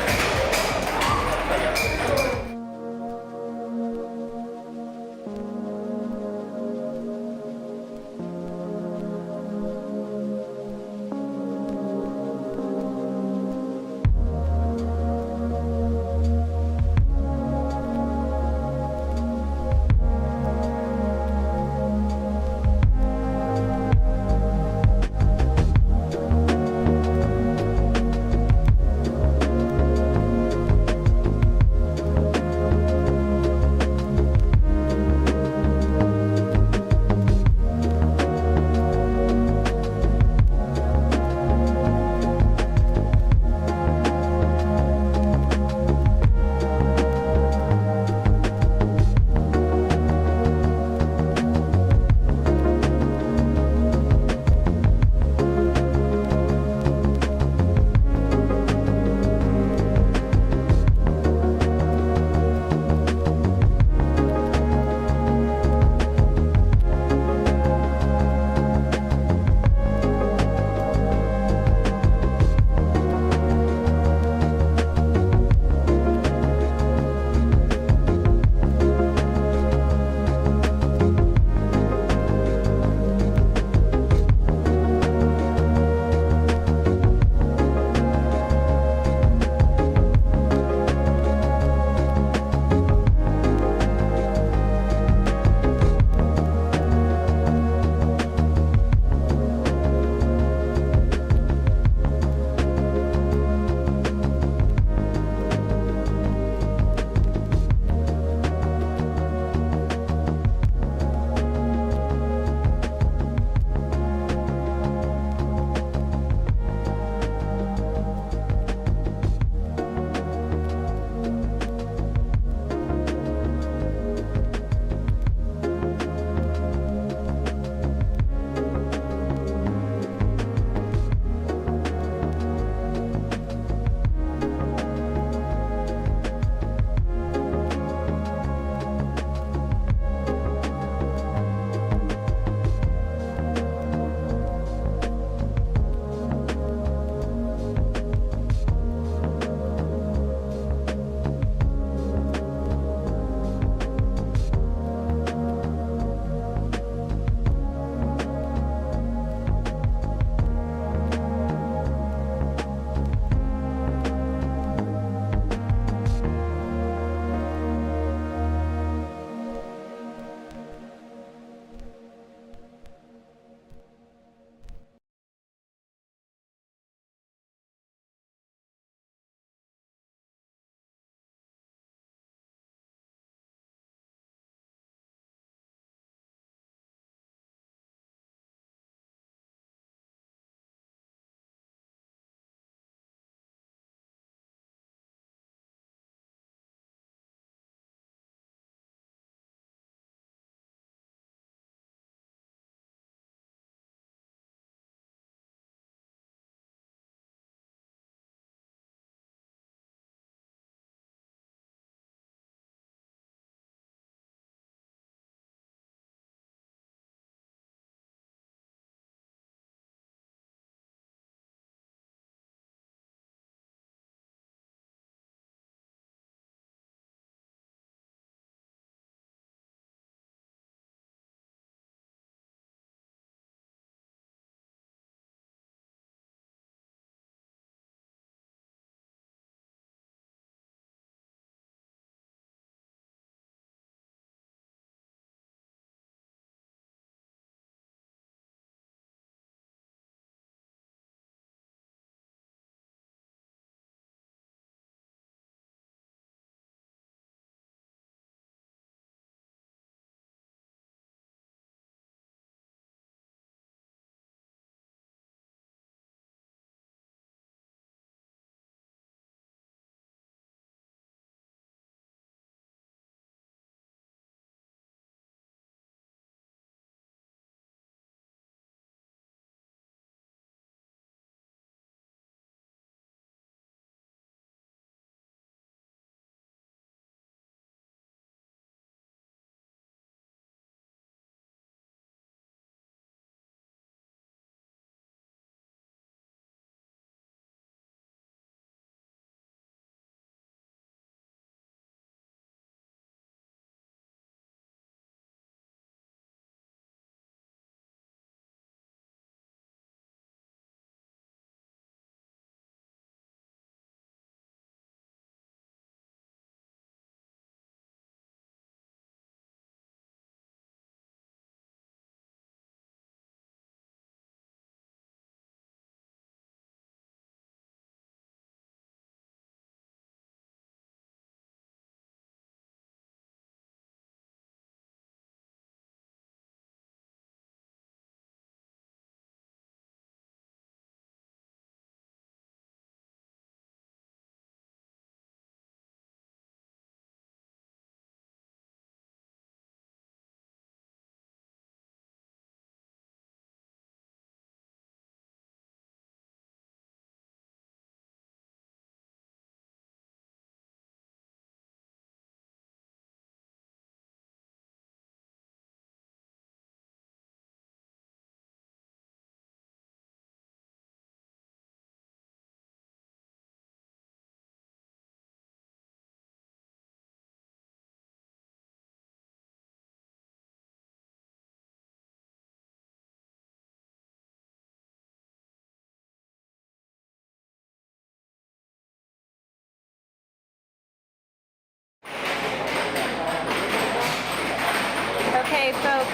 Okay, folks,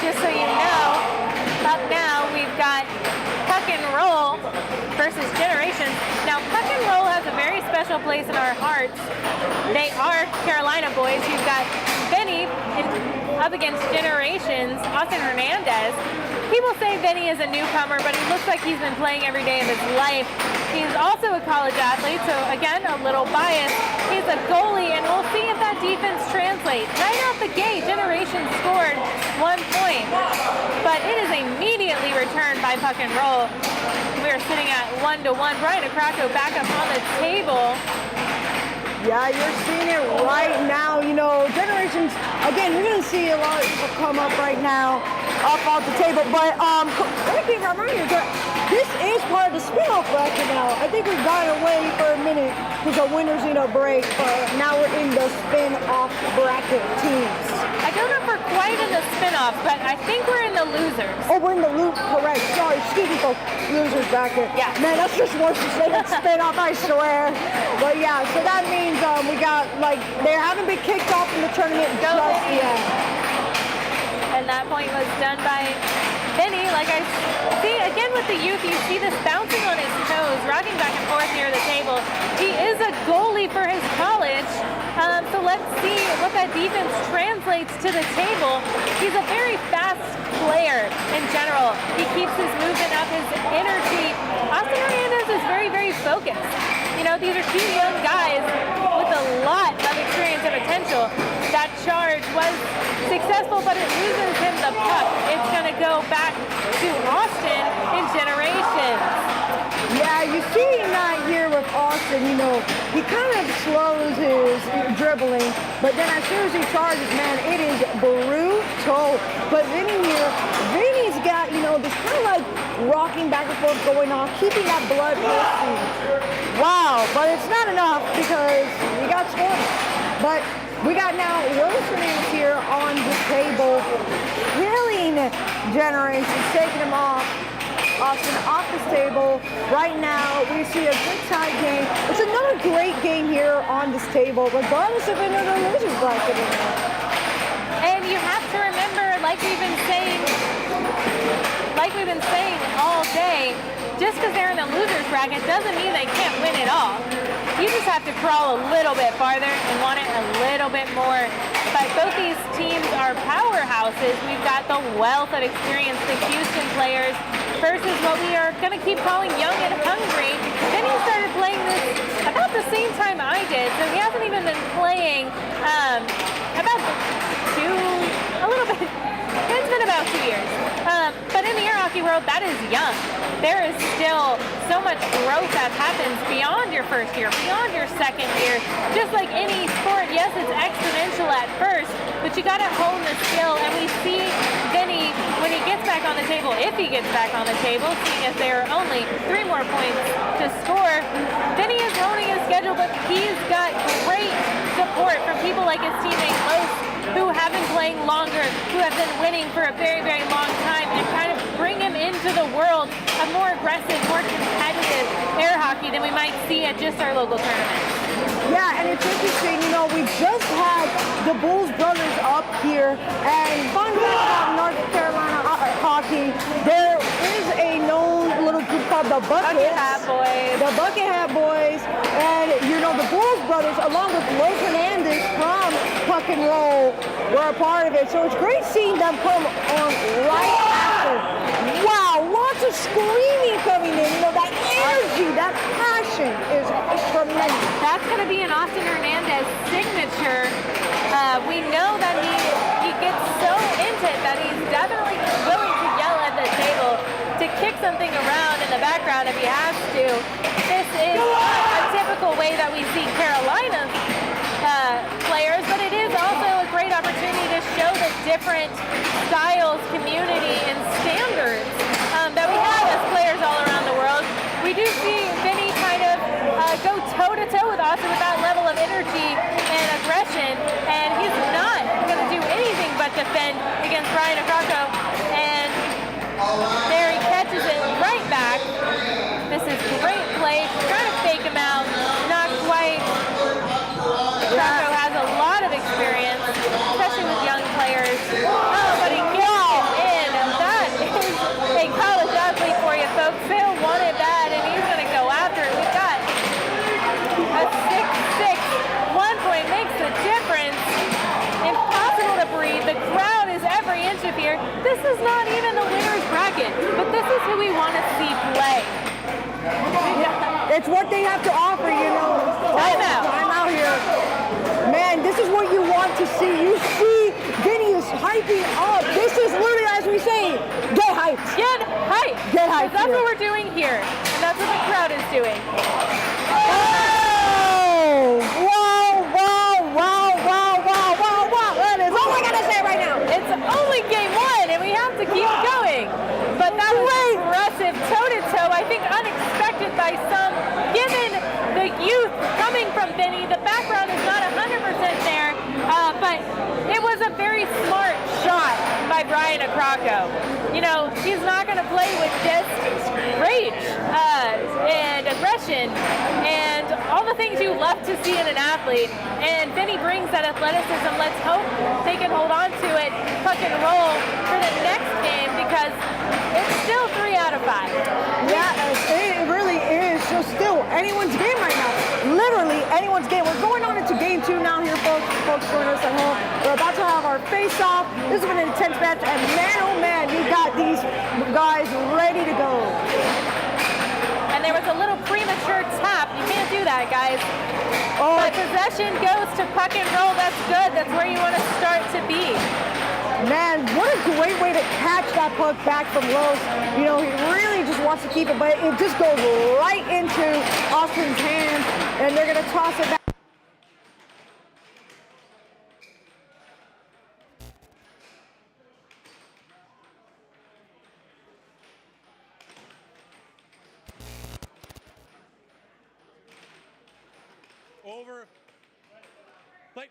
just so you know, up now we've got Puck and Roll versus Generations. Now, Puck and Roll has a very special place in our hearts. They are Carolina boys. You've got Benny up against Generations, Austin Hernandez. People say Benny is a newcomer, but he looks like he's been playing every day of his life. He's also a college athlete, so again, a little biased. He's a goalie, and we'll see if that defense translates. Right out the gate, Generations scored 1 point, but it is immediately returned by Puck and Roll. We are sitting at 1-1. Brian Acraco back up on the table. Yeah, you're seeing it right now. You know, Generations, again, you're going to see a lot of people come up right now, up off the table. But let me remind you that this is part of the spin-off bracket now. I think we've gotten away for a minute because the winners in a break, but now we're in the spin-off bracket teams. I don't know if we're quite in the spin-off, but I think we're in the losers. Oh, we're in the loop, correct. Sorry, excuse me, folks. Losers bracket. Yeah. Man, that's just worse to say than spin-off, I swear. But yeah, so that means we got, like, they haven't been kicked off from the tournament just yet. And that point was done by Benny. Like I see, again with the youth, you see this bouncing on his toes, rocking back and forth near the table. He is a goalie for his college. So let's see what that defense translates to the table. He's a very fast player in general. He keeps his movement up, his energy. Austin Hernandez is very, very focused. You know, these are two young guys with a lot of experience and potential. That charge was successful, but it loses him the puck. It's going to go back to Austin in Generations. Yeah, you see that here with Austin, you know, he kind of slows his dribbling, but then as soon as he charges, man, it is brutal. But Vinny here, Vinny's got, you know, this kind of like rocking back and forth going on, keeping that blood pulsing. Wow, but it's not enough because we got scored. But we got now Rose Hernandez here on the table, killing Generations, taking him off. Austin off this table. Right now, we see a good tie game. It's another great game here on this table, regardless of another losers bracket. And you have to remember, like we've been saying all day, just because they're in the losers bracket doesn't mean they can't win it all. You just have to crawl a little bit farther and want it a little bit more. But both these teams are powerhouses. We've got the wealth of experience, the Houston players, versus what we are going to keep calling young and hungry. Then he started playing this about the same time I did, so he hasn't even been playing it's been about 2 years. But in the air hockey world, that is young. There is still so much growth that happens beyond your first year, beyond your second year. Just like any sport, yes, it's exponential at first, but you got to hone the skill. And we see Vinny, when he gets back on the table, if he gets back on the table, seeing as there are only 3 more points to score, Vinny is honing his schedule, but he's got great support from people like his teammate Los, who have been playing longer, who have been winning for a very, very long time, and kind of bring him into the world of more aggressive, more competitive air hockey than we might see at just our local tournaments. Yeah, and it's interesting, you know, we just had the Bulls brothers up here, and fun fact about North Carolina hockey, there is a known little group called the Bucket Hat Boys. The Bucket Hat Boys, and you know, the Bulls brothers, along with Los Hernandez from Puck and Roll, were a part of it, so it's great seeing them come on right after. Wow, lots of screaming coming in, you know, that energy, that passion is tremendous. That's going to be an Austin Hernandez signature. We know that he gets so into it that he's definitely willing to yell at the table, to kick something around in the background if he has to. This is a typical way that we see Carolina players, but it is also a great opportunity to show the different styles, community, and standards that we have as players all around the world. We do see Vinny kind of go toe-to-toe with Austin with that level of energy and aggression, and he's not going to do anything but defend against Brian Acraco, and there he catches it right back. This is great play, trying to fake him out, not quite. Acraco has a lot of experience, especially with young players. perspective here, this is not even the winner's bracket, but this is who we want to see play. It's what they have to offer, you know. Timeout. I'm out here. Man, this is what you want to see. You see Vinny is hyping up. This is literally, as we say, get hyped. Get hyped. Get hyped. That's here. what we're doing here, and that's what the crowd is doing. Oh! Wow, wow, wow, wow, wow, wow, wow. That is all I gotta say right now. It's only game one, and we have to keep going. But that was impressive, toe-to-toe, I think unexpected by some, given the youth coming from Vinny. The background is not 100% there, but it was a very smart shot by Brian Acrocco. You know, he's not going to play with just rage and aggression and all the things you love to see in an athlete. And Vinny brings that athleticism. Let's hope they can hold on to it, puck and roll for the next game, because it's still 3 out of 5. Yeah, it really is. So still anyone's game right now. Literally anyone's game. We're going on into game 2 now here, folks. Folks join us at home. We're about to have our face-off. This has been an intense match, and man, oh man, we got these guys ready to go. And there was a little premature tap. You can't do that, guys. Oh. But possession goes to puck and roll. That's good. That's where you want to start to be. Man, what a great way to catch that puck back from Rose. You know, he really just wants to keep it, but it just goes right into Austin's hands, and they're going to toss it back. Over. Play.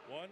One.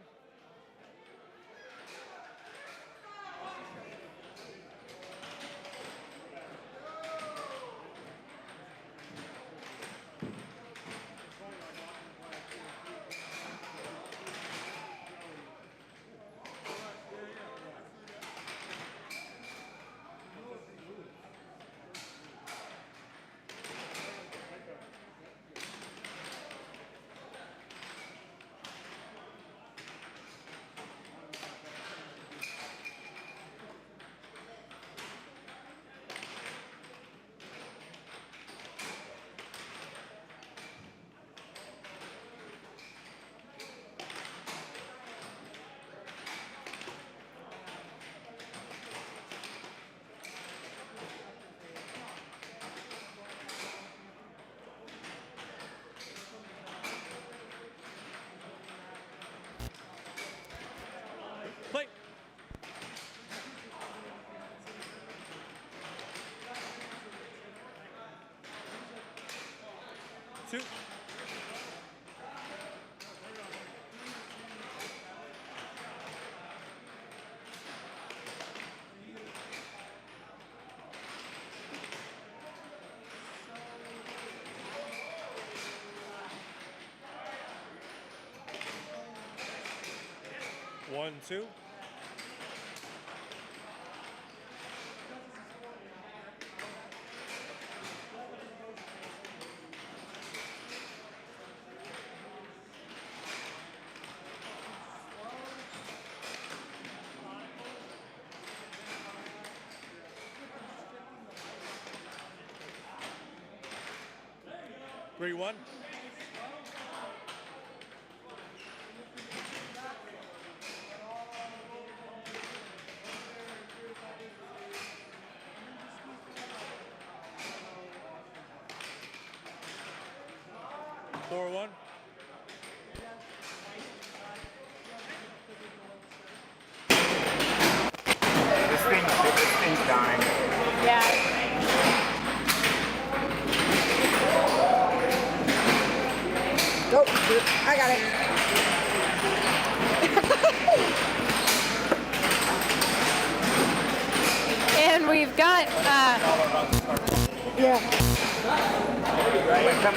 Play. Two. One, two. Three, one. Four, one. This thing's dying. Yeah. Go. I got it. And we've got, Yeah.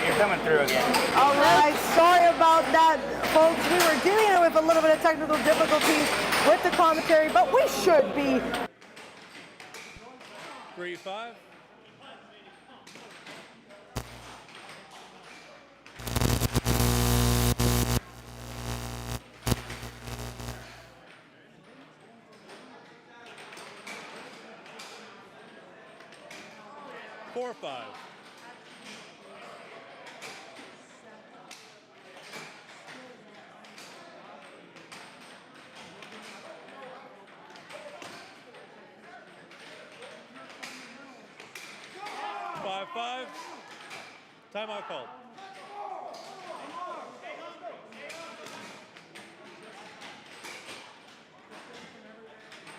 You're coming through again. All right, sorry about that, folks. We were dealing with a little bit of technical difficulties with the commentary, but we should be. 3-5. Four, 5. Five. Timeout called.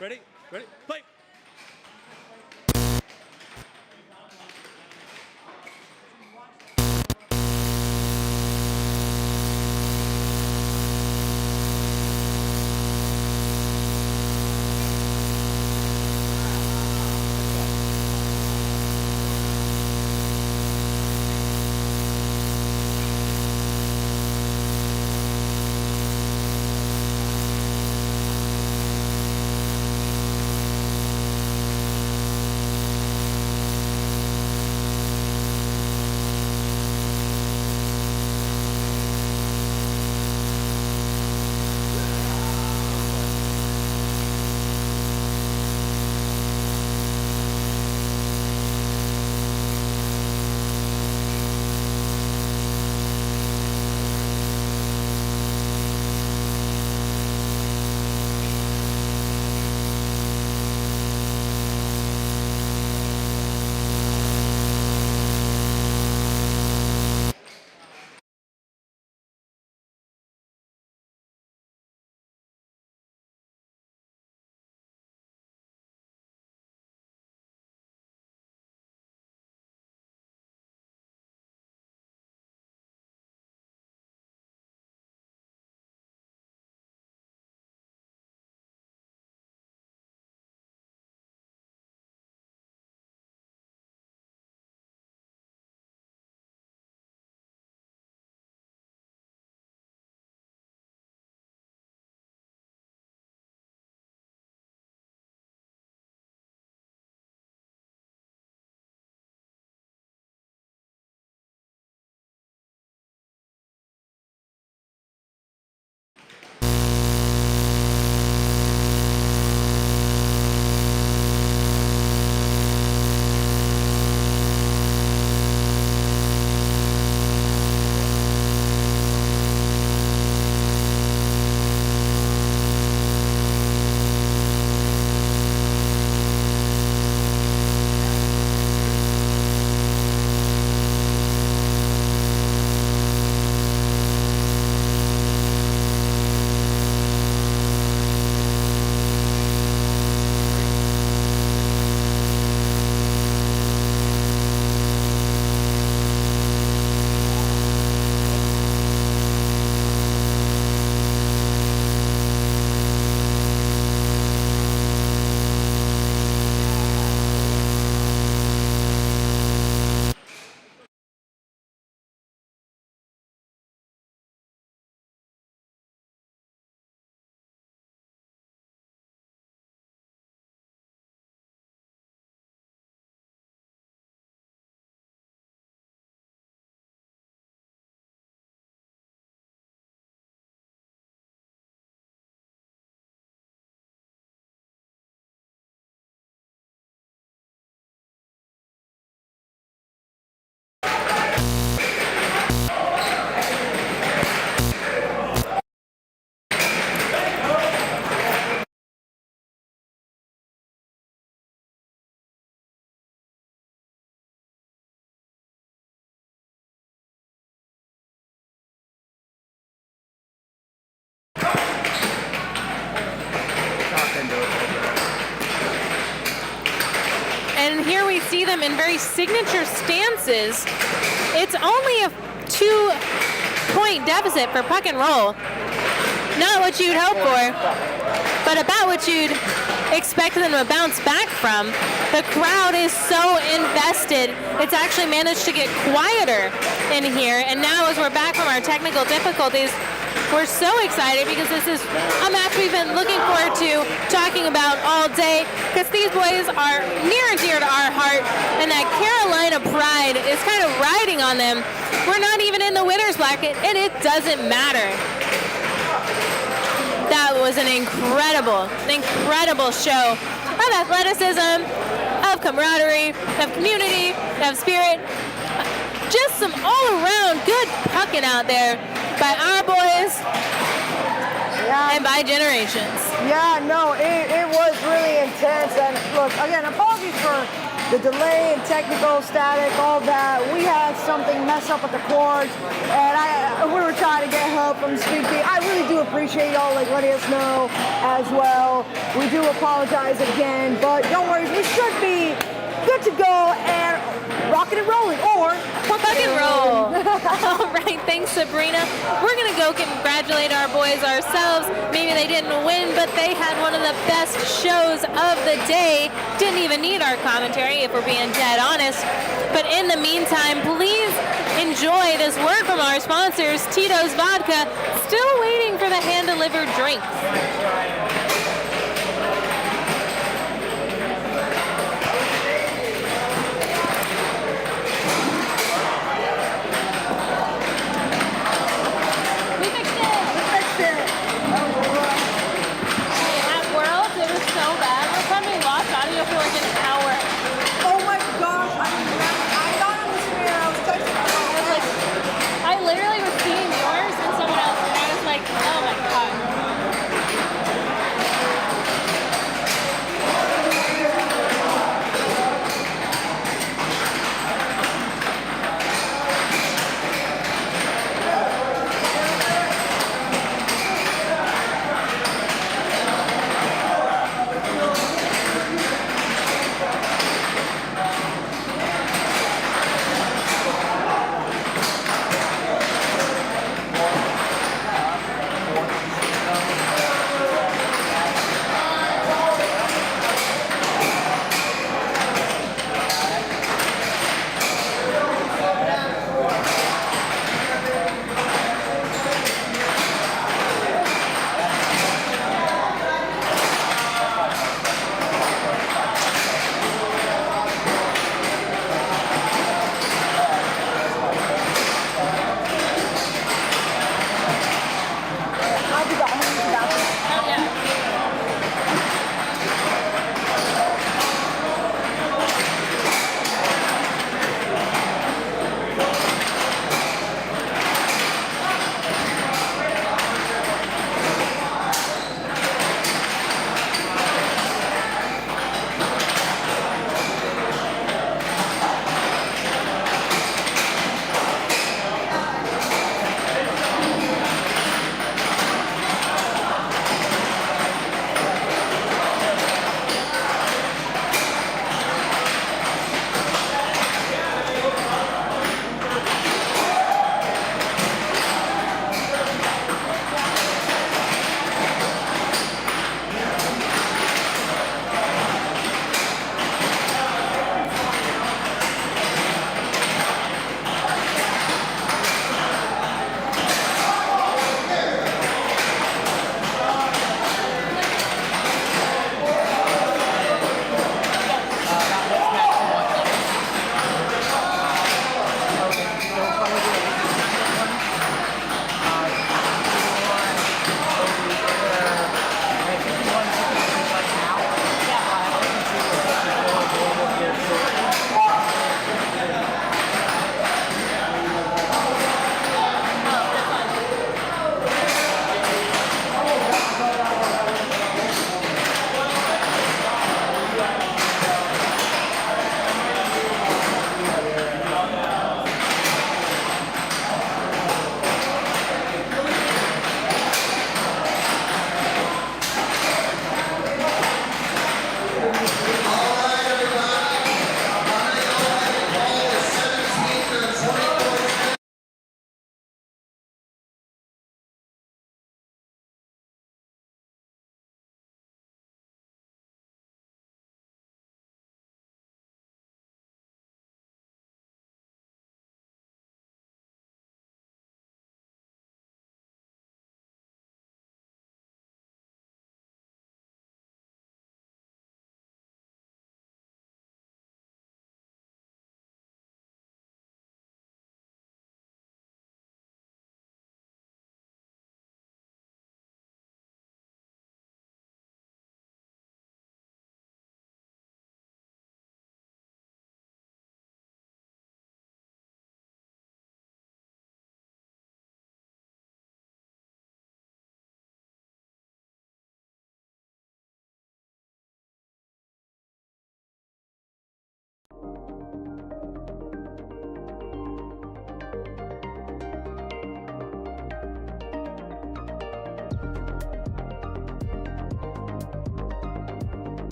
Ready? Play! and here we see them in very signature stances. It's only a 2-point deficit for puck and roll. not what you'd hope for, but about what you'd expect them to bounce back from. The crowd is so invested, it's actually managed to get quieter in here, and now as we're back from our technical difficulties, we're so excited because this is a match we've been looking forward to talking about all day, because these boys are near and dear to our heart, and that Carolina pride is kind of riding on them. We're not even in the winner's bracket, and it doesn't matter. That was an incredible show of athleticism, of camaraderie, of community, of spirit. Just some all-around good pucking out there by our boys and by generations. Yeah, no, it was really intense. And look, again, apologies for the delay and technical static, all that. We had something mess up with the cords, and we were trying to get help from Speed Team. I really do appreciate y'all letting us know as well. We do apologize again, but don't worry, we should be good to go and rocking and rolling, or rock and roll. All right, thanks, Sabrina. We're going to go congratulate our boys ourselves. Maybe they didn't win, but they had one of the best shows of the day. Didn't even need our commentary, if we're being dead honest. But in the meantime, please enjoy this word from our sponsors, Tito's Vodka, still waiting for the hand-delivered drinks.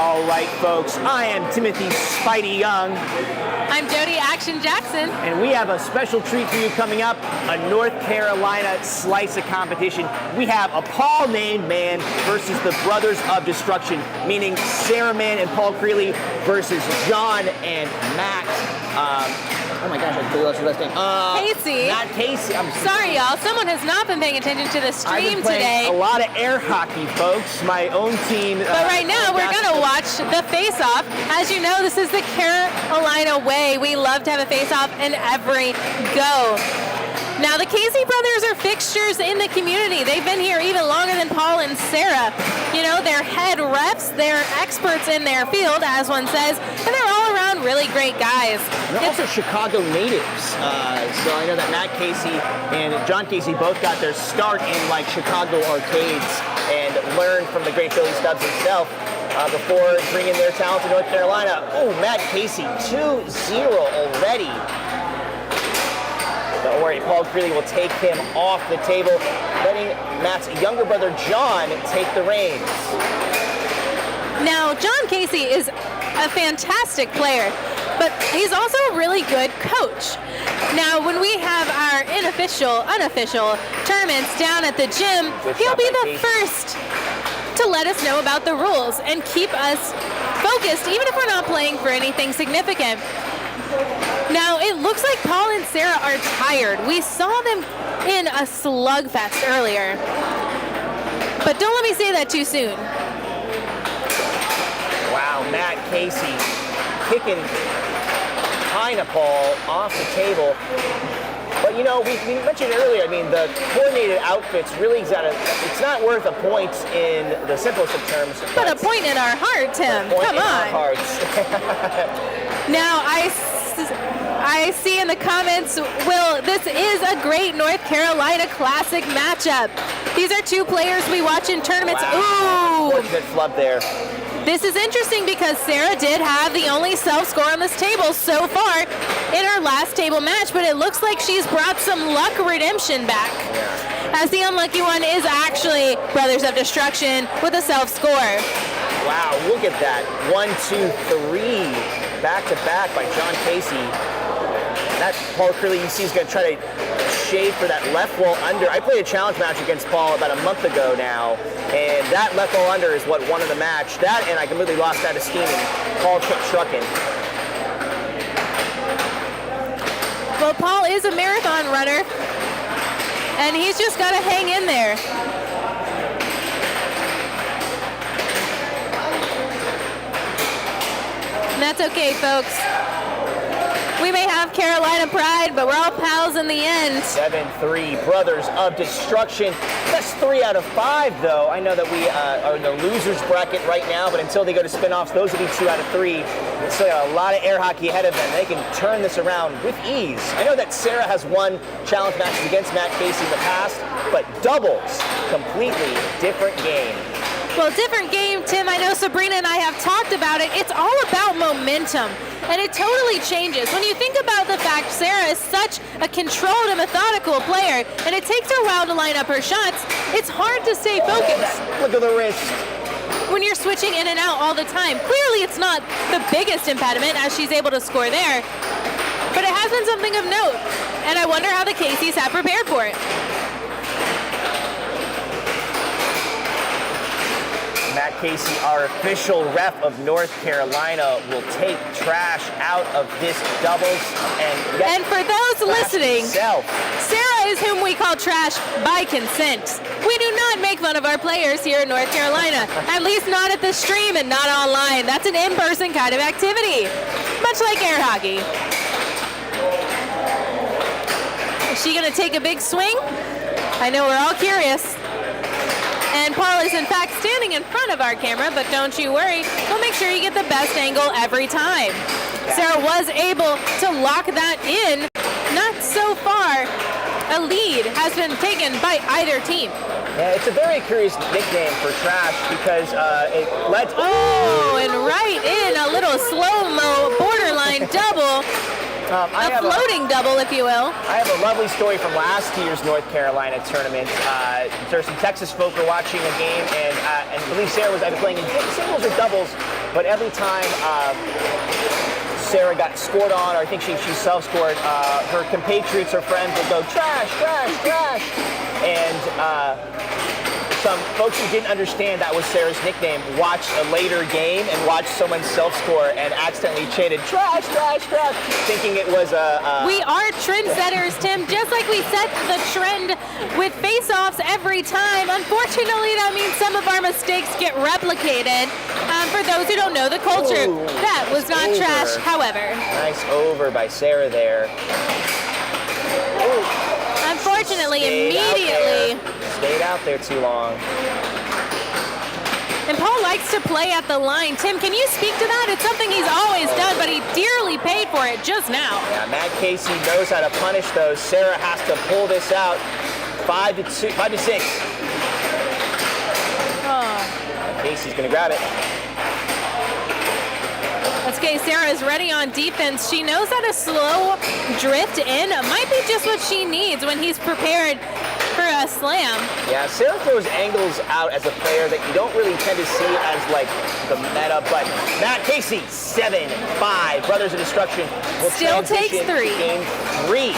All right, folks, I am Timothy Spidey Young. I'm Jody Action Jackson. And we have a special treat for you coming up, a North Carolina slice of competition. We have a Paul named Man versus the Brothers of Destruction, meaning Sarah Mann and Paul Creeley versus John and Matt. Oh my gosh, I completely lost your last name. Casey. Matt Casey. I'm Sorry, y'all. Someone has not been paying attention to the I've stream been playing today. a lot of air hockey, folks. My own team. But right now, we're going to watch the face-off. As you know, this is the Carolina way. We love to have a face-off in every go. Now, the Casey brothers are fixtures in the community. They've been here even longer than Paul and Sarah. You know, they're head refs, they're experts in their field, as one says, and they're all around really great guys. They're also Chicago natives. So I know that Matt Casey and John Casey both got their start in like Chicago arcades and learned from the great Billy Stubbs himself before bringing their talent to North Carolina. Oh, Matt Casey, 2-0 already. Don't worry, Paul Creeley will take him off the table, letting Matt's younger brother John take the reins. Now, John Casey is a fantastic player, but he's also a really good coach. Now, when we have our unofficial tournaments down at the gym, he'll be the first to let us know about the rules and keep us focused, even if we're not playing for anything significant. Now, it looks like Paul and Sarah are tired. We saw them in a slugfest earlier. But don't let me say that too soon. Wow, Matt Casey kicking kind of Paul off the table. But you know, we mentioned earlier, I mean, the coordinated outfits really it's not worth a point in the simplest of terms. But a point in our heart, Tim. Come on. Our hearts. Now, I see in the comments, Will, this is a great North Carolina Classic matchup. These are two players we watch in tournaments. Wow. Ooh! Fortunate flub there. This is interesting because Sarah did have the only self-score on this table so far in her last table match, but it looks like she's brought some luck redemption back. As the unlucky one is actually Brothers of Destruction with a self-score. Wow, look at that. 1, 2, 3. Back-to-back by John Casey. That Paul Creeley, you see, is going to try to shade for that left wall under. I played a challenge match against Paul about a month ago now, and that left wall under is what won the match. That, and I completely lost that of steam, and Paul kept trucking. Well, Paul is a marathon runner, and he's just got to hang in there. And that's okay, folks. We may have Carolina pride, but we're all pals in the end. 7-3, Brothers of Destruction. That's 3 out of 5, though. I know that we are in the losers bracket right now, but until they go to spin-offs, those will be 2 out of 3. They still got a lot of air hockey ahead of them. They can turn this around with ease. I know that Sarah has won challenge matches against Matt Casey in the past, but doubles, completely different game. Well, different game, Tim. I know Sabrina and I have talked about it. It's all about momentum, and it totally changes. When you think about the fact Sarah is such a controlled and methodical player, and it takes her a while to line up her shots, it's hard to stay focused. Look at the wrist. When you're switching in and out all the time. Clearly, it's not the biggest impediment, as she's able to score there, but it has been something of note, and I wonder how the Caseys have prepared for it. Matt Casey, our official ref of North Carolina, will take trash out of this doubles. And for those listening, himself. Sarah is whom we call trash by consent. We do not make fun of our players here in North Carolina, at least not at the stream and not online. That's an in-person kind of activity, much like air hockey. Is she going to take a big swing? I know we're all curious. And Paul is in fact standing in front of our camera, but don't you worry, we'll make sure you get the best angle every time. Sarah was able to lock that in. Not so far. A lead has been taken by either team. Yeah, it's a very curious nickname for trash because it led to... Oh, and right in a little slow-mo borderline double. I have floating double, if you will. I have a lovely story from last year's North Carolina tournament. There's some Texas folk were watching a game, and I believe Sarah was either playing in singles or doubles, but every time Sarah got scored on, or I think she self-scored, her compatriots or friends would go, trash, trash, trash. And some folks who didn't understand that was Sarah's nickname watched a later game and watched someone self-score and accidentally chanted, trash, trash, trash, thinking it was a... We are trendsetters, Tim, just like we set the trend with face-offs every time. Unfortunately, that means some of our mistakes get replicated. For those who don't know the culture, that was not trash, however. Nice over by Sarah there. Unfortunately, immediately... Stayed out there too long. And Paul likes to play at the line. Tim, can you speak to that? It's something he's always done, but he dearly paid for it just now. Yeah, Matt Casey knows how to punish those. Sarah has to pull this out. 5 to 6. Oh. Casey's gonna grab it. That's okay. Sarah is ready on defense. She knows how to slow drift in. Might be just what she needs when he's prepared for a slam. Yeah, Sarah throws angles out as a player that you don't really tend to see as like the meta, but Matt Casey, 7-5. Brothers of Destruction will still takes transition 3. to game 3.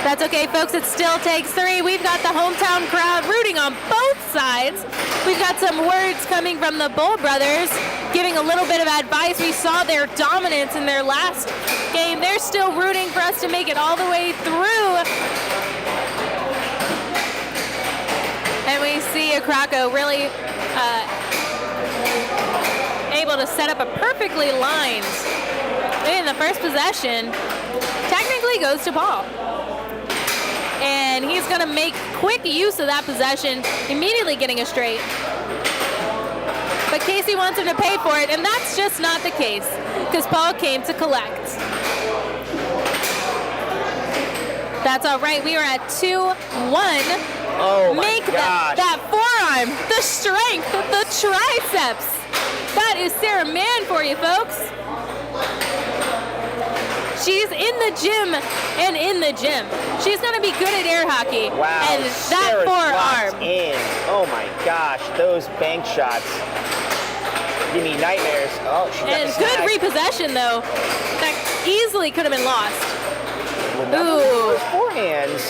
That's okay, folks. It still takes 3. We've got the hometown crowd rooting on both sides. We've got some words coming from the Bull brothers, giving a little bit of advice. We saw their dominance in their last game. They're still rooting for us to make it all the way through. And we see Akrako really able to set up a perfectly lined. In the first possession, technically goes to Paul. And he's going to make quick use of that possession, immediately getting a straight. But Casey wants him to pay for it, and that's just not the case, because Paul came to collect. That's all right. We are at 2-1. Oh, my Make gosh. that forearm, the strength, the triceps. That is Sarah Mann for you, folks. She's in the gym and in the gym. She's going to be good at air hockey. Wow, And that Sarah's forearm. locked in. Oh my gosh, those bank shots give me nightmares. Oh, she got And the good snag. repossession, though. That easily could have been lost. Ooh. Forehands.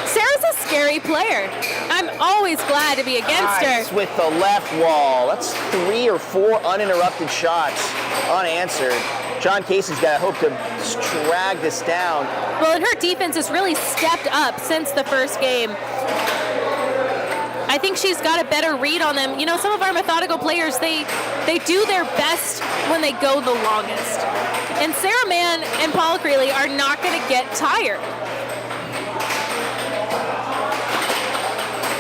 Sarah's a scary player. I'm always glad to be against Nice her. with the left wall. That's 3 or 4 uninterrupted shots unanswered. John Casey's got to hope to drag this down. Well, and her defense has really stepped up since the first game. I think she's got a better read on them. You know, some of our methodical players, they do their best when they go the longest. And Sarah Mann and Paul Creeley are not going to get tired.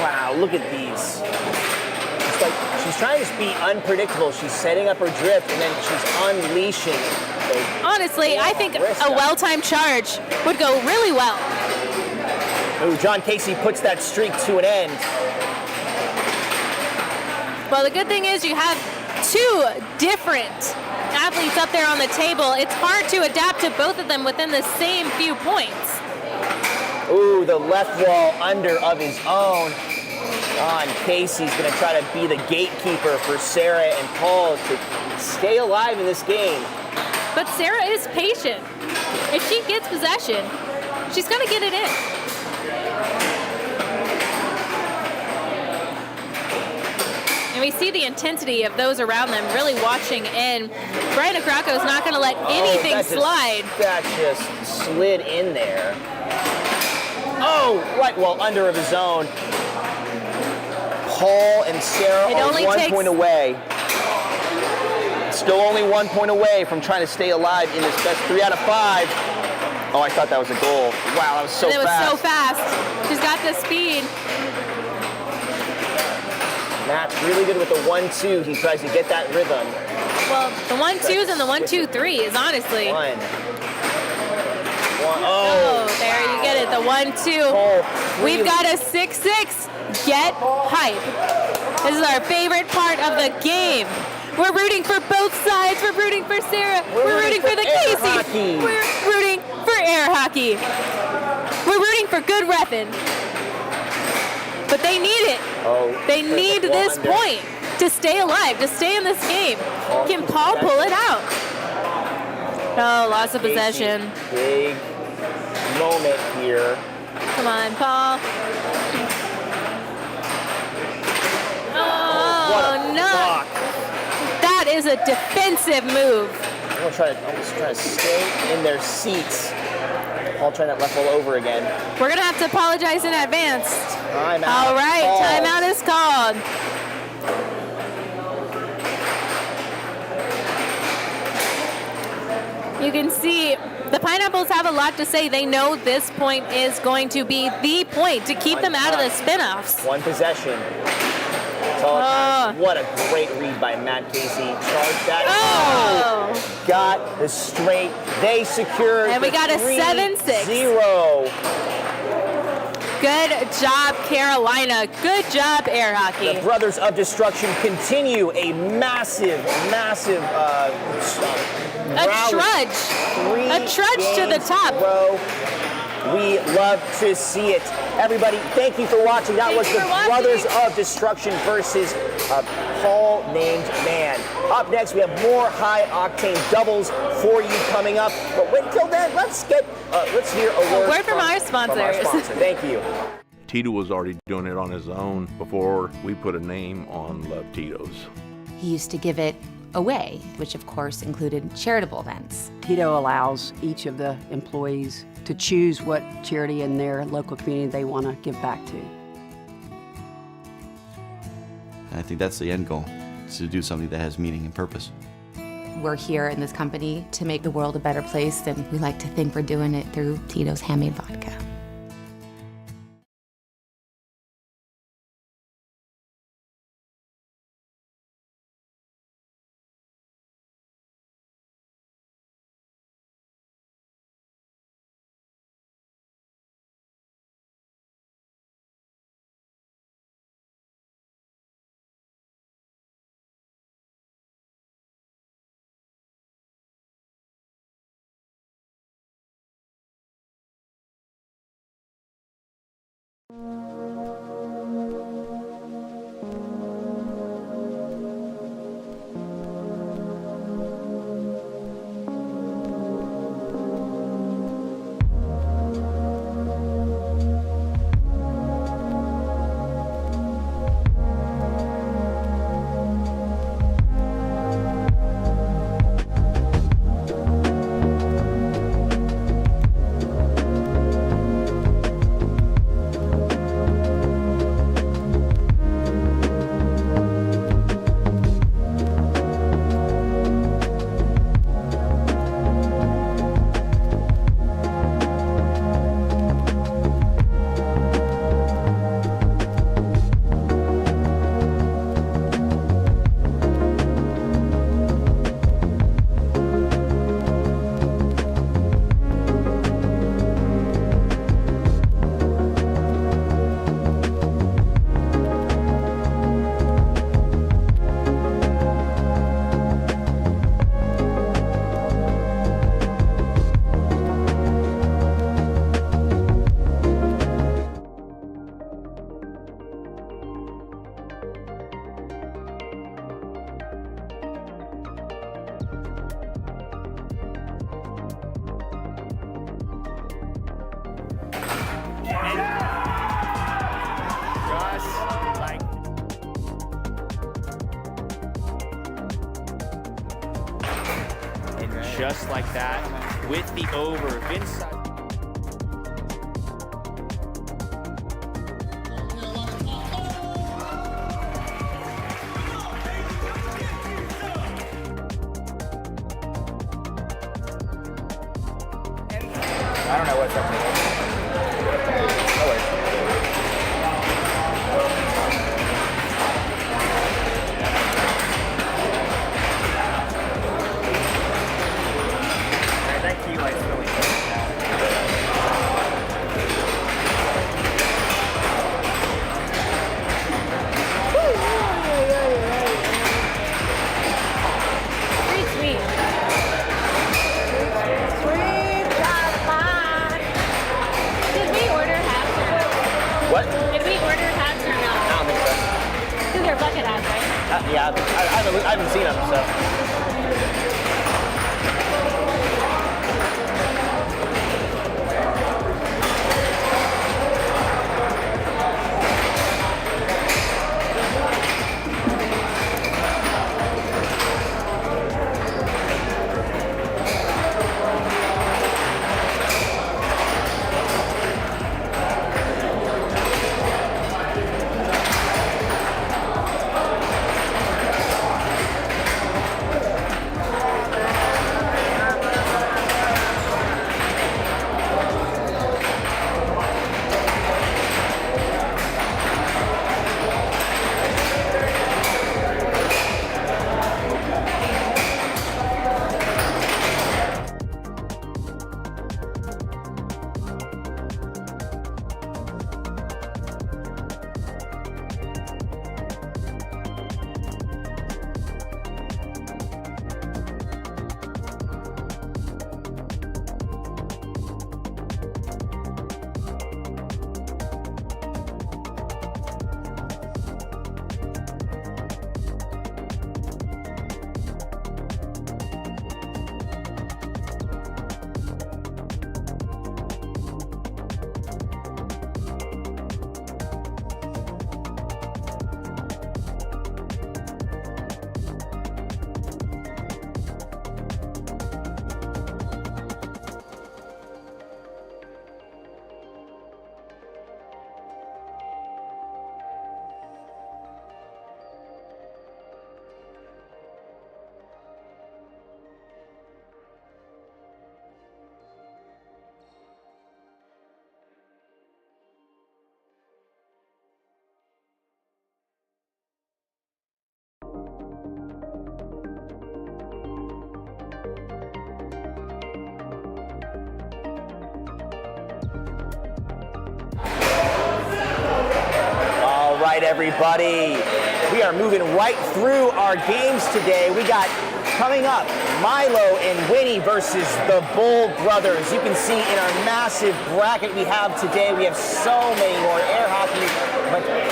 Wow, look at these. It's like she's trying to be unpredictable. She's setting up her drift, and then she's unleashing. Honestly, I think a well-timed charge would go really well. Ooh, John Casey puts that streak to an end. Well, the good thing is you have 2 different athletes up there on the table. It's hard to adapt to both of them within the same few points. Ooh, the left wall under of his own. John Casey's going to try to be the gatekeeper for Sarah and Paul to stay alive in this game. But Sarah is patient. If she gets possession, she's going to get it in. And we see the intensity of those around them really watching in. Brian Akrako is not going to let anything slide. That just slid in there. Oh, right wall under of his own. Paul and Sarah It are only 1 takes- point away. Still only 1 point away from trying to stay alive in this best 3 out of 5. Oh, I thought that was a goal. Wow, that was so And it fast. was so fast. She's got the speed. Matt's really good with the 1-2. He tries to get that rhythm. Well, the 1-2s and the 1-2-3s, honestly. One. Oh, there you get it, the 1-2. We've got a 6-6. Get hype. This is our favorite part of the game. We're rooting for both sides. We're rooting for Sarah. We're rooting for the air Casey. hockey. We're rooting for air hockey. We're rooting for good reffing. But they need it. They need this point to stay alive, to stay in this game. Can Paul pull it out? Oh, loss of possession. Big moment here. Come on, Paul. Oh, no. Block. That is a defensive move. I'm gonna almost try to stay in their seats. I'll try that left all over again. We're going to have to apologize in advance. Timeout. All right, timeout is called. You can see the Pineapples have a lot to say. They know this point is going to be the point to keep them out of the spin-offs. One possession. What a great read by Matt Casey. Charge that. Oh! Got the straight. They secured. And we got a 7-6. Good job, Carolina. Good job, air hockey. The Brothers of Destruction continue a massive A trudge to the top. We love to see it. Everybody, thank you for watching. That was the Brothers of Destruction versus a Paul named man. Up next, we have more high-octane doubles for you coming up. But until then, let's hear a word from our sponsors. Thank you. Tito was already doing it on his own before we put a name on Love Tito's. He used to give it away, which of course included charitable events. Tito allows each of the employees to choose what charity in their local community they want to give back to. I think that's the end goal, is to do something that has meaning and purpose. We're here in this company to make the world a better place, and we like to think we're doing it through Tito's Handmade Vodka. Just like that, with the over, Vince. I don't know what's up here. No worries. That key light's really good. haven't seen them, so. All right, everybody. We are moving right through our games today. We got coming up Milo and Winnie versus the Bull Brothers. You can see in our massive bracket we have today, we have so many more air hockey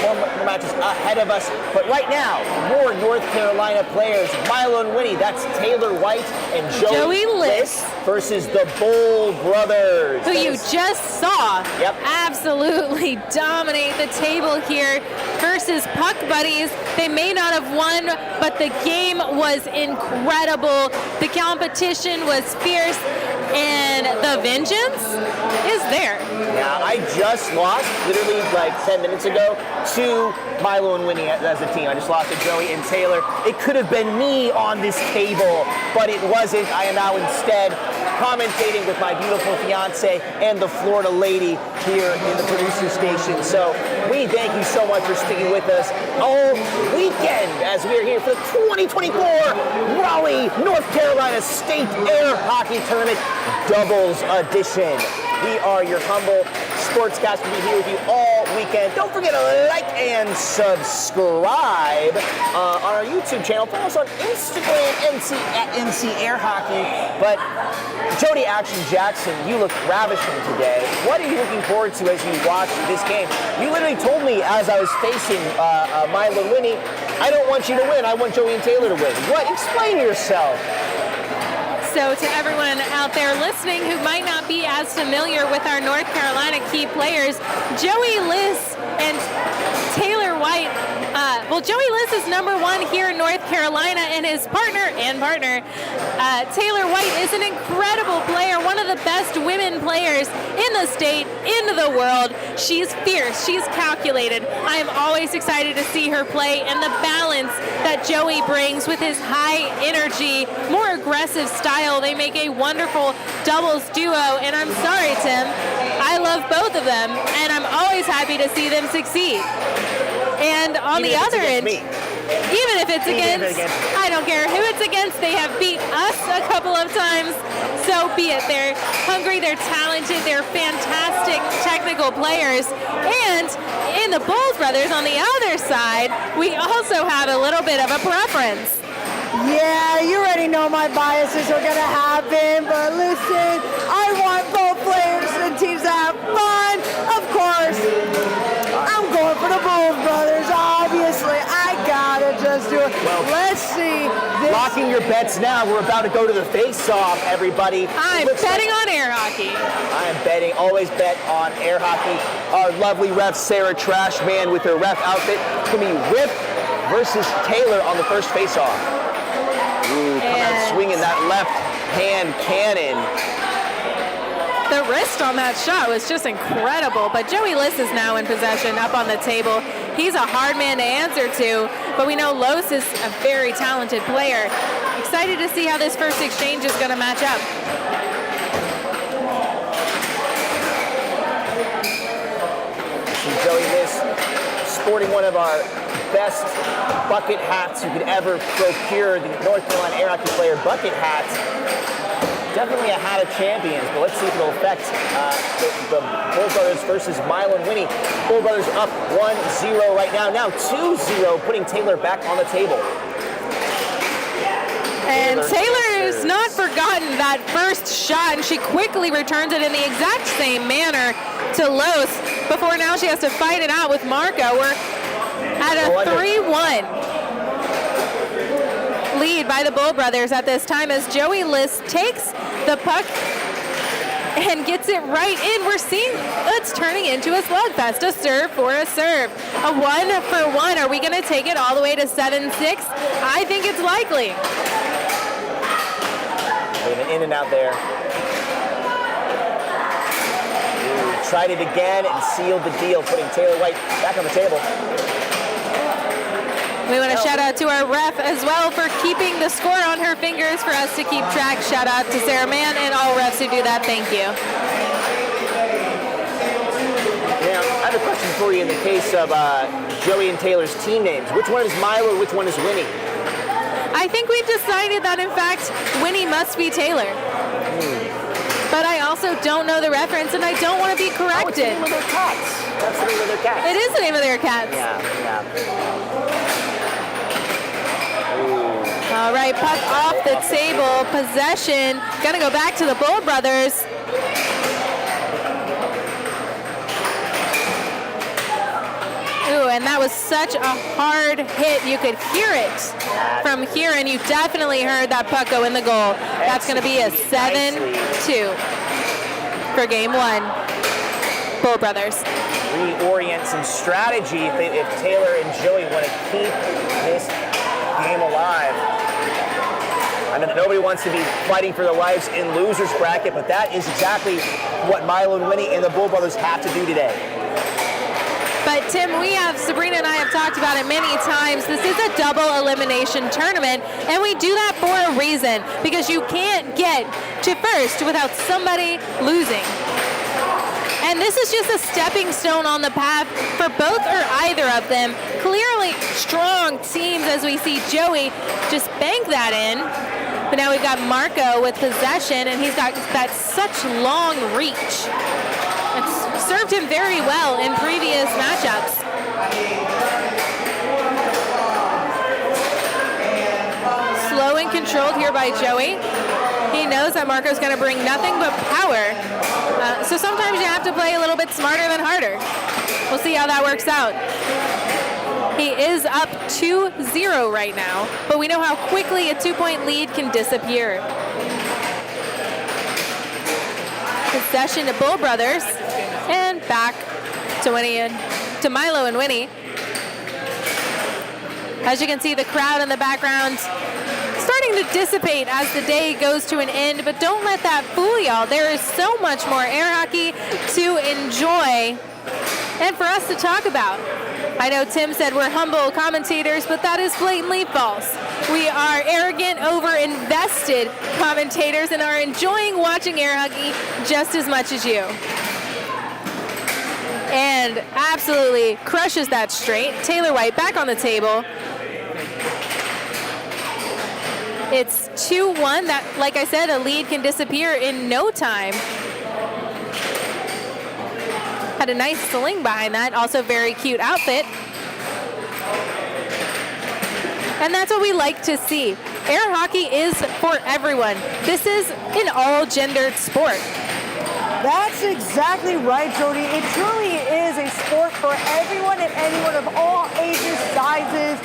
more matches ahead of us. But right now, more North Carolina players. Milo and Winnie, that's Taylor White and Joey Liss versus the Bull Brothers. Who you just saw absolutely dominate the table here versus Puck Buddies. They may not have won, but the game was incredible. The competition was fierce, and the vengeance is there. Yeah, I just lost literally like 10 minutes ago to Milo and Winnie as a team. I just lost to Joey and Taylor. It could have been me on this table, but it wasn't. I am now instead commentating with my beautiful fiance and the Florida lady here in the producer station. So we thank you so much for sticking with us all weekend as we are here for the 2024 Raleigh, North Carolina State Air Hockey Tournament Doubles Edition. We are your humble sportscast. We'll be here with you all weekend. Don't forget to like and subscribe on our YouTube channel. Follow us on Instagram, NC Air Hockey. But Jody Action Jackson, you look ravishing today. What are you looking forward to as you watch this game? You literally told me as I was facing Milo and Winnie, I don't want you to win. I want Joey and Taylor to win. What? Explain yourself. So to everyone out there listening who might not be as familiar with our North Carolina key players, Joey Liss and Taylor White. Joey Liss is #1 here in North Carolina, and his partner, Taylor White, is an incredible player, one of the best women players in the state, in the world. She's fierce, she's calculated. I am always excited to see her play, and the balance that Joey brings with his high energy, more aggressive style, they make a wonderful doubles duo, and I'm sorry, Tim, I love both of them, and I'm always happy to see them succeed. And on the other end, even if it's against, I don't care who it's against, they have beat us a couple of times, so be it. They're hungry, they're talented, they're fantastic technical players. And in the Bulls Brothers, on the other side, we also have a little bit of a preference. Yeah, you already know my biases are going to happen, but listen, I want both players and teams to have fun. Of course, I'm going for the Bulls Brothers, obviously. I gotta just do it. Let's see locking your bets now. We're about to go to the face-off, everybody. I'm betting on air hockey. I am betting, always bet on air hockey. Our lovely ref, Sarah Trashman, with her ref outfit. It's going to be Rip versus Taylor on the first face-off. Ooh, come out swinging that left hand cannon. The wrist on that shot was just incredible, but Joey Liss is now in possession up on the table. He's a hard man to answer to, but we know Los is a very talented player. Excited to see how this first exchange is going to match up. Joey Liss sporting one of our best bucket hats you could ever procure, the North Carolina Air Hockey Player bucket hat. Definitely a hat of champions, but let's see if it'll affect the Bull Brothers versus Milo and Winnie. Bull Brothers up 1-0 right now. Now 2-0, putting Taylor back on the table. And Taylor has not forgotten that first shot, and she quickly returns it in the exact same manner to Los before now she has to fight it out with Marco. We're at a 3-1 lead by the Bull Brothers at this time as Joey Liss takes the puck and gets it right in. We're seeing it's turning into a slugfest, a serve for a serve. A 1-for-1. Are we going to take it all the way to 7-6? I think it's likely. In and out there. Ooh, tried it again and sealed the deal, putting Taylor White back on the table. We want to shout out to our ref as well for keeping the score on her fingers for us to keep track. Shout out to Sarah Mann and all refs who do that. Thank you. Now, I have a question for you in the case of Joey and Taylor's team names. Which one is Milo, which one is Winnie? I think we've decided that, in fact, Winnie must be Taylor. But I also don't know the reference, and I don't want to be corrected. Oh, it's the name of their cats. That's the name of their cats. It is the name of their cats. Yeah. All right, puck off the table, possession. Gonna go back to the Bull Brothers. Ooh, and that was such a hard hit. You could hear it from here, and you definitely heard that puck go in the goal. That's gonna be a 7-2 for game one. Bull Brothers. Reorient some strategy if Taylor and Joey want to keep this game alive. I know nobody wants to be fighting for their lives in loser's bracket, but that is exactly what Milo and Winnie and the Bull Brothers have to do today. But Tim, Sabrina and I have talked about it many times. This is a double elimination tournament, and we do that for a reason, because you can't get to first without somebody losing. And this is just a stepping stone on the path for both or either of them. Clearly strong teams as we see Joey just bank that in. But now we've got Marco with possession, and he's got that such long reach. It's served him very well in previous matchups. Slow and controlled here by Joey. He knows that Marco's going to bring nothing but power. So sometimes you have to play a little bit smarter than harder. We'll see how that works out. He is up 2-0 right now, but we know how quickly a 2-point lead can disappear. Possession to Bull Brothers, and back to Milo and Winnie. As you can see, the crowd in the background starting to dissipate as the day goes to an end, but don't let that fool y'all. There is so much more air hockey to enjoy and for us to talk about. I know Tim said we're humble commentators, but that is blatantly false. We are arrogant, over-invested commentators and are enjoying watching air hockey just as much as you. And absolutely crushes that straight. Taylor White back on the table. It's 2-1. That, like I said, a lead can disappear in no time. Had a nice sling behind that. Also very cute outfit. And that's what we like to see. Air hockey is for everyone. This is an all-gendered sport. That's exactly right, Jody. It truly is a sport for everyone and anyone of all ages, sizes,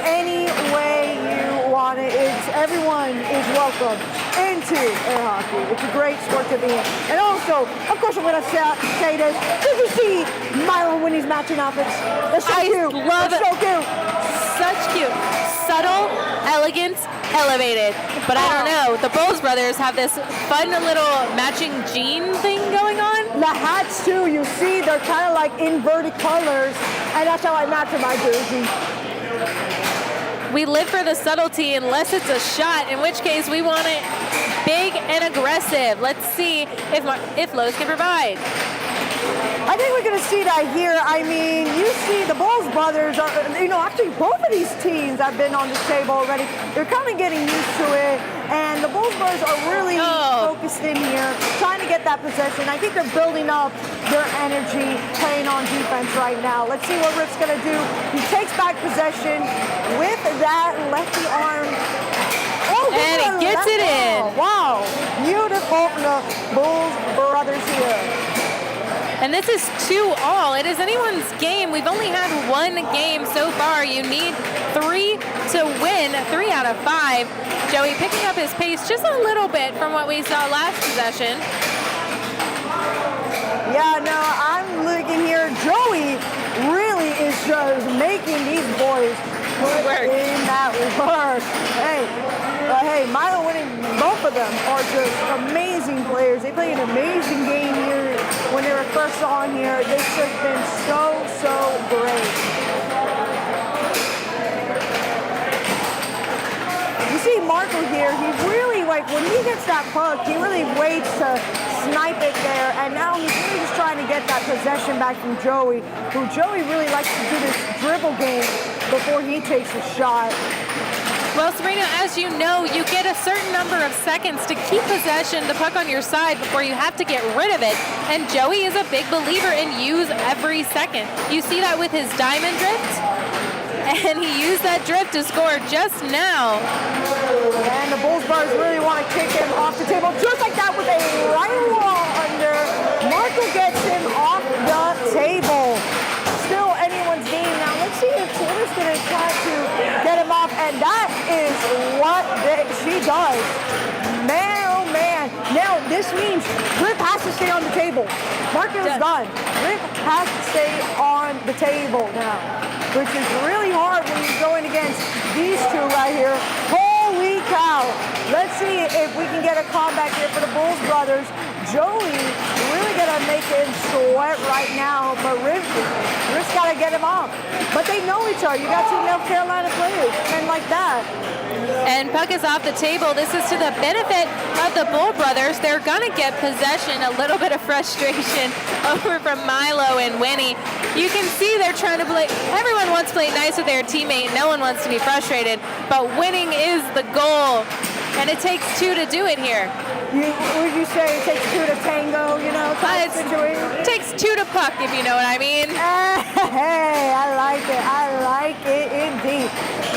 any way you want on it is everyone is welcome into air hockey. It's a great sport to be in. And also, of course, I'm going to say this. Did you see Milo and Winnie's matching outfits? They're so cute. Love They're so cute. Such cute. Subtle, elegant, elevated. But I don't know. The Bowles brothers have this fun little matching jean thing going on. The hats, too. You see, they're kind of like inverted colors. And that's how I match my jersey. We live for the subtlety unless it's a shot, in which case we want it big and aggressive. Let's see if Lowe's can provide. I think we're going to see that here. I mean, you see the Bowles brothers are, actually both of these teams have been on this table already. They're kind of getting used to it. And the Bowles brothers are really focused in here, trying to get that possession. I think they're building up their energy, playing on defense right now. Let's see what Riff's going to do. He takes back possession with that lefty arm. Oh, and he gets it in. Wow. Beautiful from the Bowles brothers here. And this is 2-all. It is anyone's game. We've only had one game so far. You need 3 to win, 3 out of 5. Joey picking up his pace just a little bit from what we saw last possession. Yeah, no, I'm looking here. Joey really is just making these boys put in that work. Hey, Milo winning, both of them are just amazing players. They play an amazing game here when they were first on here. They've just been so great. You see Marco here, he really, when he gets that puck, he really waits to snipe it there, and now he's really just trying to get that possession back from Joey, who Joey really likes to do this dribble game before he takes a shot. Well, Sabrina, as you know, you get a certain number of seconds to keep possession, the puck on your side, before you have to get rid of it. And Joey is a big believer in use every second. You see that with his diamond drift, and he used that drift to score just now. And the Bowles brothers really want to kick him off the table, just like that with a right wall under. Marco gets him off the table. Still anyone's game. Now let's see if Twitter's going to try to get him off, and that is what she does. Man, oh man. Now this means Riff has to stay on the table. Marco's done. Riff has to stay on the table now, which is really hard when you're going against these two right here. Holy cow. Let's see if we can get a comeback here for the Bowles brothers. Joey really gonna make him sweat right now, but Riff's gotta get him off. But they know each other. You got 2 North Carolina players, and like that. And puck is off the table. This is to the benefit of the Bull brothers. They're gonna get possession. A little bit of frustration over from Milo and Winnie. You can see they're trying to play. Everyone wants to play nice with their teammate. No one wants to be frustrated, but winning is the goal. And it takes 2 to do it here. Would you say it takes 2 to tango, It takes 2 to puck, if you know what I mean. Hey, I like it indeed.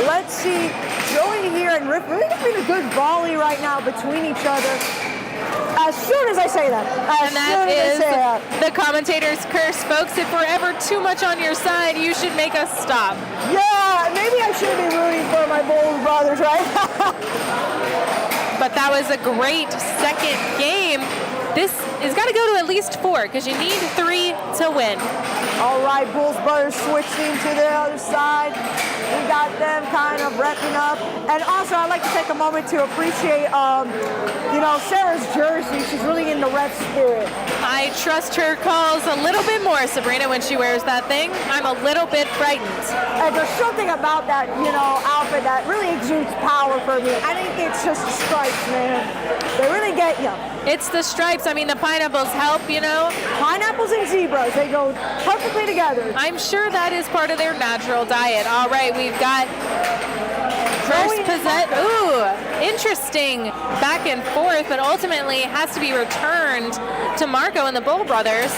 Let's see, Joey here and Riff really having a good volley right now between each other. As soon as I say that. And that is the commentator's curse, folks. If we're ever too much on your side, you should make us stop. Yeah, maybe I should be rooting for my Bowles brothers, right? But that was a great second game. This has got to go to at least 4 because you need 3 to win. All right, Bowles brothers switching to the other side. We got them kind of repping up. And also, I'd like to take a moment to appreciate, Sarah's jersey. She's really in the rep spirit. I trust her calls a little bit more, Sabrina, when she wears that thing. I'm a little bit frightened. And there's something about that, outfit that really exudes power for me. I think it's just the stripes, man. They really get you. It's the stripes. I mean, the pineapples help, Pineapples and zebras, they go perfectly together. I'm sure that is part of their natural diet. All right, we've got first possession. Ooh, interesting back and forth, but ultimately has to be returned to Marco and the Bull brothers.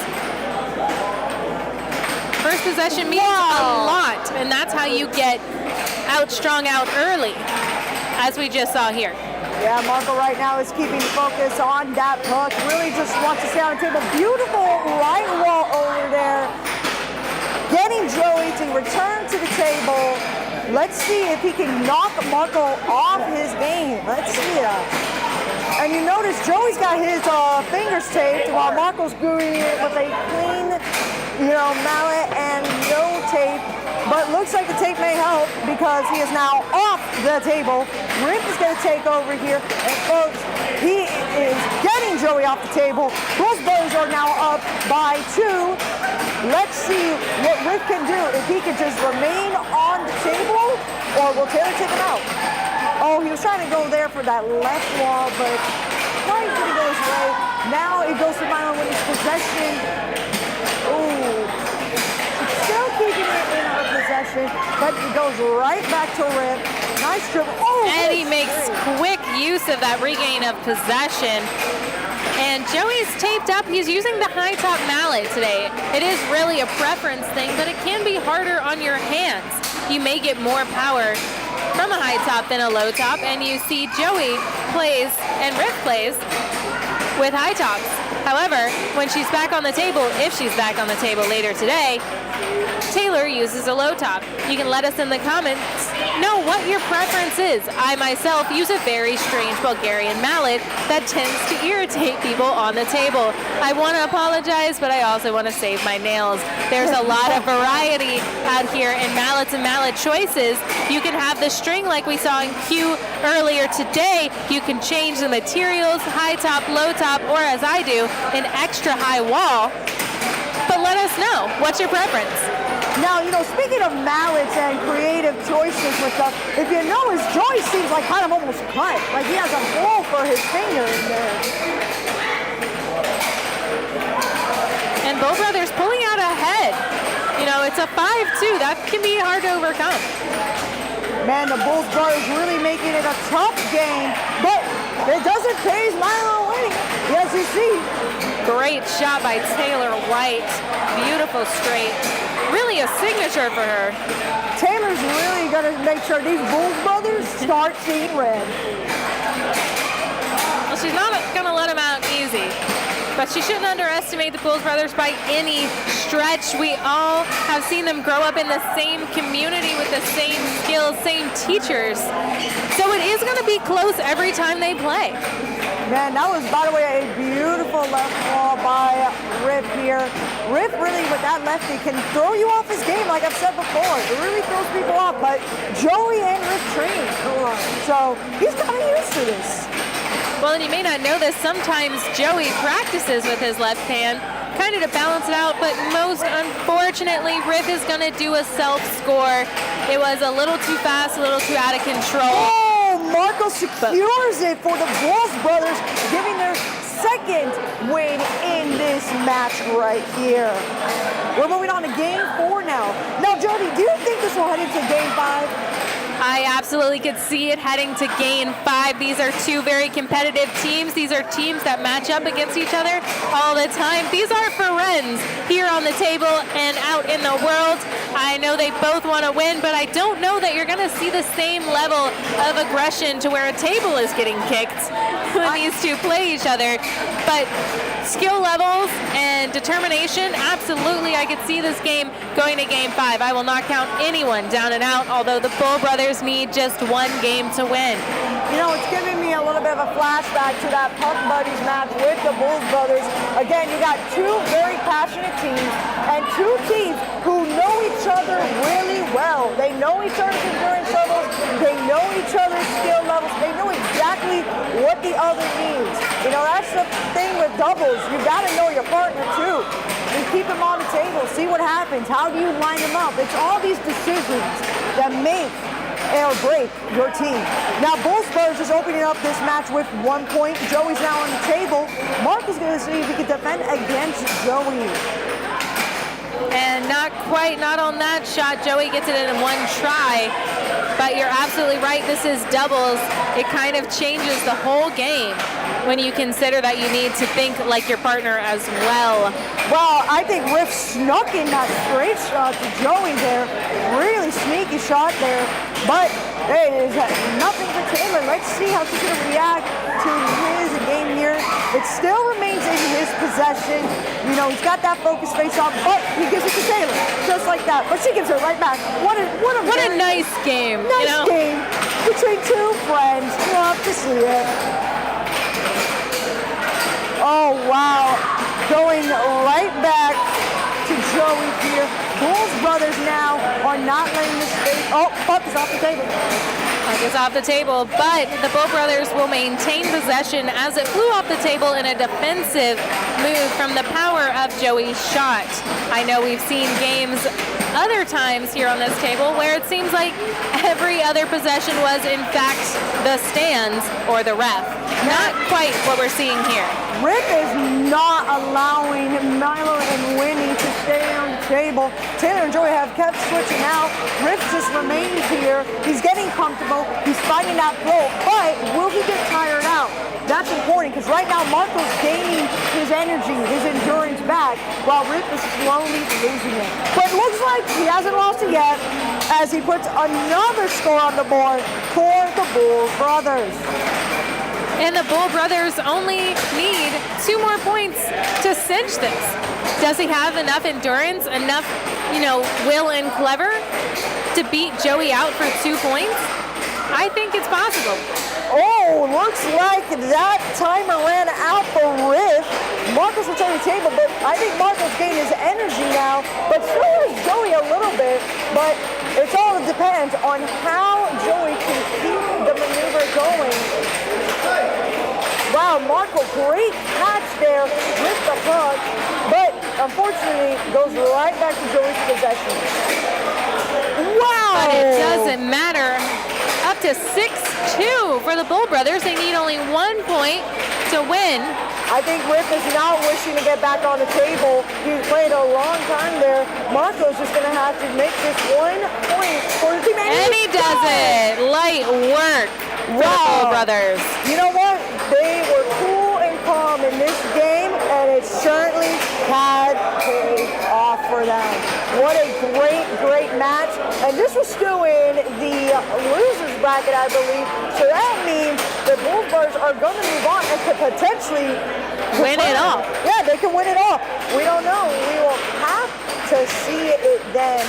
First possession means a lot, and that's how you get strung out early, as we just saw here. Yeah, Marco right now is keeping focus on that puck. Really just wants to stay on the table. Beautiful right wall over there. Getting Joey to return to the table. Let's see if he can knock Marco off his game. Let's see that. And you notice Joey's got his fingers taped while Marco's doing it with a clean, mallet and no tape. But looks like the tape may help because he is now off the table. Rip is going to take over here. And folks, he is getting Joey off the table. Both brothers are now up by 2. Let's see what Rip can do. If he can just remain on the table, or will Taylor take him out? Oh, he was trying to go there for that left wall, but quite didn't go his way. Now it goes to Milo with his possession. Ooh. Still keeping it in her possession, but it goes right back to Rip. Nice dribble. Oh, and he makes quick use of that regain of possession. And Joey's taped up. He's using the high top mallet today. It is really a preference thing, but it can be harder on your hands. You may get more power from a high top than a low top, and you see Joey plays and Rip plays with high tops. However, when she's back on the table, if she's back on the table later today, Taylor uses a low top. You can let us in the comments know what your preference is. I myself use a very strange Bulgarian mallet that tends to irritate people on the table. I want to apologize, but I also want to save my nails. There's a lot of variety out here in mallets and mallet choices. You can have the string like we saw in Q earlier today. You can change the materials, high top, low top, or as I do, an extra high wall. But let us know, what's your preference? Now, speaking of mallets and creative choices with stuff, if you notice, Joey seems like kind of almost cut. Like he has a hole for his finger in there. And Bull Brothers pulling out ahead. It's a 5-2. That can be hard to overcome. Man, the Bulls Brothers really making it a tough game, but it doesn't phase Milo winning. Yes, you see. Great shot by Taylor White. Beautiful straight. Really a signature for her. Taylor's really going to make sure these Bulls Brothers start seeing red. Well, she's not going to let him out easy. But she shouldn't underestimate the Bulls Brothers by any stretch. We all have seen them grow up in the same community with the same skills, same teachers. So it is going to be close every time they play. Man, that was, by the way, a beautiful left ball by Rip here. Rip really, with that lefty, can throw you off his game, like I've said before. It really throws people off, but Joey and Rip train. So he's kind of used to this. Well, and you may not know this, sometimes Joey practices with his left hand, kind of to balance it out, but most unfortunately, Rip is going to do a self-score. It was a little too fast, a little too out of control. Oh, Marco secures it for the Bulls Brothers, giving their second win in this match right here. We're moving on to Game 4 now. Now, Jody, do you think this will head into Game 5? I absolutely could see it heading to Game 5. These are two very competitive teams. These are teams that match up against each other all the time. These are friends here on the table and out in the world. I know they both want to win, but I don't know that you're going to see the same level of aggression to where a table is getting kicked when these two play each other. But skill levels and determination, absolutely, I could see this game going to Game 5. I will not count anyone down and out, although the Bull Brothers need just one game to win. It's giving me a little bit of a flashback to that Puck Buddies match with the Bulls Brothers. Again, you got two very passionate teams and two teams who know each other really well. They know each other's endurance levels. They know each other's skill levels. They know exactly what the other needs. That's the thing with doubles. You got to know your partner too. You keep them on the table, see what happens. How do you line them up? It's all these decisions that make or break your team. Now, Bulls Brothers is opening up this match with 1 point. Joey's now on the table. Mark is going to see if he can defend against Joey. And not quite, not on that shot. Joey gets it in one try. But you're absolutely right, this is doubles. It kind of changes the whole game when you consider that you need to think like your partner as well. Well, I think Rip snuck in that straight shot to Joey there. Really sneaky shot there. But hey, there's nothing for Taylor. Let's see how she's going to react to his game here. It still remains in his possession. You know, he's got that focus face off, but he gives it to Taylor, just like that. But she gives it right back. What a What a nice game. nice you know? game between two friends. Love to see it. Oh, wow. Going right back to Joey here. Bulls brothers now are not letting this stay. Oh, puck is off the table. Puck is off the table, but the Bull brothers will maintain possession as it flew off the table in a defensive move from the power of Joey's shot. I know we've seen games other times here on this table where it seems like every other possession was in fact the stands or the ref. Not quite what we're seeing here. Rip is not allowing Milo and Winnie to stay on the table. Taylor and Joey have kept switching out. Rip just remains here. He's getting comfortable. He's finding that flow, but will he get tired out? That's important because right now Marco's gaining his energy, his endurance back, while Rip is slowly losing it. But it looks like he hasn't lost it yet as he puts another score on the board for the Bull brothers. And the Bull brothers only need 2 more points to cinch this. Does he have enough endurance, enough, will and clever to beat Joey out for 2 points? I think it's possible. Oh, looks like that timer ran out for Riff. Marcos will turn the table, but I think Marcos gained his energy now, but so does Joey a little bit, but it all depends on how Joey can keep the maneuver going. Wow, Marco, great catch there with the puck, but unfortunately goes right back to Joey's possession. Wow! But it doesn't matter. Up to 6-2 for the Bull brothers. They need only 1 point to win. I think Rick is now wishing to get back on the table. He's played a long time there. Marco's just going to have to make this 1 point for the team. And he does it. Light work for the Bull brothers. You know what? They were cool and calm in this game, and it certainly had paid off for them. What a great match. And this was still in the losers bracket, I believe. So that means the Bull brothers are going to move on and could potentially win it all. Yeah, they can win it all. We don't know. We will have to see it then.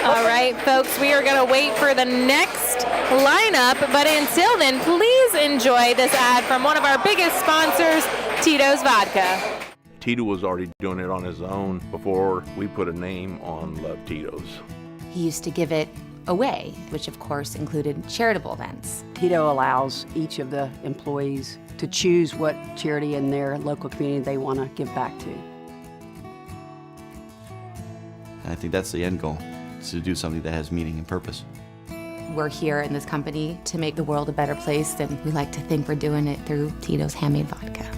All right, folks, we are going to wait for the next lineup. But until then, please enjoy this ad from one of our biggest sponsors, Tito's Vodka. Tito was already doing it on his own before we put a name on Love Tito's. He used to give it away, which of course included charitable events. Tito allows each of the employees to choose what charity in their local community they want to give back to. I think that's the end goal, is to do something that has meaning and purpose. We're here in this company to make the world a better place, and we like to think we're doing it through Tito's handmade vodka.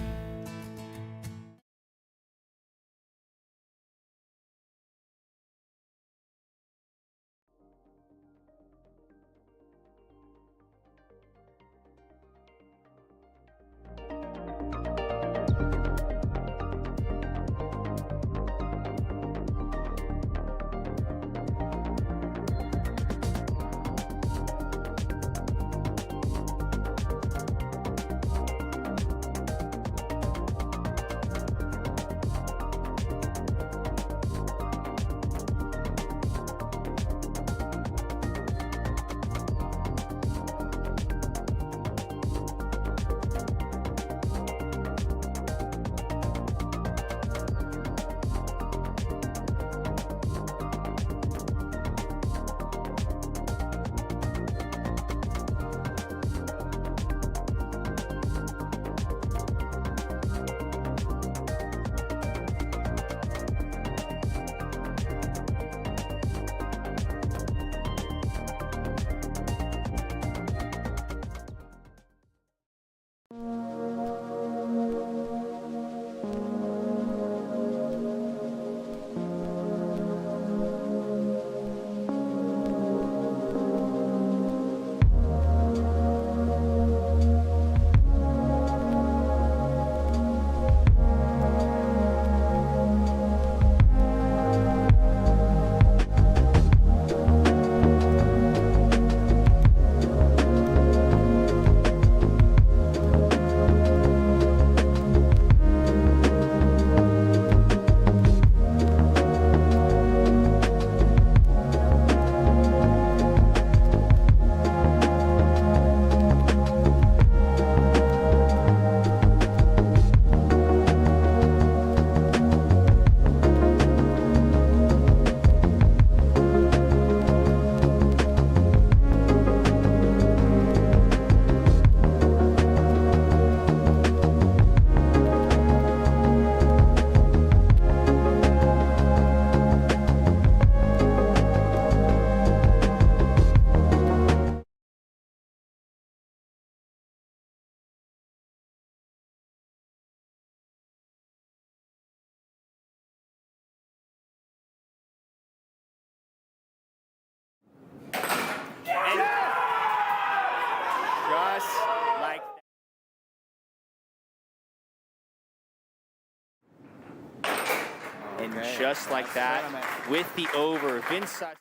And just like that, with the over, Vince Sasha.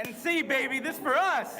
NC, baby, this for us.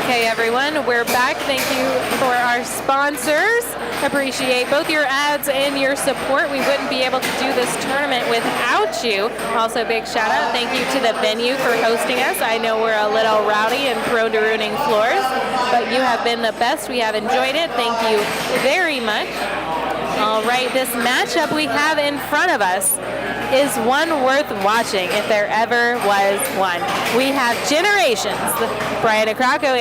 Okay, everyone, we're back. Thank you for our sponsors. Appreciate both your ads and your support. We wouldn't be able to do this tournament without you. Also, big shout out. Thank you to the venue for hosting us. I know we're a little rowdy and prone to ruining floors, but you have been the best. We have enjoyed it. Thank you very much. All right, this matchup we have in front of us is one worth watching if there ever was one. We have Generations, Brian Acraco,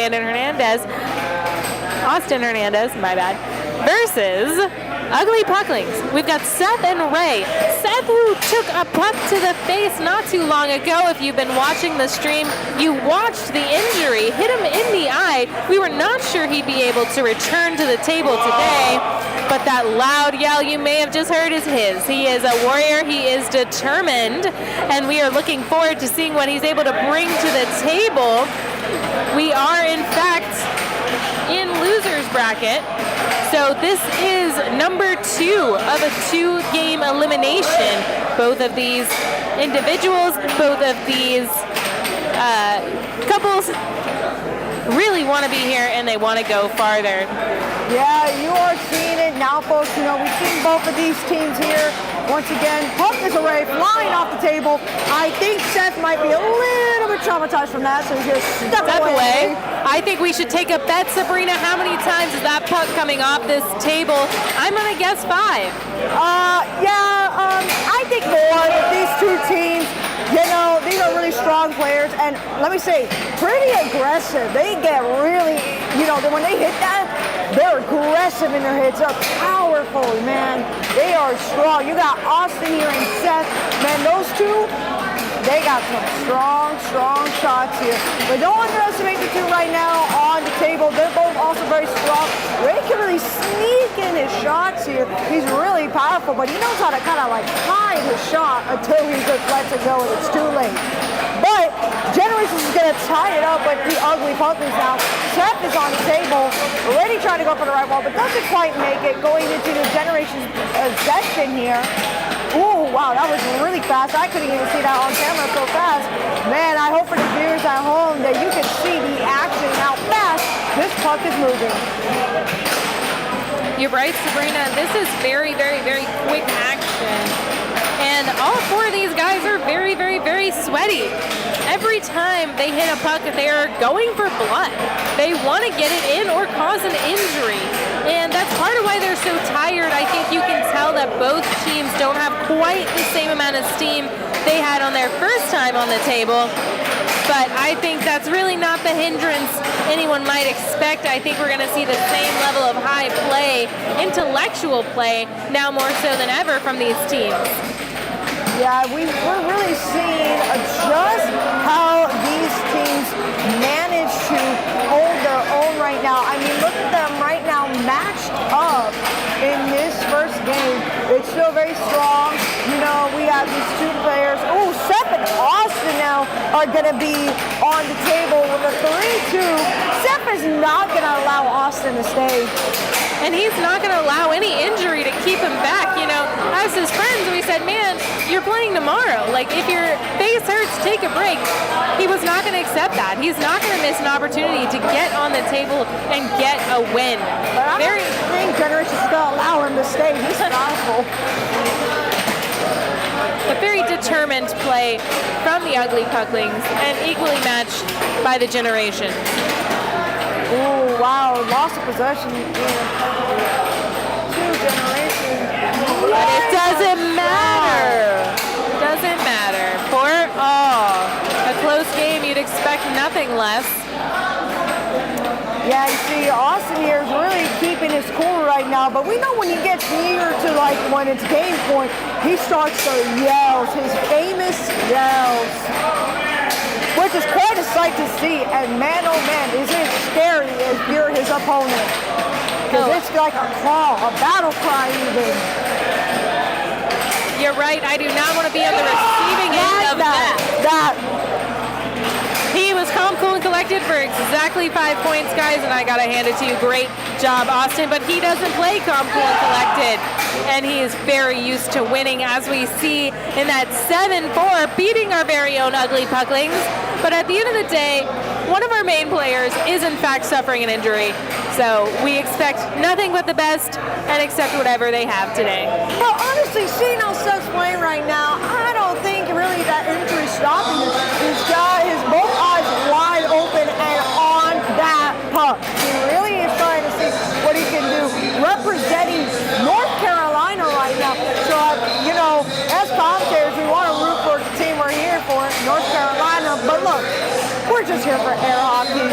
Austin Hernandez, my bad, versus Ugly Pucklings. We've got Seth and Ray. Seth, who took a puck to the face not too long ago. If you've been watching the stream, you watched the injury, hit him in the eye. We were not sure he'd be able to return to the table today, but that loud yell you may have just heard is his. He is a warrior, he is determined, and we are looking forward to seeing what he's able to bring to the table. We are, in fact, in loser's bracket. So this is number 2 of a 2-game elimination. Both of these individuals, both of these couples really want to be here and they want to go farther. Yeah, you are seeing it now, folks. You know, we've seen both of these teams here. Once again, puck is away, flying off the table. I think Seth might be a little bit traumatized from that, so he's just step away. I think we should take a bet, Sabrina. How many times is that puck coming off this table? I'm going to guess 5. I think more. These two teams, you know, these are really strong players, and let me say, pretty aggressive. They get really, you know, when they hit that, they're aggressive in their hits. They're powerful, man. They are strong. You got Austin here and Seth. Man, those two, they got some strong shots here. But don't underestimate the two right now on the table. They're both also very strong. Ray can really sneak in his shots here. He's really powerful, but he knows how to kind of like hide his shot until he just lets it go and it's too late. But Generations is going to tie it up with the Ugly Pucklings now. Seth is on the table, already trying to go for the right wall, but doesn't quite make it. Going into the Generations section here. Ooh, wow, that was really fast. I couldn't even see that on camera so fast. Man, I hope for the viewers at home that you can see the action, how fast this puck is moving. You're right, Sabrina. This is very, very, very quick action. And all 4 of these guys are very, very, very sweaty. Every time they hit a puck, they are going for blood. They want to get it in or cause an injury. And that's part of why they're so tired. I think you can tell that both teams don't have quite the same amount of steam they had on their first time on the table. But I think that's really not the hindrance anyone might expect. I think we're going to see the same level of high play, intellectual play, now more so than ever from these teams. Yeah, we're really seeing just how these teams manage to hold their own right now. I mean, look at them right now matched up in this first game. It's still very strong. You know, we have these 2 players. Oh, Seth and Austin now are going to be on the table with a 3-2. Seth is not going to allow Austin to stay. And he's not going to allow any injury to keep him back. You know, as his friends, we said, man, you're playing tomorrow. Like, if your face hurts, take a break. He was not going to accept that. He's not going to miss an opportunity to get on the table and get a win. But I don't think Generations is going to allow him to stay. He's powerful. A very determined play from the Ugly Pucklings and equally matched by the Generation. Oh, wow, loss of possession here. 2 Generations. But it doesn't matter. Doesn't matter. For all. A close game, you'd expect nothing less. Yeah, you see, Austin here is really keeping his cool right now, but we know when he gets near to, like, when it's game point, he starts to yell, his famous yells, which is quite a sight to see, and man, oh man, is it scary as you're his opponent, because it's like a call, a battle cry even. You're right, I do not want to be on the receiving end of that. He was calm, cool, and collected for exactly 5 points, guys, and I gotta hand it to you. Great job, Austin, but he doesn't play calm, cool, and collected, and he is very used to winning, as we see in that 7-4, beating our very own Ugly Pucklings. But at the end of the day, one of our main players is in fact suffering an injury. So we expect nothing but the best and accept whatever they have today. Well, honestly, seeing how Seth's playing right now, I don't think really that injury stopping him. He's got his both eyes wide open and on that puck. He really is trying to see what he can do, representing North Carolina right now. So, you know, as commentators, we want to root for the team we're here for, North Carolina. But look, we're just here for air hockey.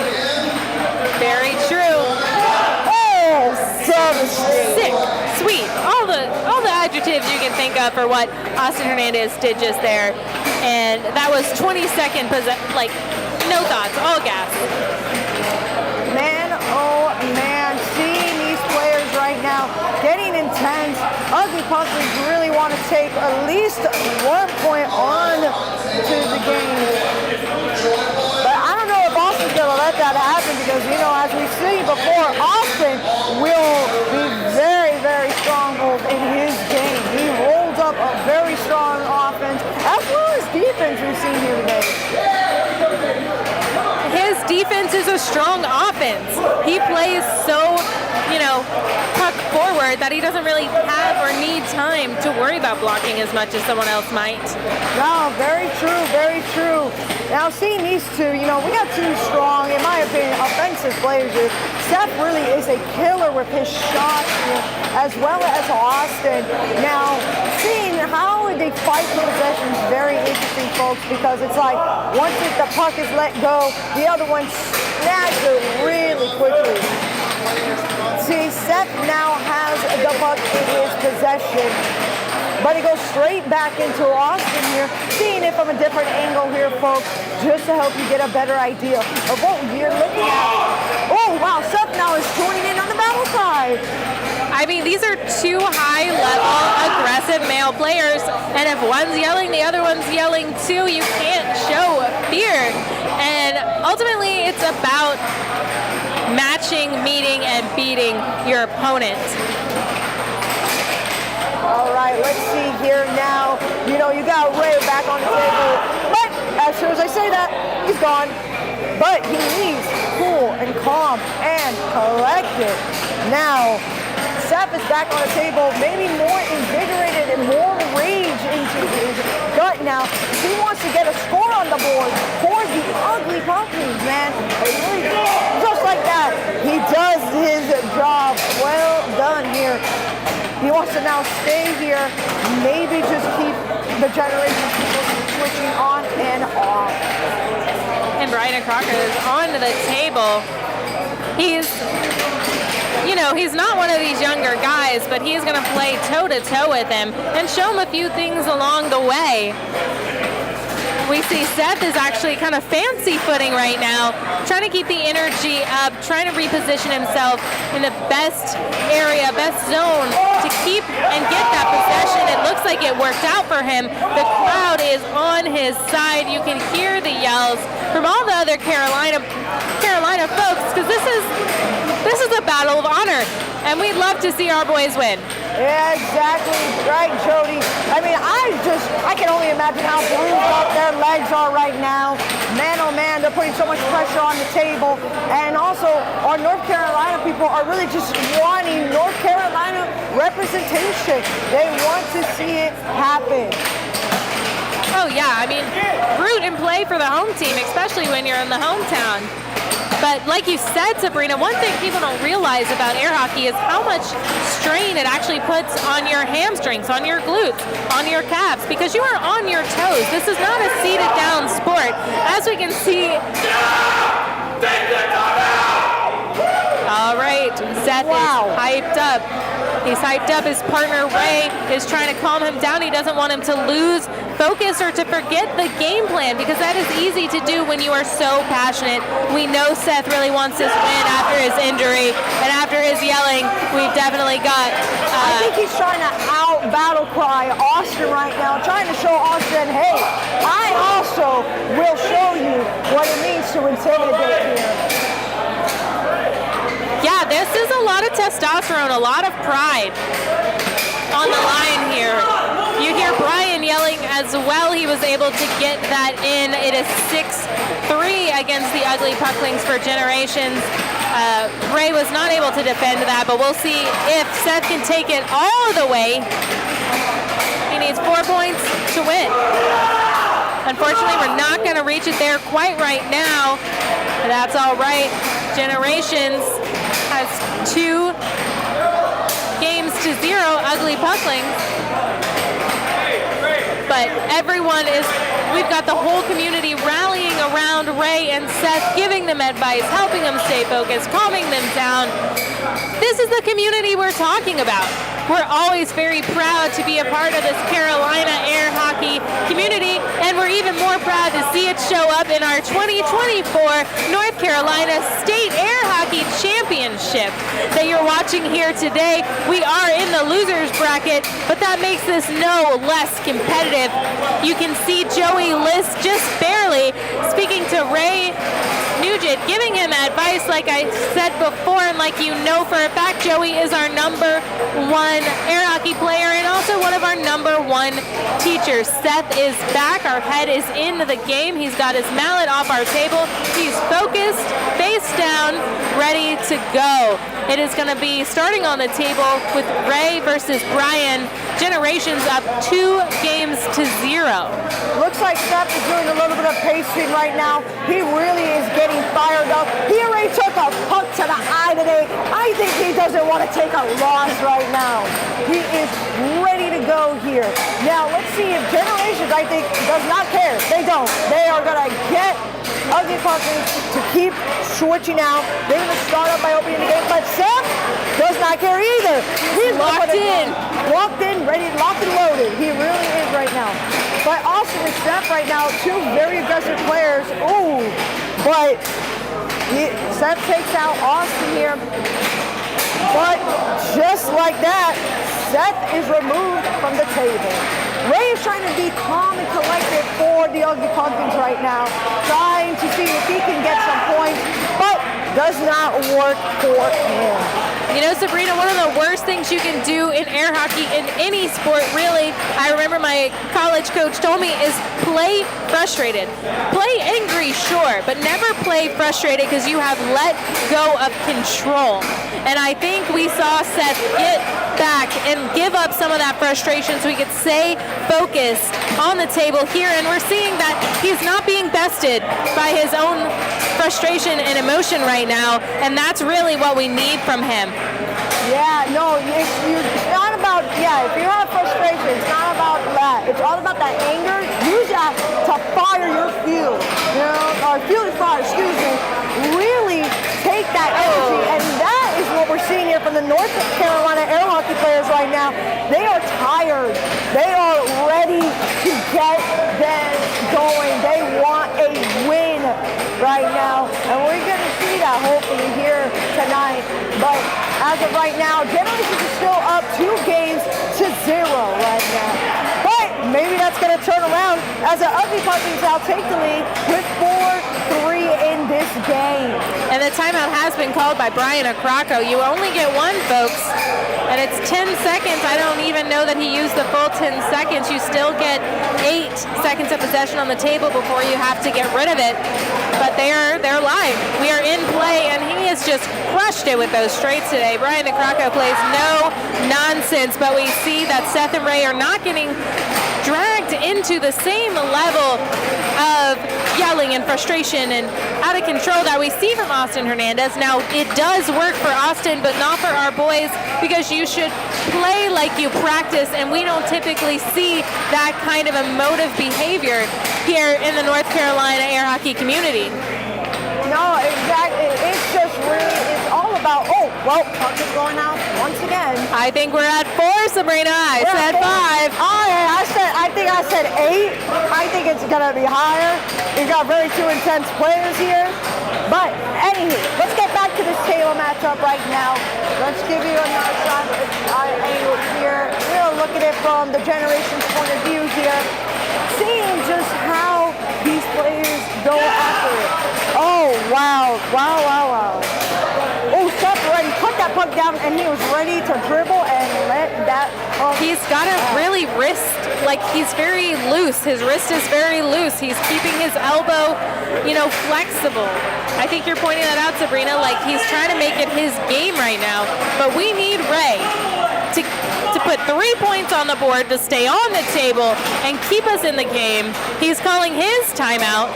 Very true. Oh, sick, sweet, all the adjectives you can think of for what Austin Hernandez did just there. And that was 22nd like no thoughts, all gas. Man, oh man, seeing these players right now getting intense. Ugly Puckers really want to take at least 1 point on to the game. But I don't know if Austin's going to let that happen because, you know, as we've seen before, Austin will be very, very stronghold in his game. He holds up a very strong offense as well as defense we've seen here today. His defense is a strong offense. He plays so, you know, puck forward that he doesn't really have or need time to worry about blocking as much as someone else might. No, very true, very true. Now, seeing these two, you know, we got two strong, in my opinion, offensive players here. Seth really is a killer with his shots, as well as Austin. Now, seeing how they fight for possession is very interesting, folks, because it's like once the puck is let go, the other one snags it really quickly. See, Seth now has the puck in his possession, but he goes straight back into Austin here, seeing it from a different angle here, folks, just to help you get a better idea of what you're looking at. Oh, wow, Seth now is joining in on the battle side. I mean, these are two high-level, aggressive male players, and if one's yelling, the other one's yelling too. You can't show fear. And ultimately, it's about matching, meeting, and beating your opponent. All right, let's see here now. You know, you got Ray back on the table, but as soon as I say that, he's gone. But he needs cool and calm and collected. Now, Seth is back on the table, maybe more invigorated and more rage into his gut now. He wants to get a score on the board for the Ugly Puckers, man. Just like that, he does his job. Well done here. He wants to now stay here, maybe just keep the generation switching on and off. And Brian Crocker is on the table. He's, you know, he's not one of these younger guys, but he's going to play toe-to-toe with him and show him a few things along the way. We see Seth is actually kind of fancy footing right now, trying to keep the energy up, trying to reposition himself in the best area, best zone to keep and get that possession. It looks like it worked out for him. The crowd is on his side. You can hear the yells from all the other Carolina folks, because this is a battle of honor, and we'd love to see our boys win. Yeah, exactly. Right, Jody. I mean, I can only imagine how bruised up their legs are right now. Man, oh man, they're putting so much pressure on the table. And also, our North Carolina people are really just wanting North Carolina representation. They want to see it happen. Oh yeah, I mean, root and play for the home team, especially when you're in the hometown. But like you said, Sabrina, one thing people don't realize about air hockey is how much strain it actually puts on your hamstrings, on your glutes, on your calves, because you are on your toes. This is not a seated down sport. As we can see. All right, Seth is hyped up. He's hyped up. His partner, Ray, is trying to calm him down. He doesn't want him to lose focus or to forget the game plan, because that is easy to do when you are so passionate. We know Seth really wants this win after his injury, and after his yelling, we've definitely got... I think he's trying to out-battle cry Austin right now, trying to show Austin, hey, I also will show you what it means to intimidate here. Yeah, this is a lot of testosterone, a lot of pride on the line here. You hear Brian yelling as well. He was able to get that in. It is 6-4 3 against the Ugly Pucklings for Generations. Ray was not able to defend that, but we'll see if Seth can take it all the way. He needs 4 points to win. Unfortunately, we're not going to reach it there quite right now, but that's all right. Generations has 2 games to 0 Ugly Pucklings. But we've got the whole community rallying around Ray and Seth, giving them advice, helping them stay focused, calming them down. This is the community we're talking about. We're always very proud to be a part of this Carolina air hockey community, and we're even more proud to see it show up in our 2024 North Carolina State Air Hockey Championship that you're watching here today. We are in the losers bracket, but that makes this no less competitive. You can see Joey List just barely speaking to Ray Nugent, giving him advice like I said before, and like you know for a fact, Joey is our number 1 air hockey player and also one of our number 1 teachers. Seth is back. Our head is in the game. He's got his mallet off our table. He's focused, face down, ready to go. It is going to be starting on the table with Ray versus Brian. Generations up 2 games to 0. Looks like Seth is doing a little bit of pacing right now. He really is getting fired up. He already took a puck to the eye today. I think he doesn't want to take a loss right now. He is ready to go here. Now, let's see if Generations, I think, does not care. They don't. They are going to get Ugly Pucklings to keep switching out. They're going to start up by opening the game, but Seth does not care either. He's locked in. Locked in, ready, locked and loaded. He really is right now. But also with Seth right now, 2 very aggressive players. Ooh, but Seth takes out Austin here. But just like that, Seth is removed from the table. Ray is trying to be calm and collected for the Ugly Pucklings right now, trying to see if he can get some points, but does not work for him. You know, Sabrina, one of the worst things you can do in air hockey, in any sport, really, I remember my college coach told me, is play frustrated. Play angry, sure, but never play frustrated because you have let go of control. And I think we saw Seth get back and give up some of that frustration so he could stay focused on the table here. And we're seeing that he's not being bested by his own frustration and emotion right now. And that's really what we need from him. Yeah, no, it's not about, if you have frustration, it's not about that. It's all about that anger. Use that to fire your fuel, or fuel is fire, excuse me. Really take that energy, and that is what we're seeing here from the North Carolina air hockey players right now. They are tired. They are ready to get them going. They want a win right now, and we're going to see that hopefully here tonight. But as of right now, Generations is still up 2 games to 0 right now. But maybe that's going to turn around as the Ugly Pucklings now take the lead with 4-3 in this game. And the timeout has been called by Brian Acrocco. You only get 1, folks, and it's 10 seconds. I don't even know that he used the full 10 seconds. You still get 8 seconds of possession on the table before you have to get rid of it. But they're live. We are in play, and he has just crushed it with those straights today. Brian Acrocco plays no nonsense, but we see that Seth and Ray are not getting dragged into the same level of yelling and frustration and out of control that we see from Austin Hernandez. Now, it does work for Austin, but not for our boys, because you should play like you practice, and we don't typically see that kind of emotive behavior here in the North Carolina air hockey community. No, exactly. It's just really, it's all about, puck is going out once again. I think we're at 4, Sabrina. I said 5. I think I said 8. I think it's going to be higher. We've got very 2 intense players here. But anywho, let's get back to this table matchup right now. Let's give you another shot angle here. We'll look at it from the Generations point of view here. Seeing just how these players go after it. Oh, wow. Oh, Seth already put that puck down, and he was ready to dribble and let that. He's got to really wrist like he's very loose. His wrist is very loose. He's keeping his elbow, flexible. I think you're pointing that out, Sabrina. Like he's trying to make it his game right now. But we need Ray to put 3 points on the board to stay on the table and keep us in the game. He's calling his timeout.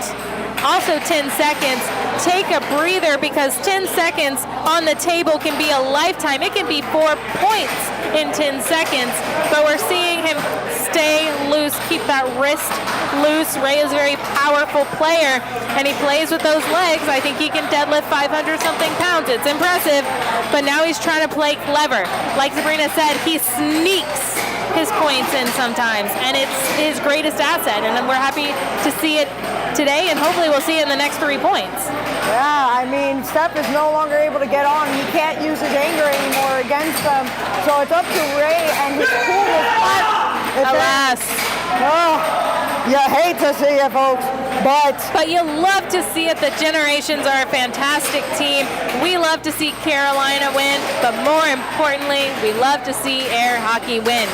Also 10 seconds. Take a breather because 10 seconds on the table can be a lifetime. It can be 4 points in 10 seconds. But we're seeing him stay loose, keep that wrist loose. Ray is a very powerful player, and he plays with those legs. I think he can deadlift 500-something pounds. It's impressive, but now he's trying to play clever. Like Sabrina said, he sneaks his points in sometimes, and it's his greatest asset, and we're happy to see it today, and hopefully we'll see it in the next 3 points. Yeah, I mean, Steph is no longer able to get on. He can't use his anger anymore against them. So it's up to Ray and his coolness. Alas. Oh, you hate to see it, folks. But you love to see it. The Generations are a fantastic team. We love to see Carolina win, but more importantly, we love to see air hockey win.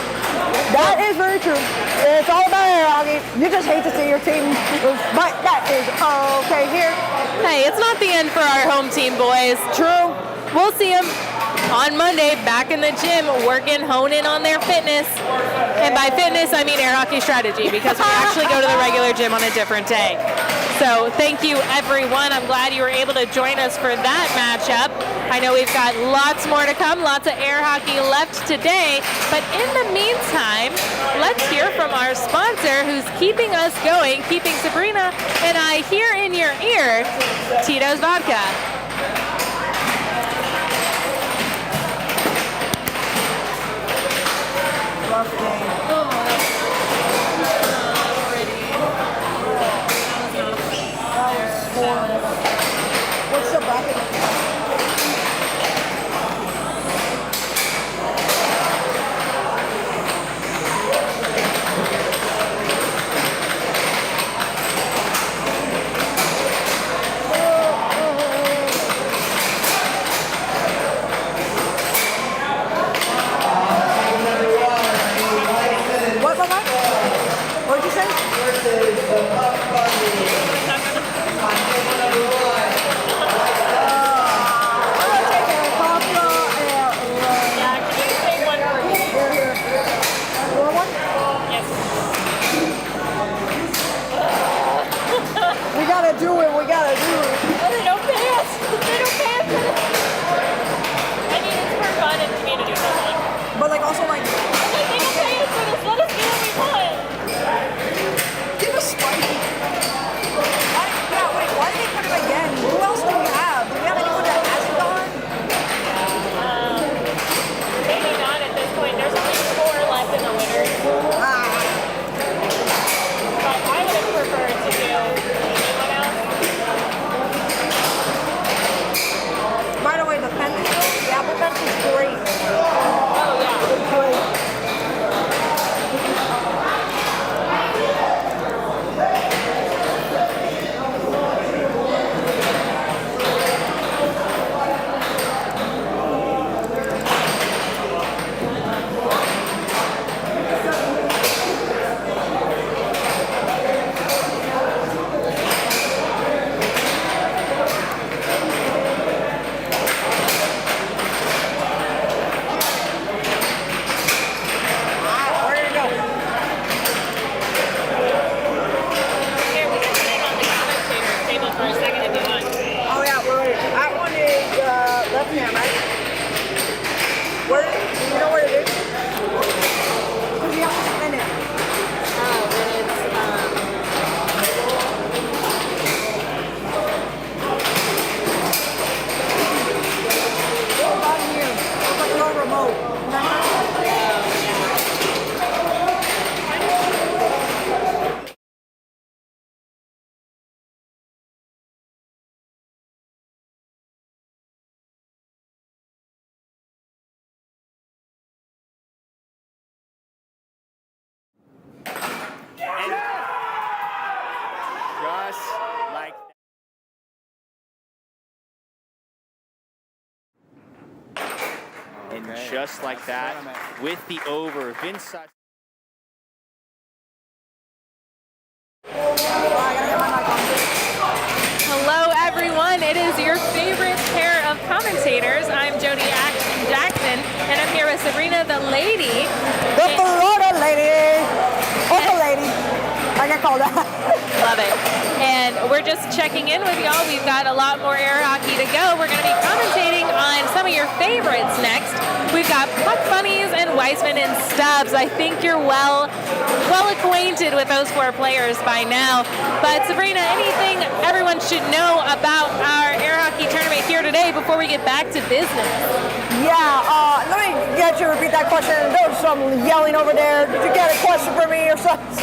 That is very true. It's all about air hockey. You just hate to see your team lose, but that is okay here. Hey, it's not the end for our home team, boys. True. We'll see them on Monday back in the gym working, honing on their fitness. And by fitness, I mean air hockey strategy because we actually go to the regular gym on a different day. So thank you, everyone. I'm glad you were able to join us for that matchup. I know we've got lots more to come, lots of air hockey left today. But in the meantime, let's hear from our sponsor who's keeping us going, keeping Sabrina and I here in your ear, Tito's Vodka. What's the bracket? What did you say? We gotta do it. We gotta do it. They don't pay us. They don't pay us. I mean, it's for fun and community building. But like also like. They don't pay us for this. Let us do what we want. Give us spicy. Why did they put it again? Who else do we have? Do we have anyone that hasn't gone? Maybe not at this point. There's only 4 left in the winners. But I would have preferred to do anyone else. By the way, the fence, the apple fence is great. Oh, yeah. It's great. And just like that, with the over, Vince Hello, everyone. It is your favorite pair of commentators. I'm Jody Jackson, and I'm here with Sabrina the Lady. The Florida Lady. Uncle Lady. I get called that. Love it. And we're just checking in with y'all. We've got a lot more air hockey to go. We're going to be commentating on some of your favorites next. We've got Puck Bunnies and Weissman and Stubbs. I think you're well acquainted with those four players by now. But Sabrina, anything everyone should know about our air hockey tournament here today before we get back to business? Yeah, let me get you to repeat that question. There was some yelling over there. Did you get a question for me or something?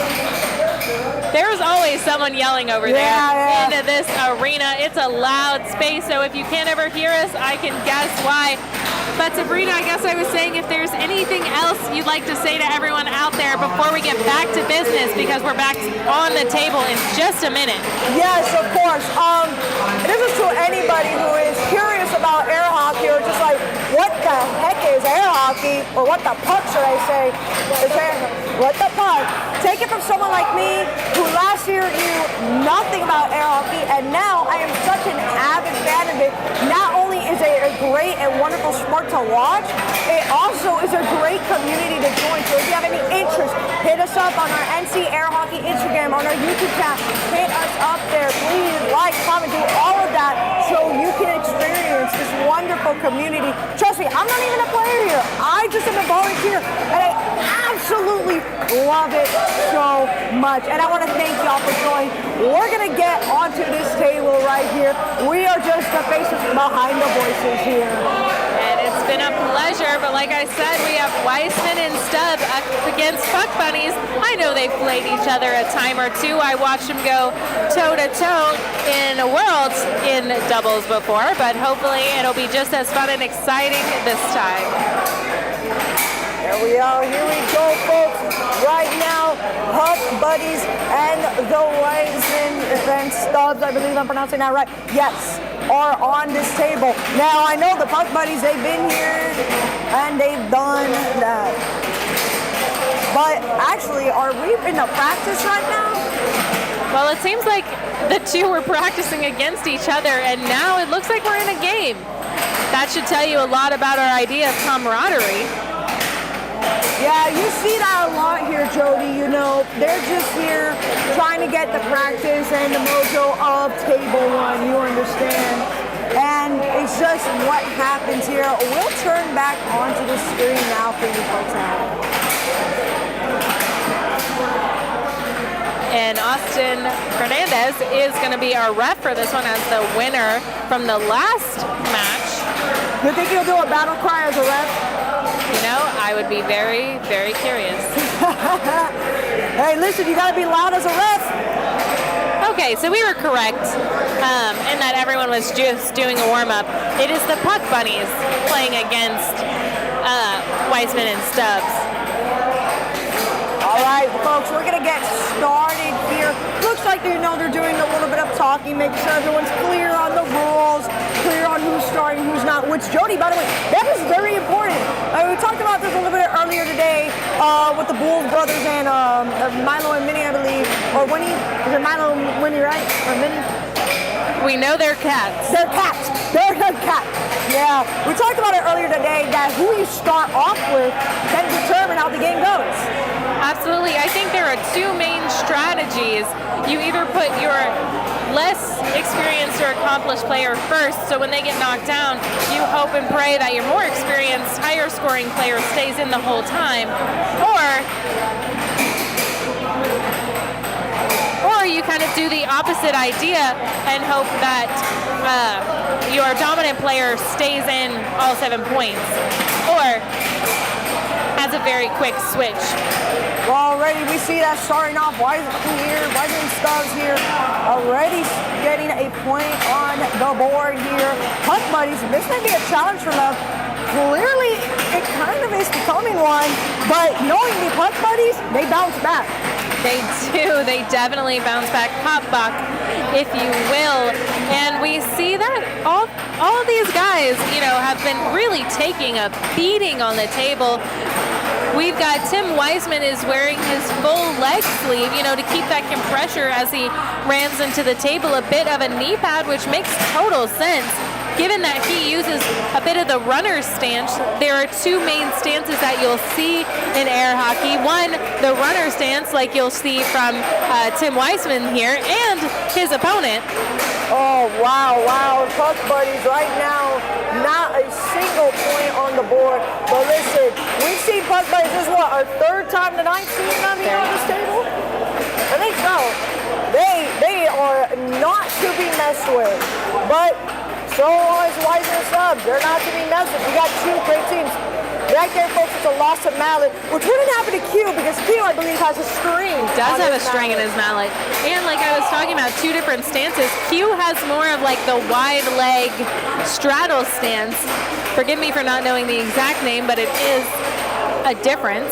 There's always someone yelling over there into this arena. It's a loud space, so if you can't ever hear us, I can guess why. But Sabrina, I guess I was saying if there's anything else you'd like to say to everyone out there before we get back to business, because we're back on the table in just a minute. Yes, of course. This is to anybody who is curious about air hockey or just like, what the heck is air hockey? Or what the puck, should I say? What the puck? Take it from someone like me who last year knew nothing about air hockey, and now I am such an avid fan of it. Not only is it a great and wonderful sport to watch, it also is a great community to join. So if you have any interest, hit us up on our NC Air Hockey Instagram, on our YouTube channel. Hit us up there. Please like, comment, do all of that so you can experience this wonderful community. Trust me, I'm not even a player here. I just am a volunteer, and I absolutely love it so much. And I want to thank y'all for joining. We're going to get onto this table right here. We are just the faces behind the voices here. And it's been a pleasure, but like I said, we have Weissman and Stubbs up against Puck Bunnies. I know they've played each other a time or two. I watched them go toe-to-toe in Worlds in doubles before, but hopefully it'll be just as fun and exciting this time. There we are. Here we go, folks. Right now, Puck Buddies and the Weissman and Stubbs, I believe I'm pronouncing that right. Yes, are on this table. Now, I know the Puck Buddies, they've been here and they've done that. But actually, are we in a practice right now? Well, it seems like the two were practicing against each other, and now it looks like we're in a game. That should tell you a lot about our idea of camaraderie. Yeah, you see that a lot here, Jody. You know, they're just here trying to get the practice and the mojo of table one, you understand? And it's just what happens here. We'll turn back onto the screen now for you folks out. And Austin Fernandez is going to be our ref for this one as the winner from the last match. You think he'll do a battle cry as a ref? You know, I would be very, very curious. Hey, listen, you gotta be loud as a ref. Okay, so we were correct in that everyone was just doing a warm-up. It is the Puck Bunnies playing against Weissman and Stubbs. All right, folks, we're gonna get started here. Looks like they're doing a little bit of talking, making sure everyone's clear on the rules, clear on who's starting, who's not. Which, Jody, by the way, that is very important. We talked about this a little bit earlier today with the Bulls brothers and Milo and Minnie, I believe, or Winnie. Is it Milo and Winnie, right? Or Minnie? We know they're cats. They're cats. They're cats. Yeah. We talked about it earlier today that who you start off with can determine how the game goes. Absolutely. I think there are two main strategies. You either put your less experienced or accomplished player first, so when they get knocked down, you hope and pray that your more experienced, higher scoring player stays in the whole time, or you kind of do the opposite idea and hope that your dominant player stays in all 7 points, or has a very quick switch. Well, already we see that starting off. Weissman here, Weissman Stubbs here, already getting a point on the board here. Puck Buddies, this may be a challenge for them. Clearly, it kind of is becoming one, but knowing the Puck Buddies, they bounce back. They do. They definitely bounce back. Pop buck, if you will. And we see that all of these guys, you know, have been really taking a beating on the table. We've got Tim Weissman is wearing his full leg sleeve, to keep that compression as he rams into the table. A bit of a knee pad, which makes total sense, given that he uses a bit of the runner's stance. There are two main stances that you'll see in air hockey. One, the runner stance, like you'll see from Tim Weissman here, and his opponent. Oh, wow. Puck Buddies right now, not a single point on the board. But listen, we've seen Puck Buddies, this is what, our third time tonight seeing them here on this table? I think so. They are not to be messed with. But so is Weissman Subs. They're not to be messed with. We got two great teams. Right there, folks, it's a loss of mallet, which wouldn't happen to Q because Q, I believe, has a string. Does have a string in his mallet. And like I was talking about, two different stances. Q has more of like the wide leg straddle stance. Forgive me for not knowing the exact name, but it is a difference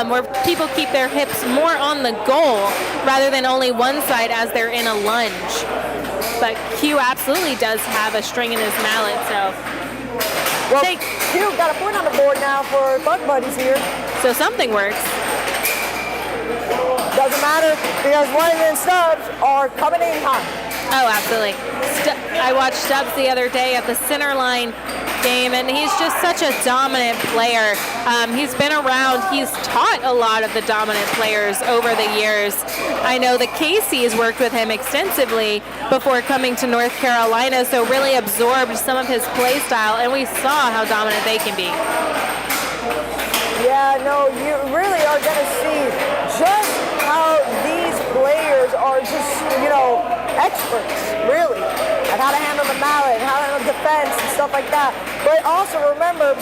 where people keep their hips more on the goal rather than only one side as they're in a lunge. But Q absolutely does have a string in his mallet, so. Well, Q got a point on the board now for Puck Buddies here. So something works. Doesn't matter because Weissman and Stubbs are coming in hot. Oh, absolutely. I watched Stubbs the other day at the Centerline game, and he's just such a dominant player. He's been around. He's taught a lot of the dominant players over the years. I know that Casey's worked with him extensively before coming to North Carolina, so really absorbed some of his play style, and we saw how dominant they can be. Yeah, no, you really are going to see just how these players are just, experts, really, at how to handle the mallet, how to handle defense and stuff like that. But also remember,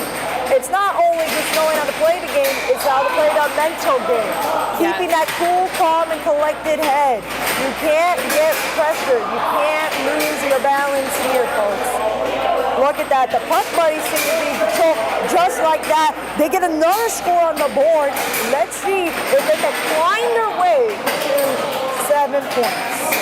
it's not only just knowing how to play the game, it's how to play the mental game. Keeping that cool, calm, and collected head. You can't get pressured. You can't lose your balance here, folks. Look at that. The Puck Buddies seem to be in control just like that. They get another score on the board. Let's see if they can climb their way to 7 points.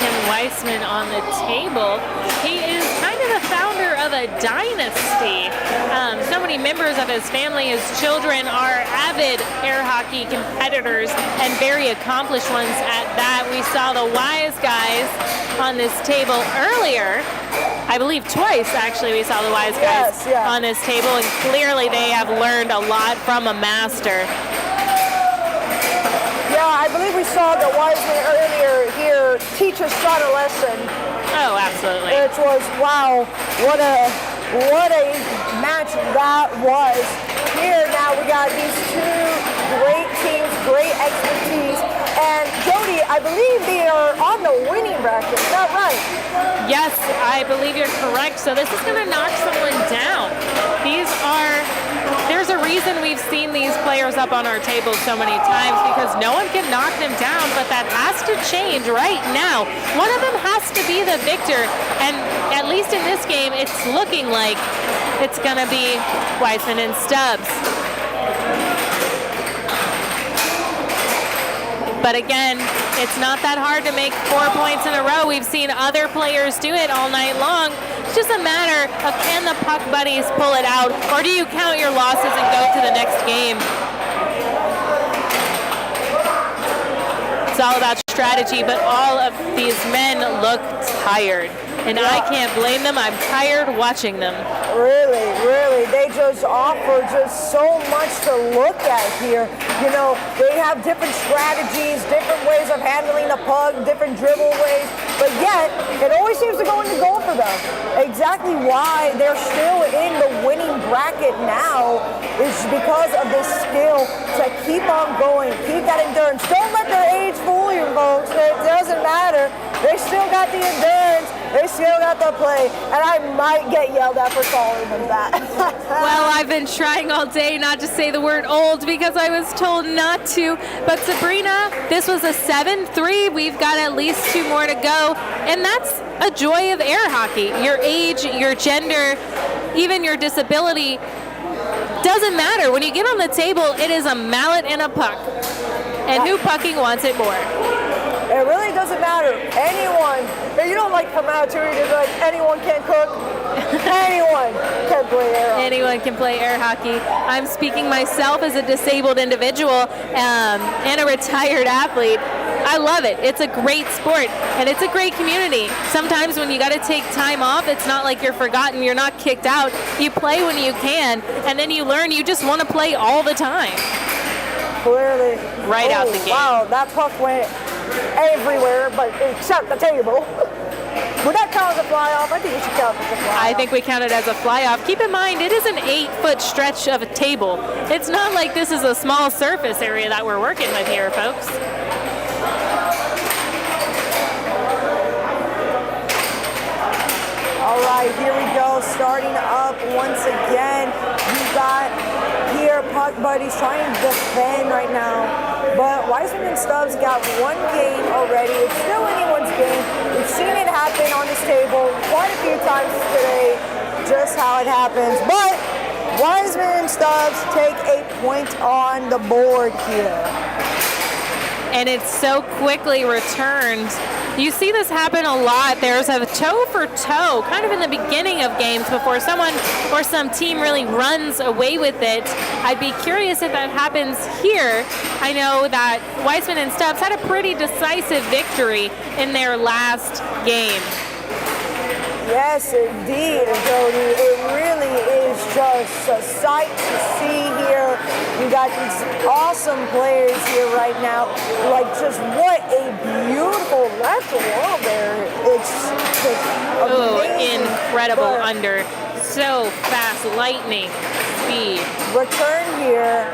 Tim Weissman on the table. He is kind of the founder of a dynasty. So many members of his family, his children, are avid air hockey competitors and very accomplished ones at that. We saw the Wise guys on this table earlier. I believe twice, actually, we saw the Wise guys on this table, and clearly they have learned a lot from a master. Yeah, I believe we saw the Weissman earlier here teach his son a lesson. Oh, absolutely. Which was, wow, what a match that was. Here now we got these two great teams, great expertise. And Jody, I believe they are on the winning bracket. Is that right? Yes, I believe you're correct. So this is going to knock someone down. There's a reason we've seen these players up on our table so many times, because no one can knock them down, but that has to change right now. One of them has to be the victor, and at least in this game, it's looking like it's going to be Weissman and Stubbs. But again, it's not that hard to make 4 points in a row. We've seen other players do it all night long. It's just a matter of, can the Puck Buddies pull it out, or do you count your losses and go to the next game? It's all about strategy, but all of these men look tired. And I can't blame them. I'm tired watching them. Really, really. They just offer just so much to look at here. They have different strategies, different ways of handling the puck, different dribble ways. But yet, it always seems to go into goal for them. Exactly why they're still in the winning bracket now is because of this skill to keep on going, keep that endurance. Don't let their age fool you, folks. It doesn't matter. They still got the endurance. They still got the play, and I might get yelled at for calling them that. Well, I've been trying all day not to say the word old because I was told not to. But Sabrina, this was a 7-3. We've got at least 2 more to go, and that's a joy of air hockey. Your age, your gender, even your disability doesn't matter. When you get on the table, it is a mallet and a puck. And who pucking wants it more? It really doesn't matter. Anyone, if you don't like from attitude, it's like anyone can cook. Anyone can play air hockey. Anyone can play air hockey. I'm speaking myself as a disabled individual and a retired athlete. I love it. It's a great sport, and it's a great community. Sometimes when you got to take time off, it's not like you're forgotten, you're not kicked out. You play when you can, and then you learn you just want to play all the time. Clearly. Right out the gate. Wow, that puck went everywhere, but except the table. Would that count as a fly-off? I think it should count as a fly-off. I think we count it as a fly-off. Keep in mind, it is an 8-foot stretch of a table. It's not like this is a small surface area that we're working with here, folks. All right, here we go. Starting up once again. You got here Puck Buddies trying to defend right now. But Wiseman and Stubbs got one game already. It's still anyone's game. We've seen it happen on this table quite a few times today, just how it happens. But Wiseman and Stubbs take a point on the board here. And it's so quickly returned. You see this happen a lot. There's a toe for toe kind of in the beginning of games before someone or some team really runs away with it. I'd be curious if that happens here. I know that Wiseman and Stubbs had a pretty decisive victory in their last game. Yes, indeed, Jody. It really is just a sight to see here. We got these awesome players here right now. Like, just what a beautiful left wall there. It's just amazing. Incredible under. So fast, lightning speed. Return here.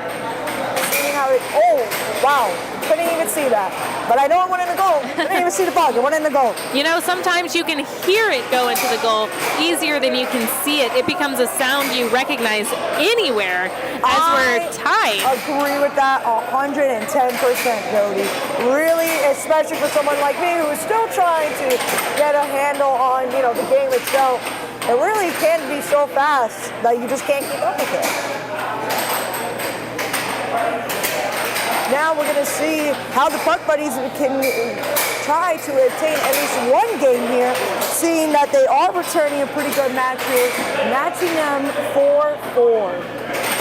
Seeing how it, oh, wow. Couldn't even see that. But I know it went in the goal. Couldn't even see the puck. It went in the goal. You know, sometimes you can hear it go into the goal easier than you can see it. It becomes a sound you recognize anywhere as we're tied. I agree with that 110%, Jody. Really, especially for someone like me who is still trying to get a handle on, you know, the game itself. It really can be so fast that you just can't keep up with it. Now we're going to see how the Puck Buddies can try to obtain at least one game here, seeing that they are returning a pretty good match here, matching them 4-4.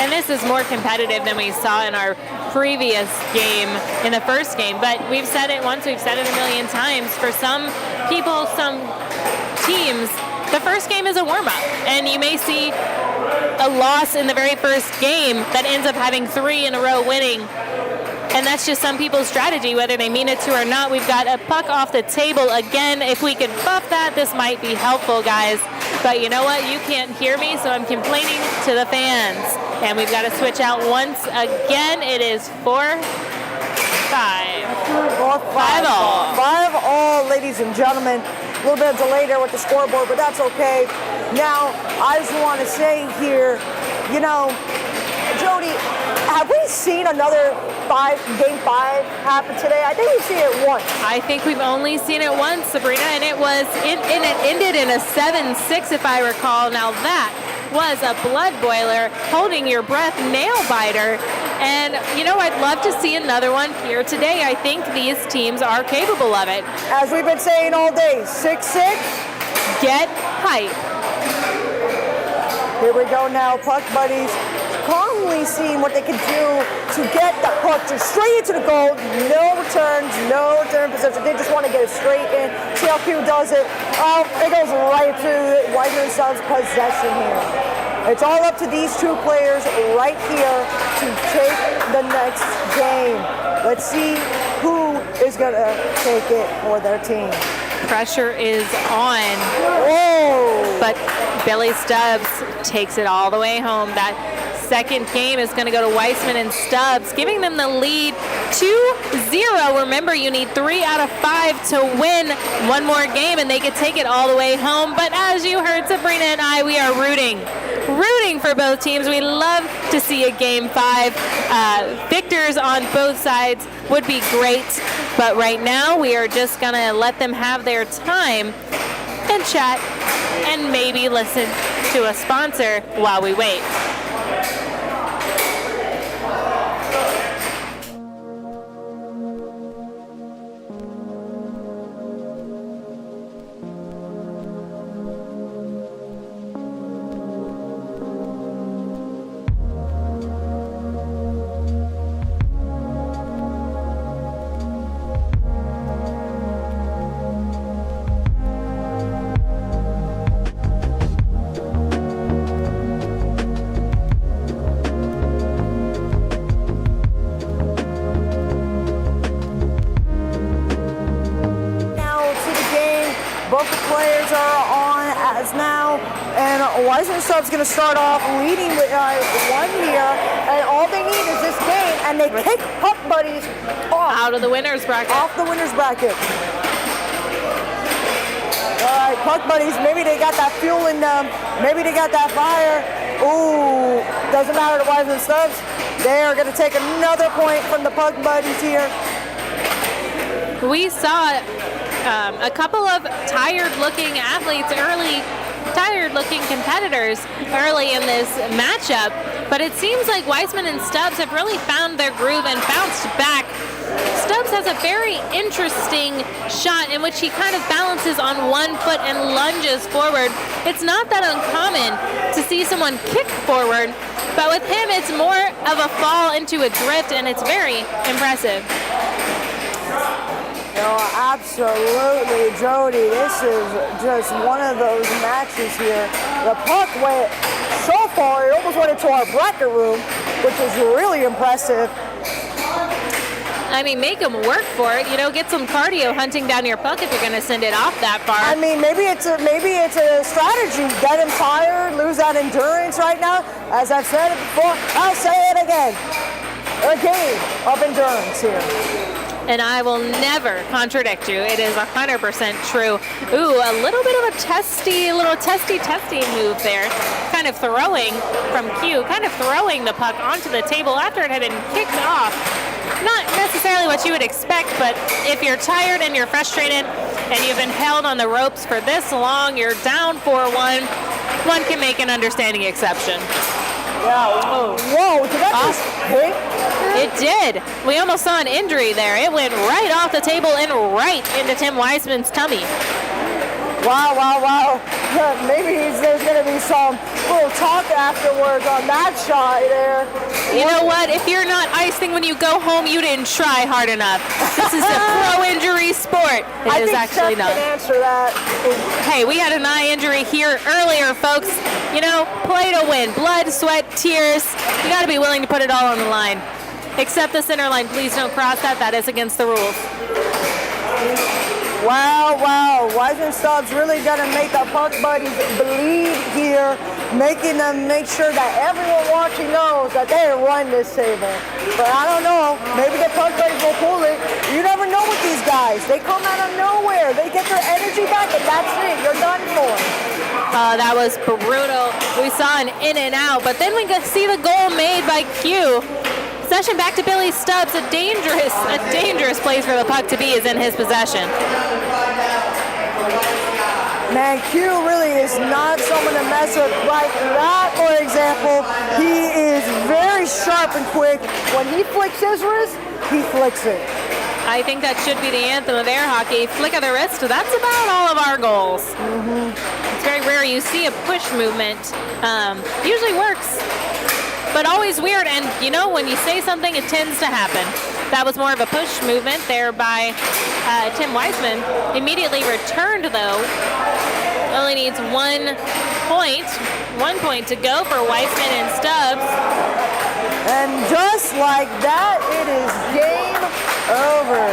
And this is more competitive than we saw in our previous game, in the first game. But we've said it once, we've said it a million times. For some people, some teams, the first game is a warm-up. And you may see a loss in the very first game that ends up having 3 in a row winning. And that's just some people's strategy, whether they mean it to or not. We've got a puck off the table again. If we could buff that, this might be helpful, guys. But you know what? You can't hear me, so I'm complaining to the fans. And we've got to switch out once again. It is 4-5. 5-all. 5-all, ladies and gentlemen. A little bit of delay there with the scoreboard, but that's okay. Now, I just want to say here, you know, Jody, have we seen another game 5 happen today? I think we've seen it once. I think we've only seen it once, Sabrina, and it ended in a 7-6, if I recall. Now that was a blood boiler, holding your breath nail biter. And, you know, I'd love to see another one here today. I think these teams are capable of it. As we've been saying all day, 6-6. Get hype. Here we go now, Puck Buddies. Calmly seeing what they can do to get the puck just straight into the goal. No returns, no return possession. They just want to get it straight in. See how Q does it. Oh, it goes right to Wiseman and Stubbs' possession here. It's all up to these two players right here to take the next game. Let's see who is going to take it for their team. Pressure is on. Oh! But Billy Stubbs takes it all the way home. That second game is going to go to Wiseman and Stubbs, giving them the lead 2-0. Remember, you need 3 out of 5 to win one more game, and they could take it all the way home. But as you heard Sabrina and I, we are rooting for both teams. We love to see a game 5. Victors on both sides would be great. But right now, we are just going to let them have their time and chat and maybe listen to a sponsor while we wait. and Wiseman Stubbs going to start off leading with 1 here, and all they need is this game, and they kick Puck Buddies out of the winner's bracket. Off the winner's bracket. All right, Puck Buddies, maybe they got that fuel in them, maybe they got that fire. Ooh, doesn't matter to Wiseman Stubbs. They are going to take another point from the Puck Buddies here. We saw a couple of tired-looking athletes tired-looking competitors early in this matchup, but it seems like Wiseman and Stubbs have really found their groove and bounced back. Stubbs has a very interesting shot in which he kind of balances on one foot and lunges forward. It's not that uncommon to see someone kick forward, but with him it's more of a fall into a drift, and it's very impressive. Absolutely, Jody. This is just one of those matches here. The puck went so far, it almost went into our bracket room, which is really impressive. I mean, make them work for it. Get some cardio hunting down your puck if you're going to send it off that far. I mean, maybe it's a strategy. Get him tired, lose that endurance right now. As I've said it before, I'll say it again. A game of endurance here. And I will never contradict you. It is 100% true. Ooh, a little bit of a testy move there. Kind of throwing from Q, kind of throwing the puck onto the table after it had been kicked off. Not necessarily what you would expect, but if you're tired and you're frustrated and you've been held on the ropes for this long, you're down 4-1, one can make an understanding exception. Yeah. Oh. Whoa, did that just hit? It did. We almost saw an injury there. It went right off the table and right into Tim Wiseman's tummy. Wow. Maybe there's going to be some little talk afterwards on that shot there. You know what? If you're not icing when you go home, you didn't try hard enough. This is a pro injury sport. It is actually not. I think Steph can answer that. Hey, we had an eye injury here earlier, folks. Play to win. Blood, sweat, tears. You got to be willing to put it all on the line. Except the center line. Please don't cross that. That is against the rules. Wow. Wiseman Stubbs really going to make the Puck Buddies bleed here, making them make sure that everyone watching knows that they won this table. But I don't know. Maybe the Puck Buddies will pull it. You never know with these guys. They come out of nowhere. They get their energy back, and that's it. You're done for. That was brutal. We saw an in and out, but then we could see the goal made by Q. Possession back to Billy Stubbs. A dangerous place for the puck to be is in his possession. Man, Q really is not someone to mess with like that, for example. He is very sharp and quick. When he flicks his wrist, he flicks it. I think that should be the anthem of air hockey. Flick of the wrist, that's about all of our goals. Mm-hmm. It's very rare you see a push movement. Usually works, but always weird. And when you say something, it tends to happen. That was more of a push movement there by Tim Wiseman. Immediately returned, though. Only needs 1 point. 1 point to go for Wiseman and Stubbs. And just like that, it is game over.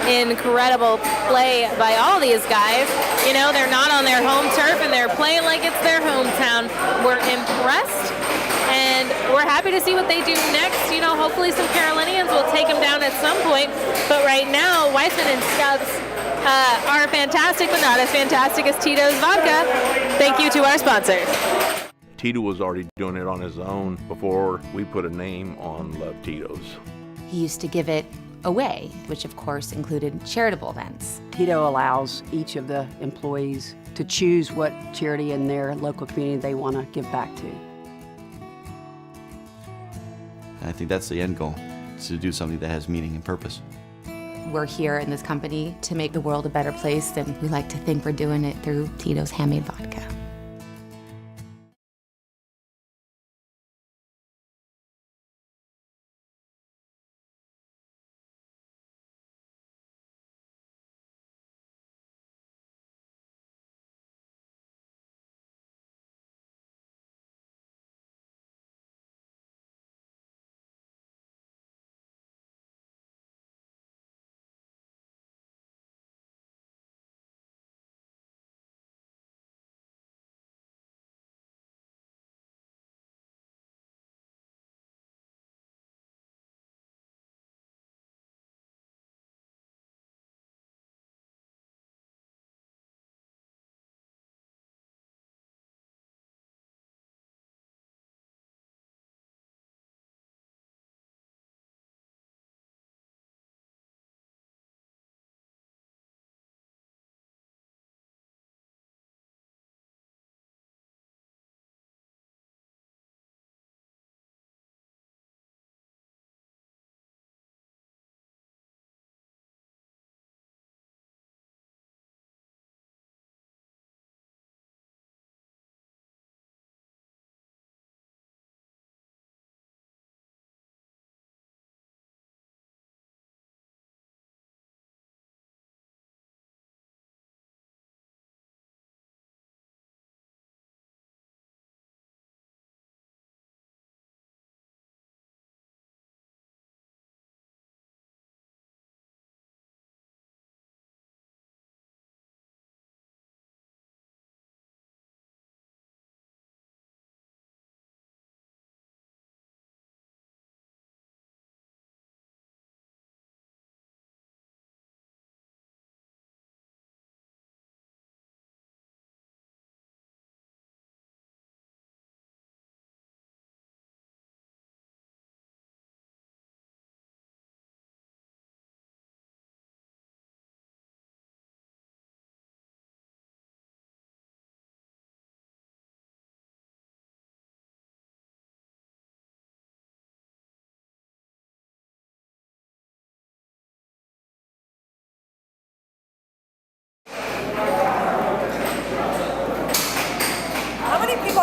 Incredible play by all these guys. They're not on their home turf and they're playing like it's their hometown. We're impressed. And we're happy to see what they do next. Hopefully some Carolinians will take them down at some point. But right now, Wiseman and Stubbs are fantastic, but not as fantastic as Tito's Vodka. Thank you to our sponsors. Tito was already doing it on his own before we put a name on Love Tito's. He used to give it away, which of course included charitable events. Tito allows each of the employees to choose what charity in their local community they want to give back to. I think that's the end goal, to do something that has meaning and purpose. We're here in this company to make the world a better place, and we like to think we're doing it through Tito's Handmade Vodka.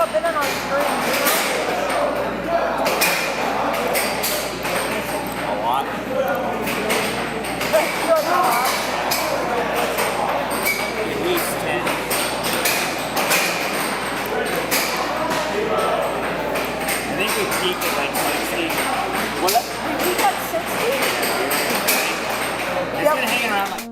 up in our screens, you know? A lot. At least 10. I think we peaked at like 60. What? We got 60? It's been hanging around like.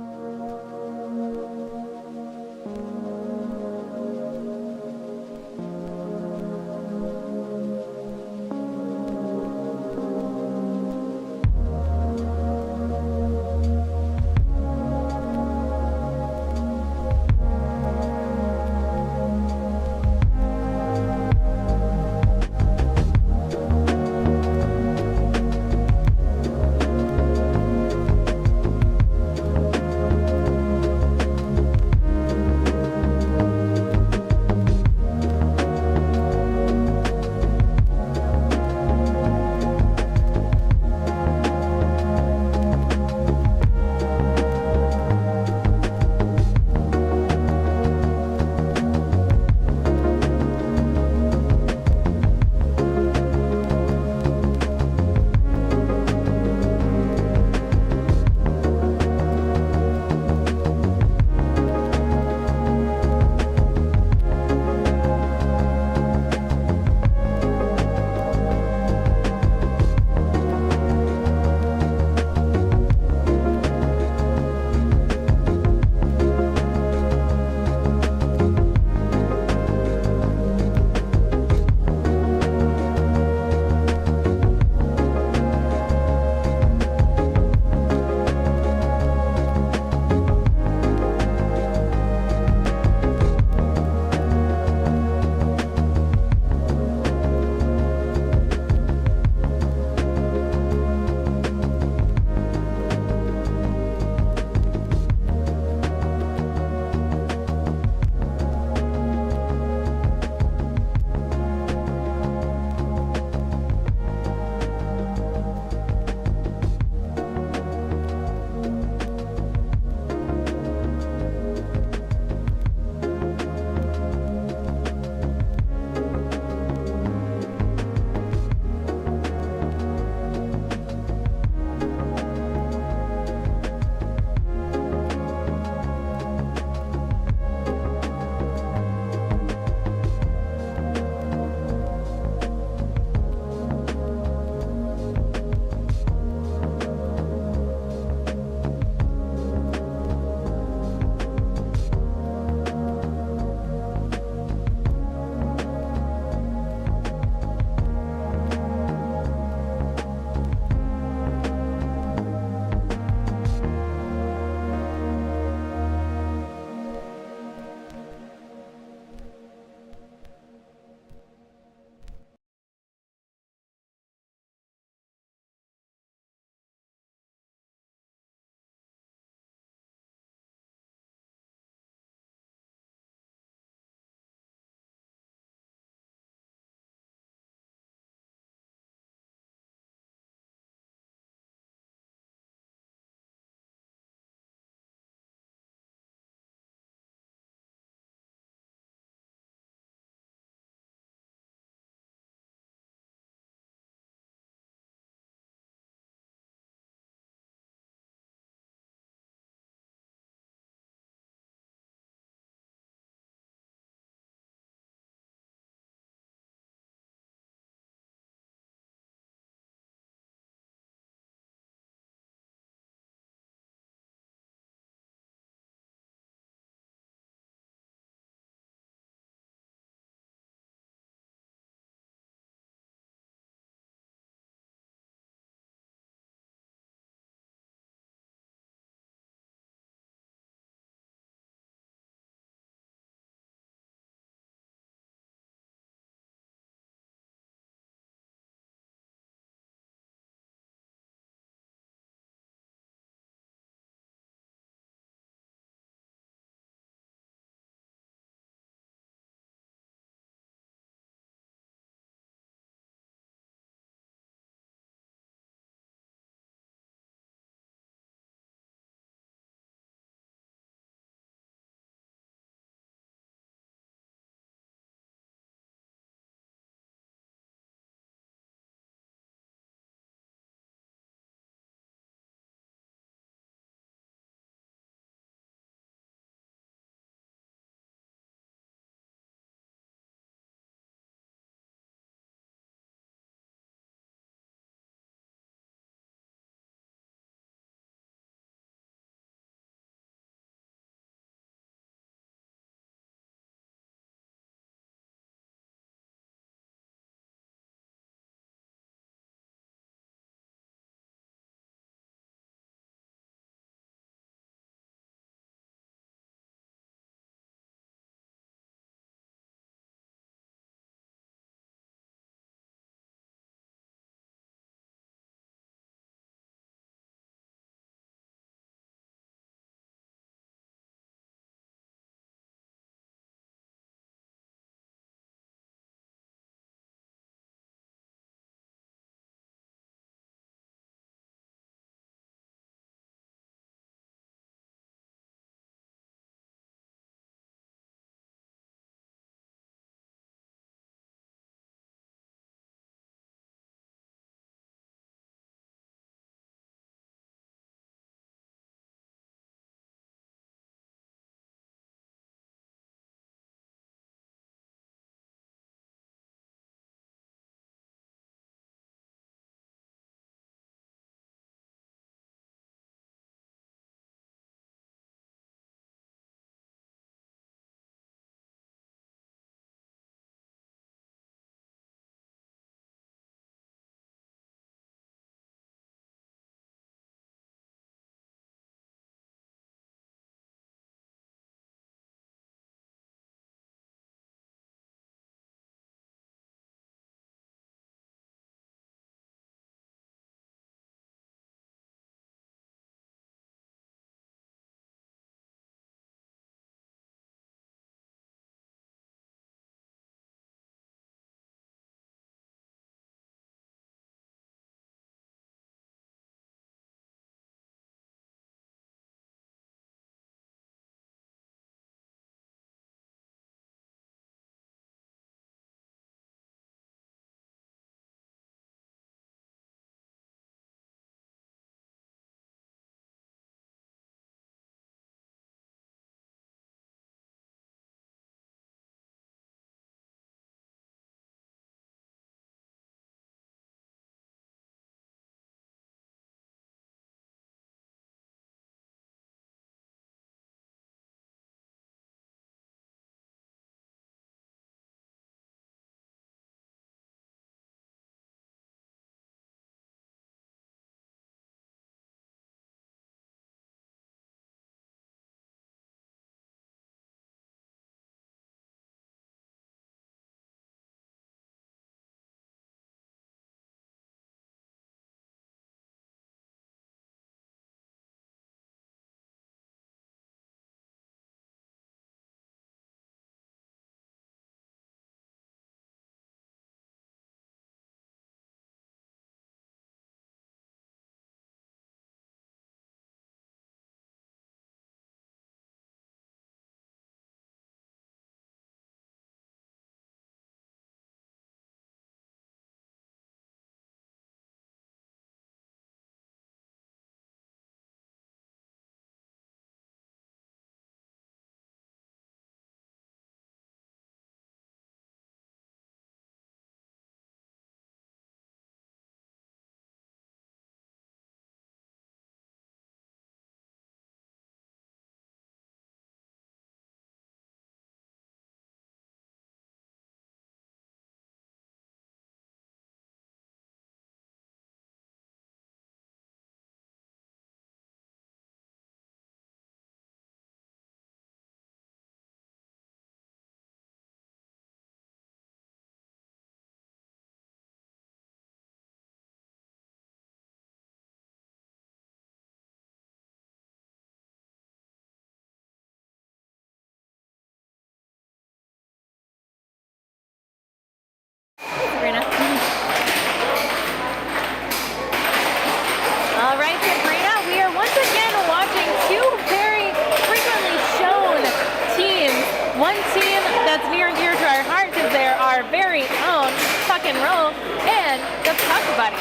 and roll, and the Puck Buddies.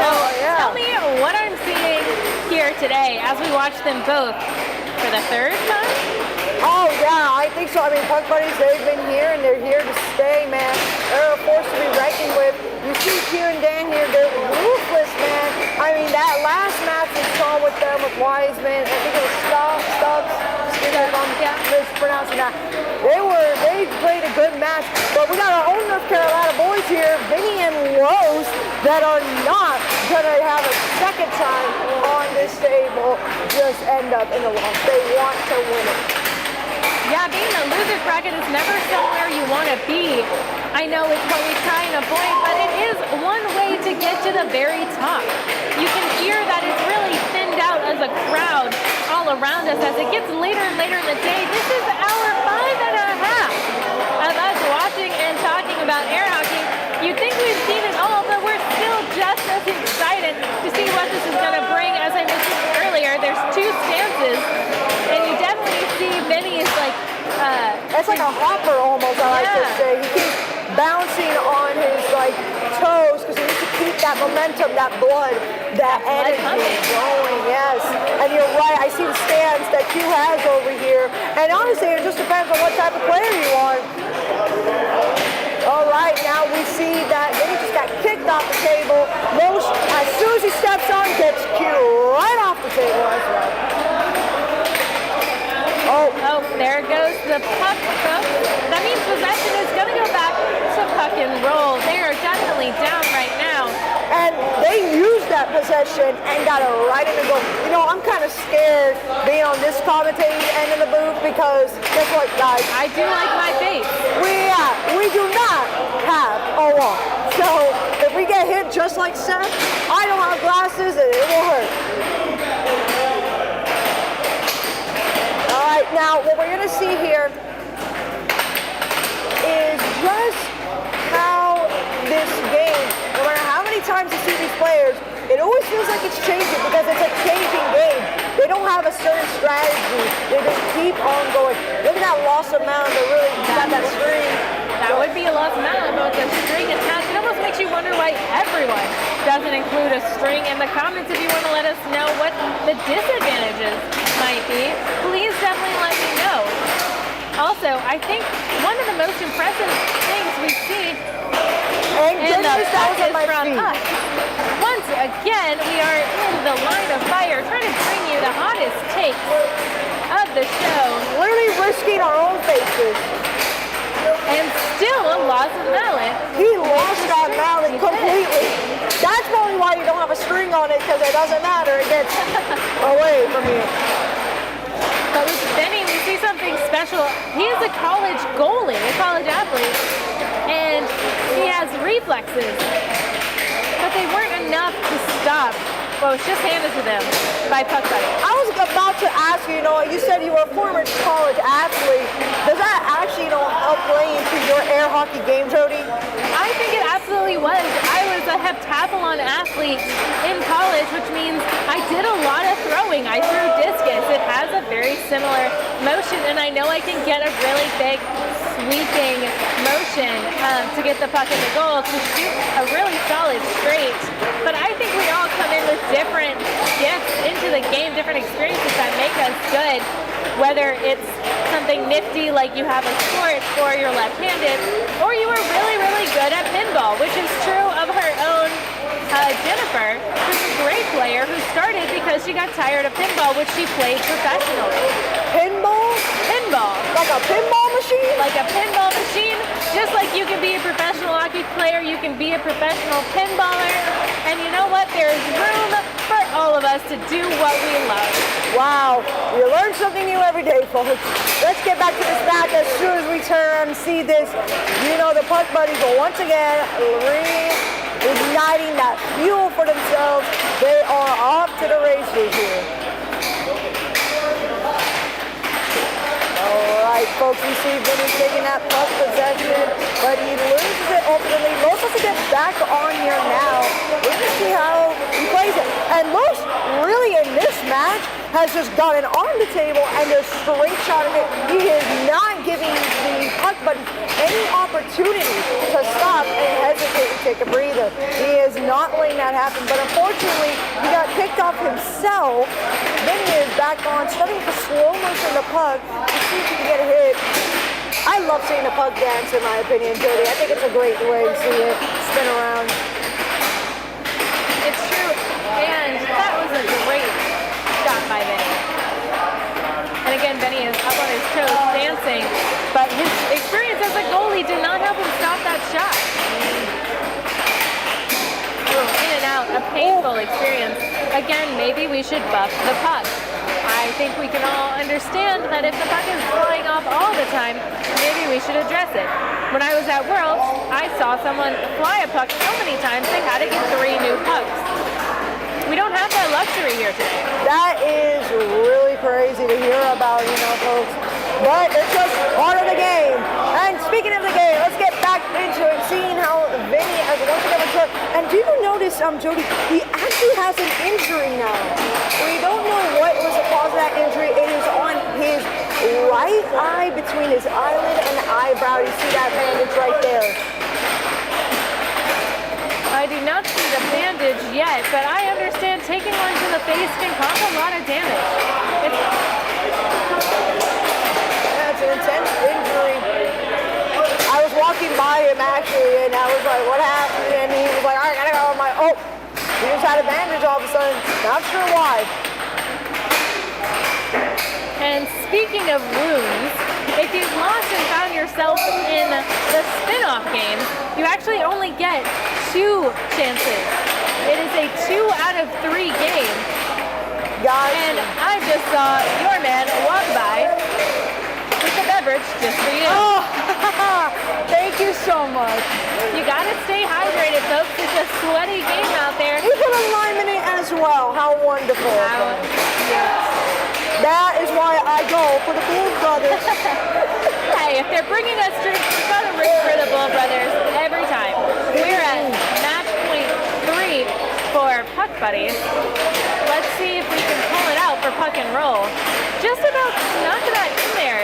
So tell me what I'm seeing here today as we watch them both for the third time. Oh, yeah, I think so. I mean, Puck Buddies, they've been here, and they're here to stay, man. They're a force to be reckoned with. You see Q and Dan here, they're ruthless, man. I mean, that last match we saw with them, with Wiseman, I think it was Stubbs, excuse me if I'm mispronouncing that. They played a good match, but we got our own North Carolina boys here, Vinny and Rose, that are not going to have a second time on this table just end up in the loss. They want to win it. Yeah, being a loser's bracket is never somewhere you want to be. I know it's what we try and avoid, but it is one way to get to the very top. You can hear that it's really thinned out as a crowd all around us as it gets later and later in the day. This is hour 5.5 of us watching and talking about air hockey. You'd think we've seen it all, but we're still just as excited to see what this is going to bring. As I mentioned earlier, there's 2 stances, and you definitely see Vinny is like... it's like a hopper almost, I like to say. He keeps bouncing on his like toes because he needs to keep that momentum, that blood, that energy going, yes. And you're right, I see the stance that Q has over here. And honestly, it just depends on what type of player you are. All right, now we see that he just got kicked off the table. Most, as soon as he steps on, gets Q right off the table as well. Oh, there goes the puck. That means possession is going to go back to puck and roll. They are definitely down right now. And they used that possession and got it right in the goal. You know, I'm kind of scared being on this commentating end of the booth because guess what, guys? I do like my face. We do not have a wall. So if we get hit just like Seth, I don't have glasses and it will hurt. All right, now what we're going to see here is just how this game, no matter how many times you see these players, it always feels like it's changing because it's a changing game. They don't have a certain strategy. They just keep on going. Look at that loss of mound. They really got that string. That would be a loss of mound, but with the string attached, it almost makes you wonder why everyone doesn't include a string. In the comments, if you want to let us know what the disadvantages might be, please definitely let me know. Also, I think one of the most impressive things we see in the puck is from us. Once again, we are in the line of fire, trying to bring you the hottest takes of the show. Literally risking our own faces. And still a loss of mallet. He lost that mallet completely. That's probably why you don't have a string on it, because it doesn't matter. It gets away from you. But with Benny, we see something special. He is a college goalie, a college athlete, and he has reflexes. But they weren't enough to stop what was just handed to them by Puck Buddy. I was about to ask you, you said you were a former college athlete. Does that actually, help play into your air hockey game, Jody? I think it absolutely was. I was a heptathlon athlete in college, which means I did a lot of throwing. I threw discus. It has a very similar motion, and I know I can get a really big sweeping motion to get the puck in the goal to shoot a really solid straight. But I think we all come in with different gifts into the game, different experiences that make us good. Whether it's something nifty like you have a sport or you're left-handed, or you are really, really good at pinball, which is true of her own Jennifer, who's a great player who started because she got tired of pinball, which she played professionally. Pinball? Pinball. Like a pinball machine? Like a pinball machine. Just like you can be a professional hockey player, you can be a professional pinballer. And you know what? There is room for all of us to do what we love. Wow. You learn something new every day, folks. Let's get back to this match as soon as we turn and see this. The Puck Buddies will once again reigniting that fuel for themselves. They are off to the races here. All right, folks, we see Vinny taking that puck possession, but he loses it ultimately. Los has to get back on here now. We're going to see how he plays it. And Los, really in this match, has just gotten on the table and just straight shot of it. He is not giving the Puck but any opportunity to stop and hesitate and take a breather. He is not letting that happen, but unfortunately, he got kicked off himself. Then he is back on, starting to slow motion the puck to see if he can get a hit. I love seeing the puck dance, in my opinion, Jody. I think it's a great way to see it spin around. It's true, and that was a great shot by Benny. And again, Benny is up on his toes dancing, but his experience as a goalie did not help him stop that shot. In and out, a painful experience. Again, maybe we should buff the puck. I think we can all understand that if the puck is flying off all the time, maybe we should address it. When I was at Worlds, I saw someone fly a puck so many times they had to get 3 new pucks. We don't have that luxury here today. That is really crazy to hear about, folks. But it's just part of the game. And speaking of the game, let's get back into it, seeing how Vinny has once again returned. And do you notice, Jody, he actually has an injury now. We don't know what was the cause of that injury. It is on his right eye, between his eyelid and eyebrow. You see that bandage right there. I do not see the bandage yet, but I understand taking one to the face can cause a lot of damage. That's an intense injury. I was walking by him actually, and I was like, what happened? And he was like, all right, I gotta go. I'm like, oh, he just had a bandage all of a sudden. Not sure why. And speaking of wounds, if you've lost and found yourself in the spin-off game, you actually only get 2 chances. It is a 2 out of 3 game. And I just saw your man walk by with a beverage just for you. Oh, thank you so much. You gotta stay hydrated, folks. It's a sweaty game out there. You put a lime in it as well. How wonderful. Yes. That is why I go for the Bull Brothers. Hey, if they're bringing us drinks, we've got to root for the Bull Brothers every time. We're at match point 3 for Puck Buddies. Let's see if we can pull it out for Puck and Roll. Just about snuck that in there.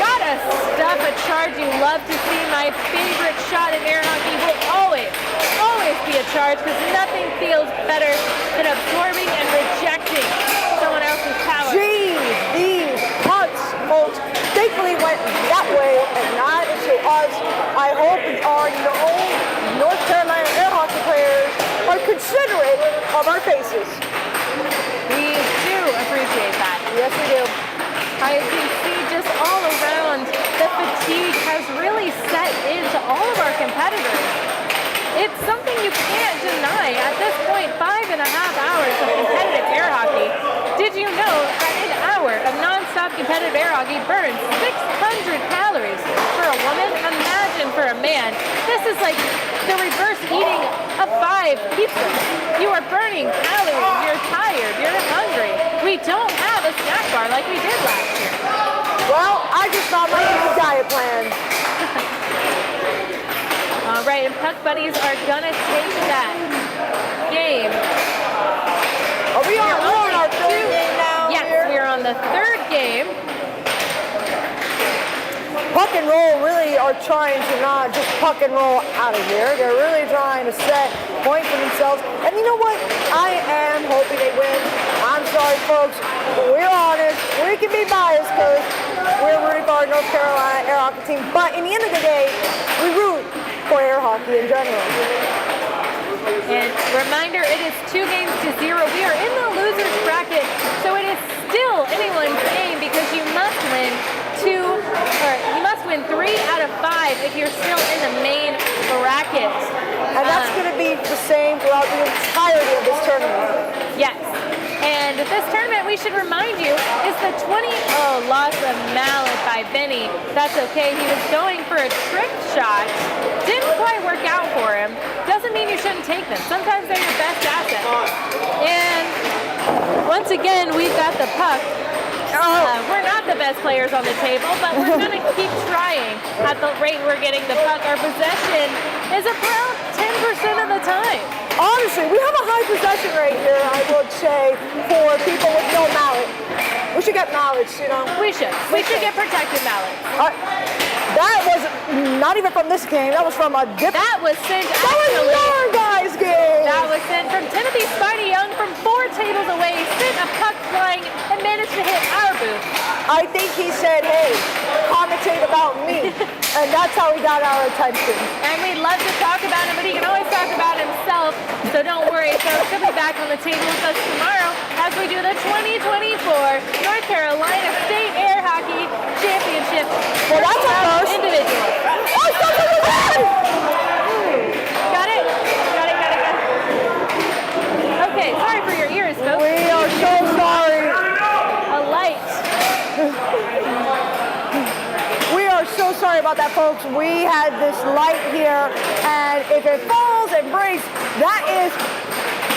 Gotta stuff a charge. You love to see. My favorite shot in air hockey will always be a charge, because nothing feels better than absorbing and rejecting someone else's power. Geez, these pucks, folks, thankfully went that way and not to us. I hope our own North Carolina air hockey players are considerate of our faces. We do appreciate that. Yes, we do. I can see just all around the fatigue has really set into all of our competitors. It's something you can't deny. At this point, 5.5 hours of competitive air hockey. Did you know that an hour of non-stop competitive air hockey burns 600 calories for a woman? Imagine for a man. This is like the reverse eating of 5 pizzas. You are burning calories. You're tired. You're hungry. We don't have a snack bar like we did last year. Well, I just thought my new diet plan. All right, and Puck Buddies are gonna take that game. Are we on our 3rd game now? Yes, here? we're on the 3rd game. Puck and Roll really are trying to not just puck and roll out of here. They're really trying to set points for themselves. And you know what? I am hoping they win. I'm sorry, folks. We're honest. We can be biased because we're rooting for our North Carolina air hockey team. But in the end of the day, we root for air hockey in general. And reminder, it is 2-0. We are in the losers bracket, so it is still anyone's game because you must win 3 out of 5 if you're still in the main bracket. And that's going to be the same throughout the entirety of this tournament. Yes. And this tournament, we should remind you, is the loss of mallet by Benny. That's okay. He was going for a trick shot. Didn't quite work out for him. Doesn't mean you shouldn't take them. Sometimes they're your best asset. And once again, we've got the puck. We're not the best players on the table, but we're going to keep trying at the rate we're getting the puck. Our possession is about 10% of the time. Honestly, we have a high possession rate here, I would say, for people with no mallet. We should get mallets, We should. We should get protected mallets. That was not even from this game. That was from a different. That was sent That was actually. your guys' game. That was sent from Timothy Sparty Young from 4 tables away. Sent a puck flying and managed to hit our booth. I think he said, hey, commentate about me. And that's how he got our attention. And we'd love to talk about him, but he can always talk about himself. So don't worry, folks. He'll be back on the table with us tomorrow as we do the 2024 North Carolina State Air Hockey Championship. Well, that's a first. Individual. Oh, something was that! Got it? Got it. Okay, sorry for your ears, folks. We are so sorry. A light. We are so sorry about that, folks. We had this light here, and if it falls and breaks, that is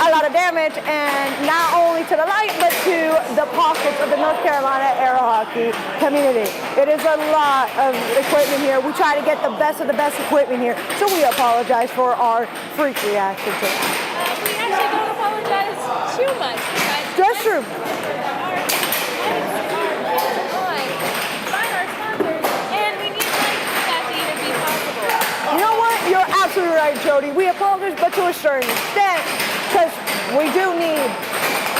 a lot of damage, and not only to the light, but to the pockets of the North Carolina air hockey community. It is a lot of equipment here. We try to get the best of the best equipment here, so we apologize for our freak reaction to it. We actually don't apologize too much. That's true. You know what? You're absolutely right, Jody. We apologize, but to a certain extent, because we do need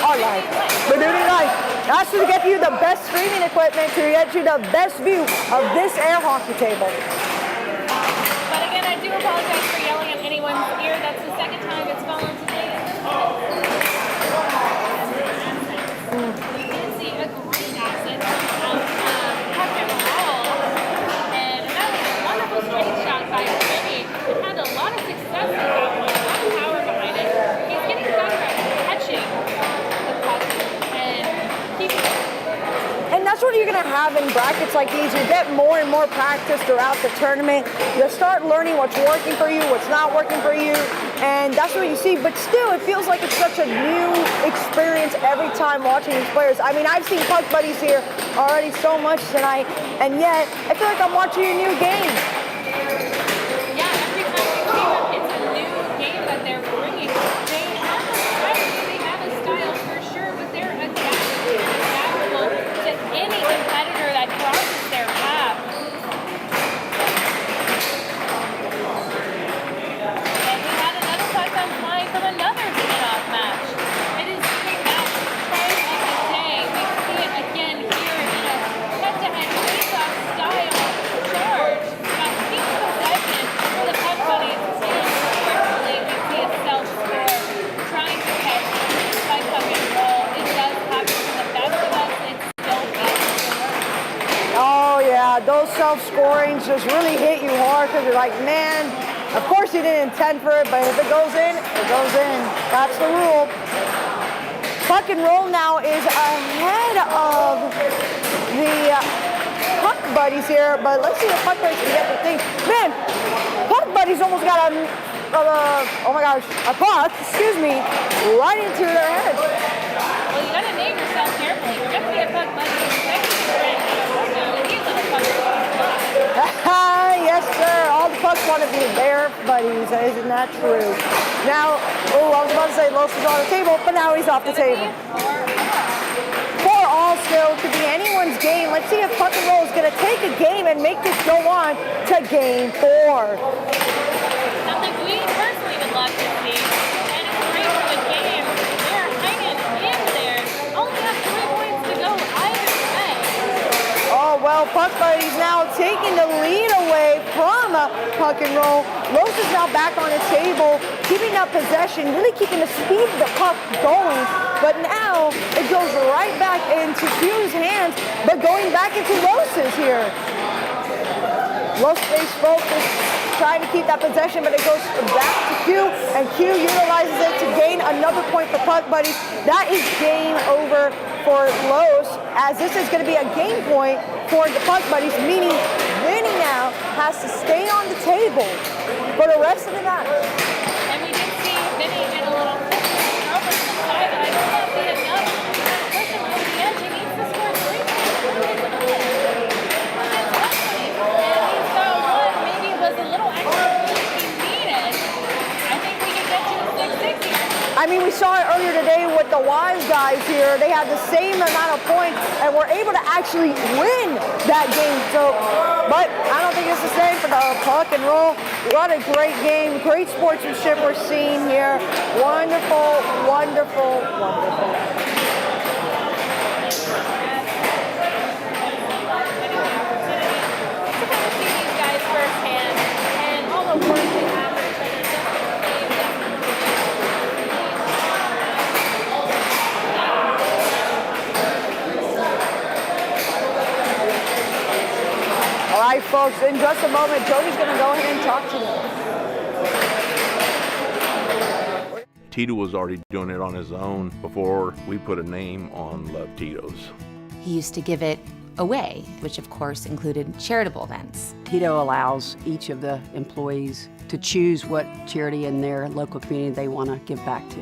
our life. We do need life. That's to get you the best streaming equipment, to get you the best view of this air hockey table. But again, I do apologize for yelling at anyone's ear. That's the second time it's fallen today. We did see a great asset from Captain Hall. And that was a wonderful straight shot by Jimmy. It had a lot of success with that one, a lot of power behind it. He's getting better at catching the puck and keeping it. And that's what you're going to have in brackets like these. You get more and more practice throughout the tournament. You start learning what's working for you, what's not working for you, and that's what you see. But still, it feels like it's such a new experience every time watching these players. I mean, I've seen Puck Buddies here already so much tonight, and yet I feel like I'm watching a new game. Yeah, every time we see them, it's a new game that they're bringing. They have a style, for sure, but they're adaptable to any competitor that crosses their path. And we had another puck on flying from another spin-off match. It is the match play of the day. We see it again here in a head-to-head face-off style charge. Got team possession for the Puck Buddies, and unfortunately we see a self-score trying to catch by Puck and Roll. It does happen to the best of us. It's still happens to work. Oh yeah, those self-scorings just really hit you hard because you're like, man, of course you didn't intend for it, but if it goes in, it goes in. That's the rule. Puck and Roll now is ahead of the Puck Buddies here, but let's see if Puck Buddies can get the thing. Man, Puck Buddies almost got a puck, excuse me, right into their head. Well, you gotta name yourself carefully. You're gonna be a Puck Buddy in the second round. He's a Puck Buddy. Yes, sir. All the Pucks want to be their buddies. Isn't that true? Now, I was about to say Los is on the table, but now he's off the table. 4-all still. Could be anyone's game. Let's see if Puck and Roll is going to take a game and make this go on to game 4. Something we personally would love to see. And it's great for the game. They're hanging in there. Only have 3 points to go either way. Oh, well, Puck Buddies now taking the lead away from Puck and Roll. Los is now back on his table, keeping up possession, really keeping the speed of the puck going. But now it goes right back into Q's hands, but going back into Los's here. Los stays focused, trying to keep that possession, but it goes back to Q, and Q utilizes it to gain another point for Puck Buddies. That is game over for Los, as this is going to be a game point for the Puck Buddies, meaning Vinny now has to stay on the table for the rest of the match. And we did see Vinny get a little over to the sideline. Will that be enough? Push him to the edge. He needs to score 3 points. And he's got one. Maybe it was a little extra push he needed. I think we can get to the 6-6 here. I mean, we saw it earlier today with the Wise guys here. They had the same amount of points and were able to actually win that game. So, but I don't think it's the same for the puck and roll. What a great game. Great sportsmanship we're seeing here. Wonderful, wonderful, wonderful. All right, folks, in just a moment, Jody's going to go ahead and talk to them. Tito was already doing it on his own before we put a name on Love Tito's. He used to give it away, which of course included charitable events. Tito allows each of the employees to choose what charity in their local community they want to give back to.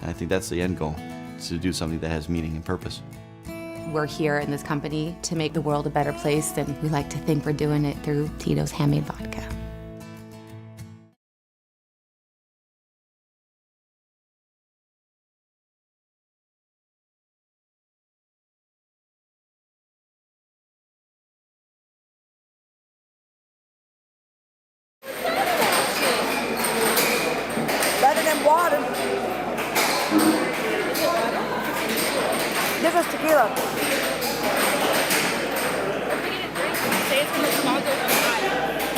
I think that's the end goal, is to do something that has meaning and purpose. We're here in this company to make the world a better place, and we like to think we're doing it through Tito's Handmade Vodka. Better than water. This is tequila.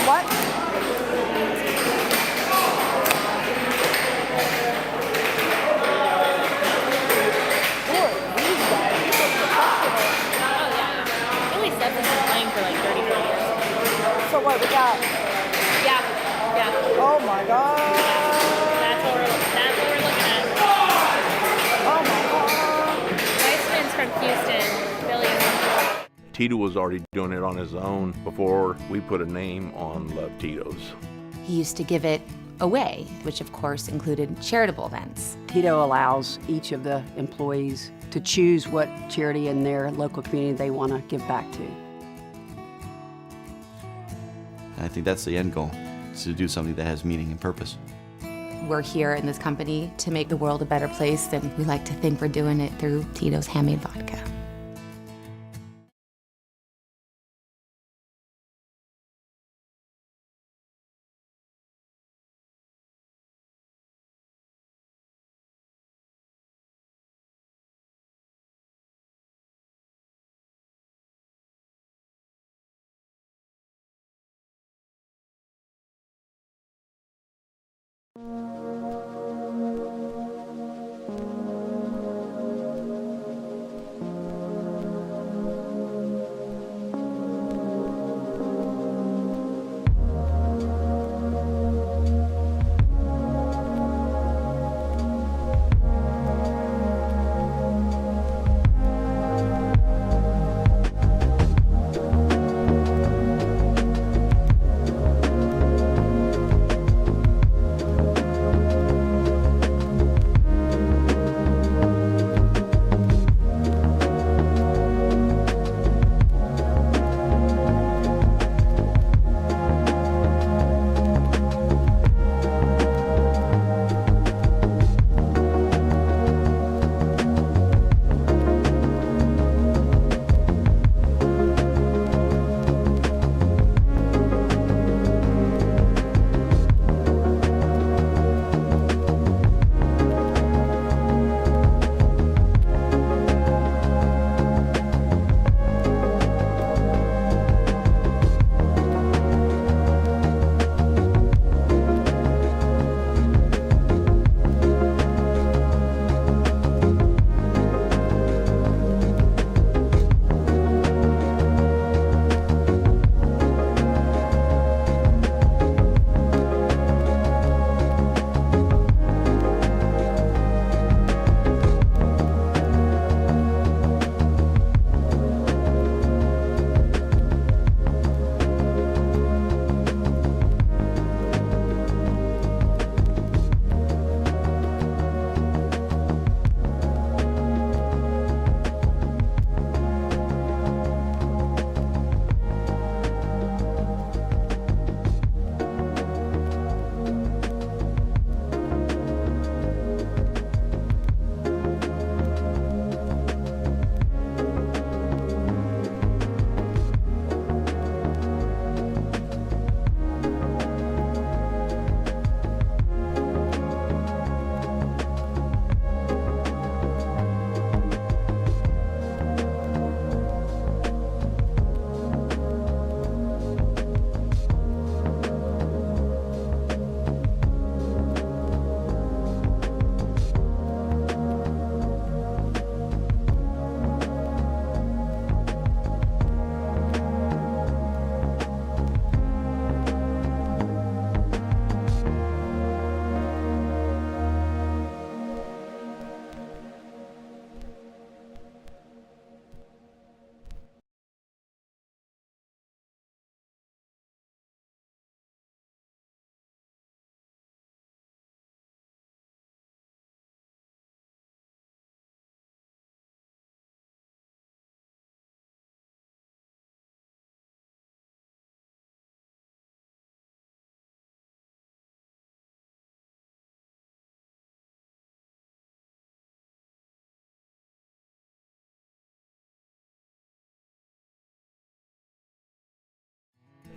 What? Really said this is playing for like 34 years. So what we got? Yeah, yeah. Oh my God. That's what we're looking at. Oh my God. Weissman's from Houston, Billy. Tito was already doing it on his own before we put a name on Love Tito's. He used to give it away, which of course included charitable events. Tito allows each of the employees to choose what charity in their local community they want to give back to. I think that's the end goal, is to do something that has meaning and purpose. We're here in this company to make the world a better place, and we like to think we're doing it through Tito's Handmade Vodka.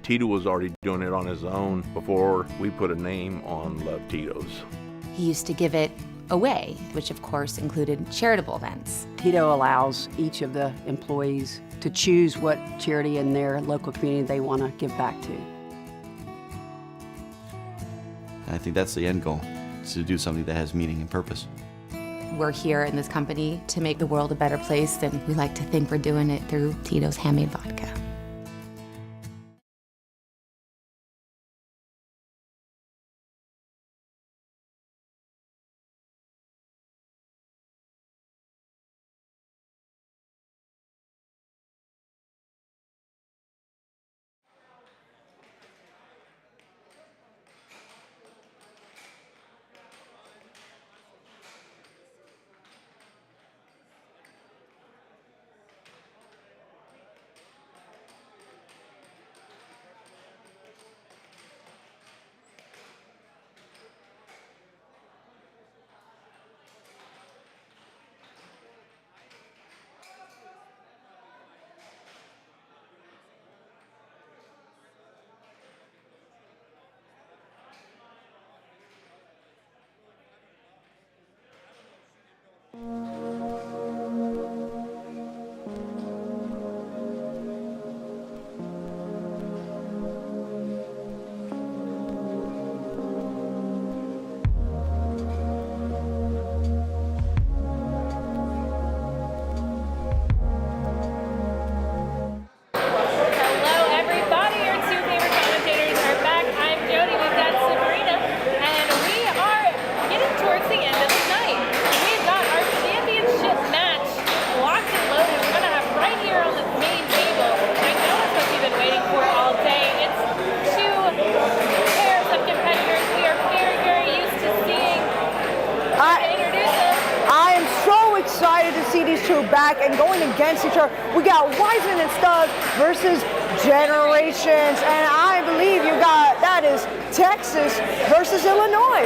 Tito was already doing it on his own before we put a name on Love Tito's. He used to give it away, which of course included charitable events. Tito allows each of the employees to choose what charity in their local community they want to give back to. I think that's the end goal, is to do something that has meaning and purpose. We're here in this company to make the world a better place, and we like to think we're doing it through Tito's Handmade Vodka. Back and going against each other. We got Wiseman and Stubbs versus Generations, and I believe you got, that is Texas versus Illinois.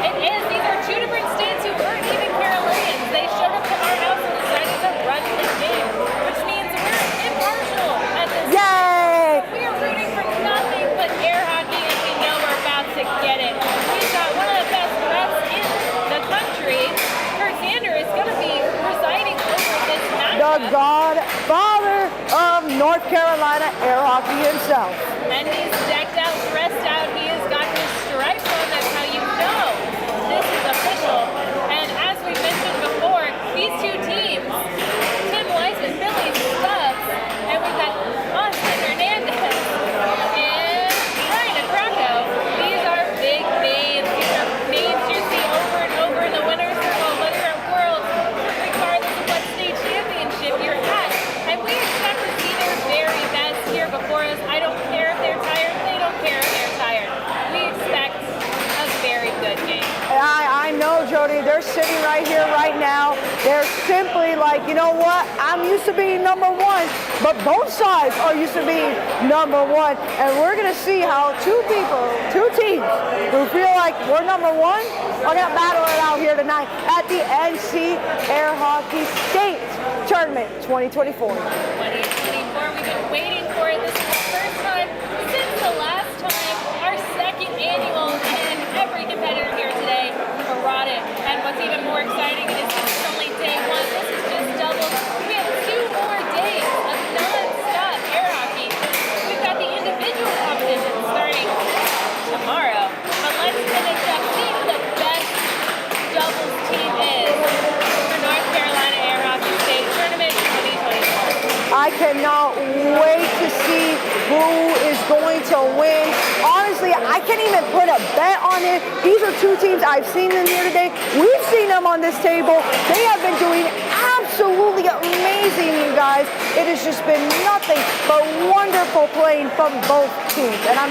It is. These are two different states who weren't even Carolinians. They showed up to our house and decided to run this game, which means we're impartial at this Yay! point. We are rooting for nothing but air hockey, and we know we're about to get it. We've got one of the best refs in the country. Kurt Sander is going to be presiding over this match. The godfather of North Carolina air hockey himself. And he's decked out, dressed out. He has got his stripes on. That's how you know this is official. And as we mentioned before, these two teams, Tim Wiseman, Billy Stubbs, and we've got Austin Hernandez and Ryan Krakow. These are big names. These are names you see over and over in the winner's circle, whether at Worlds, regardless of what state championship you're at. And we expect to see their very best here before us. I don't care if they're tired. They don't care if they're tired. We expect a very good game. I know, Jody, they're sitting right here right now. They're simply like, you know what? I'm used to being number one, but both sides are used to being number one. And we're going to see how two teams who feel like we're number one are going to battle it out here tonight at the NC Air Hockey State Tournament 2024. 2024, we've been waiting for it. This is the first time since the last time, our second annual, and every competitor here today brought it. And what's even more exciting is this is only day one. This is just doubles. We have 2 more days of non-stop air hockey. We've got the individual competition starting tomorrow. But let's finish up seeing who the best doubles team is for North Carolina Air Hockey State Tournament 2024. I cannot wait to see who is going to win. Honestly, I can't even put a bet on it. These are two teams I've seen them here today. We've seen them on this table. They have been doing absolutely amazing, you guys. It has just been nothing but wonderful playing from both teams. And I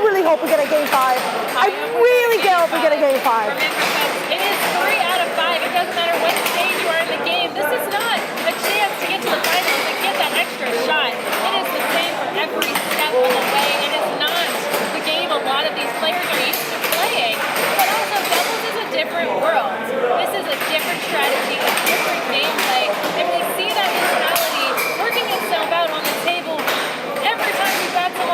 really hope we get a game 5. I really hope we get a game 5. Remember, folks, it is 3 out of 5. It doesn't matter what stage you are in the game. This is not a chance to get to the finals and get that extra shot. It is the same for every step of the way. It is not the game a lot of these players are used to playing. But also, doubles is a different world. This is a different strategy, a different gameplay. And we see that mentality working itself out on the table every time we've got someone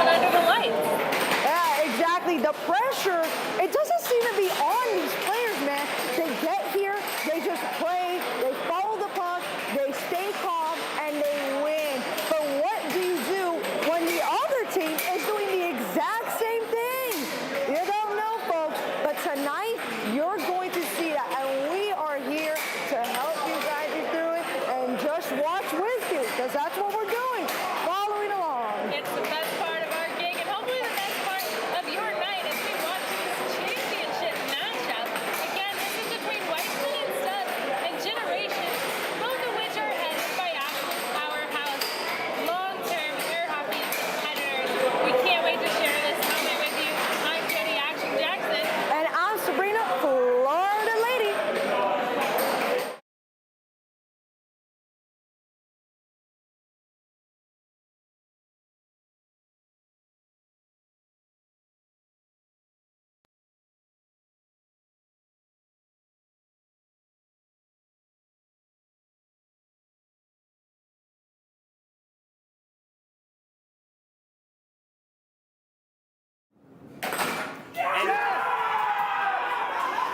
the pressure, it doesn't seem to be on these players, man. They get here, they just play, they follow the puck, they stay calm, and they win. But what do you do when the other team is doing the exact same thing? You don't know, folks, but tonight you're going to see that, and we are here to help you guide you through it, and just watch with you, because that's what we're doing, following along. It's the best part of our gig, and hopefully the best part of your night as we watch this championship matchup. Again, this is between Weissman and Stubbs and Generation, both of which are headed by absolute powerhouse, long-term air hockey competitors. We can't wait to share this moment with you. I'm Jody Action Jackson. And I'm Sabrina, Florida Lady.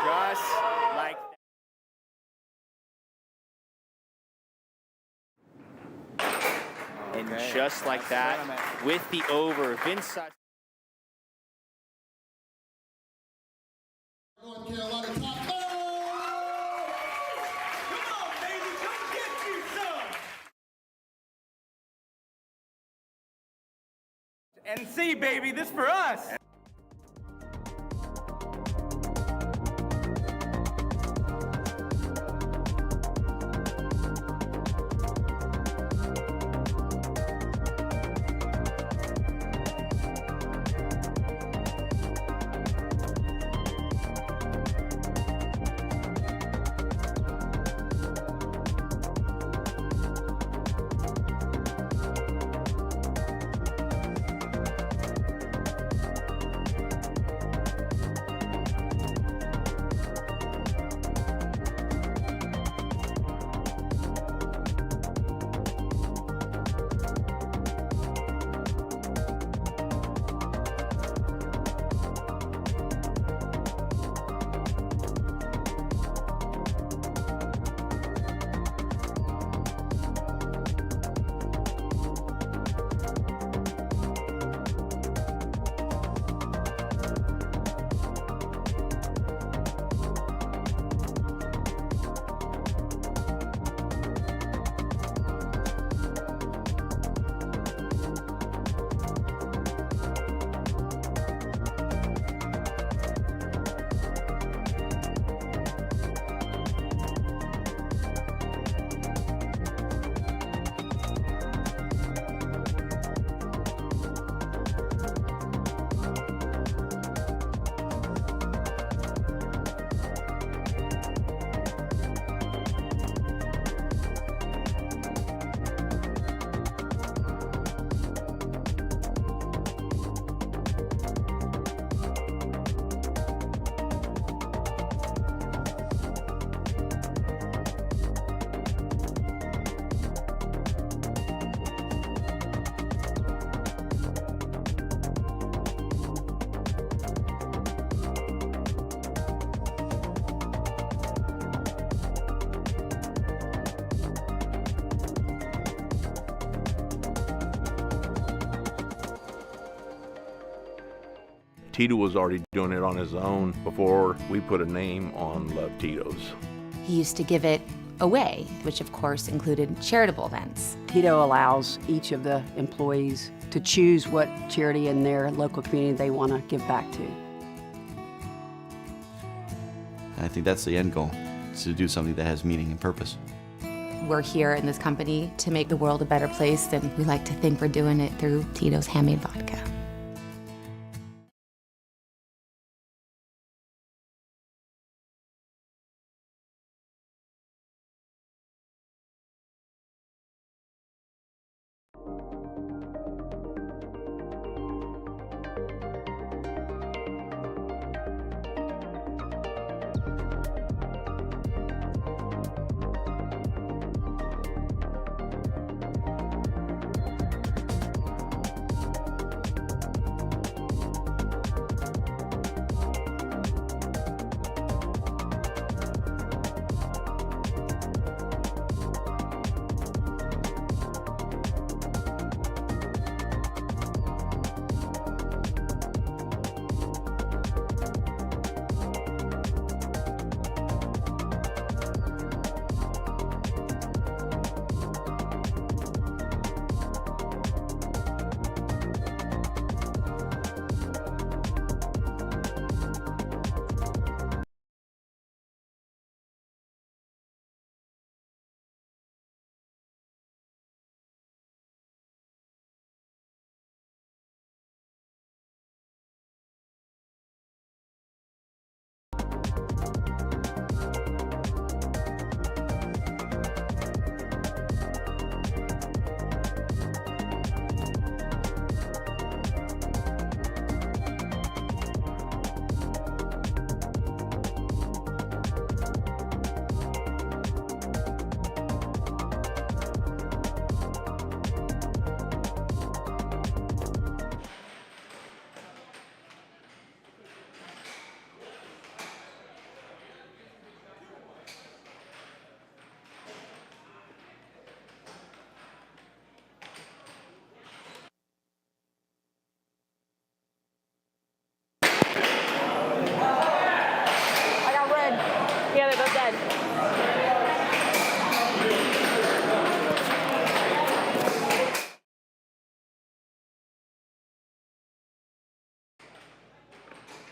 Just like that. And just like that, with the over, Vince Such. Carolina top. NC, baby, this for us. Tito was already doing it on his own before we put a name on Love Tito's. He used to give it away, which of course included charitable events. Tito allows each of the employees to choose what charity in their local community they want to give back to. I think that's the end goal, is to do something that has meaning and purpose. We're here in this company to make the world a better place, and we like to think we're doing it through Tito's handmade vodka.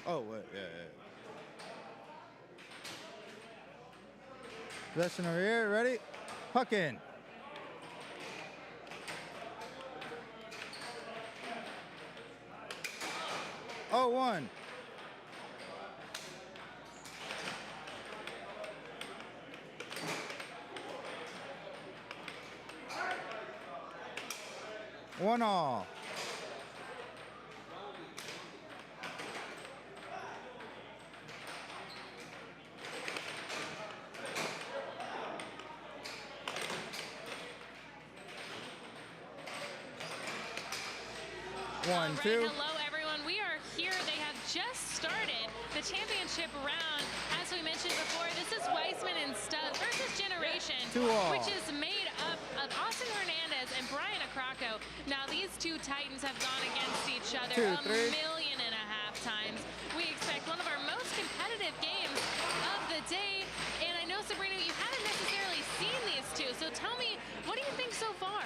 Oh, wait, yeah. Possession over here, ready? Puck in. Oh, 1. One all. One, two. Hello, everyone. We are here. They have just started the championship round. As we mentioned before, this is Weissman and Stubbs versus Generation, 2-all. which is made up of Austin Hernandez and Brian Acraco. Now, these two Titans have gone against each other 2-3. 1.5 million times. We expect one of our most competitive games of the day. And I know, Sabrina, you haven't necessarily seen these two. So tell me, what do you think so far?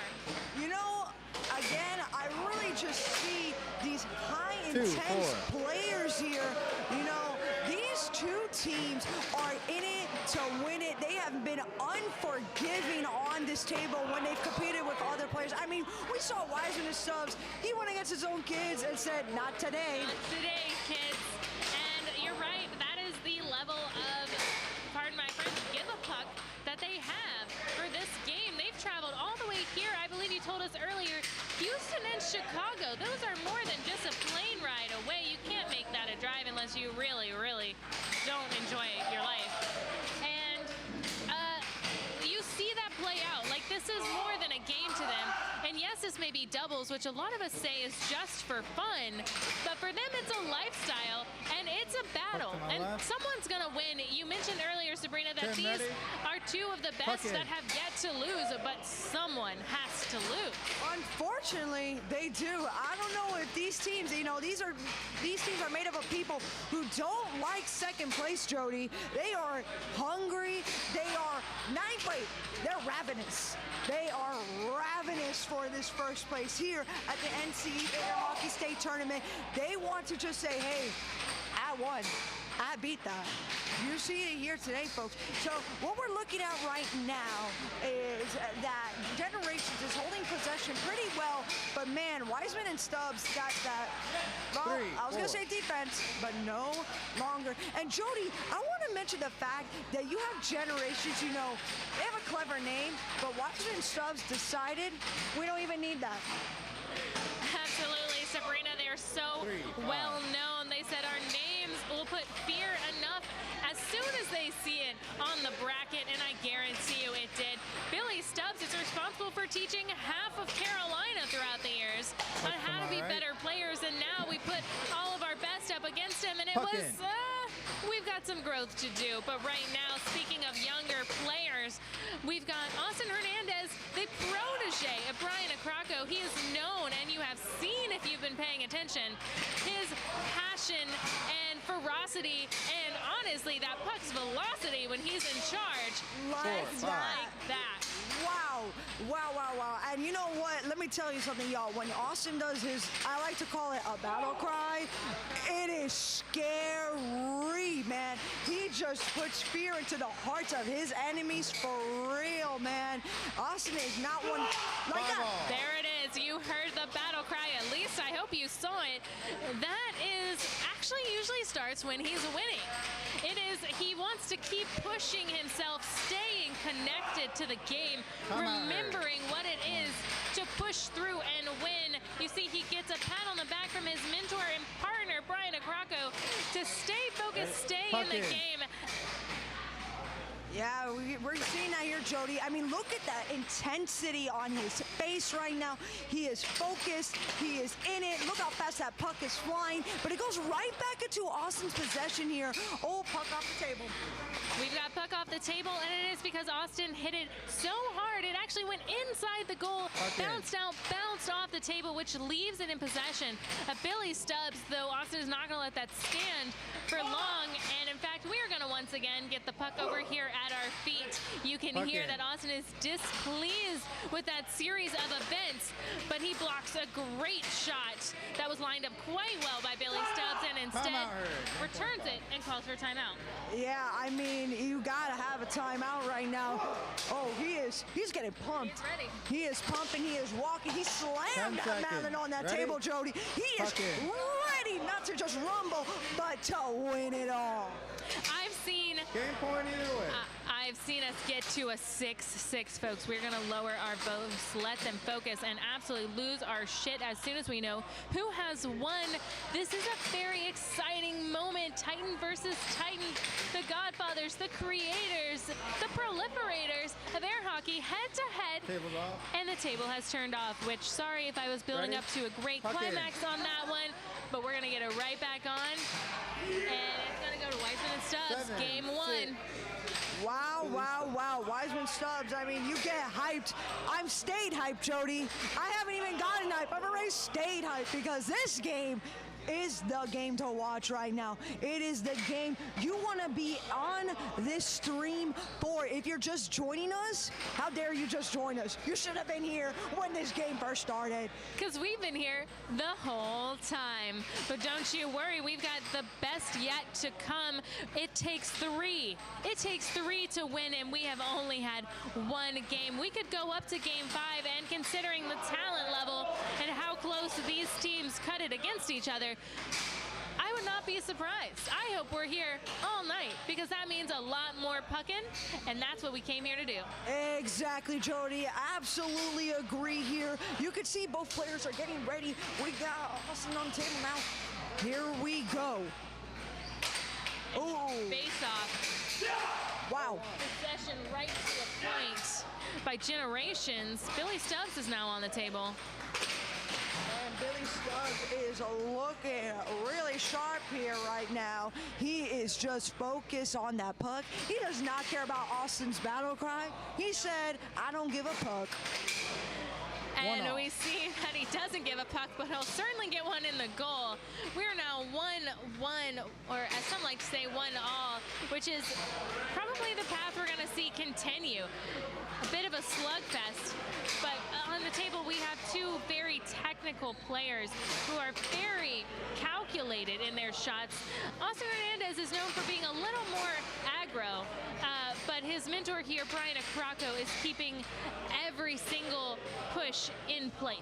You know, again, I really just see these high intense players here. You know, these two teams are in it to win it. They have been unforgiving on this table when they've competed with other players. I mean, we saw Weissman and Stubbs. He went against his own kids and said, not today. Not today, kids. And you're right, that is the level of, pardon my French, give a puck that they have for this game. They've traveled all the way here. I believe you told us earlier, Houston and Chicago. Those are more than just a plane ride away. You can't make that a drive unless you really, really don't enjoy your life. And you see that play out. Like, this is more than a game to them. And yes, this may be doubles, which a lot of us say is just for fun, but for them it's a lifestyle and it's a battle. And someone's gonna win. You mentioned earlier, Sabrina, that these are two of the best that have yet to lose, but someone has to lose. Unfortunately, they do. I don't know if these teams, you know, these teams are made up of people who don't like second place, Jody. They are hungry. They are they're ravenous. They are ravenous for this first place here at the NCAA Hockey State Tournament. They want to just say, hey, I won. I beat that. You see it here today, folks. So what we're looking at right now is that Generations is holding possession pretty well, but man, Weissman and Stubbs got that. Well, I was going to say defense, but no longer. And Jody, I want to mention the fact that you have Generations, you know, they have a clever name, but Weissman and Stubbs decided we don't even need that. Absolutely, Sabrina. They are so well known. They said our names will put fear enough as soon as they see it on the bracket, and I guarantee you it did. Billy Stubbs is responsible for teaching half of Carolina throughout the years on how to be better players, and now we put all of our best up against him, and it was, we've got some growth to do. But right now, speaking of younger players, we've got Austin Hernandez, the protege of Brian Acraco. He is known, and you have seen if you've been paying attention, his passion and ferocity, and honestly, that puck's velocity when he's in charge. Like that. Wow, wow, wow, wow. And you know what? Let me tell you something, y'all. When Austin does his, I like to call it a battle cry, it is scary, man. He just puts fear into the hearts of his enemies for real, man. Austin is not one like that. There it is. You heard the battle cry. At least I hope you saw it. That is actually usually starts when he's winning. It is, he wants to keep pushing himself, staying connected to the game, remembering what it is to push through and win. You see, he gets a pat on the back from his mentor and partner, Brian Acraco, to stay focused, stay in the game. Yeah, we're seeing that here, Jody. I mean, look at that intensity on his face right now. He is focused. He is in it. Look how fast that puck is flying. But it goes right back into Austin's possession here. Oh, puck off the table. We've got puck off the table, and it is because Austin hit it so hard, it actually went inside the goal, bounced out, bounced off the table, which leaves it in possession of Billy Stubbs, though Austin is not going to let that stand for long. And in fact, we are going to once again get the puck over here at our feet. You can hear that Austin is displeased with that series of events, but he blocks a great shot that was lined up quite well by Billy Stubbs, and instead Timeout, Hurd. returns it and calls for a timeout. Yeah, I mean, you gotta have a timeout right now. Oh, he's getting pumped. He's ready. He is pumping, he is walking, he 10 slammed that seconds. mallet on that Ready? table, Jody. He is Puck in. ready not to just rumble, but to win it all. I've seen Game point either way. I've seen us get to a 6-6, folks. We're going to lower our votes, let them focus, and absolutely lose our shit as soon as we know who has won. This is a very exciting moment. Titan versus Titan. The Godfathers, the creators, the proliferators of air hockey head-to-head. Table's off. And the table has turned off, which, sorry if I was building Ready? up to a great Puck in. climax on that one, but we're going to get it right back on. And it's going to go to Weissman and Stubbs. 7, Game 1. 6. Wow, wow, wow. Wiseman Stubbs, I mean, you get hyped. I'm stayed hyped, Jody. I haven't even gotten hyped. I've already stayed hyped because this game is the game to watch right now. It is the game you want to be on this stream for. If you're just joining us, how dare you just join us? You should have been here when this game first started. Because we've been here the whole time. But don't you worry, we've got the best yet to come. It takes 3. It takes 3 to win, and we have only had 1 game. We could go up to game 5, and considering the talent level and how close these teams cut it against each other, I would not be surprised. I hope we're here all night because that means a lot more pucking, and that's what we came here to do. Exactly, Jody. Absolutely agree here. You can see both players are getting ready. We got Austin on the table now. Here we go. Oh, Face off. wow. Possession right to the point by Generations. Billy Stubbs is now on the table. And Billy Stubbs is looking really sharp here right now. He is just focused on that puck. He does not care about Austin's battle cry. He said, I don't give a puck. And we see that he doesn't give a puck, but he'll certainly get one in the goal. We're now 1-1, or as some like to say, 1-all, which is probably the path we're going to see continue. A bit of a slugfest, but on the table we have 2 very technical players who are very calculated in their shots. Austin Hernandez is known for being a little more aggro, but his mentor here, Brian Acraco, is keeping every single push in place.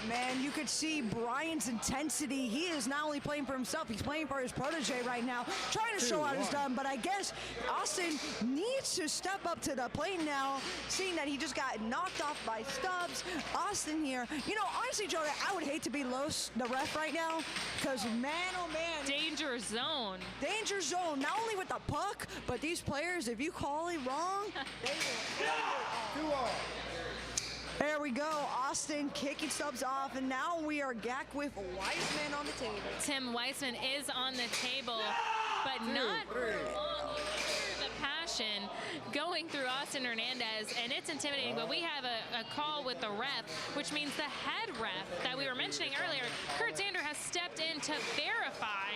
Man, you could see Brian's intensity. He is not only playing for himself, he's playing for his protege right now, trying to show out his done. But I guess Austin needs to step up to the plate now, seeing that he just got knocked off by Stubbs. Austin here, you know, honestly, Joe, I would hate to be Los, the ref right now, because man, oh man. Danger zone. Danger zone, not only with the puck, but these players, if you call it wrong, they will. 2-all. There we go, Austin kicking Stubbs off, and now we are back with Weissman on the table. Tim Weissman is on the table, but not for long. You hear the passion going through Austin Hernandez, and it's intimidating, but we have a call with the ref, which means the head ref that we were mentioning earlier, Kurt Zander, has stepped in to verify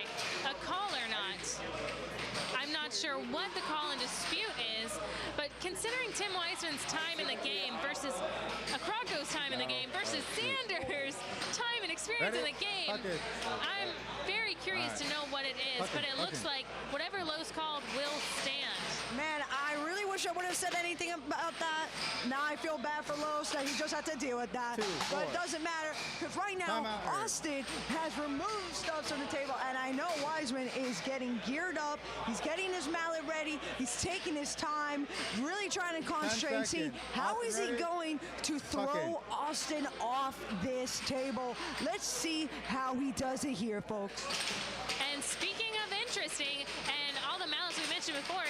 a call or not. I'm not sure what the call in dispute is, but considering Tim Weissman's time in the game versus Acraco's time in the game versus Sanders' time and experience in the game, I'm very curious to know what it is, but it looks like whatever Lowe's called will stand. Man, I really wish I would have said anything about that. Now I feel bad for Los that he just had to deal with that. But it doesn't matter, because right now, Austin has removed Stubbs from the table, and I know Weissman is getting geared up. He's getting his mallet ready. He's taking his time, really trying to concentrate and see how is he going to throw Austin off this table. Let's see how he does it here, folks. And speaking of interesting, and all the mallets we mentioned before,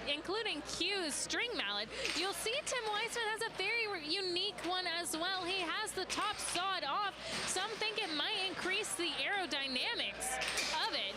including Q's string mallet, you'll see Tim Weissman has a very unique one as well. He has the top sawed off. Some think it might increase the aerodynamics of it.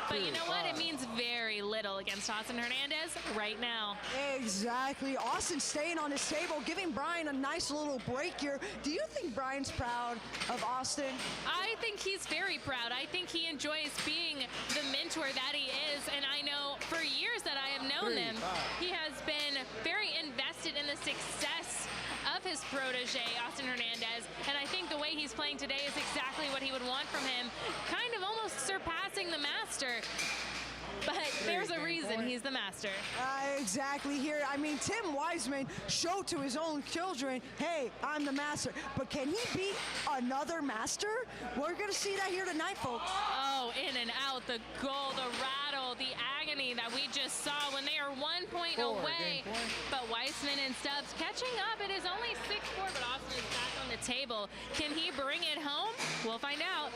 But you know what? It means very little against Austin Hernandez right now. Exactly. Austin staying on his table, giving Brian a nice little break here. Do you think Brian's proud of Austin? I think he's very proud. I think he enjoys being the mentor that he is, and I know for years that I have known him, he has been very invested in the success of his protege, Austin Hernandez, and I think the way he's playing today is exactly what he would want from him, kind of almost surpassing the master. But there's a reason he's the master. Exactly here. I mean, Tim Wiseman showed to his own children, hey, I'm the master. But can he beat another master? We're going to see that here tonight, folks. Oh, in and out, the goal, the rattle, the agony that we just saw when they are 1 point away. But Wiseman and Stubbs catching up. It is only 6-4, but Austin is back on the table. Can he bring it home? We'll find out.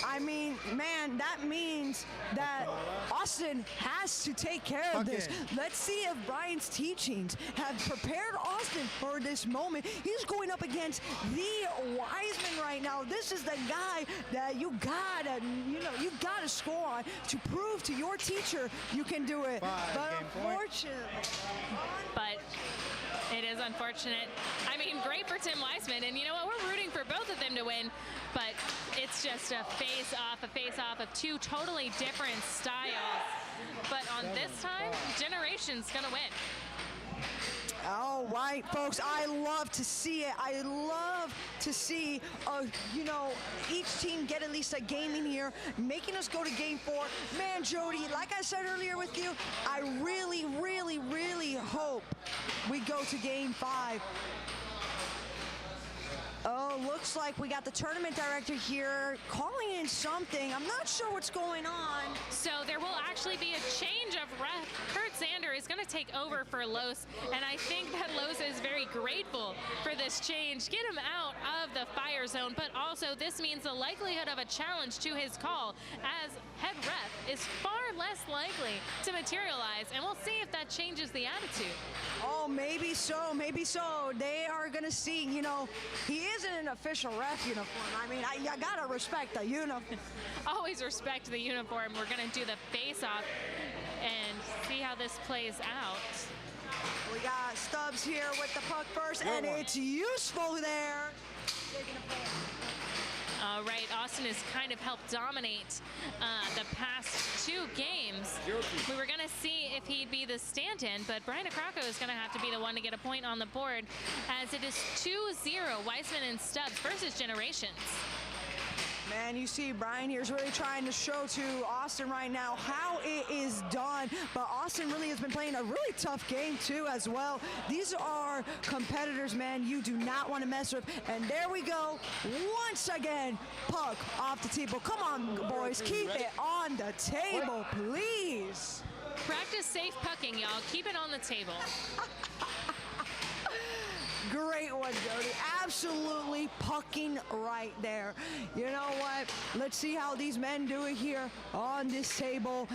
I mean, man, that means that Austin has to take care of this. Let's see if Brian's teachings have prepared Austin for this moment. He's going up against the Wiseman right now. This is the guy that you gotta score on to prove to your teacher you can do it. But unfortunately, it is unfortunate. I mean, great for Tim Wiseman, and you know what? We're rooting for both of them to win, but it's just a face-off of two totally different styles. But on this time, Generation's gonna win. All right, folks, I love to see it. I love to see, each team get at least a game in here, making us go to game 4. Man, Jody, like I said earlier with you, I really, really, really hope we go to game 5. Oh, looks like we got the tournament director here calling in something. I'm not sure what's going on. So there will actually be a change of ref. Kurt Zander is going to take over for Los, and I think that Los is very grateful for this change. Get him out of the fire zone, but also this means the likelihood of a challenge to his call as head ref is far less likely to materialize, and we'll see if that changes the attitude. Oh, maybe so, maybe so. They are going to see, he is in an official ref uniform. I mean, I gotta respect the uniform. Always respect the uniform. We're gonna do the face-off and see how this plays out. We got Stubbs here with the puck first, and it's useful there. All right, Austin has kind of helped dominate the past 2 games. We were going to see if he'd be the stand-in, but Brian Acrocco is going to have to be the one to get a point on the board, as it is 2-0, Wiseman and Stubbs versus Generations. Man, you see Brian here is really trying to show to Austin right now how it is done. But Austin really has been playing a really tough game too as well. These are competitors, man, you do not want to mess with. And there we go. Once again, puck off the table. Come on, boys, keep it on the table, please. Practice safe pucking, y'all. Keep it on the table. Great one, Jody. Absolutely pucking right there. You know what? Let's see how these men do it here on this table.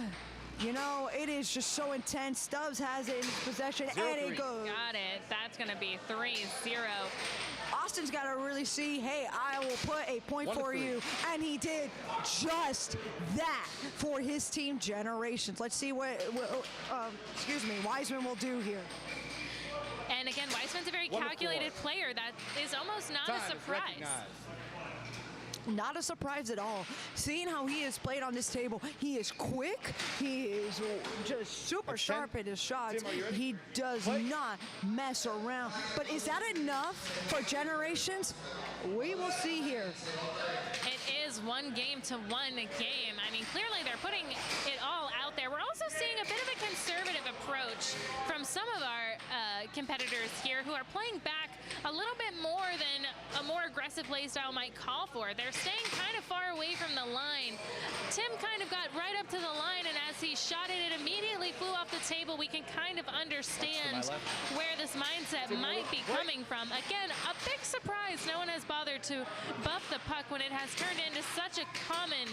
It is just so intense. Stubbs has it in his possession, and it goes. Got it. That's going to be 3-0. Austin's got to really see, hey, I will put a point for you. And he did just that for his team, Generations. Let's see what Wiseman will do here. And again, Wiseman's a very calculated player. That is almost not a surprise. Not a surprise at all. Seeing how he is played on this table, he is quick. He is just super sharp in his shots. He does not mess around. But is that enough for Generations? We will see here. It is 1 game to 1 game. I mean, clearly they're putting it all out there. We're also seeing a bit of a conservative approach from some of our competitors here who are playing back a little bit more than a more aggressive play style might call for. They're staying kind of far away from the line. Tim kind of got right up to the line, and as he shot it, it immediately flew off the table. We can kind of understand where this mindset might be coming from. Again, a big surprise. No one has bothered to buff the puck when it has turned into such a common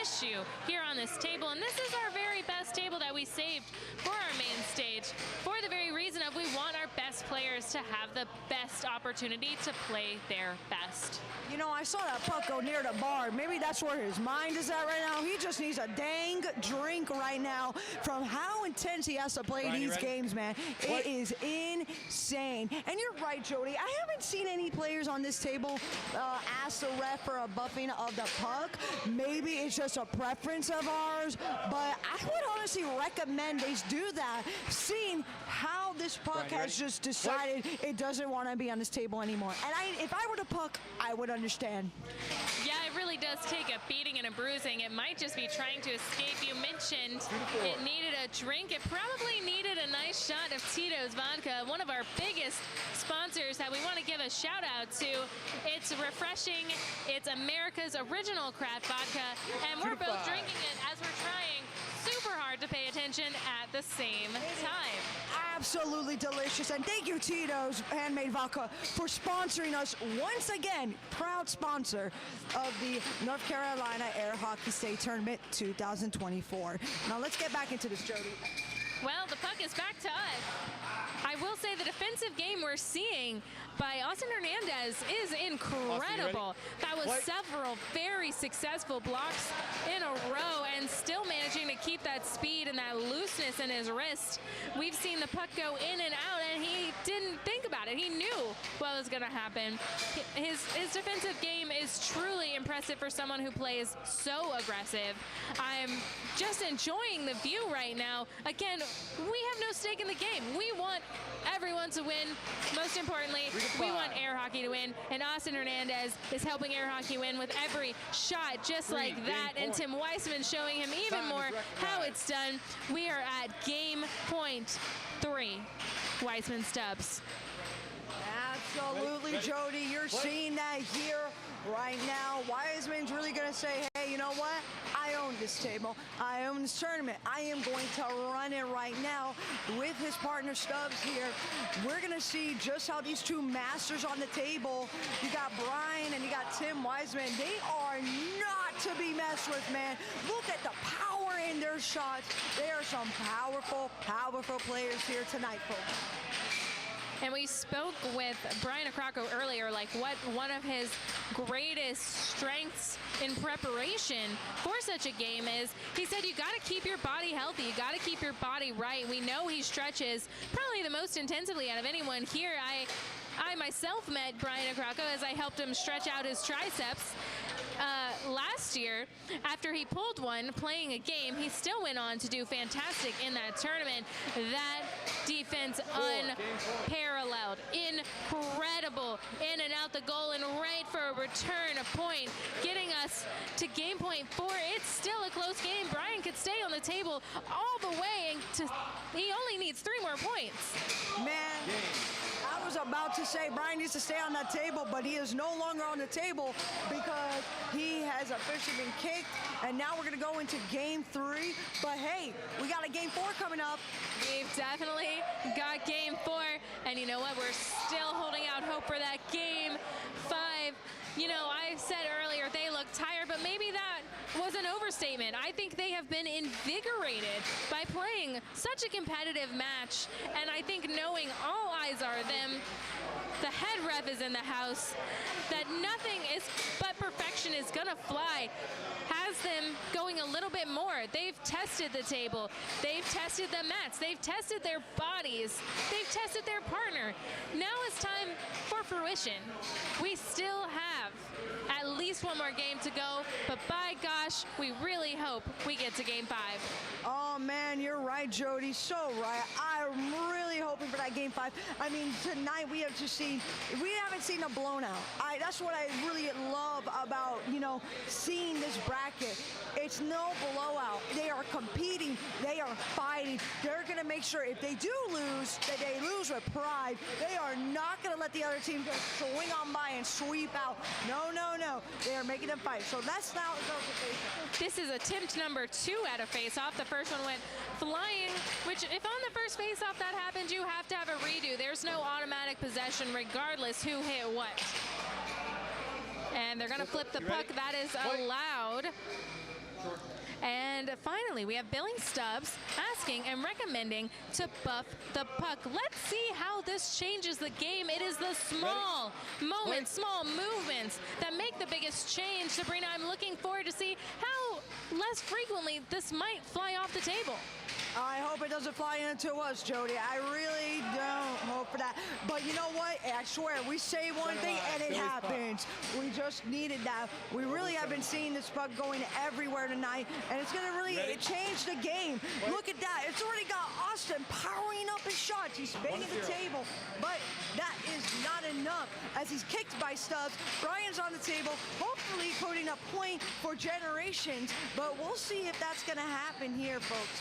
issue here on this table. And this is our very best table that we saved for our main stage for the very reason of we want our best players to have the best opportunity to play their best. I saw that puck go near the bar. Maybe that's where his mind is at right now. He just needs a dang drink right now from how intense he has to play these games, man. It is insane. And you're right, Jody. I haven't seen any players on this table ask the ref for a buffing of the puck. Maybe it's just a preference of ours, but I would honestly recommend they do that, seeing how this puck has just decided it doesn't want to be on this table anymore. And if I were the puck, I would understand. Yeah, it really does take a beating and a bruising. It might just be trying to escape. You mentioned it needed a drink. It probably needed a nice shot of Tito's Vodka, one of our biggest sponsors that we want to give a shout out to. It's refreshing. It's America's original craft vodka, and we're both drinking it as we're trying super hard to pay attention at the same time. Absolutely delicious, and thank you, Tito's Handmade Vodka, for sponsoring us once again. Proud sponsor of the North Carolina Air Hockey State Tournament 2024. Now let's get back into this, Jody. Well, the puck is back to us. I will say the defensive game we're seeing by Austin Hernandez is incredible. That was several very successful blocks in a row and still managing to keep that speed and that looseness in his wrist. We've seen the puck go in and out, and he didn't think about it. He knew what was going to happen. His defensive game is truly impressive for someone who plays so aggressive. I'm just enjoying the view right now. Again, we have no stake in the game. We want everyone to win. Most importantly, we want air hockey to win, and Austin Hernandez is helping air hockey win with every shot, just like that. And Tim Weissman showing him even more how it's done. We are at game point 3. Weissman Stubbs. Absolutely, Jody. You're seeing that here right now. Weissman's really going to say, hey, you know what? I own this table. I own this tournament. I am going to run it right now with his partner Stubbs here. We're going to see just how these two masters on the table, you got Brian and you got Tim Weissman, they are not to be messed with, man. Look at the power in their shots. They are some powerful, powerful players here tonight, folks. And we spoke with Brian Acrocco earlier, like what one of his greatest strengths in preparation for such a game is. He said you got to keep your body healthy. You got to keep your body right. We know he stretches probably the most intensively out of anyone here. I myself met Brian Acrocco as I helped him stretch out his triceps last year. After he pulled one playing a game, he still went on to do fantastic in that tournament. That defense unparalleled, incredible, in and out the goal and right for a return, a point, getting us to game point 4. It's still a close game. Brian could stay on the table all the way, and he only needs 3 more points. Man, I was about to say Brian needs to stay on that table, but he is no longer on the table because he has officially been kicked, and now we're going to go into game 3. But hey, we got a game 4 coming up. We've definitely got game 4, and you know what? We're still holding out hope for that game 5. You know, I said earlier they look tired, but maybe that was an overstatement. I think they have been invigorated by playing such a competitive match, and I think knowing all eyes are them, the head ref is in the house, that nothing is but perfection is gonna fly, has them going a little bit more. They've tested the table, they've tested the mats, they've tested their bodies, they've tested their partner. Now it's time for fruition. We still have at least one more game to go, but by gosh, we really hope we get to game 5. Oh man, you're right, Jody, so right. I'm really hoping for that game 5. I mean, tonight we haven't seen a blown out. That's what I really love about, you know, seeing this bracket. It's no blowout. They are competing, they are fighting. They're gonna make sure if they do lose, that they lose with pride. They are not gonna let the other team just swing on by and sweep out. No, no, no. They are making them fight. So that's now it goes to face-off. This is attempt number 2 at a face-off. The first one went flying, which if on the first face-off that happened, you have to have a redo. There's no automatic possession regardless who hit what. And they're gonna flip the puck. That is allowed. And finally, we have Billy Stubbs asking and recommending to buff the puck. Let's see how this changes the game. It is the small moments, small movements that make the biggest change. Sabrina, I'm looking forward to see how less frequently this might fly off the table. I hope it doesn't fly into us, Jody. I really don't hope for that. But you know what? I swear, we say one thing and it happens. We just needed that. We really have been seeing this puck going everywhere tonight, and it's going to really change the game. Look at that. It's already got Austin powering up his shots. He's banging the table, but that is not enough as he's kicked by Stubbs. Brian's on the table, hopefully putting a point for Generations, but we'll see if that's going to happen here, folks.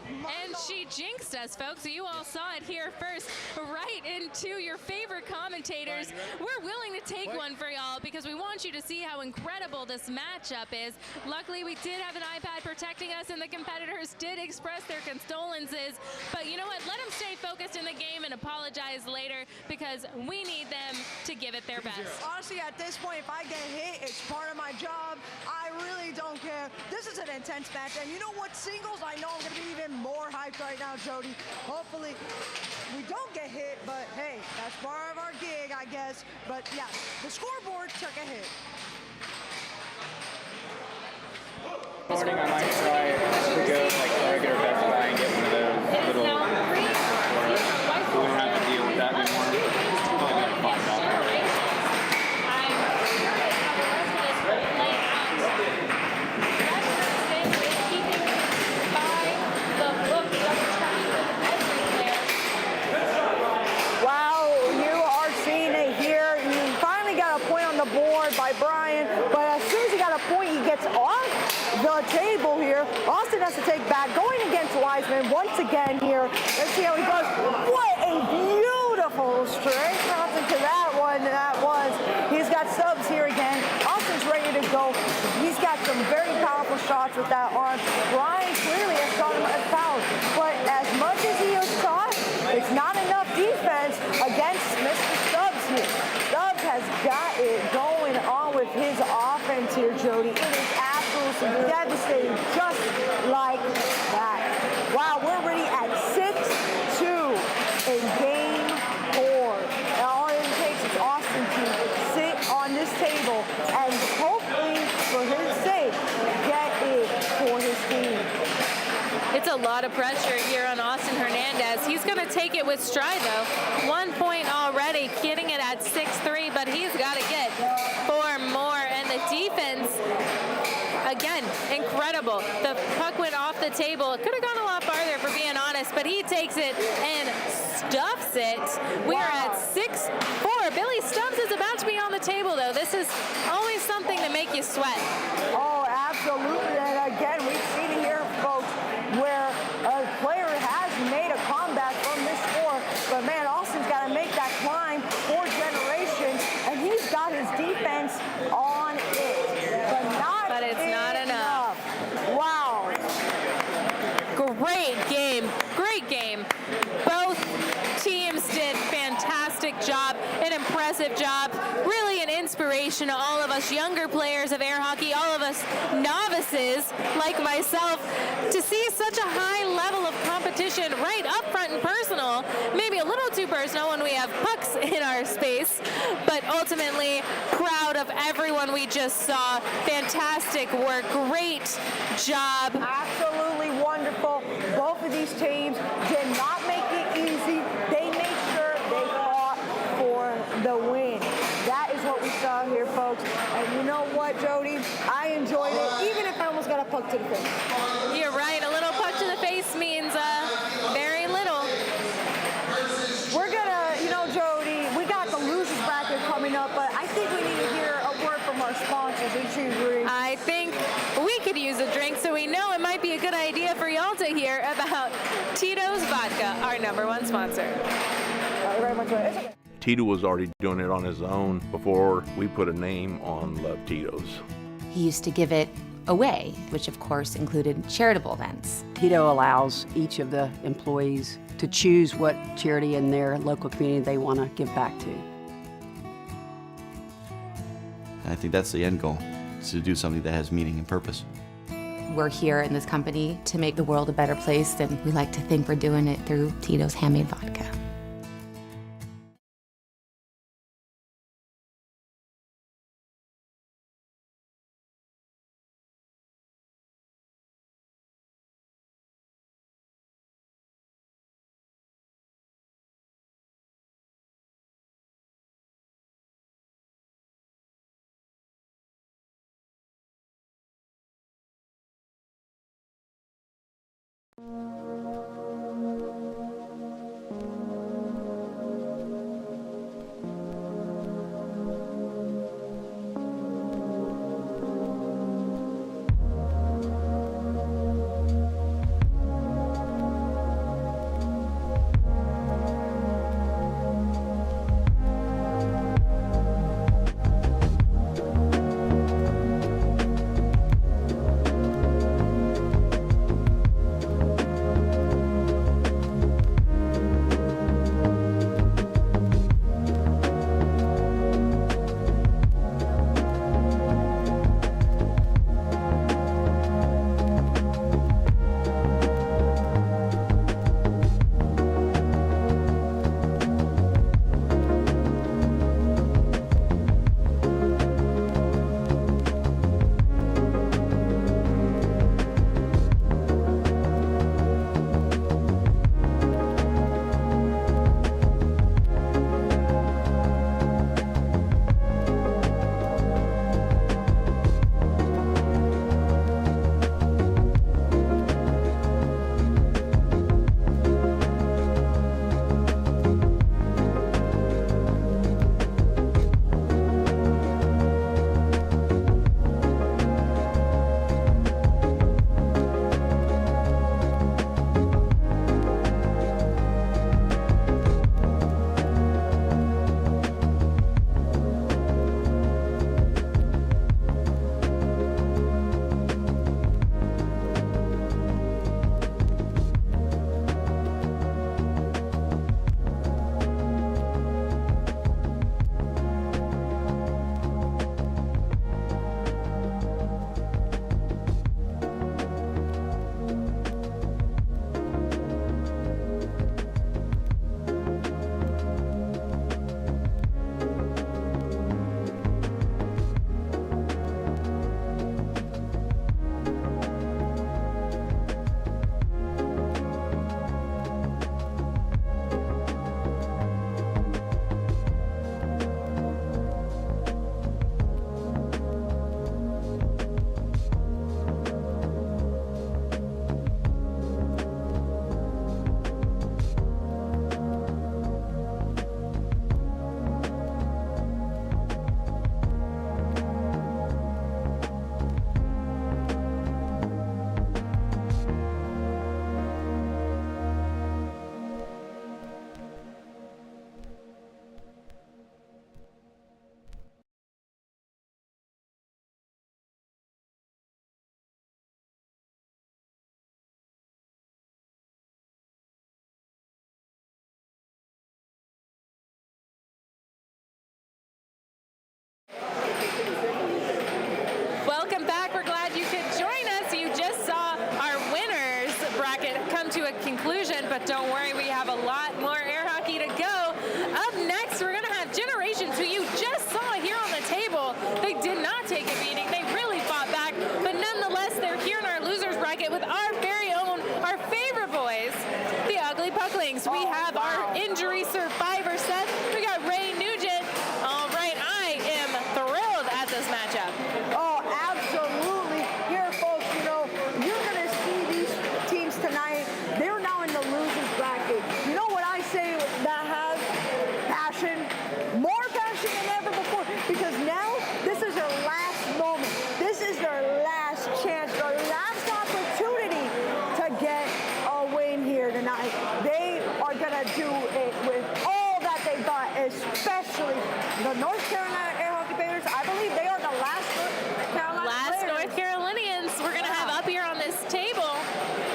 And she jinxed us, folks. You all saw it here first, right into your favorite commentators. We're willing to take one for y'all because we want you to see how incredible this matchup is. Luckily, we did have an iPad protecting us, and the competitors did express their condolences. But you know what? Let them stay focused in the game and apologize later because we need them to give it their best. Honestly, at this point, if I get hit, it's part of my job. I really don't care. This is an intense match, and you know what? Singles, I know I'm going to be even more hyped right now, Jody. Hopefully, we don't get hit, but hey, that's part of our gig, I guess. But yeah, the scoreboard took a hit. Morning, I might try to go like Target or Best Buy and get one of those little. We don't have to deal with that anymore. It's probably about $5. Wow, you are seeing it here. You finally got a point on the board by Brian, but as soon as he got a point, he gets off the table here. Austin has to take back, going against Wiseman once again here. Let's see how he goes. What a beautiful straight crossing to that one. That was. He's got Stubbs here again. Austin's ready to go. He's got some very powerful shots with that arm. Brian clearly has shot him a foul, but as much as he has shot, it's not enough defense against Mr. Stubbs here. Stubbs has got it going on with his offense here, Jody. It is absolutely devastating, just like that. Wow, we're already at 6-2 in game 4. And all it takes is Austin to sit on this table and hopefully, for his sake, get it for his team. It's a lot of pressure here on Austin Hernandez. He's going to take it with stride, though. 1 point already, getting it at 6-3, but he's got to get 4 more. And the defense, again, incredible. The puck went off the table. It could have gone a lot farther, for being honest, but he takes it and stuffs it. We are at 6-4. Billy Stubbs is about to be on the table, though. This is always something to make you sweat. Oh, absolutely. And again, we've seen it here, folks, where a player has made a comeback from this score. But man, Austin's got to make that climb for Generations, and he's got his defense on it. But it's not enough. Wow. Great game. Great game. Both teams did fantastic job, an impressive job, really an inspiration to all of us younger players of air hockey, all of us novices like myself, to see such a high level of competition right up front and personal, maybe a little too personal when we have pucks in our space, but ultimately proud of everyone we just saw. Fantastic work, great job. Absolutely wonderful. Both of these teams did not make it easy. They made sure they fought for the win. That is what we saw here, folks. And you know what, Jody? I enjoyed it, even if I almost got a puck to the face. You're right. A little puck to the face means very little. We're gonna, you know, Jody, we got the losers bracket coming up, but I think we need to hear a word from our sponsors. Don't you agree? I think we could use a drink, so we know it might be a good idea for y'all to hear about Tito's Vodka, our #1 sponsor. Very much. It's okay. Tito was already doing it on his own before we put a name on Love Tito's. He used to give it away, which of course included charitable events. Tito allows each of the employees to choose what charity in their local community they want to give back to. I think that's the end goal, is to do something that has meaning and purpose. We're here in this company to make the world a better place, and we like to think we're doing it through Tito's handmade vodka. Welcome back. We're glad you could join us. You just saw our winners bracket come to a conclusion, but don't worry, we have a lot more air hockey to go. Up next, we're going to have Generations, who you just saw here on the table. They did not take a beating. They really fought back, but nonetheless, they're here in our losers bracket with our very own, our favorite boys, the Ugly Pucklings. We have our injury survivor set. We got Ray Nugent. All right, I am thrilled at this matchup. Oh, absolutely. Here, folks, you know, you're going to see these teams tonight. They're now in the losers bracket. You know what I say that has passion? More passion than ever before. Because now, this is their last moment. This is their last chance, their last opportunity to get a win here tonight. They are going to do it with all that they got, especially the North Carolina Air Hockey Players. I believe they are the last North Carolinians we're going to have up here on this table,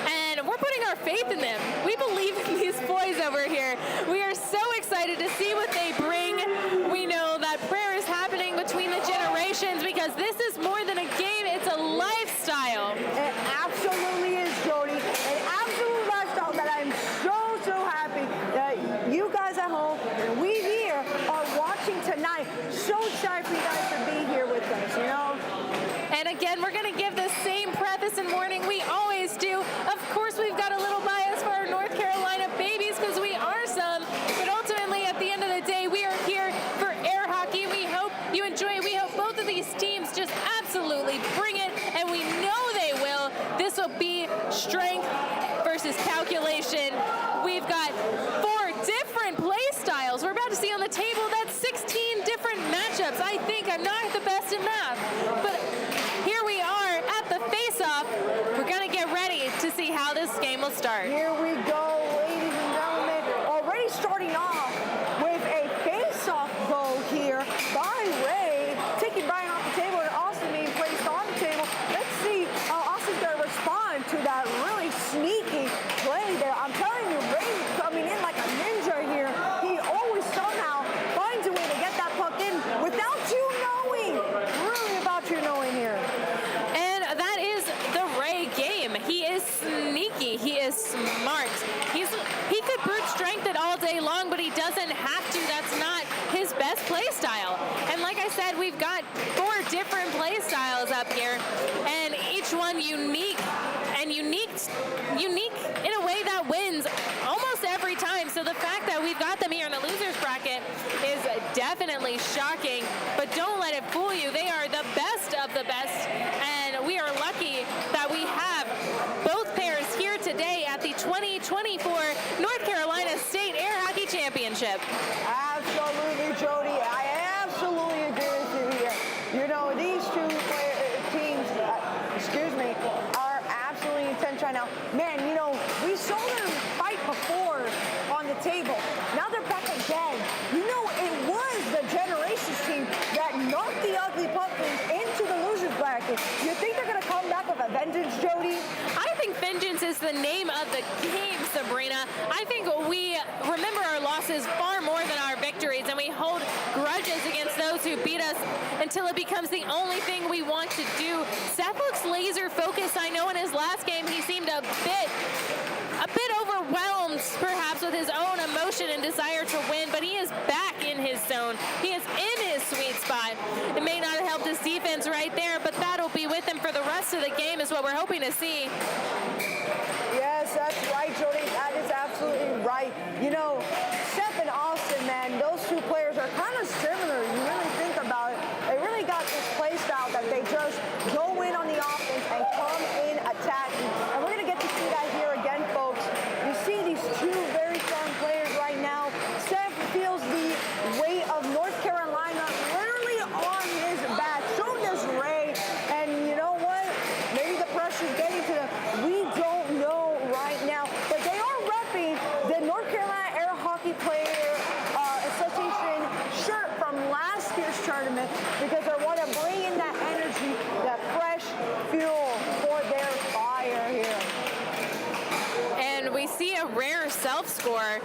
and we're putting our faith in them. We believe in these boys over here. We are so excited to see what they bring. We know that prayer is happening between the generations because this is more than a game, it's a lifestyle. It absolutely is, Jody. An absolute lifestyle that I'm so happy that you guys at home and we here are watching tonight. So excited for you guys to be here with us, you know? And again, we're going to give the same preface and warning we always do. Of course, we've got a little bias for our North Carolina babies because we are some, but ultimately at the end of the day, we are here for air hockey. We hope you enjoy it. We hope both of these teams just absolutely bring it, and we know they will. This will be strength versus fastest calculation. We've got 4 different play styles. We're about to see on the table that's 16 different matchups. I think I'm not the best in math, but here we are at the face-off. We're gonna get ready to see how this game will start. Here we go, ladies and gentlemen. Already starting off with a face-off goal here by Ray, taking Brian off the table and Austin being placed on the table. Let's see how Austin's gonna respond to that really sneaky play there. I'm telling you, Ray coming in like a ninja here. He always somehow finds a way to get that puck in without you knowing. Really about you knowing here. And that is the Ray game. He is sneaky. He is smart. He could brute strength it all day long, but he doesn't have to. That's not his best play style. And like I said, we've got 4 different play styles up here, and each one unique in a way that wins almost every time. So the fact that we've got them here in the losers bracket is definitely shocking, but don't let it fool you. They are the best of the best, and we are lucky that we have both pairs here today at the 2024 North Carolina State Air Hockey Championship. Absolutely, Jody. I absolutely agree with you here. You know, these two teams, are absolutely intense right now. Man, you know, we saw them fight before on the table. Now they're back again. You know, it was the Generations team that knocked the Ugly Pumpkins into the losers bracket. You think they're going to come back with a vengeance, Jody? I think vengeance is the name of the game, Sabrina. I think we remember our losses far more than our victories, and we hold grudges against those who beat us until it becomes the only thing we want to do. Seth looks laser focused. I know in his last game he seemed a bit overwhelmed perhaps with his own emotion and desire to win, but he is back in his zone. He is in his sweet spot. It may not have helped his defense right there, but that'll be with him for the rest of the game is what we're hoping to see. Yes, that's right, Jody. That is absolutely right. You know, Seth and Austin, man, those two players are kind of similar. You really think about it. They really got this play style that they just go in on the offense and come in attacking. And we're going to get to see that here again, folks. You see these two very strong players right now. Seth feels the weight of North Carolina literally on his back. So does Ray. And you know what? Maybe the pressure's getting to them. We don't know right now. But they are repping the North Carolina Air Hockey Player Association shirt from last year's tournament because they want to bring in that energy, that fresh fuel for their fire here. And we see a rare self-score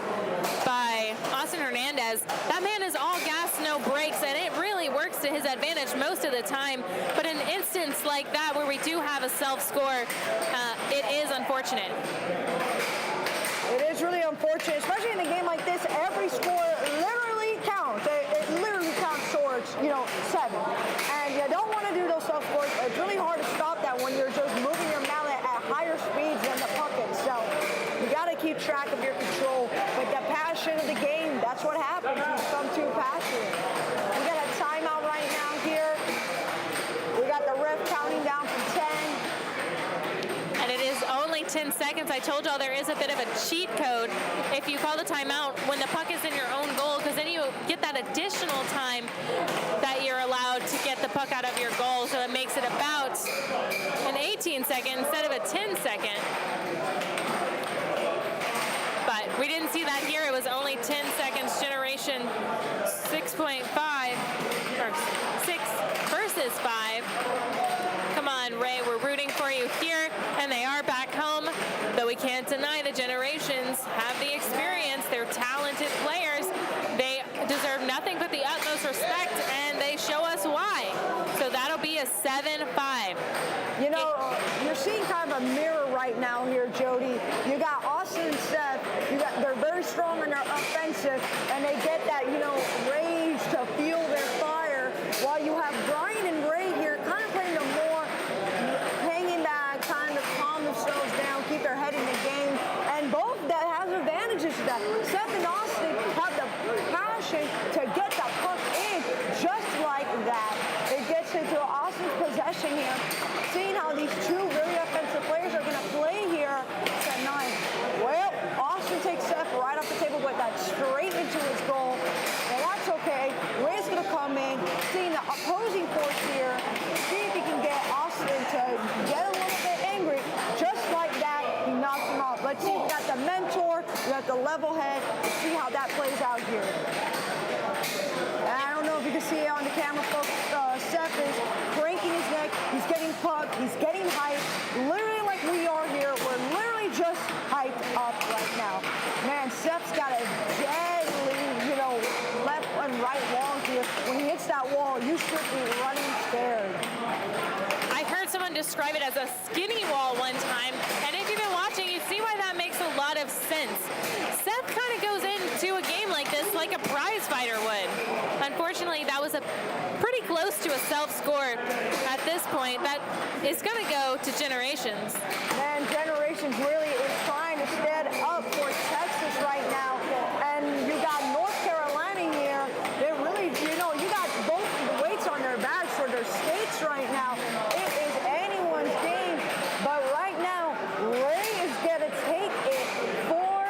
by Austin Hernandez. That man is all gas, no brakes, and it really works to his advantage most of the time. But in an instance like that where we do have a self-score, it is unfortunate. It is really unfortunate, especially in a game like this. Every score literally counts. It literally counts towards, 7. And you don't want to do those self-scores. It's really hard to stop that when you're just moving your mallet at higher speeds than the puck itself. You got to keep track of your control. But the passion of the game, that's what happens. You become too passionate. We got a timeout right now here. We got the ref counting down from 10. And it is only 10 seconds. I told y'all there is a bit of a cheat code if you call the timeout when the puck is in your own goal, because then you get that additional time that you're allowed to get the puck out of your goal. So it makes it about an 18 second instead of a 10 second. But we didn't see that here. It was only 10 seconds. Generation 6.5 or 6 versus 5. Come on, Ray, we're rooting for you here, and they are back home, though we can't deny the Generations have the experience. They're talented players. They deserve nothing but the utmost respect, and they show us why. So that'll be a 7-5. You know, you're seeing kind of a mirror right now here, Jody. You got Austin and Seth. They're very strong and they're offensive, and they get that, rage to fuel their fire, while you have Brian and Ray here kind of playing the more hanging back, kind of calm themselves down, keep their head in the game, and both that has advantages to that. Seth and Austin have the passion to get the puck in just like that. It gets into Austin's possession here. Seeing how these two really offensive players are going to play here tonight. You have to level head and see how that plays out here. And I don't know if you can see it on the camera, folks. Seth is cranking his neck. He's getting pumped. He's getting hyped. Literally like we are here. We're literally just hyped up right now. Man, Seth's got a deadly, left and right long here. When he hits that wall, you should be running scared. I heard someone describe it as a skinny wall one time, and if you've been watching, you see why that makes a lot of sense. Seth kind of goes into a game like this like a prize fighter would. Unfortunately, that was pretty close to a self-score at this point. That is going to go to Generations. Man, Generations really is trying to stand up for Texas right now. And you got North Carolina here. They really, you got both the weights on their backs for their states right now. It is anyone's game. But right now, Ray is going to take it for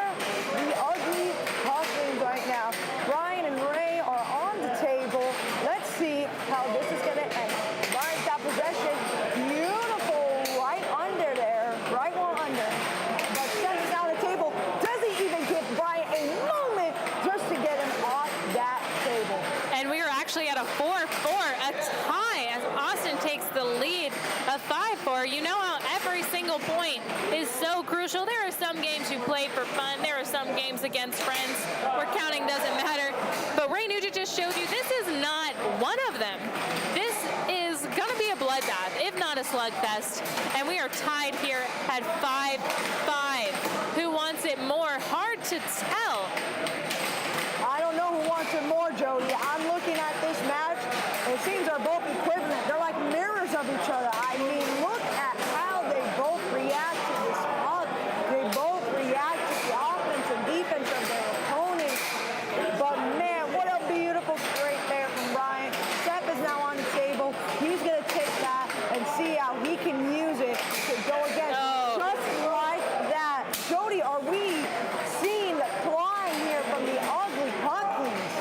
the Ugly Pucklings right now. Brian and Ray are on the table. Let's see how this is going to end. Brian's got possession. Beautiful right under there. Right one under. But Seth is on the table. Doesn't even give Brian a moment just to get him off that table. And we are actually at a 4-4, a tie as Austin takes the lead, a 5-4. You know how every single point is so crucial. There are some games you play for fun. There are some games against friends where counting doesn't matter. But Ray Nugent just showed you this is not one of them. This is going to be a bloodbath, if not a slugfest. And we are tied here at 5-5. Who wants it more? Hard to tell. I don't know who wants it more, Jody. I'm looking at this match. It seems they're both equivalent. They're like mirrors of each other. I mean, look at how they both react to this puck. They both react to the offense and defense of their opponent. But man, what a beautiful straight there from Brian. Seth is now on the table. He's going to take that and see how he can use it to go against. Just like that. Jody, are we seeing the climb here from the Ugly Pucklings?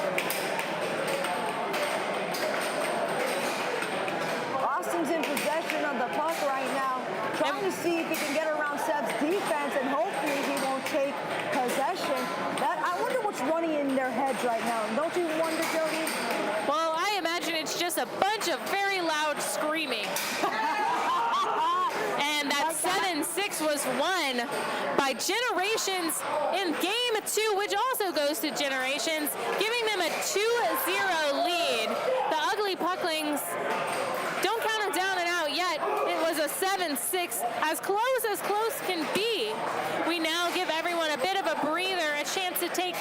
Austin's in possession of the puck right now, trying to see if he can get around Seth's defense, and hopefully he won't take possession. I wonder what's running in their heads right now. Don't you wonder, Jody? Well, I imagine it's just a bunch of very loud screaming. And that 7-6 was won by Generations in Game 2, which also goes to Generations, giving them a 2-0 lead. The Ugly Pucklings don't count them down and out yet. It was a 7-6, as close can be. We now give everyone a bit of a breather, a chance to take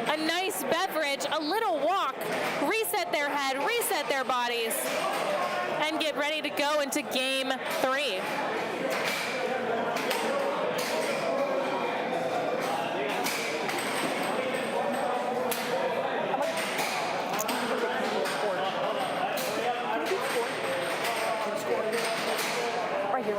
a nice beverage, a little walk, reset their head, reset their bodies, and get ready to go into Game 3. Right here.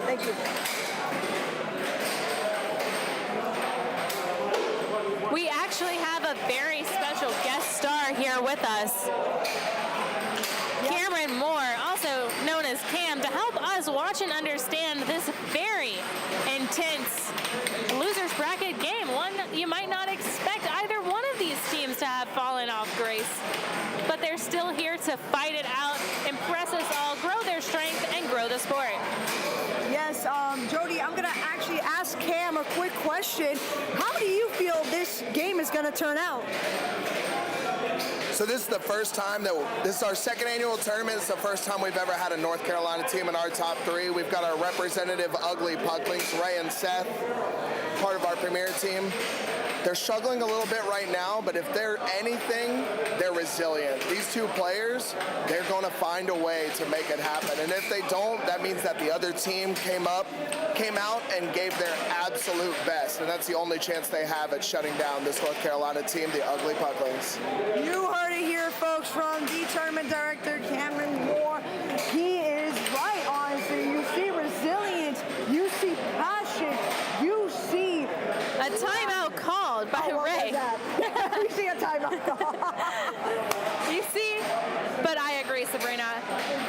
Thank you. We actually have a very special guest star here with us. Cameron Moore, also known as Cam, to help us watch and understand this very intense losers bracket game. One you might not expect either one of these teams to have fallen off grace, but they're still here to fight it out, impress us all, grow their strength, and grow the sport. Yes, Jody, I'm going to actually ask Cam a quick question. How do you feel this game is going to turn out? So this is the first time this is our second annual tournament. It's the first time we've ever had a North Carolina team in our top three. We've got our representative Ugly Pucklings, Ray and Seth, part of our premier team. They're struggling a little bit right now, but if they're anything, they're resilient. These two players, they're going to find a way to make it happen. And if they don't, that means that the other team came out and gave their absolute best. And that's the only chance they have at shutting down this North Carolina team, the Ugly Pucklings. You heard it here, folks, from the tournament director, Cameron Moore. He is right, honestly. You see resilience, you see passion, you see a timeout called by Ray. We see a timeout call. You see, but I agree. Sabrina.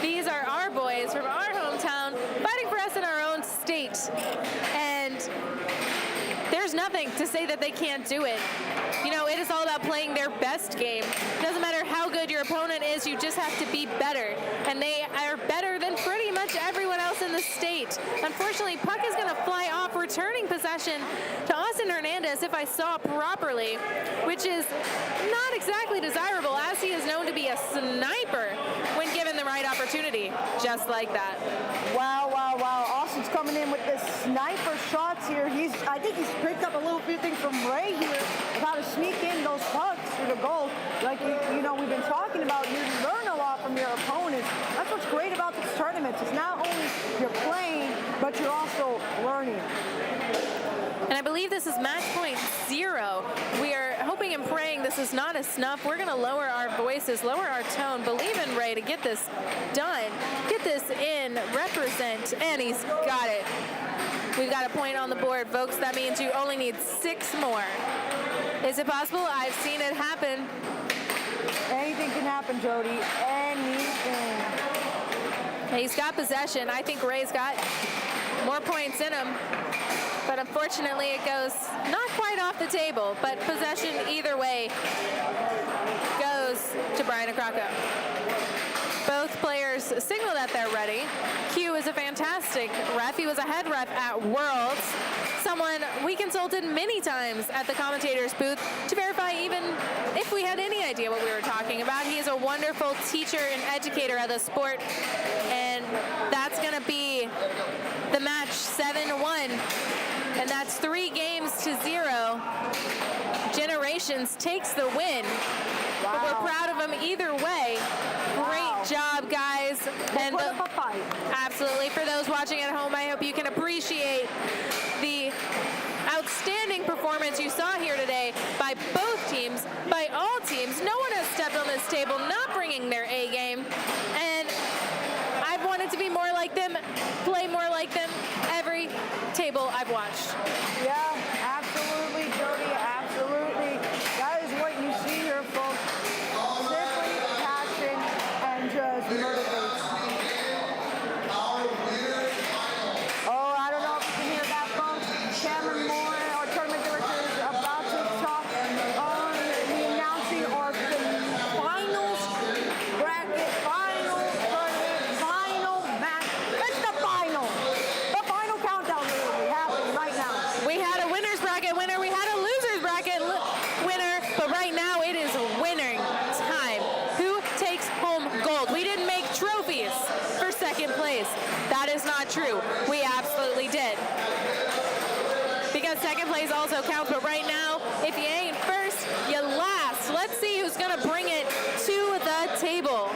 These are our boys from our hometown fighting for us in our own state. And there's nothing to say that they can't do it. You know, it is all about playing their best game. Doesn't matter how good your opponent is, you just have to be better. And they are better than pretty much everyone else in the state. Unfortunately, puck is going to fly off, returning possession to Austin Hernandez, if I saw properly, which is not exactly desirable, as he is known to be a sniper when given the right opportunity, just like that. Wow, wow, wow. Austin's coming in with the sniper shots here. I think he's picked up a little few things from Ray here of how to sneak in those pucks through the goal. Like, you know, we've been talking about, you learn a lot from your opponents. That's what's great about this tournament. It's not only you're playing, but you're also learning. And I believe this is match point 0. We are hoping and praying this is not a snuff. We're going to lower our voices, lower our tone, believe in Ray to get this done, get this in, represent, and he's got it. We've got a point on the board, folks. That means you only need 6 more. Is it possible? I've seen it happen. Anything can happen, Jody. Anything. He's got possession. I think Ray's got more points in him. But unfortunately, it goes not quite off the table, but possession either way goes to Brian Akraka. Both players signal that they're ready. Q is a fantastic ref. He was a head ref at Worlds. Someone we consulted many times at the commentator's booth to verify even if we had any idea what we were talking about. He is a wonderful teacher and educator of the sport. And that's going to be the match 7-1. And that's 3 games to 0. Generations takes the win. Wow. But we're proud of them either way. Great job, guys. And absolutely. For those watching at home, I hope you can appreciate the outstanding performance you saw here today by both teams, by all teams. No one has stepped on this table not bringing their A game. And I've wanted to be more like them, play more like them every table I've watched. Yeah, absolutely, Jody, absolutely. That is what you see here, folks. Simply passion and just motivates. Oh, I don't know if you can hear that, folks. Cameron Moore, our tournament director, is about to talk on the announcing of the finals bracket, final tournament, final match. It's the final. The final countdown will be happening right now. We had a winner's bracket winner, we had a loser's bracket winner, but right now it is winning time. Who takes home gold? We didn't make trophies for second place. That is not true. We absolutely did. Because second place also counts, but right now, if you ain't first, you last. Let's see who's gonna bring it to the table.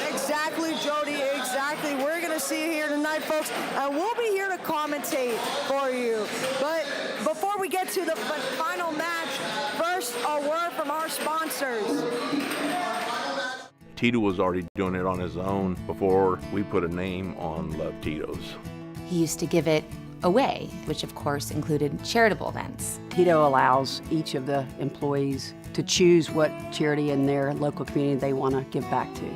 Exactly, Jody, exactly. We're going to see it here tonight, folks, and we'll be here to commentate for you. But before we get to the final match, first, a word from our sponsors. Tito was already doing it on his own before we put a name on Love Tito's. He used to give it away, which of course included charitable events. Tito allows each of the employees to choose what charity in their local community they want to give back to.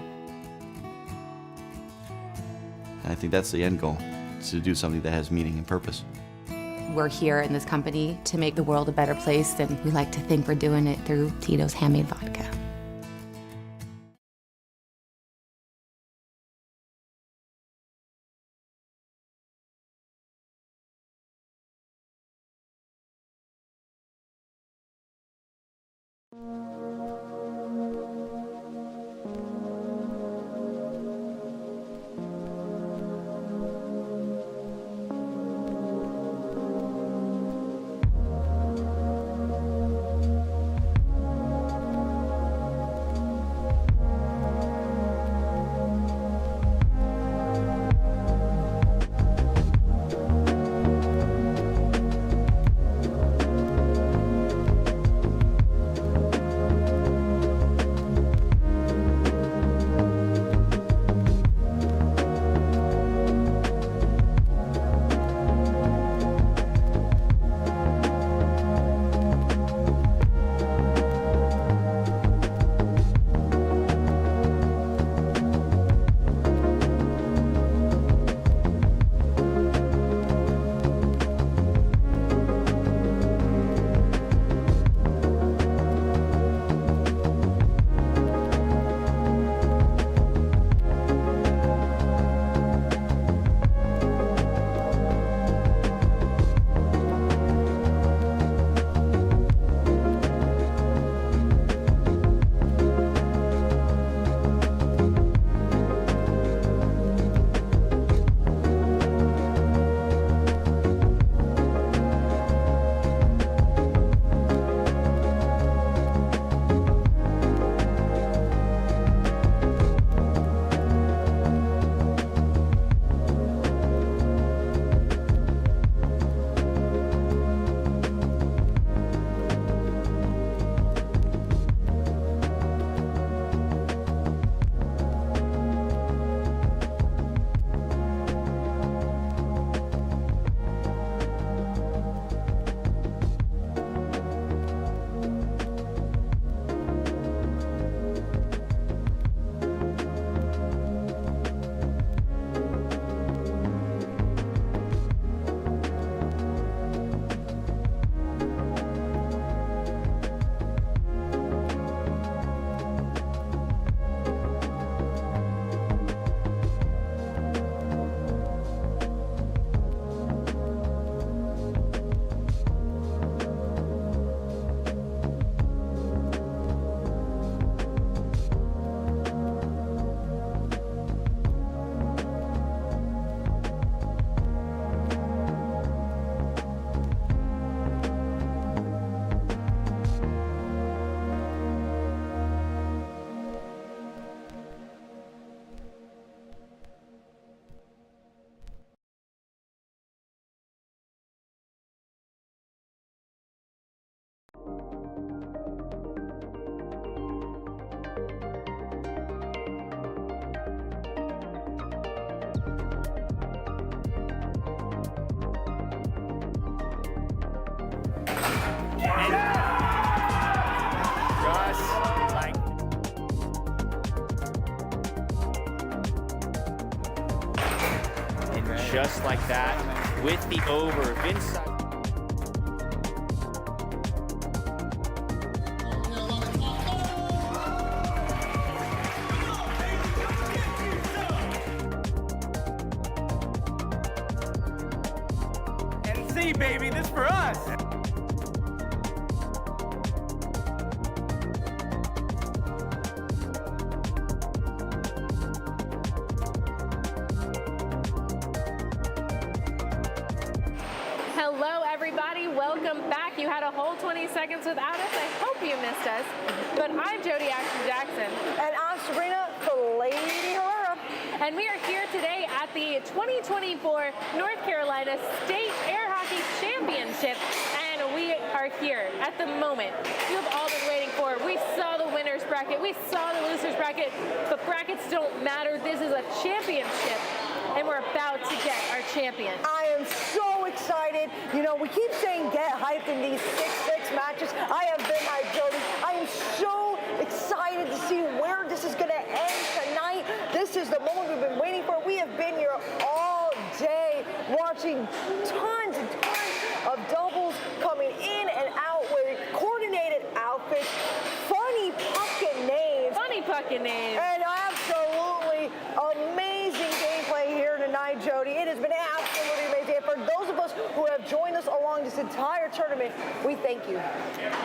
I think that's the end goal, to do something that has meaning and purpose. We're here in this company to make the world a better place, and we like to think we're doing it through Tito's handmade vodka. Just like that, with the over, Vince. NC, baby, this for us. Hello, everybody. Welcome back. You had a whole 20 seconds without us. I hope you missed us. But I'm Jody Action Jackson. And I'm Sabrina Lady Herrera. And we are here today at the 2024 North Carolina State Air Hockey Championship. And we are here at the moment you've all been waiting for. We saw the winner's bracket. We saw the loser's bracket. But brackets don't matter. This is a championship. And we're about to get our champion. I am so excited. You know, we keep saying get hyped in these 6-6 matches. I have been hyped, Jody. I am so excited to see where this is going to end tonight. This is the moment we've been waiting for. We have been here all day watching tons and tons of doubles coming in and out with coordinated outfits, funny puckin' names. Funny puckin' names. And absolutely amazing gameplay here tonight, Jody. It has been absolutely amazing. And for those of us who have joined us along this entire tournament, we thank you.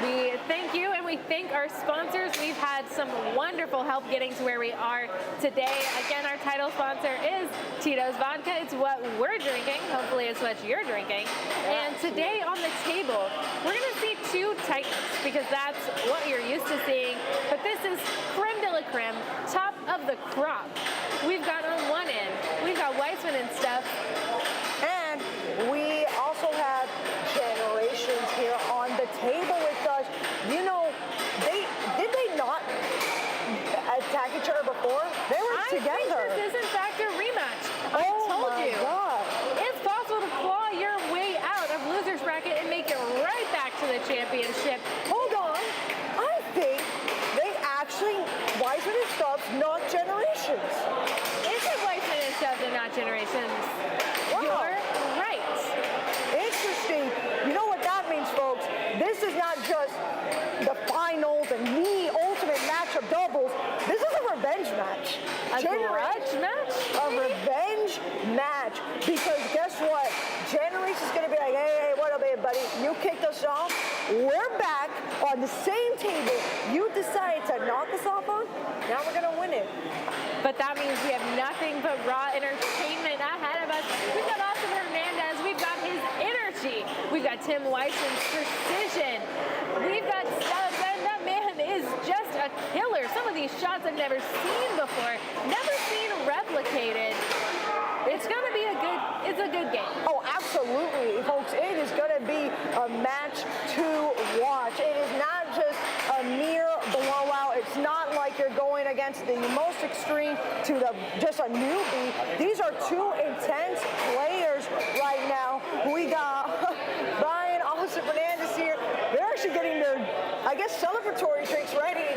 We thank you, and we thank our sponsors. We've had some wonderful help getting to where we are today. Again, our title sponsor is Tito's Vodka. It's what we're drinking. Hopefully it's what you're drinking. And today on the table, we're going to see two Titans because that's what you're used to seeing. But this is creme de la creme, top of the crop. We've got on one end, we've got Weissman and Stubbs. And we also have Generations here on the table with us. You know, did they not attack each other before? They were together. I think this is in fact a rematch. I told you. God. It's possible to claw your way out of loser's bracket and make it right back to the championship. Hold on. I think they actually, Weissman and Stubbs, not Generations. Is it Weissman and Stubbs and not Generations? Wow. You're right. Interesting. You know what that means, folks? This is not just the finals and the ultimate match of doubles. This is a revenge match. A grudge match? A revenge match. Because guess what? Generations is going to be like, hey, what up, buddy? You kicked us off. We're back on the same table you decided to knock us off on. Now we're going to win it. But that means we have nothing but raw entertainment ahead of us. We've got Austin Hernandez. We've got his energy. We've got Tim Weissman's precision. We've got Stubbs, and that man is just a killer. Some of these shots I've never seen before, never seen replicated. It's going to be a good game. Oh, absolutely, folks. It is going to be a match to watch. It is not just a mere blowout. It's not like you're going against the most extreme to just a newbie. These are two intense players right now. We got Brian, Austin Fernandez here. They're actually getting their, I guess, celebratory drinks ready.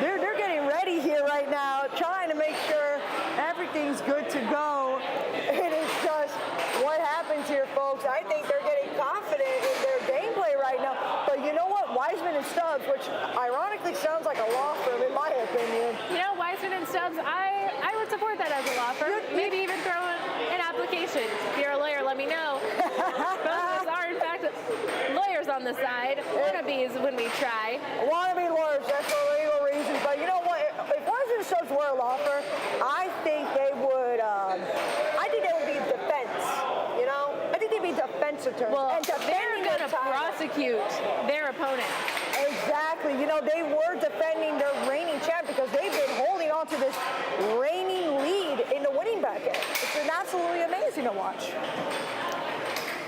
They're getting ready here right now, trying to make sure everything's good to go. It is just what happens here, folks. I think they're getting confident in their gameplay right now. But you know what? Weissman and Stubbs, which ironically sounds like a law firm in my opinion. You know, Weissman and Stubbs, I would support that as a law firm. Maybe even throw an application. If you're a lawyer, let me know. Both of us are, in fact, lawyers on the side. Wannabes when we try. Wannabe lawyers, that's for legal reasons. But you know what? If Weissman and Stubbs were a law firm, I think they would be defense, you know? I think they'd be defense attorneys. Well, and they're going to prosecute their opponent. Exactly. You know, they were defending their reigning champ because they've been holding on to this reigning lead in the winning bracket. It's been absolutely amazing to watch.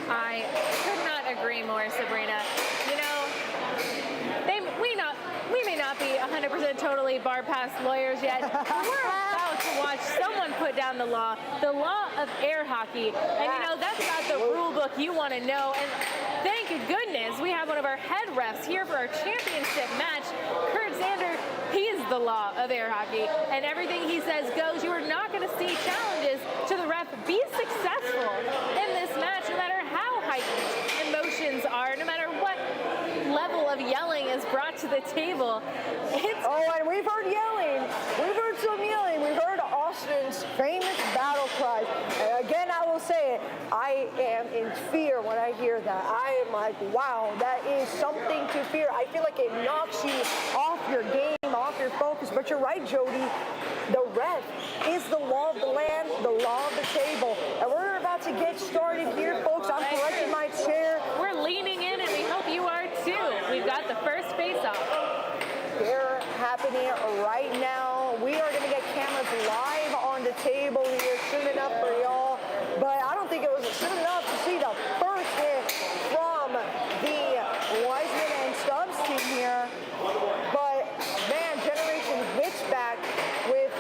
I could not agree more, Sabrina. You know, we may not be 100% totally bar pass lawyers yet. But we're about to watch someone put down the law of air hockey. And you know, that's not the rule book you want to know. And thank goodness, we have one of our head refs here for our championship match. Kurt Zander, he's the law of air hockey, and everything he says goes. You are not going to see challenges to the ref be successful in this match, no matter how heightened emotions are, no matter what level of yelling is brought to the table. And we've heard yelling. We've heard some yelling. We've heard Austin's famous battle cries. And again, I will say it. I am in fear when I hear that. I am like, wow, that is something to fear. I feel like it knocks you off your game, off your focus. But you're right, Jody. The ref is the law of the land, the law of the table. And we're about to get started here, folks. I'm correcting my chair. We're leaning in, and we hope you are too. We've got the first face-off. They're happening right now. We are going to get cameras live on the table here soon enough for y'all. But I don't think it was soon enough to see the first hit from the Wiseman and Stubbs team here. But, man, Generation hits back with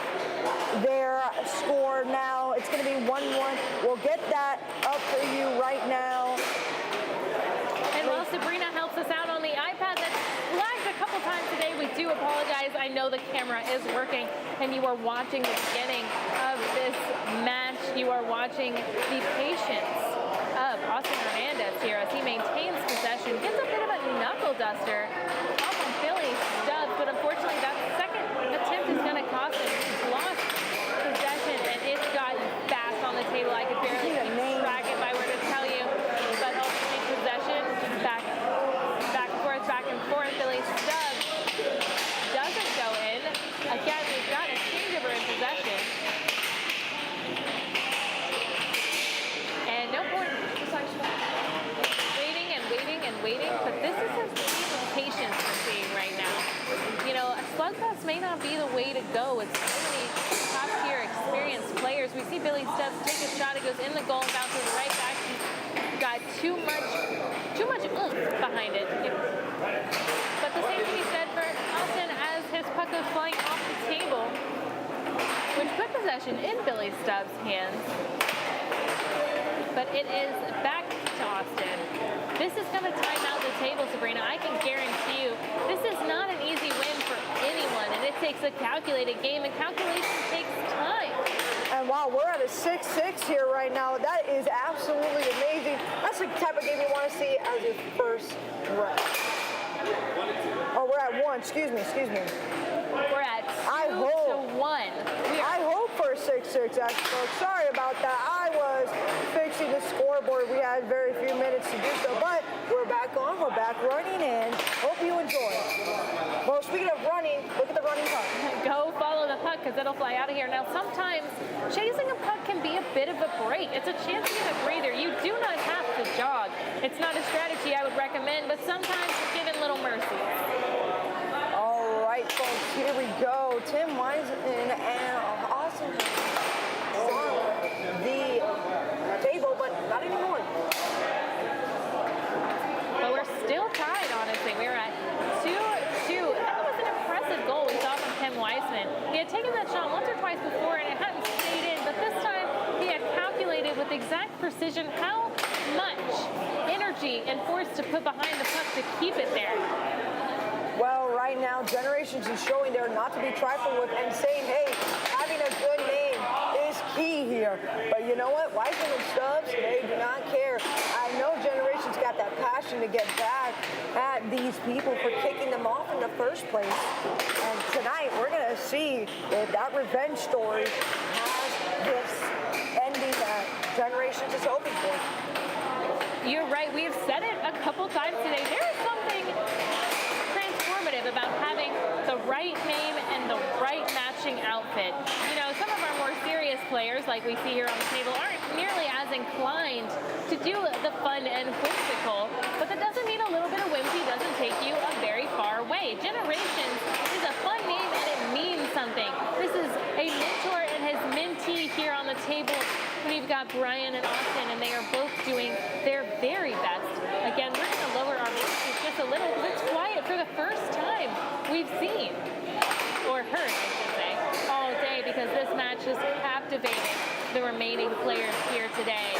their score now. It's going to be 1-1. We'll get that up for you right now. And while Sabrina helps us out on the iPad that's lagged a couple times today, we do apologize. I know the camera is working, and you are watching the beginning of this match. You are watching the patience of Austin Hernandez here as he maintains possession. Gets a bit of a knuckle duster off on Billy Stubbs, but unfortunately that second attempt is going to cost him. He's lost possession, and it's gotten fast on the table. I could barely keep track if I were to tell you, but ultimately possession back and forth. Billy Stubbs doesn't go in. Again, we've got a changeover in possession. And no point waiting, but this is his patience we're seeing right now. You know, a slugfest may not be the way to go. It's really top-tier experienced players. We see Billy Stubbs take a shot. It goes in the goal and bounces right back. He's got too much oomph behind it. But the same can be said for Austin as his puck goes flying off the table, which put possession in Billy Stubbs' hands. But it is back to Austin. This is going to time out the table, Sabrina. I can guarantee you this is not an easy win for anyone, and it takes a calculated game, and calculation takes time. And wow, we're at a 6-6 here right now. That is absolutely amazing. That's the type of game you want to see as your first rep. Oh, we're at 1. Excuse me. We're at 2-1. I hope for a 6-6, actually, folks. Sorry about that. I was fixing the scoreboard. We had very few minutes to do so, but we're back on. We're back running, and hope you enjoy. Well, speaking of running, look at the running puck. Go follow the puck, because it'll fly out of here. Now, sometimes chasing a puck can be a bit of a break. It's a chance to get a breather. You do not have to jog. It's not a strategy I would recommend, but sometimes it's given little mercy. All right, folks, here we go. Tim Wiseman and Austin on the table, but not anymore. But we're still tied, honestly. We're at 2-2. That was an impressive goal we saw from Tim Wiseman. He had taken that shot once or twice before, and it hadn't stayed in, but this time he had calculated with exact precision how much energy and force to put behind the puck to keep it there. Well, right now, Generations is showing they're not to be trifled with and saying, hey, having a good name is key here. But you know what? Wiseman and Stubbs, they do not care. I know Generations got that passion to get back at these people for kicking them off in the first place. And tonight, we're going to see if that revenge story has this ending that Generations is hoping for. You're right. We have said it a couple times today. There is something about having the right name and the right matching outfit. You know, some of our more serious players, like we see here on the table, aren't nearly as inclined to do the fun and whimsical, but that doesn't mean a little bit of whimsy doesn't take you a very far way. Generations is a fun name and it means something. This is a mentor and his mentee here on the table. We've got Brian and Austin, and they are both doing their very best. Again, we're going to lower our voices just a little because it's quiet for the first time we've seen, or heard, I should say, all day, because this match has captivated the remaining players here today.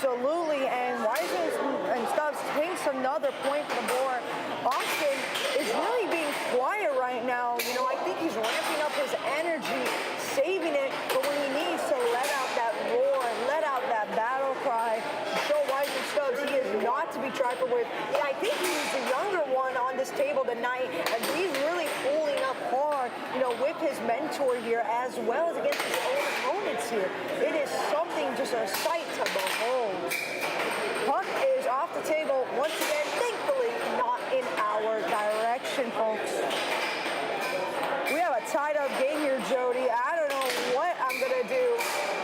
Absolutely, and Wiseman and Stubbs takes another point for the board. Austin is really being quiet right now. You know, I think he's ramping up his energy, saving it for when he needs to let out that roar, let out that battle cry. Show Wiseman Stubbs he is not to be trifled with. Yeah, I think he's the younger one on this table tonight, and he's really pulling up hard, you know, with his mentor here, as well as against his own opponents here. It is something, just a sight to behold. Puck is off the table once again, thankfully not in our direction, folks. We have a tied up game here, Jody. I don't know what I'm gonna do,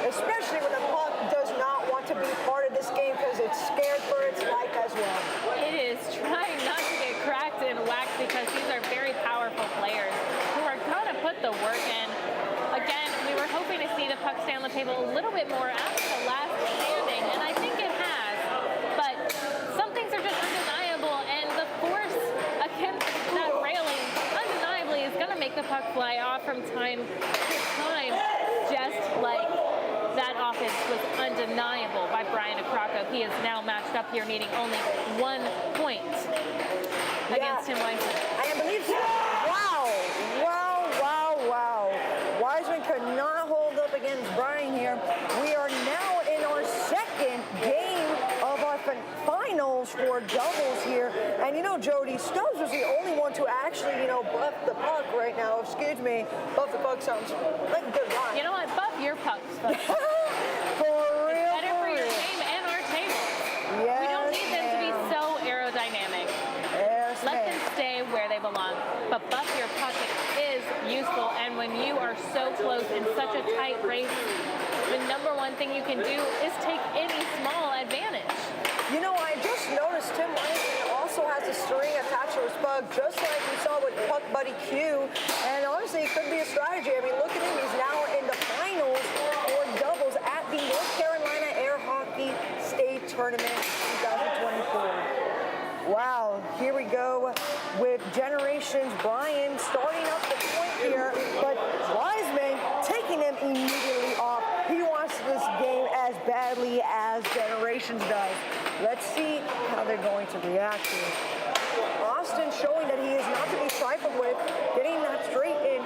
especially when the puck does not want to be part of this game because it's scared for its life as well. It is trying not to get cracked and whacked because these are very powerful players who are going to put the work in. Again, we were hoping to see the puck stay on the table a little bit more after the last standing, and I think it has. But some things are just undeniable, and the force against that railing undeniably is going to make the puck fly off from time to time, just like that offense was undeniable by Brian Akrakko. He is now matched up here, needing only 1 point against Tim Wiseman. I believe so. Wow. Wiseman could not hold up against Brian here. We are now in our second game of our finals for doubles here. And you know, Jody, Stubbs was the only one to actually, you know, buff the puck right now. Excuse me. Buff the puck sounds like a good line. You know what? Buff your pucks. For real. It's better for your game and our table. Yes, we don't need them to be so aerodynamic. Yes, Let them stay where they belong. But buff your puck is useful, and when you are so close in such a tight race, the number one thing you can do is take any small advantage. You know, I just noticed Tim Wiseman also has a string attached to his puck, just like we saw with Puck Buddy Q. And honestly, it could be a strategy. I mean, look at him. He's now in the finals for doubles at the North Carolina Air Hockey State Tournament 2024. Wow, here we go with Generations. Brian starting up the point here, but Wiseman taking him immediately off. He wants this game as badly as Generations does. Let's see how they're going to react here. Austin showing that he is not to be trifled with, getting that straight in.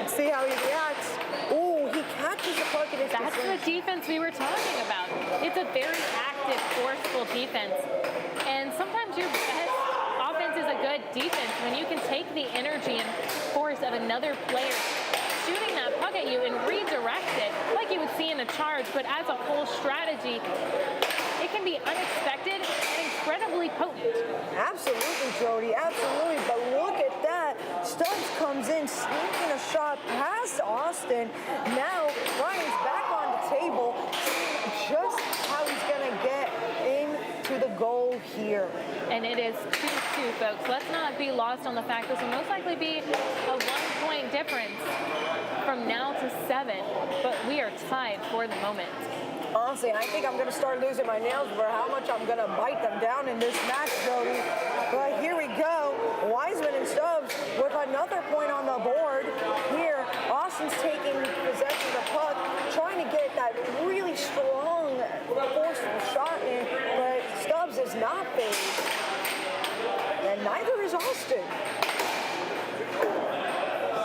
Let's see how he reacts. Ooh, he catches the puck in his That's the defense we were talking about. It's a very active, forceful defense. And sometimes your best offense is a good defense when you can take the energy and force of another player shooting that puck at you and redirect it like you would see in a charge, but as a whole strategy, it can be unexpected and incredibly potent. Absolutely, Jody, absolutely. But look at that. Stubbs comes in, sneaking a shot past Austin. Now, Brian's back on the table, seeing just how he's going to get into the goal here. And it is 2-2, folks. Let's not be lost on the fact this will most likely be a 1-point difference from now to 7, but we are tied for the moment. Honestly, I think I'm going to start losing my nails for how much I'm going to bite them down in this match, Jody. But here we go. Wiseman and Stubbs with another point on the board. Here, Austin's taking possession of the puck, trying to get that really strong, forceful shot in, but Stubbs is not phased. And neither is Austin.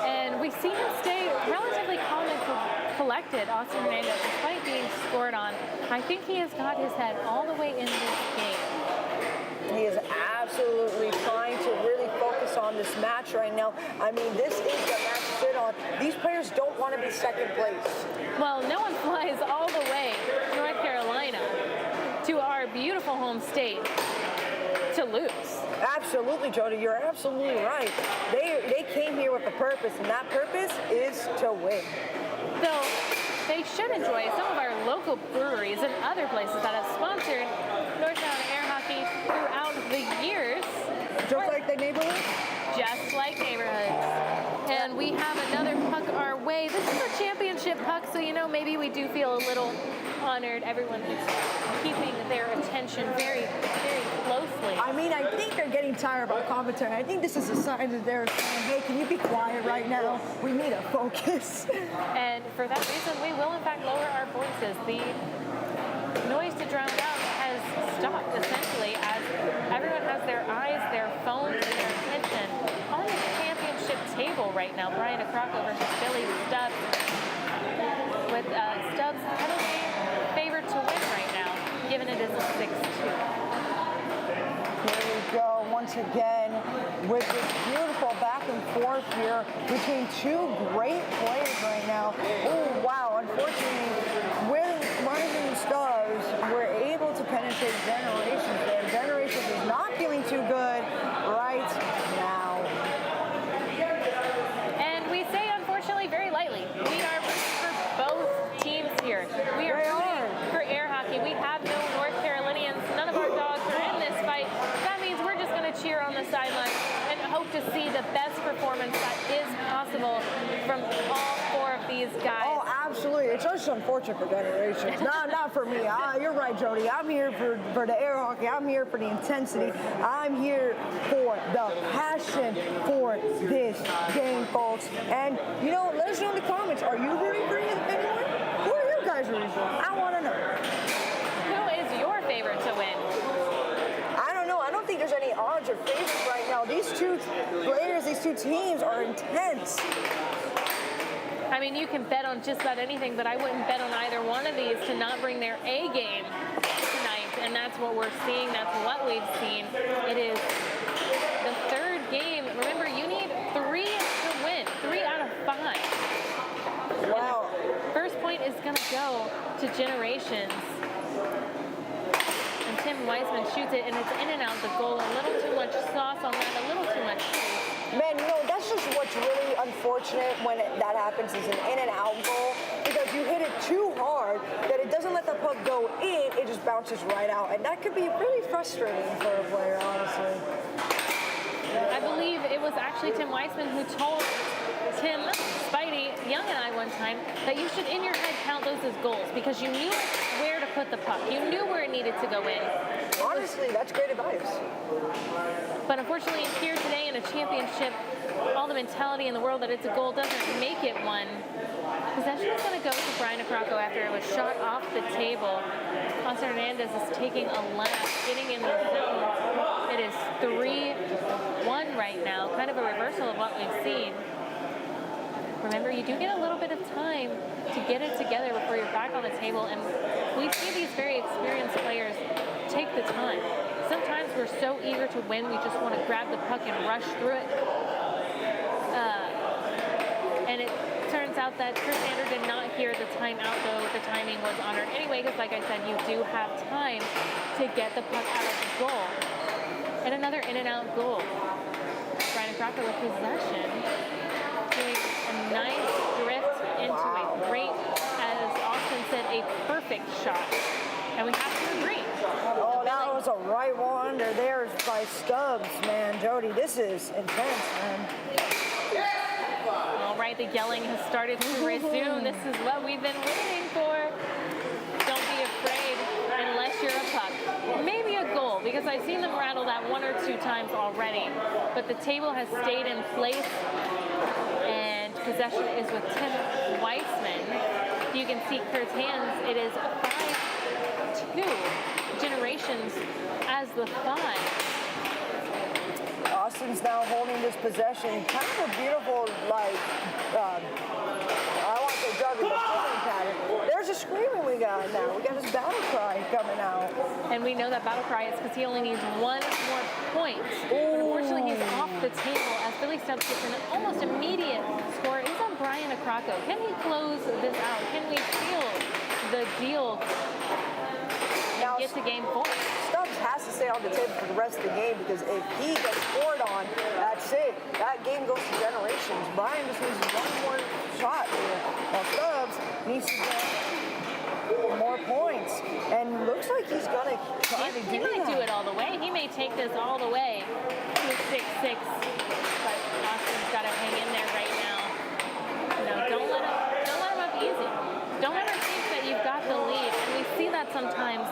And we see him stay relatively calm and collected, Austin Hernandez, despite being scored on. I think he has got his head all the way in this game. He is absolutely trying to really focus on this match right now. I mean, this is the match to sit on. These players don't want to be second place. Well, no one flies all the way to North Carolina, to our beautiful home state, to lose. Absolutely, Jody. You're absolutely right. They came here with a purpose, and that purpose is to win. So they should enjoy some of our local breweries and other places that have sponsored North Carolina Air Hockey throughout the years. Just like the neighborhood? Just like neighborhoods. And we have another puck our way. This is a championship puck, so you know, maybe we do feel a little honored. Everyone is keeping their attention very, very closely. I mean, I think they're getting tired of our commentary. I think this is a sign that they're saying, hey, can you be quiet right now? We need to focus. And for that reason, we will in fact lower our voices. The noise to drown out stopped, essentially, as everyone has their eyes, their phones, and their attention on the championship table right now. Brian Acrocco versus Billy Stubbs, with Stubbs heavily favored to win right now, given it is a 6-2. Here we go once again with this beautiful back and forth here between two great players right now. Oh, wow. Unfortunately, with Rising Stars, we're able to penetrate Generations there. Generations is not feeling too good right now. And we say, unfortunately, very lightly. We are rooting for both teams here. We are rooting for air hockey. We have no North Carolinians. None of our dogs are in this fight. That means we're just going to cheer on the sideline and hope to see the best performance that is possible from all four of these guys. Oh, absolutely. It's just unfortunate for Generations. Not for me. You're right, Jody. I'm here for the air hockey. I'm here for the intensity. I'm here for the passion for this game, folks. And, you know, let us know in the comments. Are you rooting for anyone? Who are you guys rooting for? I want to know. Who is your favorite to win? I don't know. I don't think there's any odds or favorites right now. These two players, these two teams are intense. I mean, you can bet on just about anything, but I wouldn't bet on either one of these to not bring their A game tonight, and that's what we're seeing. That's what we've seen. It is the third game. Remember, you need 3 to win, 3 out of 5. Wow. And the first point is going to go to Generations. And Tim Weissman shoots it, and it's in and out the goal. A little too much sauce on that, a little too much juice. Man, you know, that's just what's really unfortunate when that happens is an in and out goal, because you hit it too hard that it doesn't let the puck go in, it just bounces right out. And that could be really frustrating for a player, honestly. I believe it was actually Tim Weissman who told Tim Spidey, Young and I one time, that you should in your head count those as goals because you knew where to put the puck. You knew where it needed to go in. Honestly, that's great advice. But unfortunately, here today in a championship, all the mentality in the world that it's a goal doesn't make it one. Possession is going to go to Brian Acrocco after it was shot off the table. Austin Hernandez is taking a lap, getting in the zone. It is 3-1 right now, kind of a reversal of what we've seen. Remember, you do get a little bit of time to get it together before you're back on the table, and we see these very experienced players take the time. Sometimes we're so eager to win, we just want to grab the puck and rush through it. And it turns out that Chris Sander did not hear the timeout, though the timing was honored anyway, because like I said, you do have time to get the puck out of the goal. And another in-and-out goal. Brian Acrocco with possession, doing a nice drift into a great, as Austin said, a perfect shot. And we have to agree. Oh, that was a right one under there by Stubbs, man. Jody, this is intense, man. All right, the yelling has started to resume. This is what we've been waiting for. Don't be afraid unless you're a puck. Maybe a goal, because I've seen them rattle that 1 or 2 times already. But the table has stayed in place, and possession is with Tim Weissman. You can see Kurt's hands. It is 5-2. Generations as the 5. Austin's now holding this possession. Kind of a beautiful, like, I want to say juggling, but holding pattern. There's a screaming we got now. We got his battle cry coming out. And we know that battle cry is because he only needs 1 more point. But unfortunately, he's off the table as Billy Stubbs gets an almost immediate score. It's on Brian Acrocco. Can he close this out? Can we seal the deal and get to game 4? Stubbs has to stay on the table for the rest of the game, because if he gets scored on, that's it. That game goes to Generations. Brian just needs 1 more shot here. While Stubbs needs to get more points. And looks like he's going to try to do that. He might do it all the way. He may take this all the way to 6-6. But Austin's got to hang in there right now. No, don't let him up easy. Don't ever think that you've got the lead. And we see that sometimes.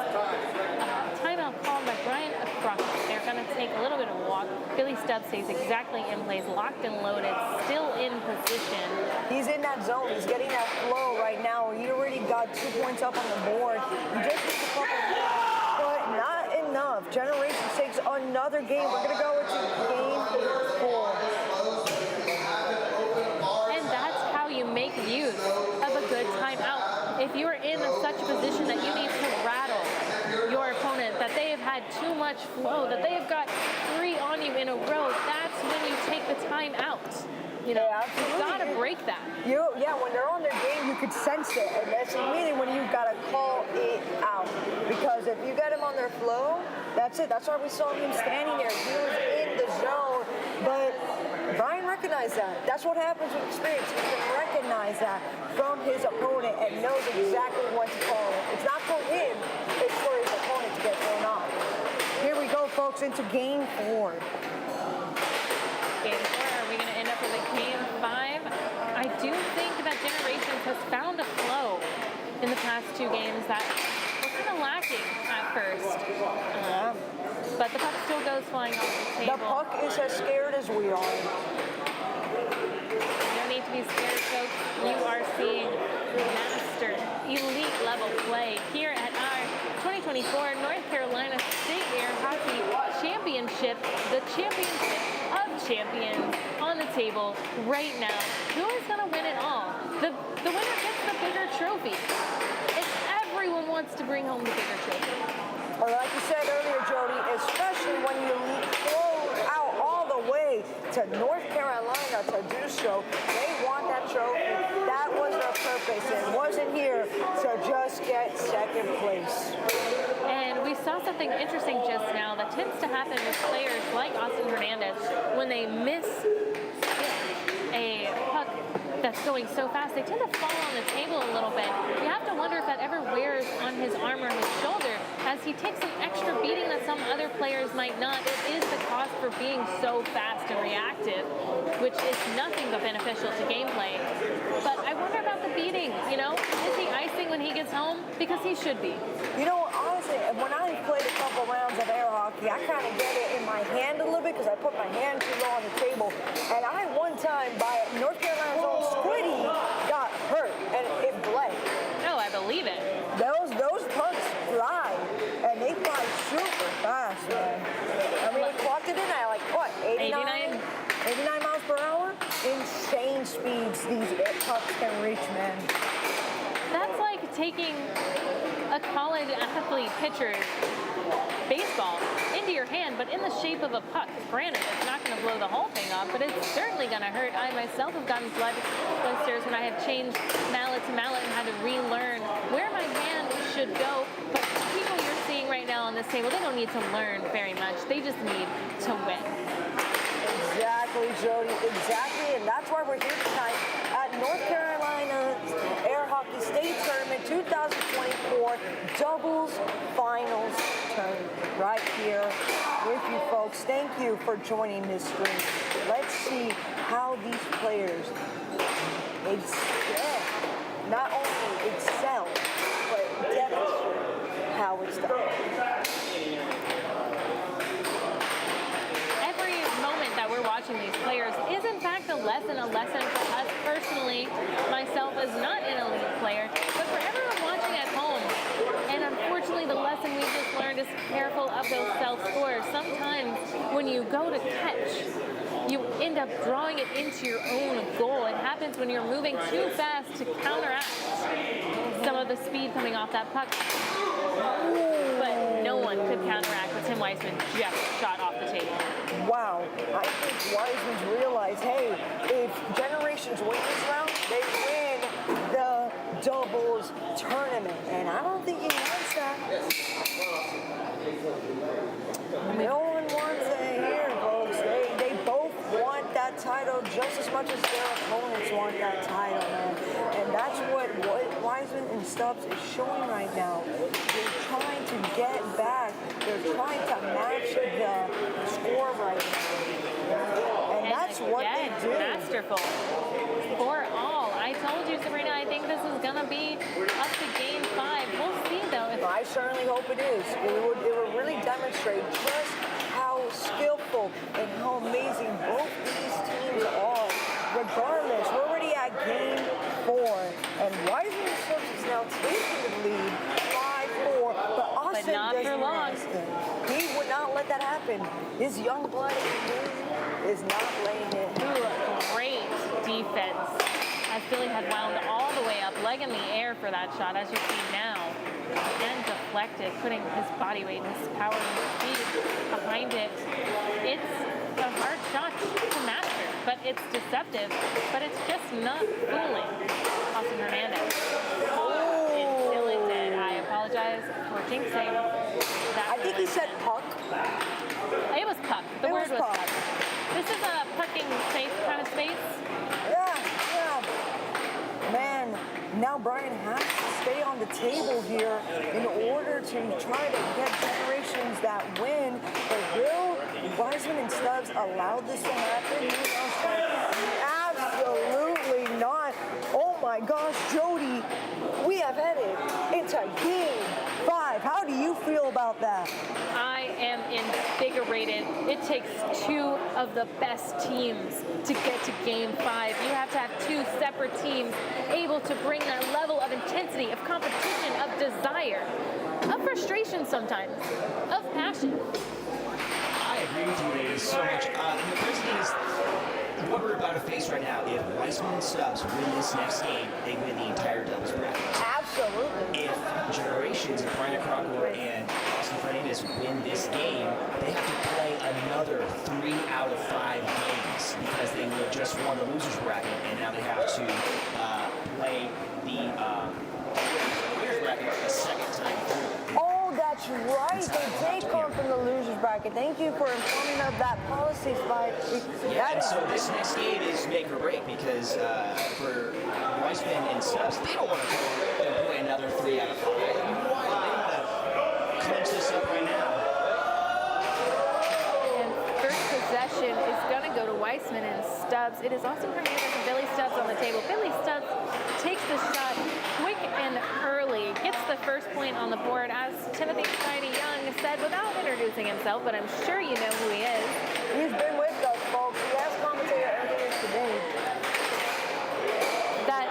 Timeout called by Brian Acrocco. They're going to take a little bit of a walk. Billy Stubbs stays exactly in place, locked and loaded, still in position. He's in that zone. He's getting that flow right now. He already got 2 points up on the board. He just needs a couple more, but not in Generations takes another game. We're going to go into game 4. And that's how you make use of a good timeout. If you're in such a position that you need to rattle your opponent, that they have had too much flow, that they have got 3 on you in a row, that's when you take the timeout. You know, you've got to break that. Yeah, when they're on their game, you could sense it. And that's meaning when you've got to call it out. Because if you get them on their flow, that's it. That's why we saw him standing there. He was in the zone. But Brian recognized that. That's what happens with experience. He can recognize that from his opponent and knows exactly what to call it. It's not for him. It's for his opponent to get thrown off. Here we go, folks, into game 4. Game 4, are we going to end up with a game 5? I do think that Generations has found a flow in the past 2 games that was kind of lacking at first. But the puck still goes flying off the table. The puck is as scared as we are. No need to be scared, folks. You are seeing master, elite level play here at our 2024 North Carolina State Air Hockey Championship, the championship of champions on the table right now. Who is going to win it all? The winner gets the bigger trophy. Everyone wants to bring home the bigger trophy. Or like you said earlier, Jody, especially when you flow out all the way to North Carolina to do so, they want that trophy. That was their purpose. It wasn't here to just get second place. And we saw something interesting just now that tends to happen with players like Austin Hernandez when they miss a puck that's going so fast, they tend to fall on the table a little bit. You have to wonder if that ever wears on his arm or his shoulder as he takes an extra beating that some other players might not. It is the cost for being so fast and reactive, which is nothing but beneficial to gameplay. But I wonder about the beating, you know? Is he icing when he gets home? Because he should be. You know, honestly, when I played a couple rounds of air hockey, I kind of get it in my hand a little bit because I put my hand too low on the table. And I, one time, by North Carolina's own Squiddy, got hurt, and it bled. No, I believe it. Those pucks fly, and they fly super fast, man. I mean, we clocked it in at like, what, 89 miles per hour? Insane speeds these pucks can reach, man. That's like taking a college athlete pitcher's baseball into your hand, but in the shape of a puck. Granted, it's not going to blow the whole thing off, but it's certainly going to hurt. I myself have gotten blood blisters when I have changed mallet to mallet and had to relearn where my hand should go. But people you're seeing right now on this table, they don't need to learn very much. They just need to win. Exactly, Jody, exactly, and that's why we're here tonight at North Carolina Air Hockey State Tournament 2024 Doubles Finals Tournament right here with you folks. Thank you for joining this stream. Let's see how these players excel, not only excel, but demonstrate how it's done. That we're watching these players is in fact a lesson for us personally. Myself as not an elite player, but for everyone watching at home. And unfortunately, the lesson we just learned is careful of those self-scores. Sometimes when you go to catch, you end up drawing it into your own goal. It happens when you're moving too fast to counteract some of the speed coming off that puck. But no one could counteract what Tim Weissman just shot off the table. Wow, I think Weissman's realized, hey, if Generations win this round, they win the doubles tournament. And I don't think he wants that. No one wants it here, folks. They both want that title just as much as their opponents want that title, man. And that's what Weissman and Stubbs is showing right now. They're trying to get back. They're trying to match the score right now. And that's what they do. Masterful. For all. I told you, Sabrina, I think this is going to be up to game 5. We'll see, though. I certainly hope it is. It would really demonstrate just how skillful and how amazing both these teams are. Regardless, we're already at game 4, and Weissman is now taking the lead 5-4, but Austin not for long. He would let that happen. His young blood is not laying it. Ooh, great defense. As Billy had wound all the way up, leg in the air for that shot, as you see now. And deflected, putting his body weight, his power and speed behind it. It's a hard shot to master, but it's deceptive, but it's just not fooling Austin Hernandez. Until it did. I apologize for jinxing that. I think he said puck. It was puck. The word was puck. This is a pucking safe kind of space. Yeah. Man, now Brian has to stay on the table here in order to try to get Generations that win. But will Wiseman and Stubbs allow this to happen? Absolutely not. Oh my gosh, Jody, we have headed into Game 5. How do you feel about that? I am invigorated. It takes two of the best teams to get to Game 5. You have to have two separate teams able to bring that level of intensity, of competition, of desire, of frustration sometimes, of passion. I agree with you, ladies, so much. The question is, what we're about to face right now, if Wiseman and Stubbs win this next game, they win the entire doubles bracket. Absolutely. If Generations and Brian Crocker and Austin Fernandez win this game, they have to play another 3 out of 5 games because they would have just won the losers bracket, and now they have to play the winners bracket a second time through. Oh, that's right. They take on from the losers bracket. Thank you for informing of that policy, Spike. Yeah, and so this next game is make or break because for Wiseman and Stubbs, they don't want to go and play another 3 out of 5. They want to clinch this up right now. And first possession is going to go to Wiseman and Stubbs. It is Austin Hernandez and Billy Stubbs on the table. Billy Stubbs takes the shot quick and early, gets the first point on the board, as Timothy Spidey Young said without introducing himself, but I'm sure you know who he is. He's been with us, folks. He has commentated earlier today. That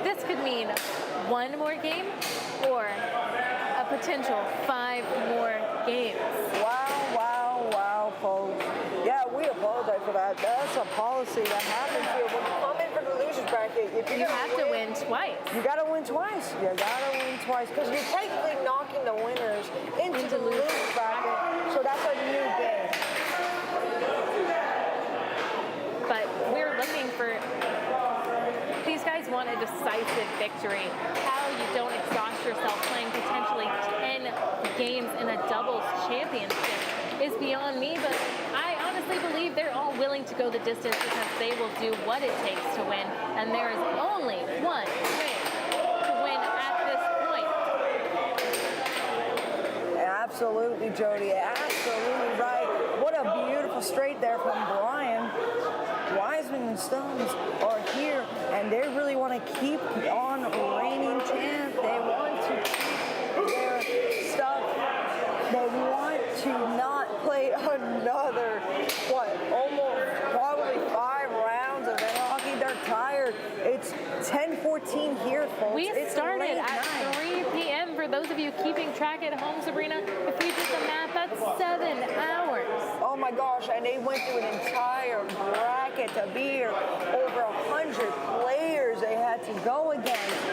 this could mean one more game or a potential 5 more games. Wow, folks. Yeah, we apologize for that. That's a policy that happens here. When you come in for the losers bracket, if you have to win twice. You got to win twice. Because you're technically knocking the winners into the losers bracket. So that's a new game. But we're looking for, these guys want a decisive victory. How you don't exhaust yourself playing potentially 10 games in a doubles championship is beyond me, but I honestly believe they're all willing to go the distance because they will do what it takes to win, and there is only one way to win at this point. Absolutely, Jody. Absolutely right. What a beautiful straight there from Brian. Wiseman and Stubbs are here, and they really want to keep on reigning champ. They want to keep their stuff. They want to not play another, almost probably 5 rounds of hockey. They're tired. It's 10:14 here, folks. We it's started late at night. 3 p.m. For those of you keeping track at home, Sabrina, if we did the math, that's 7 hours. Oh my gosh, and they went through an entire bracket to be here. Over 100 players they had to go against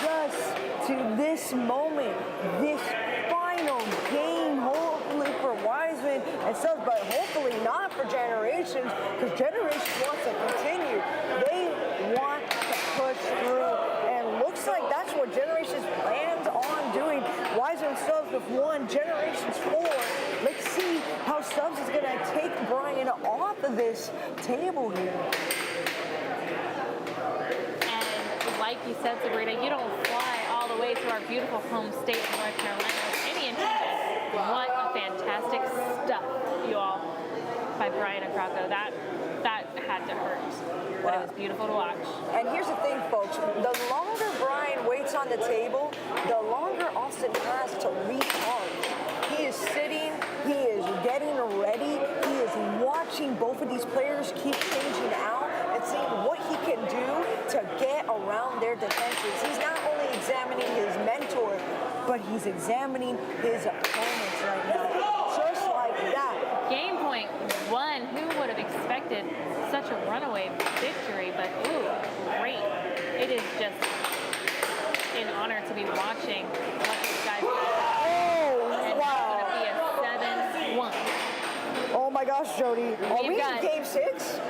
just to this moment, this final game, hopefully for Wiseman and Stubbs, but hopefully not for Generations, because Generations wants to continue. They want to push through, and looks like that's what Generations plans on doing. Wiseman and Stubbs with 1, Generations 4. Let's see how Stubbs is going to take Brian off of this table here. And like you said, Sabrina, you don't fly all the way to our beautiful home state of North Carolina with any intention. What a fantastic stuff, you all, by Brian Acrocco. That had to hurt, but it was beautiful to watch. And here's the thing, folks. The longer Brian waits on the table, the longer Austin has to recharge. He is sitting, he is getting ready, he is watching both of these players keep changing out and seeing what he can do to get around their defenses. He's not only examining his mentor, but he's examining his opponents right now. expected such a runaway victory, but ooh, great. It is just an honor to be watching what these guys do. And wow. it's going to be a 7-1. Oh my gosh, Jody. Are we in got- game 6?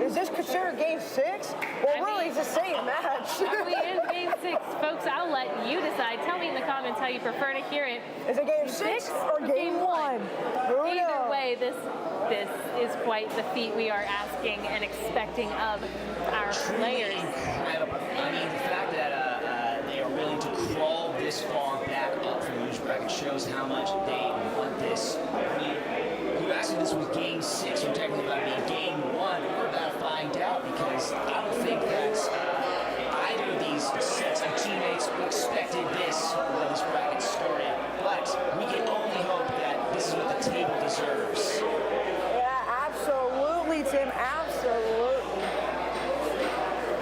Is this considered game 6? Well, really, it's the same match. Are we in game 6? Folks, I'll let you decide. Tell me in the comments how you prefer to hear it. Is it game 6 or game 1? Who Either knows? way, this is quite the feat we are asking and expecting of our players. Incredible. I mean, the fact that they are willing to crawl this far back up from the loser bracket shows how much they want this. I mean, you asked if this was game 6 or technically about to be game 1. We're about to find out because I don't think that either of these sets of teammates expected this when this bracket started. But we can only hope that this is what the table deserves. Yeah, absolutely, Tim. Absolutely.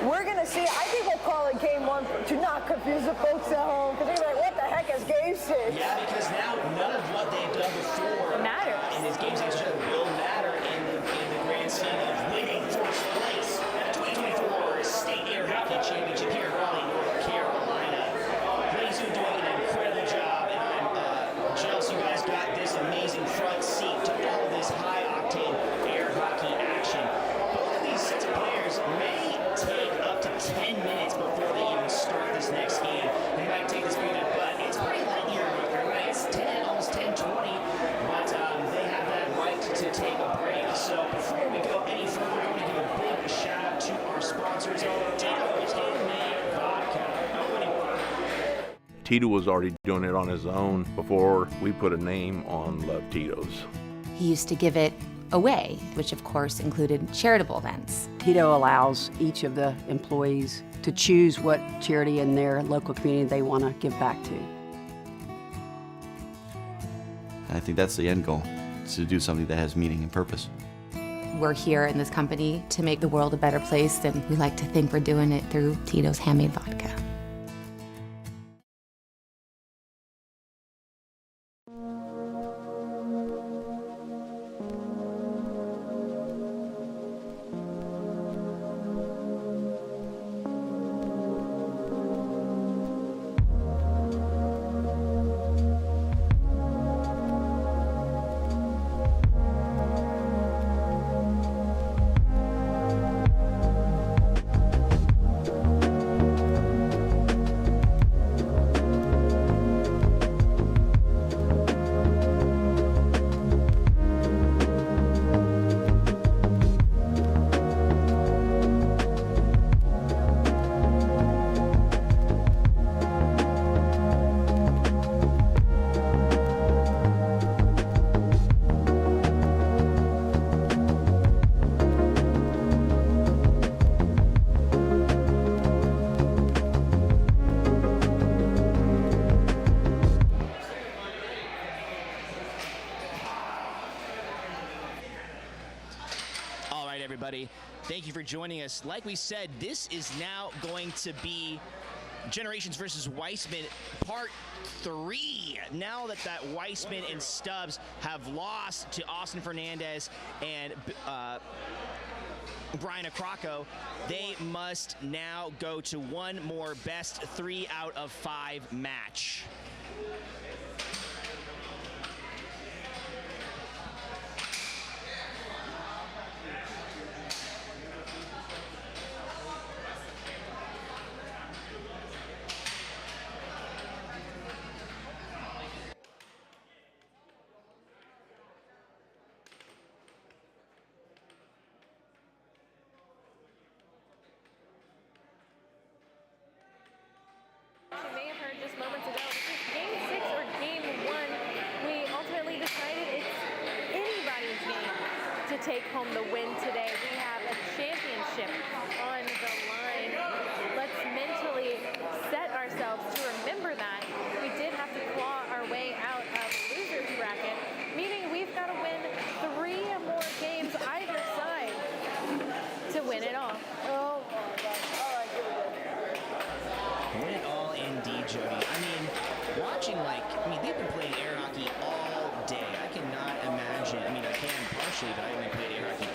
We're going to see. I think we'll call it game 1 to not confuse the folks at home because they're like, what the heck is game 6? Yeah, because now none of what they've done before matters. In this game 6 will matter in the grand scheme of winning first place at the 2024 State Air Hockey Championship here in Raleigh, North Carolina. Ladies who are doing an incredible job, and I'm jealous you guys got this amazing front seat to all of this high-octane air hockey action. Both of these sets of players may take up to 10 minutes before they even start this next game. They might take this period, but it's pretty late here in North Carolina. It's 10, almost 10:20, but they have that right to take a break. So before we go any further, I want to give a big shout out to our sponsors, Tito's Handmade Vodka. Tito was already doing it on his own before we put a name on Love Tito's. He used to give it away, which of course included charitable events. Tito allows each of the employees to choose what charity in their local community they want to give back to. I think that's the end goal, to do something that has meaning and purpose. We're here in this company to make the world a better place, and we like to think we're doing it through Tito's Handmade Vodka. Everybody, thank you for joining us. Like we said, this is now going to be Generations versus Weissman Part 3. Now that Weissman and Stubbs have lost to Austin Fernandez and Brian Acrocco, they must now go to one more best 3 out of 5 match. You may have heard just moments ago, this is game 6 or game 1. We ultimately decided it's anybody's game to take home the win today. We have a championship on the line. Let's mentally set ourselves to remember that. We did have to claw our way out of the loser's bracket, meaning we've got to win 3 or more games either side to win it all. Oh my gosh. All right, here we go. Win it all indeed, Jody. I mean, watching they've been playing air hockey all day. I cannot imagine. I mean, I can partially, but I only played air hockey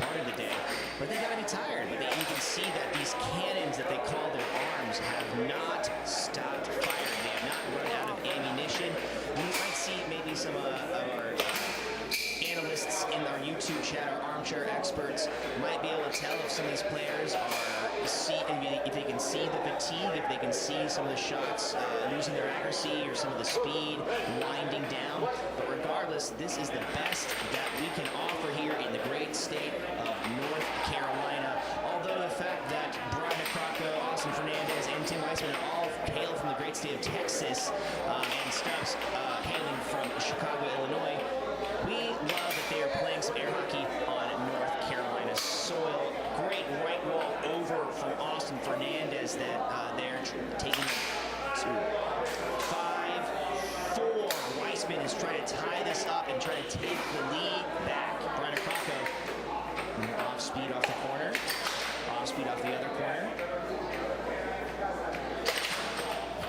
but they got any tired. But you can see that these cannons that they call their arms have not stopped firing. They have not run out of ammunition. You might see maybe some of our analysts in our YouTube chat, our armchair experts, might be able to tell if some of these players are if they can see the fatigue, if they can see some of the shots losing their accuracy or some of the speed winding down. But regardless, this is the best that we can offer here in the great state of North Carolina. Although the fact that Brian Acrocco, Austin Fernandez, and Tim Weissman all hail from the great state of Texas, and Stubbs hailing from Chicago, Illinois, we love that they are playing some air hockey on North Carolina soil. Great right wall over from Austin Fernandez that they're taking it to 5-4. Weissman is trying to tie this up and trying to take the lead back. Brian Acrocco off speed off the corner. Off speed off the other corner.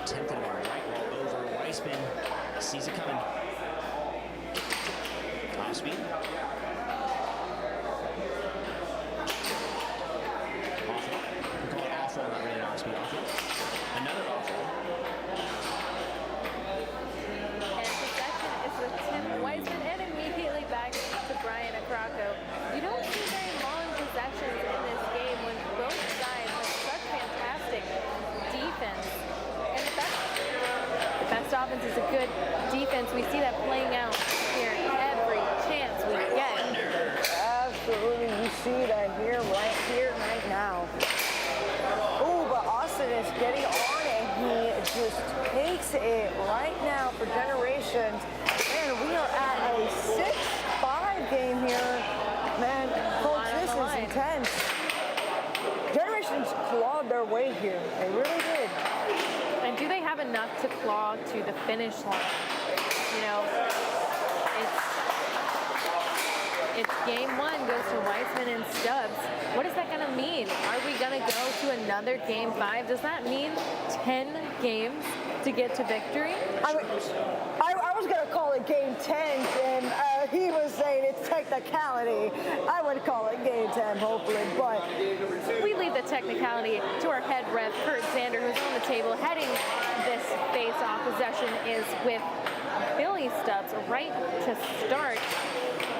Attempted a right wall over. Weissman sees it coming. Off speed. Awful. We call it awful, not really an off speed. Awful. Another awful. And possession is with Tim Weissman, and immediately back to Brian Acrocco. You don't see very long possessions in this game when both sides have such fantastic defense. And the best offense is a good defense. We see that playing out here every chance we get. Absolutely, you see that here, right now. Oh, but Austin is getting on it. He just takes it right now for Generations. Man, we are at a 6-5 game here. Man, folks, this is intense. Generations clawed their way here. They really did. And do they have enough to claw to the finish line? You know, it's game one goes to Weissman and Stubbs. What is that going to mean? Are we going to go to another game 5? Does that mean 10 games to get to victory? I was going to call it game 10, and he was saying it's technicality. I would call it game 10, hopefully, but we leave the technicality to our head ref, Kurt Zander, who's on the table. Heading this face-off possession is with Billy Stubbs right to start.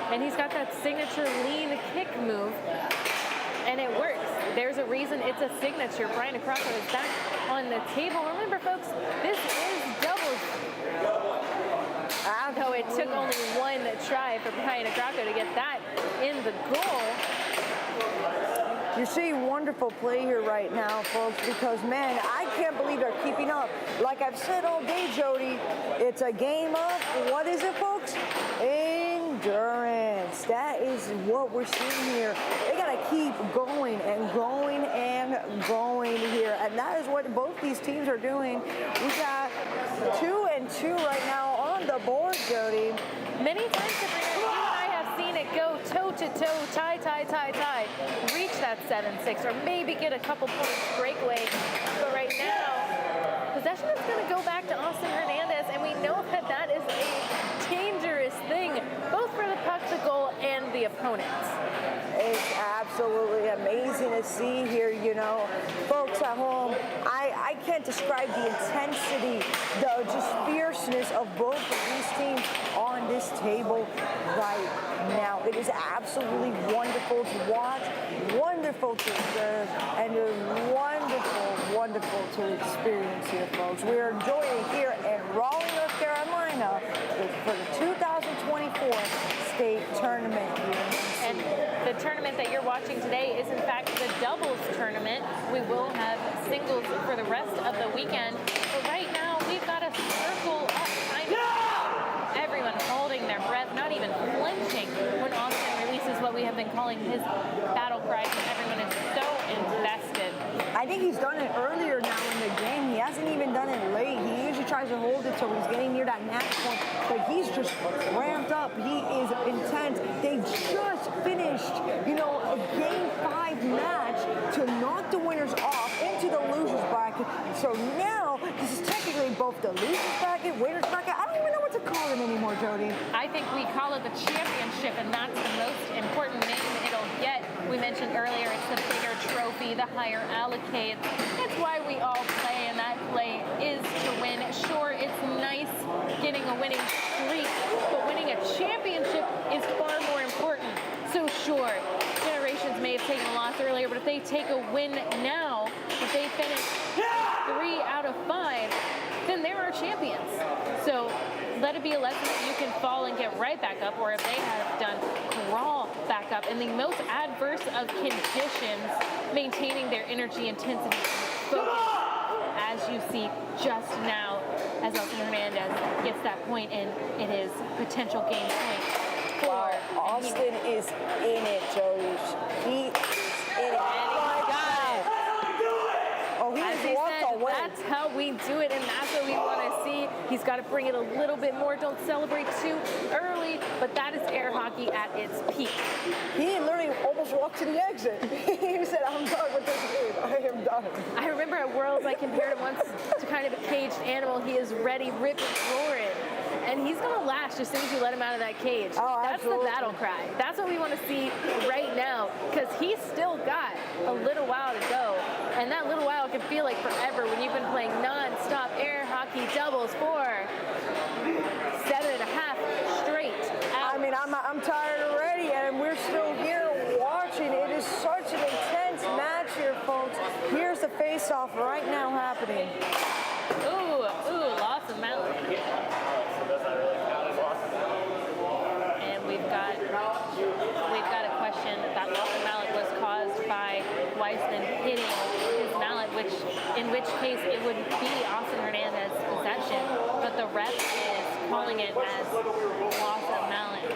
And he's got that signature lean kick move, and it works. There's a reason it's a signature. Brian Acrocco is back on the table. Remember, folks, this is doubles. Though it took only one try for Brian Acrocco to get that in the goal. You see wonderful play here right now, folks, because, man, I can't believe they're keeping up. Like I've said all day, Jody, it's a game of, what is it, folks? Endurance. That is what we're seeing here. They got to keep going and going and going here, and that is what both these teams are doing. We got 2-2 right now on the board, Jody. Many times, Sabrina, you and I have seen it go toe-to-toe, tie. Reach that 7-6, or maybe get a couple points breakaway. But right now, possession is going to go back to Austin Hernandez, and we know that that is a dangerous thing, both for the puck, the goal, and the opponents. It's absolutely amazing to see here, you know. Folks at home, I can't describe the intensity, the just fierceness of both of these teams on this table right now. It is absolutely wonderful to watch, wonderful to observe, and wonderful to experience here, folks. We are enjoying here in Raleigh, North Carolina for the 2024 state tournament here. And the tournament that you're watching today is, in fact, the doubles tournament. We will have singles for the rest of the weekend. But right now, we've got a circle up. Everyone holding their breath, not even flinching when Austin releases what we have been calling his battle cry, because everyone is so invested. I think he's done it earlier now in the game. He hasn't even done it late. He usually tries to hold it till he's getting near that match point, but he's just ramped up. He is intense. They just finished, you know, a game 5 match to knock the winners off into the losers bracket. So now this is technically both the losers bracket, winners bracket. I don't even know what to call it anymore, Jody. I think we call it the championship, and that's the most important name it'll get. We mentioned mentioned earlier, it's the bigger trophy, the higher allocate. It's why we all play, and that play is to win. Sure, it's nice getting a winning streak, but winning a championship is far more important. So sure, Generations may have taken a loss earlier, but if they take a win now, if they finish 3 out of 5, then they're our champions. So let it be a lesson that you can fall and get right back up, or if they have done, crawl back up in the most adverse of conditions, maintaining their energy, intensity, and focus, as you see just now, as Austin Hernandez gets that point in, it is potential game point. Wow, Austin is in it, Jody. He is in it. Oh, he as is he walked said, away. that's how we do it, and that's what we want to see. He's got to bring it a little bit more. Don't celebrate too early, but that is air hockey at its peak. He literally almost walked to the exit. He said, I'm done with this game. I am done. I remember at Worlds, I compared him once to kind of a caged animal. He is ready, ripping, roaring. And he's going to lash as soon as you let him out of that cage. Oh, that's absolutely. the battle cry. That's what we want to see right now, because he's still got a little while to go. And that little while can feel like forever when you've been playing non-stop air hockey doubles for 7.5 straight hours. I mean, I'm tired already, and we're still here watching. It is such an intense match here, folks. Here's the face-off right now happening. Ooh, lots of Mallet. And we've got a question. That loss of Mallet was caused by Weissman hitting his mallet, in which case it would be Austin Hernandez's possession, but the ref is calling it as loss of mallet.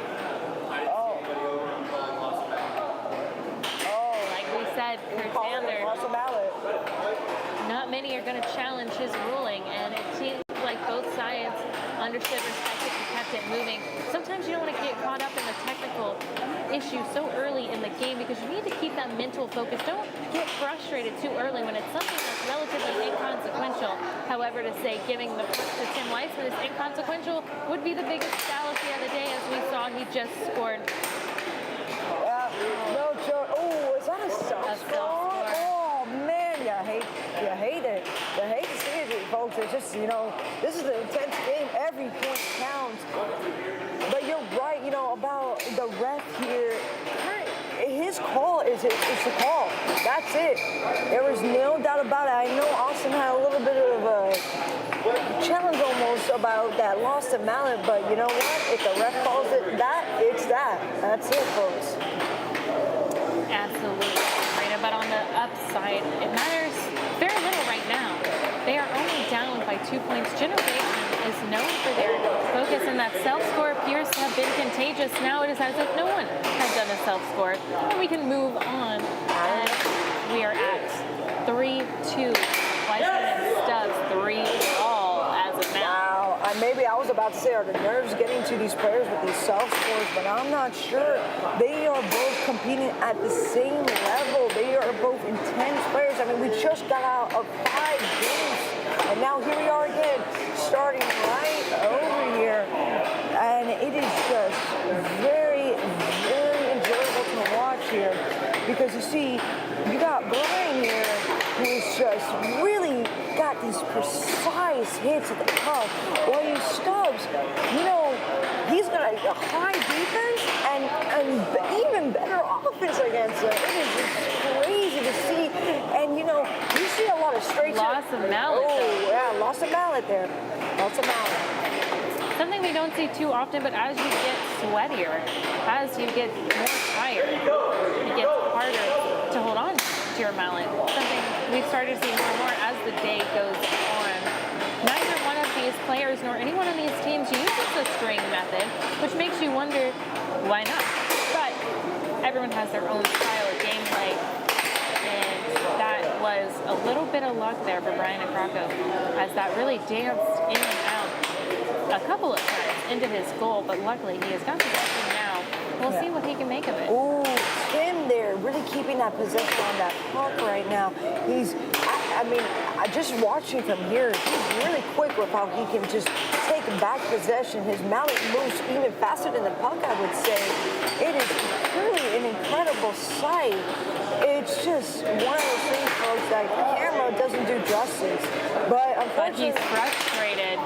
Like we said, Kurt Sander, Loss of mallet. not many are going to challenge his ruling, and it seems like both sides understood, respected, and kept it moving. Sometimes you don't want to get caught up in the technical issue so early in the game, because you need to keep that mental focus. Don't get frustrated too early when it's something that's relatively inconsequential. However, to say giving the push to Tim Weissman is inconsequential would be the biggest fallacy of the day, as we saw he just scored. No joke. Oh, is that a self-score? Oh man, you hate it. You hate to see it, folks. It's just, this is an intense game. Every point counts. But you're right, about the ref here. His call is the call. That's it. There was no doubt about it. I know Austin had a little bit of a challenge almost about that loss to Mallet, but you know what? If the ref calls it it's that. That's it, folks. Absolutely, Sabrina. But on the upside, it matters very little right now. They are only down by 2 points. Generation is known for their focus, and that self-score appears to have been contagious. Now it is as if no one has done a self-score, and we can move on. And we are at 3-2. Weissman and Stubbs 3-all as of now. Wow. Maybe I was about to say, are the nerves getting to these players with these self-scores, but I'm not sure. They are both competing at the same level. They are both intense players. I mean, we just got out of 5 games, and now here we are again, starting right over here. And it is just very, very enjoyable to watch here, because you see, you got Brian here, who's just really got these precise hits at the puck. While you Stubbs, he's got a high defense and even better offense against it. It is just crazy to see. And you see a lot of straight. Loss of mallet. Oh yeah, loss of mallet there. Loss of mallet. Something we don't see too often, but as you get sweatier, as you get more tired, it gets harder to hold on to your mallet. Something we've started to see more and more as the day goes on. Neither one of these players nor anyone on these teams uses the string method, which makes you wonder why not. But everyone has their own style of gameplay, and that was a little bit of luck there for Brian Akrako, as that really danced in and out a couple of times into his goal, but luckily he has got possession now. We'll see what he can make of it. Ooh, Tim there, really keeping that possession on that puck right now. Just watching from here, he's really quick with how he can just take back possession. His mallet moves even faster than the puck, I would say. It is truly an incredible incredible sight. It's just one of those things, folks, that camera doesn't do justice. But unfortunately, he's frustrated.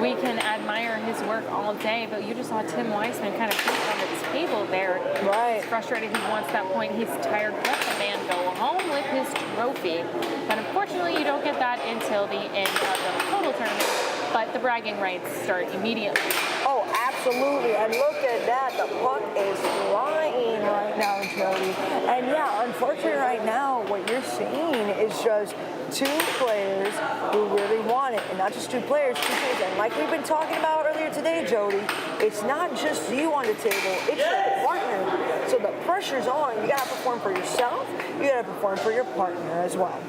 We can admire his work all day, but you just saw Tim Weissman kind of beat on the table there. Right. He's frustrated. He wants that point. He's tired. Let the man go home with his trophy. But unfortunately, you don't get that until the end of the total tournament. But the bragging rights start immediately. Oh, absolutely. And look at that. The puck is flying right now, Jody. And yeah, unfortunately right now, what you're seeing is just two players who really want it. And not just two players, two teams. And like we've been talking about earlier today, Jody, it's not just you on the table, it's your partner. So the pressure's on. You gotta perform for yourself, you gotta perform for your partner as well.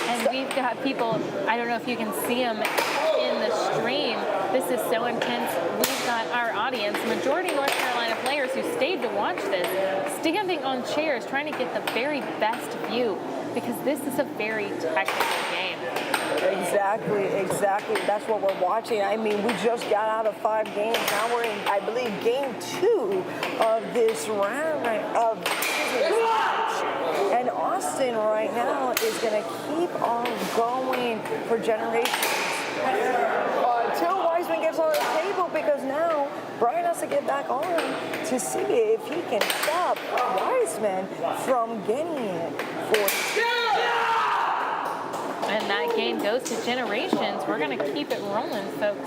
And we've got people, I don't know if you can see them in the stream. This is so intense. We've got our audience, majority North Carolina players who stayed to watch this, standing on chairs trying to get the very best view because this is a very technical game. Exactly. That's what we're watching. I mean, we just got out of 5 games. Now we're in, I believe, game 2 of this round of this match. And Austin right now is going to keep on going for generations until Weissman gets on the table, because now Brian has to get back on to see if he can stop Weissman from getting it for. And that game goes to generations. We're going to keep it rolling, folks.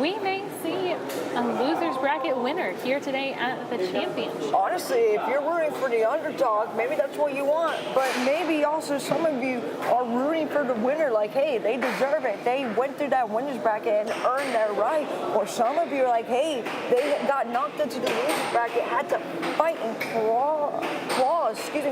We may see a loser's bracket winner here today at the championship. Honestly, if you're rooting for the underdog, maybe that's what you want. But maybe also some of you are rooting for the winner, like, hey, they deserve it. They went through that winner's bracket and earned their right. Or some of you are like, hey, they got knocked into the loser's bracket, had to fight and claw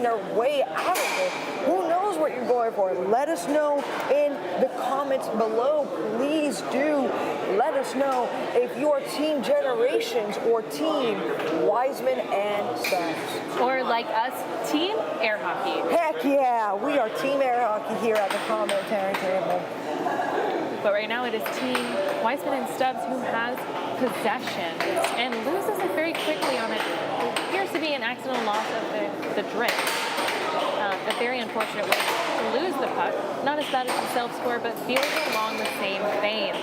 their way out of it. Who knows what you're going for? Let us know in the comments below. Please do let us know if you are Team Generations or Team Weissman and Sons. Or like us, Team Air Hockey. Heck yeah, we are Team Air Hockey here at the commentary table. But right now it is Team Weissman and Stubbs who has possession and loses it very quickly on it. It appears to be an accidental loss of the drift. A very unfortunate way to lose the puck. Not as bad as the self-score, but feels along the same veins.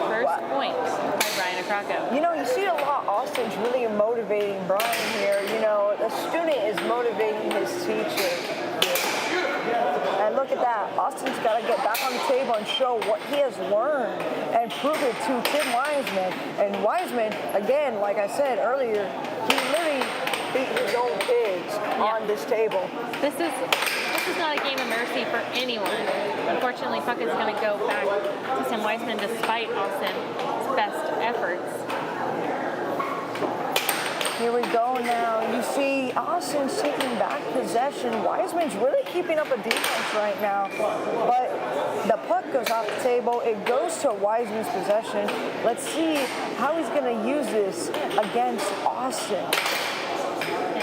First point by Brian Acrocco. You know, you see a lot. Austin's really motivating Brian here. You know, the student is motivating his teacher. And look at that. Austin's got to get back on the table and show what he has learned and prove it to Tim Weissman. And Weissman, again, like I said earlier, he literally beat his own kids on this table. This is not a game of mercy for anyone. Unfortunately, puck is going to go back to Tim Weissman despite Austin's best efforts. Here we go now. You see Austin's taking back possession. Weissman's really keeping up a defense right now. But the puck goes off the table. It goes to Weissman's possession. Let's see how he's going to use this against Austin.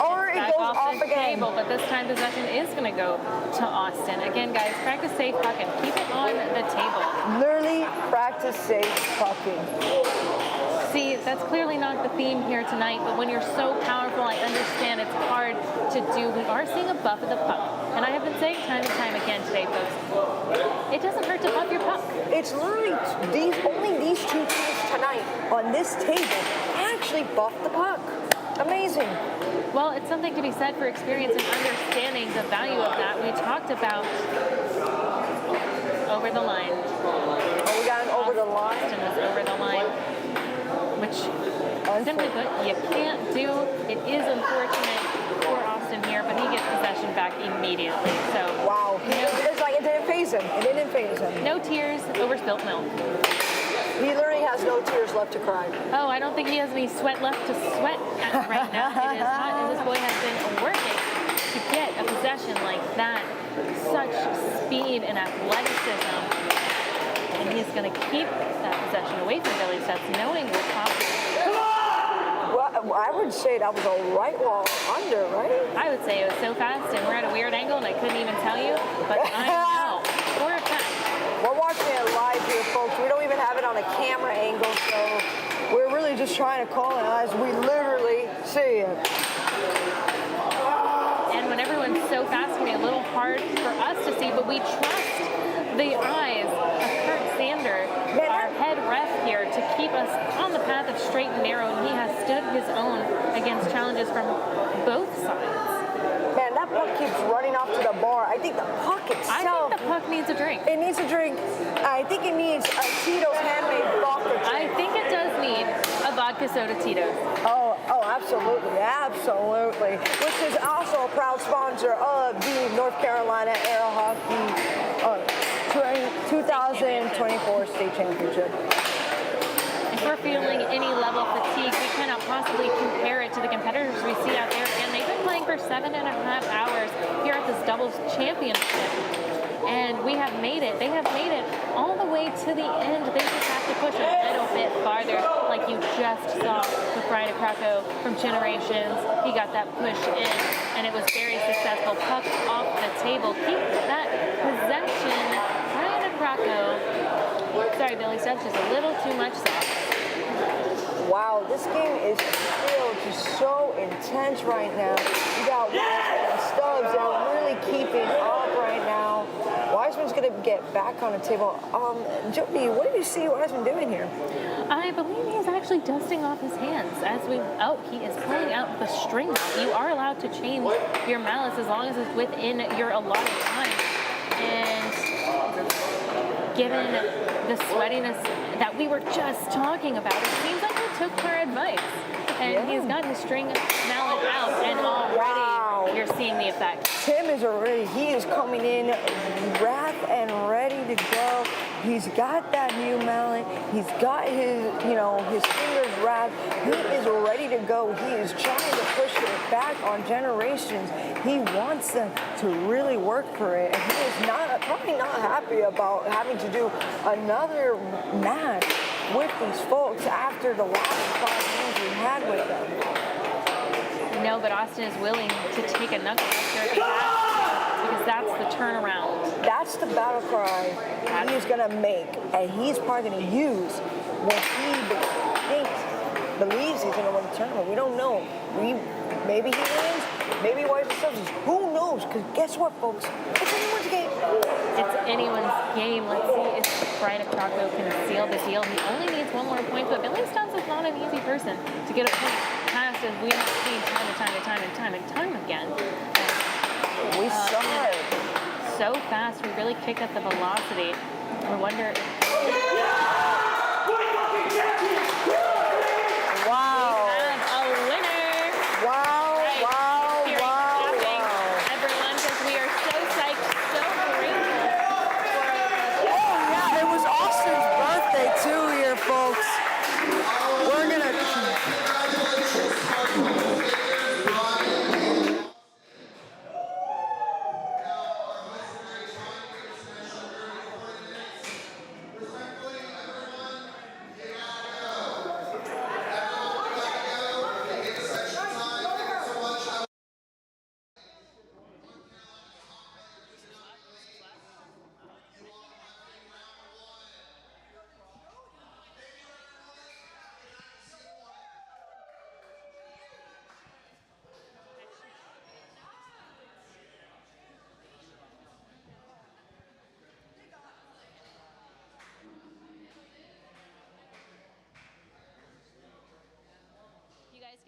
Or it goes off again. Table, but this time possession is going to go to Austin. Again, guys, practice safe puck and keep it on the table. Literally practice safe pucking. See, that's clearly not the theme here tonight, but when you're so powerful, I understand it's hard to do. We are seeing a buff of the puck. And I have been saying time and time again today, folks, it doesn't hurt to buff your puck. It's literally only these two teams tonight on this table actually buff the puck. Amazing. Well, it's something to be said for experience and understanding the value of that. We talked about over the line. Oh, we got an over the line? Austin was over the line, which simply put, you can't do. It is unfortunate for Austin here, but he gets possession back immediately. So wow. It's like it didn't faze him. It didn't faze him. No tears over spilt milk. He literally has no tears left to cry. Oh, I don't think he has any sweat left to sweat right now. It is hot, and this boy has been working to get a possession like that. Such speed and athleticism. And he's going to keep that possession away from Billy Stubbs, knowing what's possible. Well, I would say that was a right wall under, right? I would say it was so fast, and we're at a weird angle, and I couldn't even tell you, but I know for a fact. We're watching it live here, folks. We don't even have it on a camera angle, so we're really just trying to call it as we literally see it. And when everyone's so fast, it can be a little hard for us to see, but we trust the eyes of Kurt Sander, our head ref here, to keep us on the path of straight and narrow, and he has stood his own against challenges from both sides. Man, that puck keeps running off to the bar. I think the puck itself... I think the puck needs a drink. It needs a drink. I think it needs a Tito's handmade vodka drink. I think it does need a vodka soda Tito's. Oh, absolutely, absolutely. Which is also a proud sponsor of the North Carolina Air Hockey 2024 State Championship. If we're feeling any level of fatigue, we cannot possibly compare it to the competitors we see out there. And they've been playing for 7.5 hours here at this doubles championship. And we have made it. They have made it all the way to the end. They just have to push a little bit farther, like you just saw with Brian Krakow from Generations. He got that push in, and it was very successful. Puck off the table. Keep that possession. Brian Krakow. Sorry, Billy, Stubbs just a little too much sauce. Wow, this game is still just so intense right now. You got Wiseman and Stubbs that are really keeping up right now. Wiseman's going to get back on the table. Jody, what do you see Wiseman doing here? I believe he's actually dusting off his hands he is pulling out the string. You are allowed to change your mallets as long as it's within your allotted time. And given the sweatiness that we were just talking about, it seems like he took her advice. And he's got his string mallet out, and already you're seeing the effect. Tim is he is coming in wrapped and ready to go. He's got that new mallet. He's got his fingers wrapped. He is ready to go. He is trying to push it back on Generations. He wants them to really work for it. And he is probably not happy about having to do another match with these folks after the last 5 games we had with them. No, but Austin is willing to take a knuckle buster if he has to, because that's the turnaround. That's the battle cry he is going to make, and he's probably going to use when he believes he's going to win the tournament. We don't know. Maybe he wins, maybe Wiseman Stubbs. Who knows? Because guess what, folks? It's anyone's game. It's anyone's game. Let's see if Brian Krakow can seal the deal. He only needs one more point, but Billy Stubbs is not an easy person to get a point past, as we have seen time and time again. We saw it. So fast, we really kicked up the velocity. We wonder. Wow. We have a winner. Wow. Everyone, because we are so psyched, so grateful It was Austin's birthday too here, folks. We're gonna.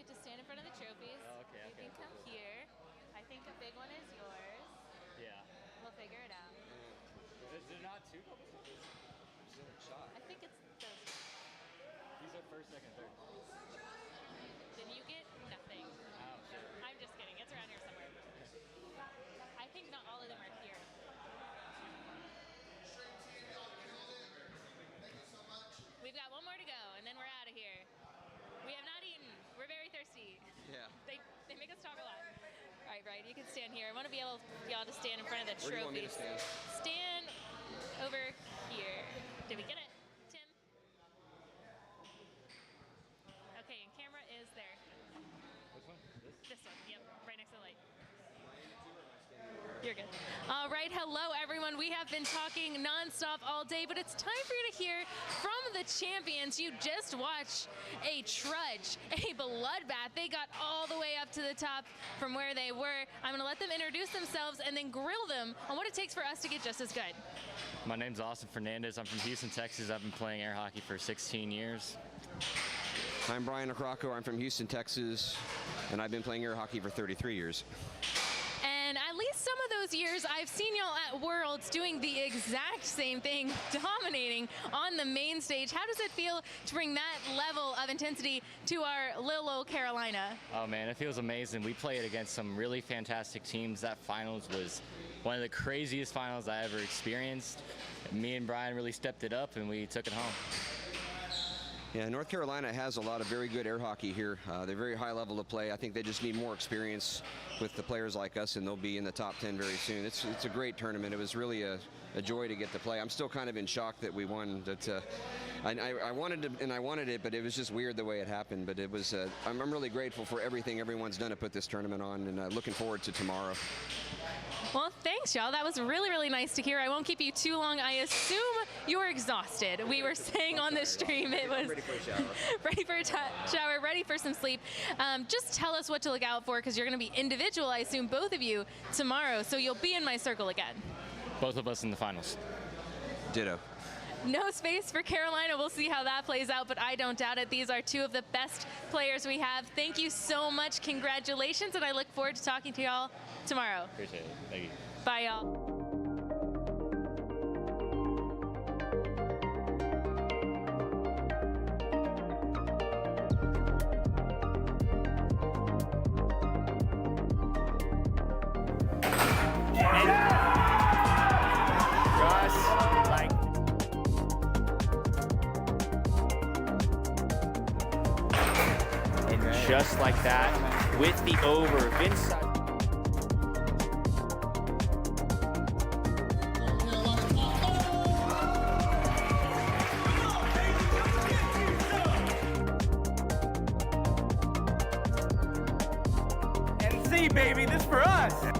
Get to stand in front of the trophies. You can come here. I think a big one is yours. Yeah. We'll figure it out. Is there not two? There's a shot. I think it's those. These are first, second, third. Then you get nothing. Oh, shit. I'm just kidding. It's around here somewhere. I think not all of them are here. We've got one more to go, and then we're out of here. We have not eaten. We're very thirsty. Yeah. They make us talk a lot. All right, Brian, you can stand here. I want to be able y'all to stand in front of the Where do you want me trophies. to stand? Stand over here. Did we get it, Tim? Okay, and camera is there. Which one? This one. Yep, right next to the light. You're good. All right, hello everyone. We have been talking nonstop all day, but it's time for you to hear from the champions. You just watched a trudge, a bloodbath. They got all the way up to the top from where they were. I'm gonna let them introduce themselves and then grill them on what it takes for us to get just as good. My name's Austin Fernandez. I'm from Houston, Texas. I've been playing air hockey for 16 years. I'm Brian Ocraco. I'm from Houston, Texas, and I've been playing air hockey for 33 years. And at least some of those years, I've seen y'all at Worlds doing the exact same thing, dominating on the main stage. How does it feel to bring that level of intensity to our little old Carolina? Oh man, it feels amazing. We played against some really fantastic teams. That finals was one of the craziest finals I ever experienced. Me and Brian really stepped it up and we took it home. Yeah, North Carolina has a lot of very good air hockey here. They're very high level to play. I think they just need more experience with the players like us, and they'll be in the top 10 very soon. It's a great tournament. It was really a joy to get to play. I'm still kind of in shock that we won. That I wanted to, and I wanted it, but it was just weird the way it happened. But it was. I'm really grateful for everything everyone's done to put this tournament on, and looking forward to tomorrow. Well, thanks, y'all. That was really, really nice to hear. I won't keep you too long. I assume you're exhausted. We were saying on the stream it was ready for a shower. ready for a shower, ready for some sleep. Just tell us what to look out for, because you're going to be individual, I assume, both of you, tomorrow. So you'll be in my circle again. Both of us in the finals. Ditto. No space for Carolina. We'll see how that plays out, but I don't doubt it. These are two of the best players we have. Thank you so much. Congratulations, and I look forward to talking to y'all tomorrow. Appreciate it. Thank you. Bye, y'all. Just like that, with the over, Vince. NC, baby, this for us.